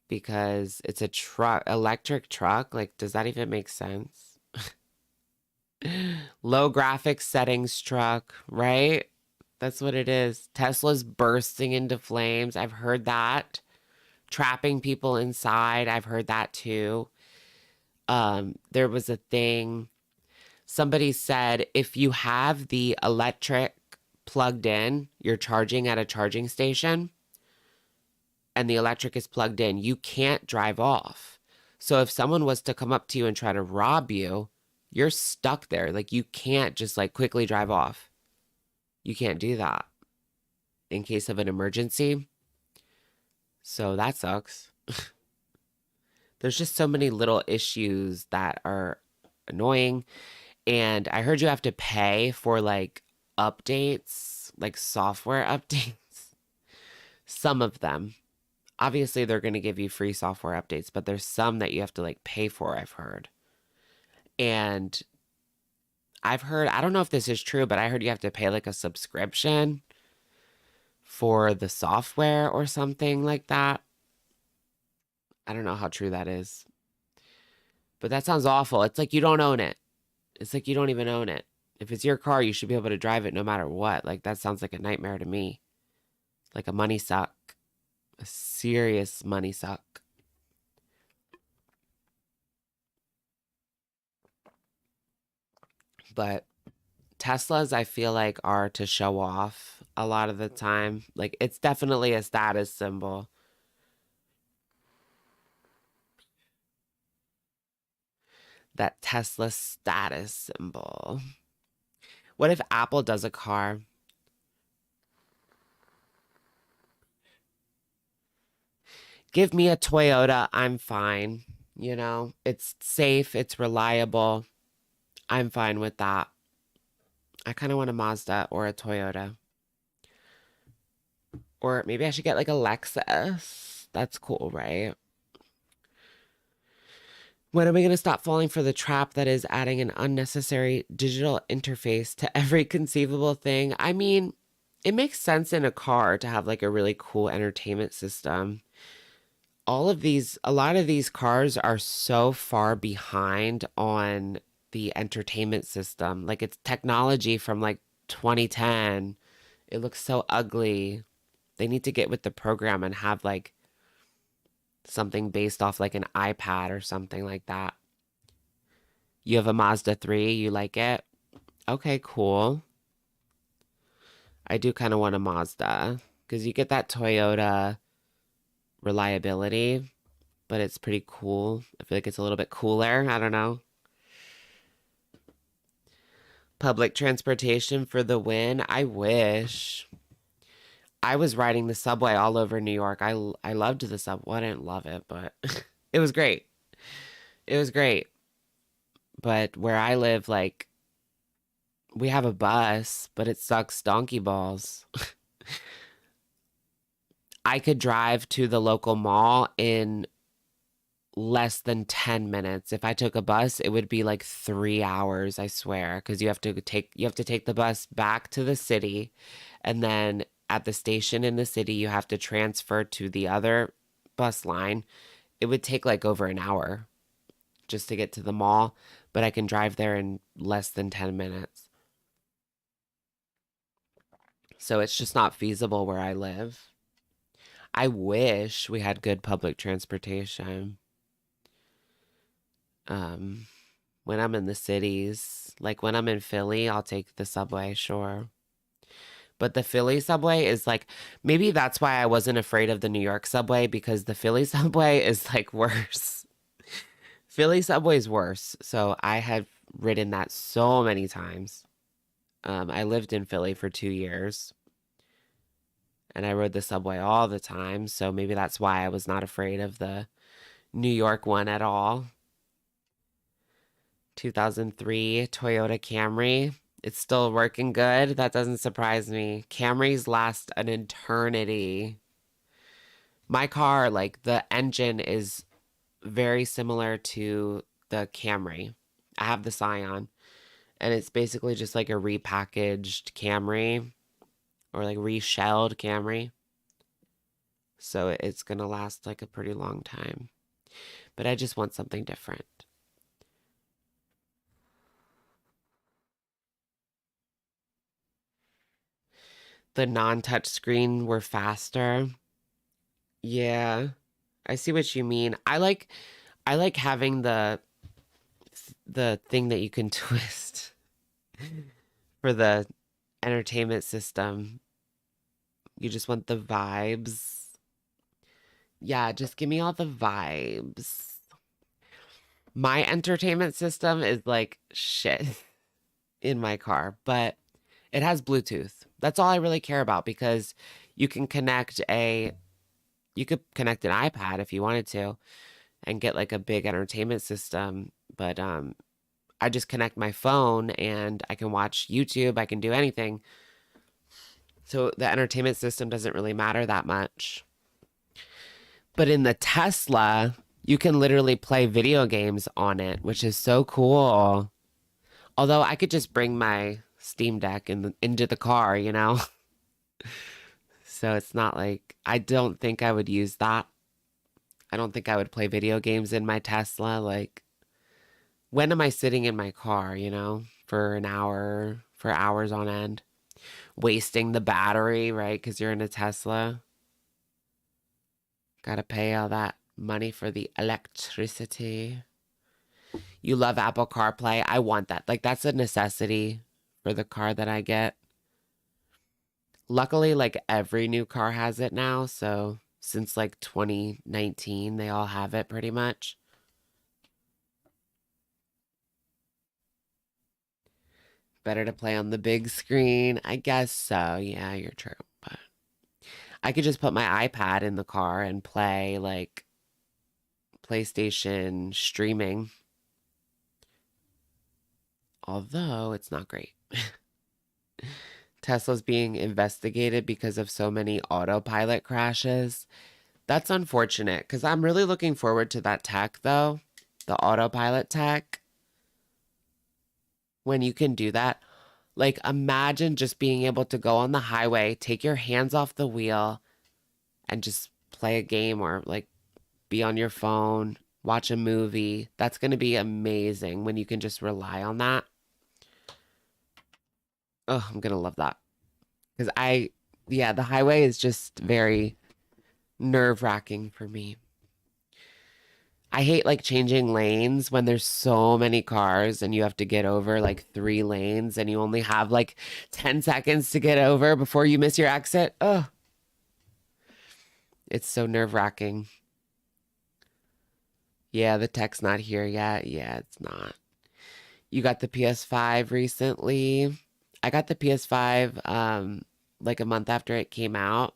Because it's a truck, electric truck. Like, does that even make sense? Low graphics settings truck, right? That's what it is. Tesla's bursting into flames. I've heard that. Trapping people inside. I've heard that too. There was a thing. Somebody said if you have the electric plugged in, you're charging at a charging station, and the electric is plugged in, you can't drive off. So if someone was to come up to you and try to rob you, you're stuck there. Like, you can't just like quickly drive off. You can't do that in case of an emergency. So that sucks. There's just so many little issues that are annoying. And I heard you have to pay for like updates, like software updates. Some of them. Obviously, they're going to give you free software updates, but there's some that you have to like pay for, I've heard. And I've heard, I don't know if this is true, but I heard you have to pay like a subscription for the software or something like that. I don't know how true that is. But that sounds awful. It's like you don't own it. It's like you don't even own it. If it's your car, you should be able to drive it no matter what. Like, that sounds like a nightmare to me. Like a money suck. A serious money suck. But Teslas, I feel like, are to show off a lot of the time. Like, it's definitely a status symbol. That Tesla status symbol. What if Apple does a car? Give me a Toyota, I'm fine. You know, it's safe, it's reliable. I'm fine with that. I kind of want a Mazda or a Toyota. Or maybe I should get like a Lexus. That's cool, right? When are we going to stop falling for the trap that is adding an unnecessary digital interface to every conceivable thing? I mean, it makes sense in a car to have like a really cool entertainment system. A lot of these cars are so far behind on the entertainment system. Like, it's technology from like 2010. It looks so ugly. They need to get with the program and have like something based off like an iPad or something like that. You have a Mazda 3, you like it? Okay, cool. I do kind of want a Mazda because you get that Toyota reliability, but it's pretty cool. I feel like it's a little bit cooler. I don't know. Public transportation for the win. I wish. I was riding the subway all over New York. I loved the subway. Well, I didn't love it, but it was great. It was great. But where I live, like, we have a bus, but it sucks donkey balls. I could drive to the local mall in less than 10 minutes. If I took a bus, it would be like 3 hours, I swear, because you have to take the bus back to the city, and then at the station in the city, you have to transfer to the other bus line. It would take like over an hour just to get to the mall, but I can drive there in less than 10 minutes. So it's just not feasible where I live. I wish we had good public transportation. When I'm in the cities, like when I'm in Philly, I'll take the subway, sure. But the Philly subway is like, maybe that's why I wasn't afraid of the New York subway, because the Philly subway is like worse. Philly subway is worse. So I had ridden that so many times. I lived in Philly for 2 years. And I rode the subway all the time. So maybe that's why I was not afraid of the New York one at all. 2003 Toyota Camry. It's still working good. That doesn't surprise me. Camrys last an eternity. My car, like, the engine is very similar to the Camry. I have the Scion. And it's basically just like a repackaged Camry. Or like reshelled Camry. So it's going to last like a pretty long time. But I just want something different. The non-touch screen were faster. Yeah, I see what you mean. I like having the thing that you can twist for the entertainment system. You just want the vibes. Yeah, just give me all the vibes. My entertainment system is like shit in my car, but it has Bluetooth. That's all I really care about, because you could connect an iPad if you wanted to and get like a big entertainment system, but I just connect my phone and I can watch YouTube, I can do anything. So the entertainment system doesn't really matter that much. But in the Tesla, you can literally play video games on it, which is so cool. Although I could just bring my Steam Deck into the car, you know? So it's not like, I don't think I would use that. I don't think I would play video games in my Tesla. Like, when am I sitting in my car, you know, for an hour, for hours on end, wasting the battery, right? Because you're in a Tesla. Gotta pay all that money for the electricity. You love Apple CarPlay. I want that. Like, that's a necessity for the car that I get. Luckily, like, every new car has it now. So, since like 2019, they all have it pretty much. Better to play on the big screen. I guess so. Yeah, you're true. But I could just put my iPad in the car and play like PlayStation streaming. Although it's not great. Tesla's being investigated because of so many autopilot crashes. That's unfortunate because I'm really looking forward to that tech though. The autopilot tech. When you can do that. Like, imagine just being able to go on the highway, take your hands off the wheel, and just play a game or, like, be on your phone, watch a movie. That's going to be amazing when you can just rely on that. Oh, I'm going to love that. Because yeah, the highway is just very nerve-wracking for me. I hate like changing lanes when there's so many cars and you have to get over like 3 lanes and you only have like 10 seconds to get over before you miss your exit. Oh, it's so nerve-wracking. Yeah, the tech's not here yet. Yeah, it's not. You got the PS5 recently. I got the PS5 like a month after it came out.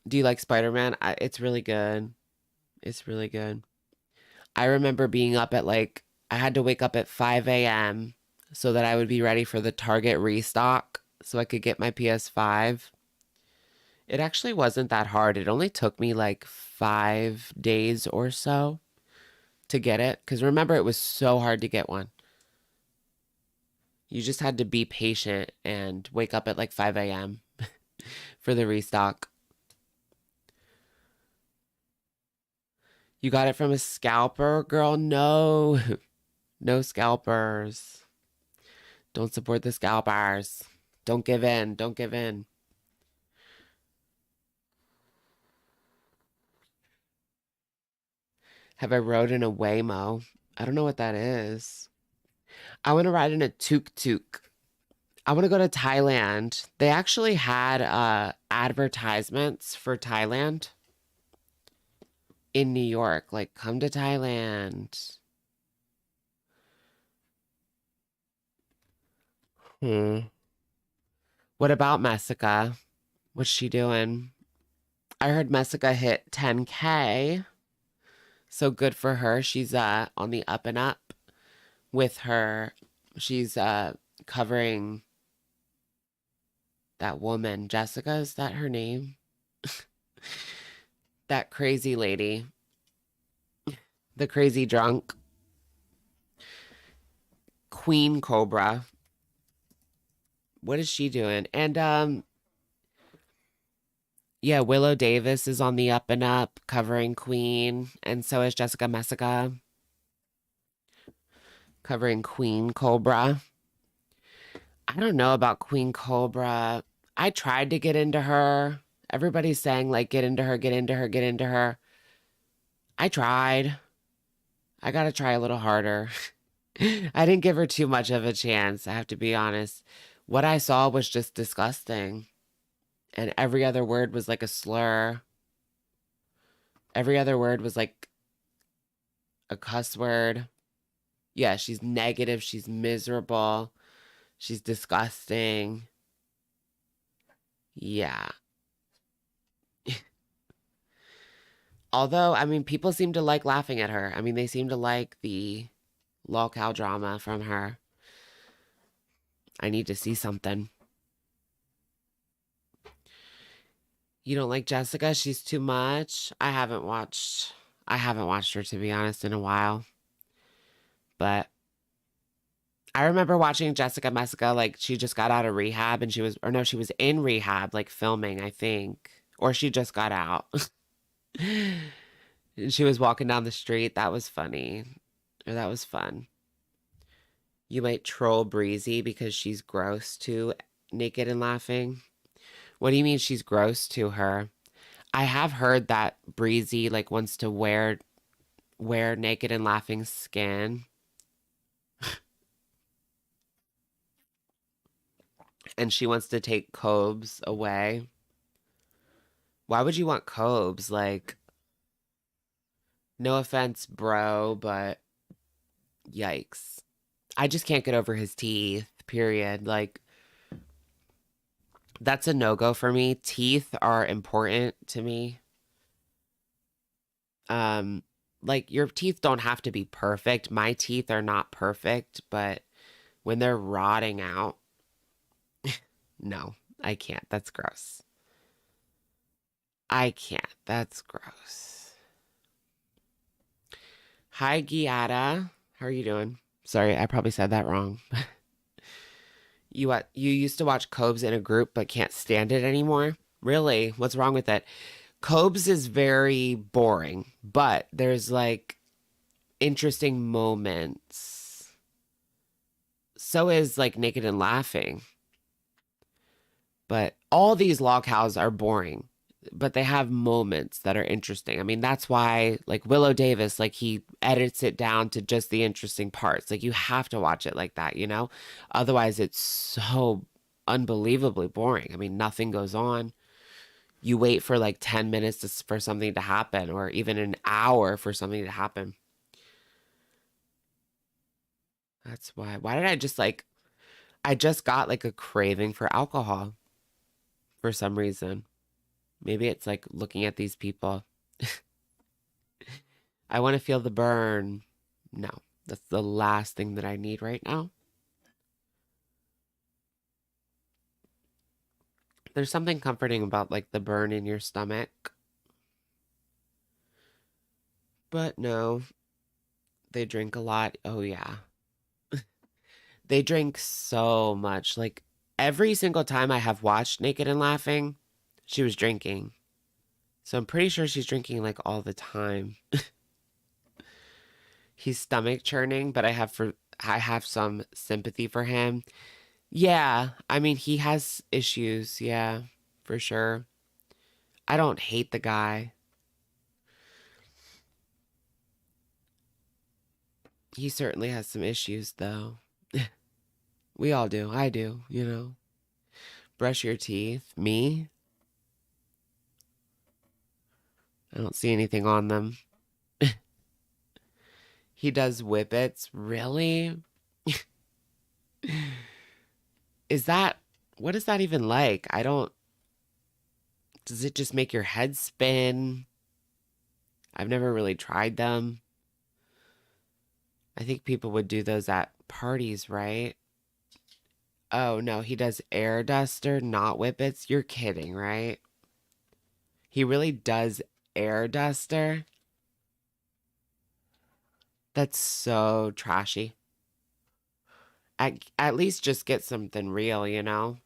Do you like Spider-Man? It's really good. It's really good. I remember being up at like, I had to wake up at 5 a.m. so that I would be ready for the Target restock so I could get my PS5. It actually wasn't that hard. It only took me like 5 days or so to get it. Because remember, it was so hard to get one. You just had to be patient and wake up at like 5 a.m. for the restock. You got it from a scalper, girl? No. No scalpers. Don't support the scalpers. Don't give in. Don't give in. Have I rode in a Waymo? I don't know what that is. I want to ride in a tuk-tuk. I want to go to Thailand. They actually had advertisements for Thailand in New York. Like, come to Thailand. What about Messica? What's she doing? I heard Messica hit 10K. So good for her. She's on the up and up with her. She's covering that woman. Jessica, is that her name? That crazy lady. The crazy drunk. Queen Cobra. What is she doing? And yeah, Willow Davis is on the up and up covering Queen, and so is Jessica Messica covering Queen Cobra. I don't know about Queen Cobra. I tried to get into her. Everybody's saying like get into her, get into her, get into her. I tried. I gotta try a little harder. I didn't give her too much of a chance, I have to be honest. What I saw was just disgusting. And every other word was like a slur. Every other word was like a cuss word. Yeah, she's negative. She's miserable. She's disgusting. Yeah. Although, I mean, people seem to like laughing at her. I mean, they seem to like the lol-cow drama from her. I need to see something. You don't like Jessica? She's too much. I haven't watched her, to be honest, in a while. But I remember watching Jessica Messica, like she just got out of rehab and she was, or no, she was in rehab, like filming, I think, or she just got out. And she was walking down the street. That was funny. Or that was fun. You might troll Breezy because she's gross to Naked and Laughing. What do you mean she's gross to her? I have heard that Breezy like wants to wear Naked and Laughing's skin. And she wants to take Cobes away. Why would you want Cobes? Like, no offense, bro, but yikes. I just can't get over his teeth, period. Like, that's a no-go for me. Teeth are important to me. Like, your teeth don't have to be perfect. My teeth are not perfect, but when they're rotting out, no, I can't. That's gross. I can't. That's gross. Hi, Giada. How are you doing? Sorry, I probably said that wrong. You used to watch Cobes in a group but can't stand it anymore? Really? What's wrong with it? Cobes is very boring, but there's like interesting moments. So is like Naked and Laughing. But all these log houses are boring, but they have moments that are interesting. I mean, that's why like Willow Davis, like he edits it down to just the interesting parts. Like you have to watch it like that, you know? Otherwise it's so unbelievably boring. I mean, nothing goes on. You wait for like 10 minutes for something to happen, or even an hour for something to happen. That's why. Why did I just got like a craving for alcohol for some reason. Maybe it's like looking at these people. I want to feel the burn. No, that's the last thing that I need right now. There's something comforting about like the burn in your stomach. But no, they drink a lot. Oh yeah. They drink so much. Like every single time I have watched Naked and Laughing, she was drinking. So I'm pretty sure she's drinking like all the time. He's stomach churning, but I have some sympathy for him. Yeah, I mean, he has issues. Yeah, for sure. I don't hate the guy. He certainly has some issues, though. We all do. I do, you know. Brush your teeth. Me? I don't see anything on them. He does whippets. Really? What is that even like? Does it just make your head spin? I've never really tried them. I think people would do those at parties, right? Oh, no, he does air duster, not whippets. You're kidding, right? He really does air duster? That's so trashy. At least just get something real, you know?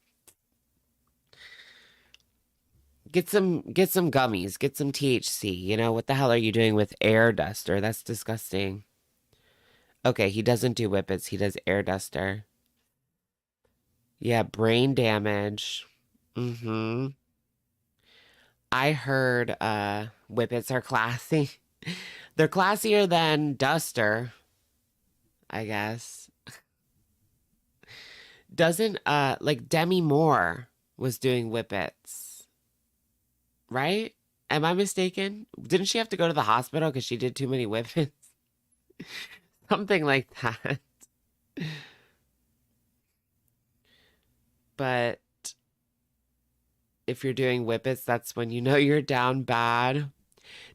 Get some gummies, get some THC, you know? What the hell are you doing with air duster? That's disgusting. Okay, he doesn't do whippets, he does air duster. Yeah, brain damage. Mm-hmm. I heard whippets are classy. They're classier than duster, I guess. Doesn't like Demi Moore was doing whippets, right? Am I mistaken? Didn't she have to go to the hospital because she did too many whippets? Something like that. But if you're doing whippets, that's when you know you're down bad.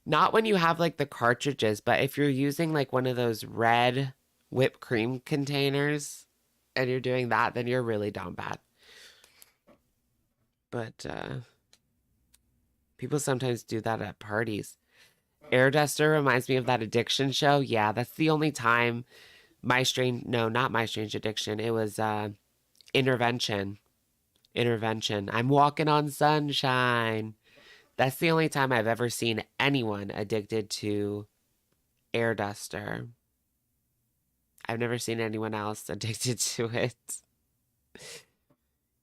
Not when you have like the cartridges, but if you're using like one of those red whipped cream containers and you're doing that, then you're really down bad. But people sometimes do that at parties. Air duster reminds me of that addiction show. Yeah, that's the only time no, not My Strange Addiction. It was Intervention. Intervention. I'm walking on sunshine. That's the only time I've ever seen anyone addicted to air duster. I've never seen anyone else addicted to it.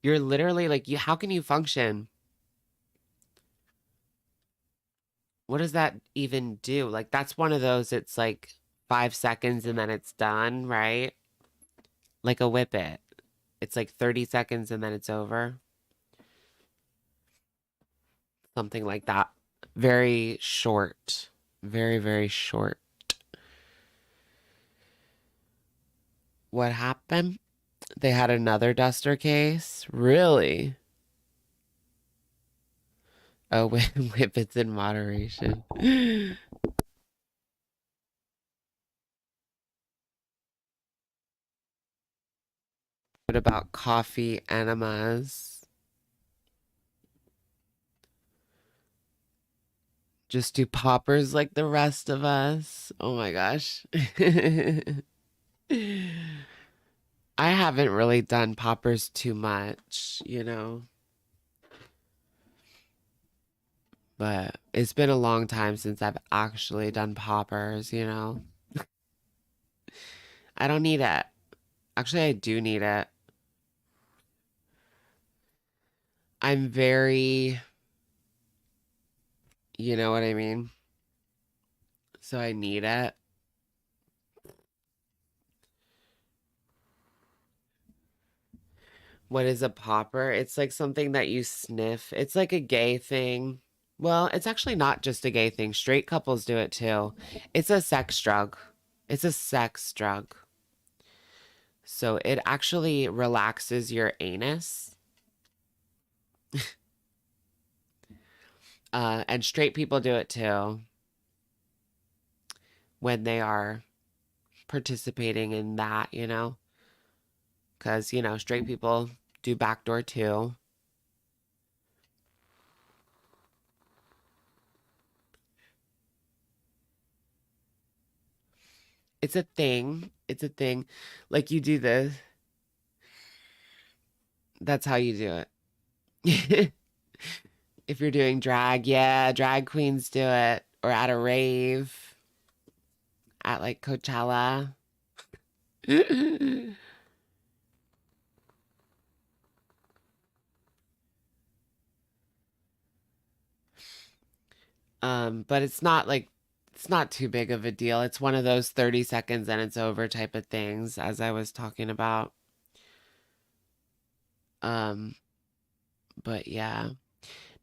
You're literally like, how can you function? What does that even do? Like, that's one of those, it's like 5 seconds and then it's done, right? Like a Whippet. It's like 30 seconds and then it's over. Something like that. Very short. Very, very short. What happened? They had another duster case? Really? Oh, Whippets in moderation. What about coffee enemas? Just do poppers like the rest of us. Oh my gosh. I haven't really done poppers too much, you know. But it's been a long time since I've actually done poppers, you know. I don't need it. Actually, I do need it. I'm very, you know what I mean? So I need it. What is a popper? It's like something that you sniff. It's like a gay thing. Well, it's actually not just a gay thing. Straight couples do it too. It's a sex drug. It's a sex drug. So it actually relaxes your anus. And straight people do it too when they are participating in that, you know? Because, you know, straight people do backdoor too. It's a thing. It's a thing. Like you do this. That's how you do it. If you're doing drag, yeah, drag queens do it. Or at a rave. At like Coachella. But it's not like, it's not too big of a deal. It's one of those 30 seconds and it's over type of things, as I was talking about. But yeah.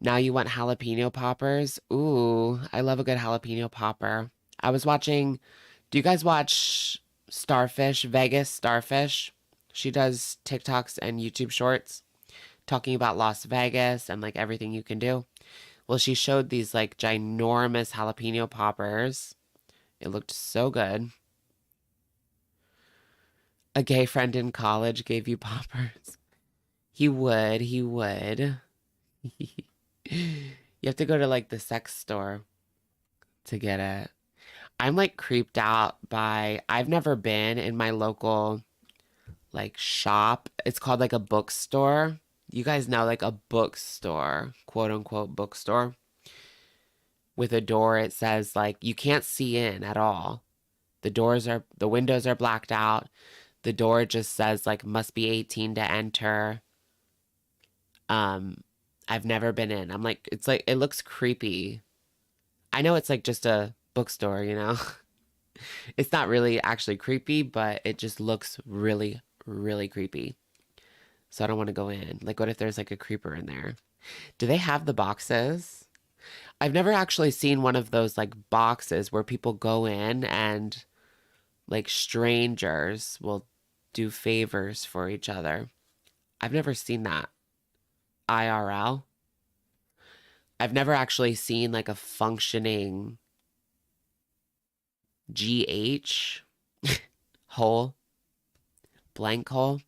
Now you want jalapeno poppers? Ooh, I love a good jalapeno popper. I was watching, do you guys watch Starfish, Vegas Starfish? She does TikToks and YouTube shorts talking about Las Vegas and like everything you can do. Well, she showed these like ginormous jalapeno poppers. It looked so good. A gay friend in college gave you poppers. He would. You have to go to like the sex store to get it. I'm like creeped out by, I've never been in my local like shop. It's called like a bookstore. You guys know, like a bookstore, quote unquote bookstore. With a door, it says like you can't see in at all. The windows are blacked out. The door just says like must be 18 to enter. I've never been in. I'm like, it's like, it looks creepy. I know it's like just a bookstore, you know? It's not really actually creepy, but it just looks really, really creepy. So I don't want to go in. Like, what if there's like a creeper in there? Do they have the boxes? I've never actually seen one of those like boxes where people go in and like strangers will do favors for each other. I've never seen that. IRL. I've never actually seen like a functioning GH hole, blank hole.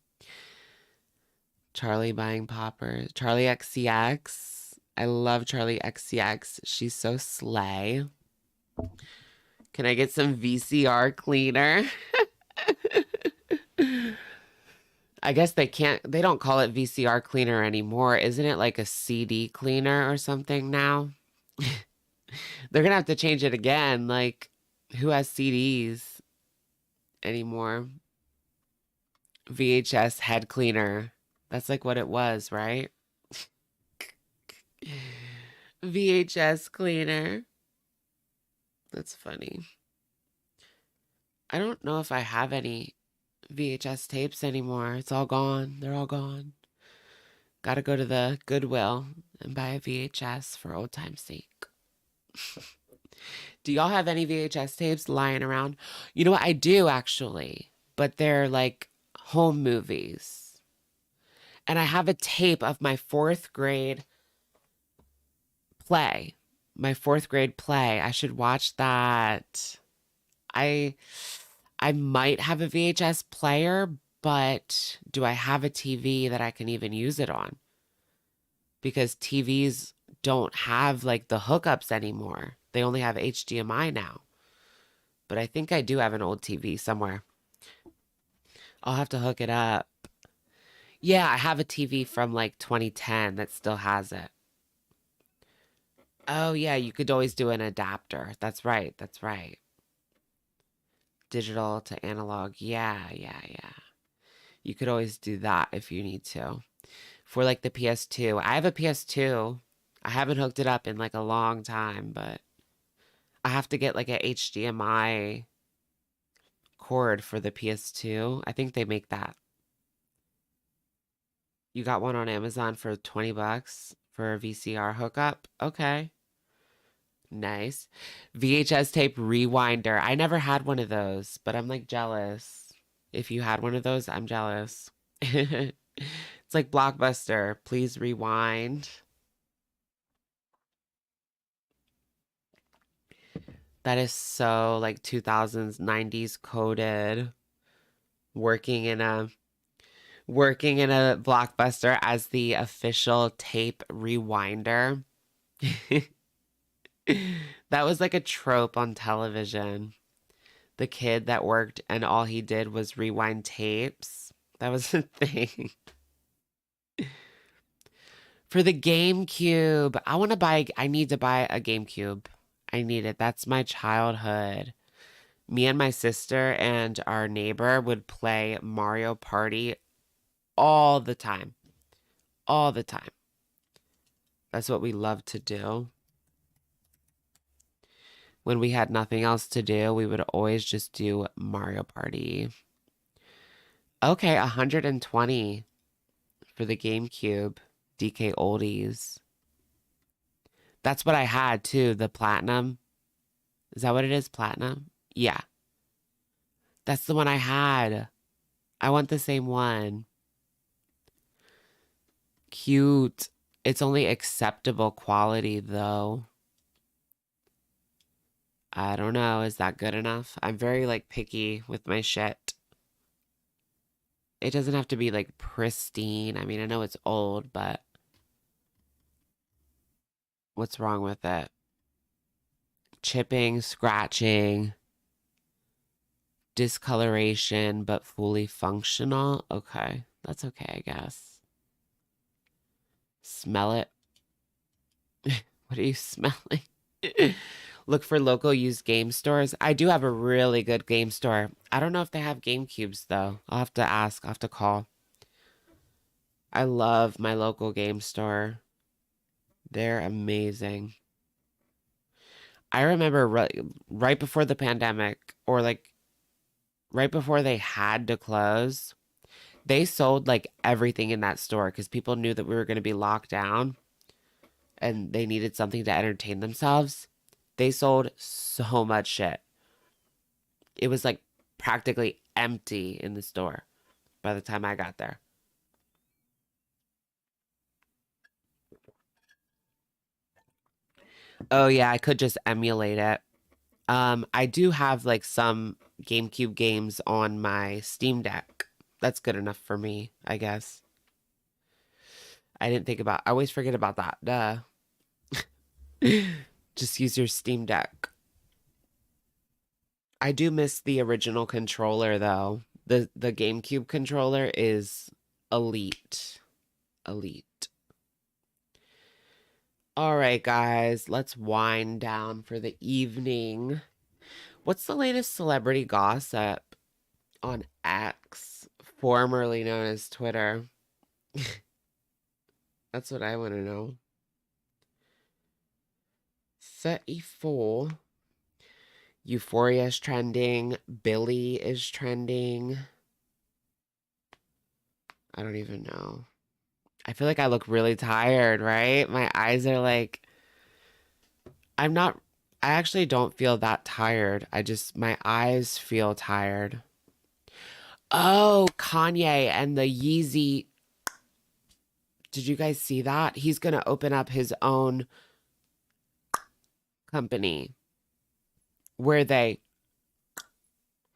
Charlie buying poppers. Charlie XCX. I love Charlie XCX. She's so slay. Can I get some VCR cleaner? I guess they don't call it VCR cleaner anymore. Isn't it like a CD cleaner or something now? They're gonna have to change it again. Like, who has CDs anymore? VHS head cleaner. That's like what it was, right? VHS cleaner. That's funny. I don't know if I have any VHS tapes anymore. It's all gone. They're all gone. Gotta go to the Goodwill and buy a VHS for old time's sake. Do y'all have any VHS tapes lying around? You know what? I do actually, but they're like home movies. And I have a tape of my fourth grade play. My fourth grade play. I should watch that. I might have a VHS player, but do I have a TV that I can even use it on? Because TVs don't have like the hookups anymore. They only have HDMI now. But I think I do have an old TV somewhere. I'll have to hook it up. Yeah, I have a TV from like 2010 that still has it. Oh yeah, you could always do an adapter. That's right. That's right. Digital to analog. Yeah. You could always do that if you need to. For like the PS2. I have a PS2. I haven't hooked it up in like a long time, but I have to get like a HDMI cord for the PS2. I think they make that. You got one on Amazon for $20 for a VCR hookup? Okay. Nice. VHS tape rewinder. I never had one of those, but I'm like jealous. If you had one of those, I'm jealous. It's like Blockbuster. Please rewind. That is so like 2000s, 90s coded. Working in a Blockbuster as the official tape rewinder. That was like a trope on television. The kid that worked and all he did was rewind tapes. That was a thing. For the GameCube, I need to buy a GameCube. I need it. That's my childhood. Me and my sister and our neighbor would play Mario Party all the time. All the time. That's what we loved to do. When we had nothing else to do, we would always just do Mario Party. Okay, 120 for the GameCube. DK Oldies. That's what I had too, the Platinum. Is that what it is? Platinum? Yeah. That's the one I had. I want the same one. Cute. It's only acceptable quality though. I don't know. Is that good enough? I'm very like picky with my shit. It doesn't have to be like pristine. I mean, I know it's old, but what's wrong with it? Chipping, scratching, discoloration, but fully functional. Okay, that's okay, I guess. Smell it. What are you smelling? Look for local used game stores. I do have a really good game store. I don't know if they have GameCubes though. I'll have to ask. I'll have to call. I love my local game store. They're amazing. I remember right before the pandemic, or like right before they had to close, they sold like everything in that store because people knew that we were going to be locked down and they needed something to entertain themselves. They sold so much shit. It was like practically empty in the store by the time I got there. Oh yeah, I could just emulate it. I do have like some GameCube games on my Steam Deck. That's good enough for me, I guess. I always forget about that. Duh. Just use your Steam Deck. I do miss the original controller though. The GameCube controller is elite. Elite. All right, guys, let's wind down for the evening. What's the latest celebrity gossip on X, formerly known as Twitter? That's what I want to know. 34. Euphoria is trending. Billy is trending. I don't even know. I feel like I look really tired, right? My eyes are like... I actually don't feel that tired. My eyes feel tired. Oh, Kanye and the Yeezy. Did you guys see that? He's going to open up his own company where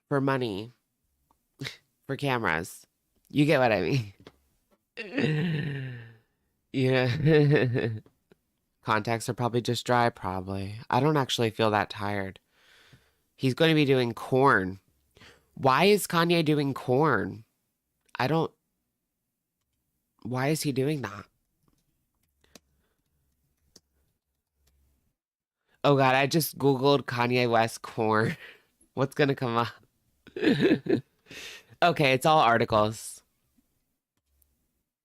for money, for cameras. You get what I mean? Yeah. Contacts are probably just dry, probably. I don't actually feel that tired. He's going to be doing corn. Why is Kanye doing corn? Why is he doing that? Oh God, I just Googled Kanye West corn. What's going to come up? Okay, it's all articles.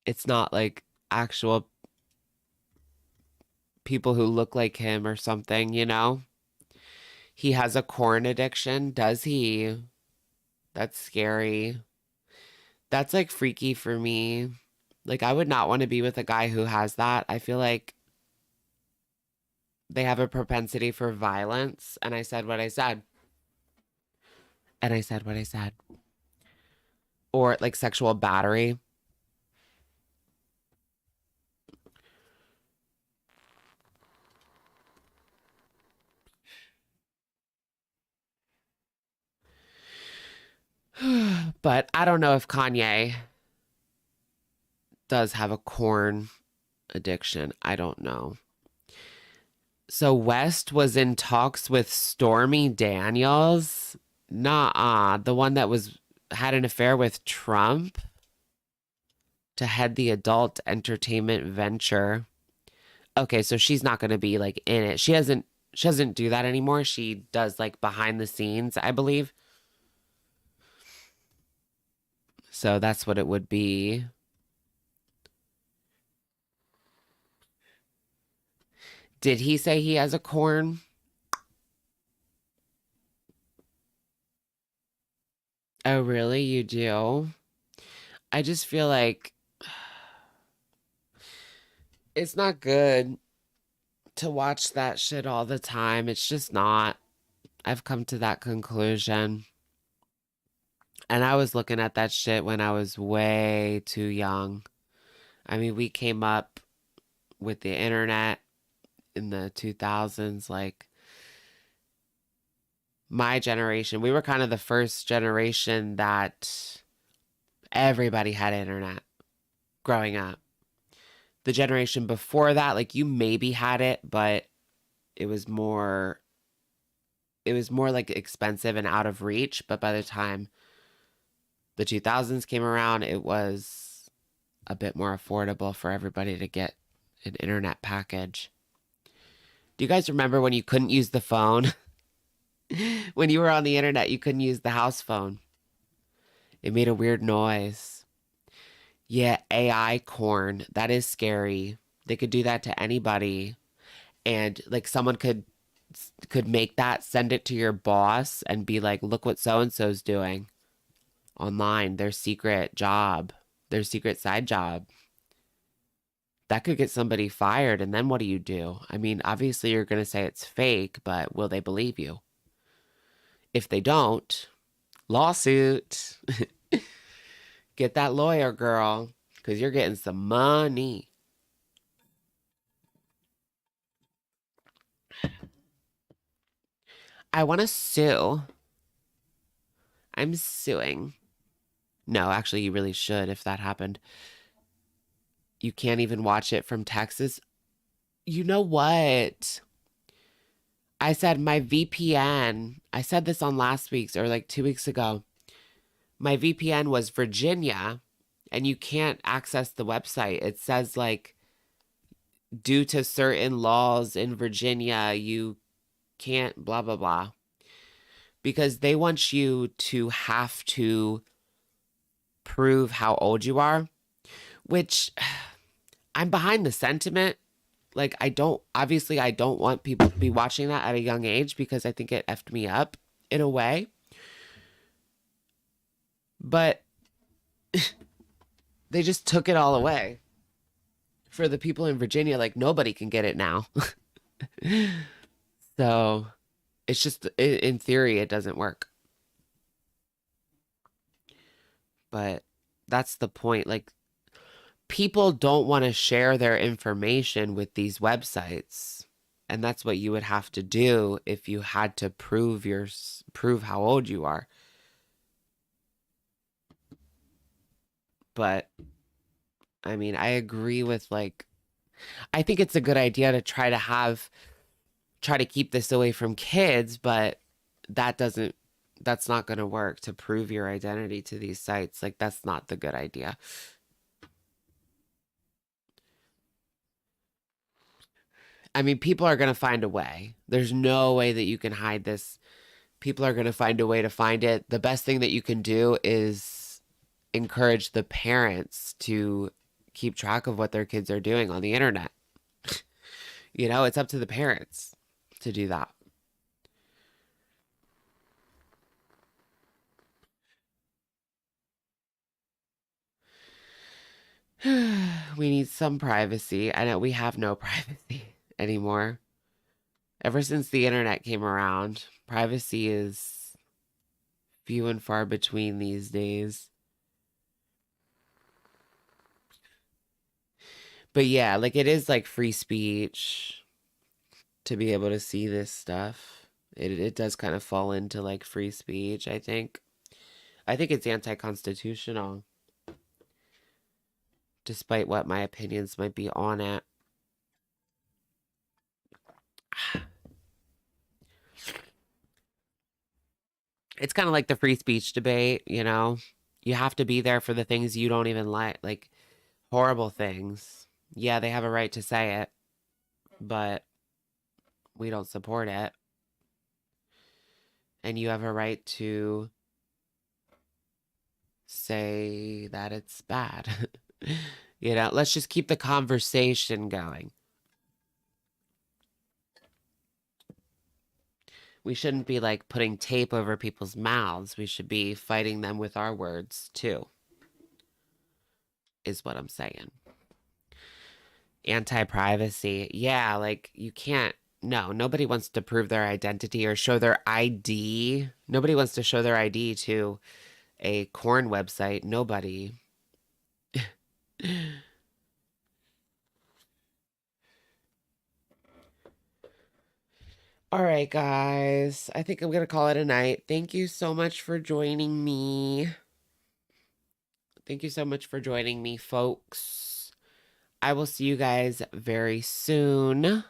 It's not like actual people who look like him or something, you know? He has a corn addiction, does he? That's scary. That's like freaky for me. Like, I would not want to be with a guy who has that. I feel like they have a propensity for violence. And I said what I said. And I said what I said. Or like sexual battery. But I don't know if Kanye does have a corn addiction. I don't know. So West was in talks with Stormy Daniels. Nah, the one that had an affair with Trump to head the adult entertainment venture. Okay, so she's not going to be like in it. She doesn't do that anymore. She does like behind the scenes, I believe. So that's what it would be. Did he say he has a corn? Oh, really? You do? I just feel like it's not good to watch that shit all the time. It's just not. I've come to that conclusion. And I was looking at that shit when I was way too young. I mean, we came up with the internet in the 2000s, like my generation. We were kind of the first generation that everybody had internet growing up. The generation before that, like you maybe had it, but it was more like expensive and out of reach. But by the time the 2000s came around, it was a bit more affordable for everybody to get an internet package. Do you guys remember when you couldn't use the phone? When you were on the internet, you couldn't use the house phone. It made a weird noise. Yeah, AI corn. That is scary. They could do that to anybody. And like someone could make that, send it to your boss and be like, look what so-and-so's doing online. Their secret job. Their secret side job. That could get somebody fired. And then what do you do? I mean, obviously you're going to say it's fake, but will they believe you? If they don't, lawsuit. Get that lawyer, girl, because you're getting some money. I want to sue. I'm suing. No, actually, you really should if that happened. You can't even watch it from Texas. You know what? I said my VPN, I said this on last week's or like 2 weeks ago. My VPN was Virginia, and you can't access the website. It says like, due to certain laws in Virginia, you can't blah, blah, blah. Because they want you to have to prove how old you are, which I'm behind the sentiment. Like, I don't want people to be watching that at a young age because I think it effed me up in a way. But they just took it all away. For the people in Virginia, like, nobody can get it now. So it's just, in theory, it doesn't work. But that's the point. Like, people don't want to share their information with these websites. And that's what you would have to do if you had to prove how old you are. But I mean, I agree with, like, I think it's a good idea to try to keep this away from kids, but that's not going to work to prove your identity to these sites. Like, that's not the good idea. I mean, people are going to find a way. There's no way that you can hide this. People are going to find a way to find it. The best thing that you can do is encourage the parents to keep track of what their kids are doing on the internet. You know, it's up to the parents to do that. We need some privacy. I know we have no privacy anymore. Ever since the internet came around, privacy is few and far between these days. But yeah, like, it is like free speech to be able to see this stuff. It does kind of fall into like free speech, I think. I think it's anti-constitutional, despite what my opinions might be on it. It's kind of like the free speech debate, you know? You have to be there for the things you don't even like horrible things. Yeah, they have a right to say it, but we don't support it. And you have a right to say that it's bad. You know, let's just keep the conversation going. We shouldn't be like putting tape over people's mouths. We should be fighting them with our words too, is what I'm saying. Anti-privacy. Yeah, like, you can't. No, nobody wants to prove their identity or show their ID. Nobody wants to show their ID to a corn website. Nobody. All right, guys. I think I'm going to call it a night. Thank you so much for joining me. Thank you so much for joining me, folks. I will see you guys very soon.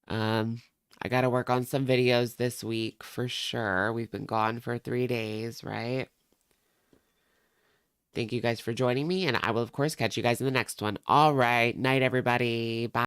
I got to work on some videos this week for sure. We've been gone for 3 days, right? Thank you guys for joining me, and I will, of course, catch you guys in the next one. All right. Night, everybody. Bye.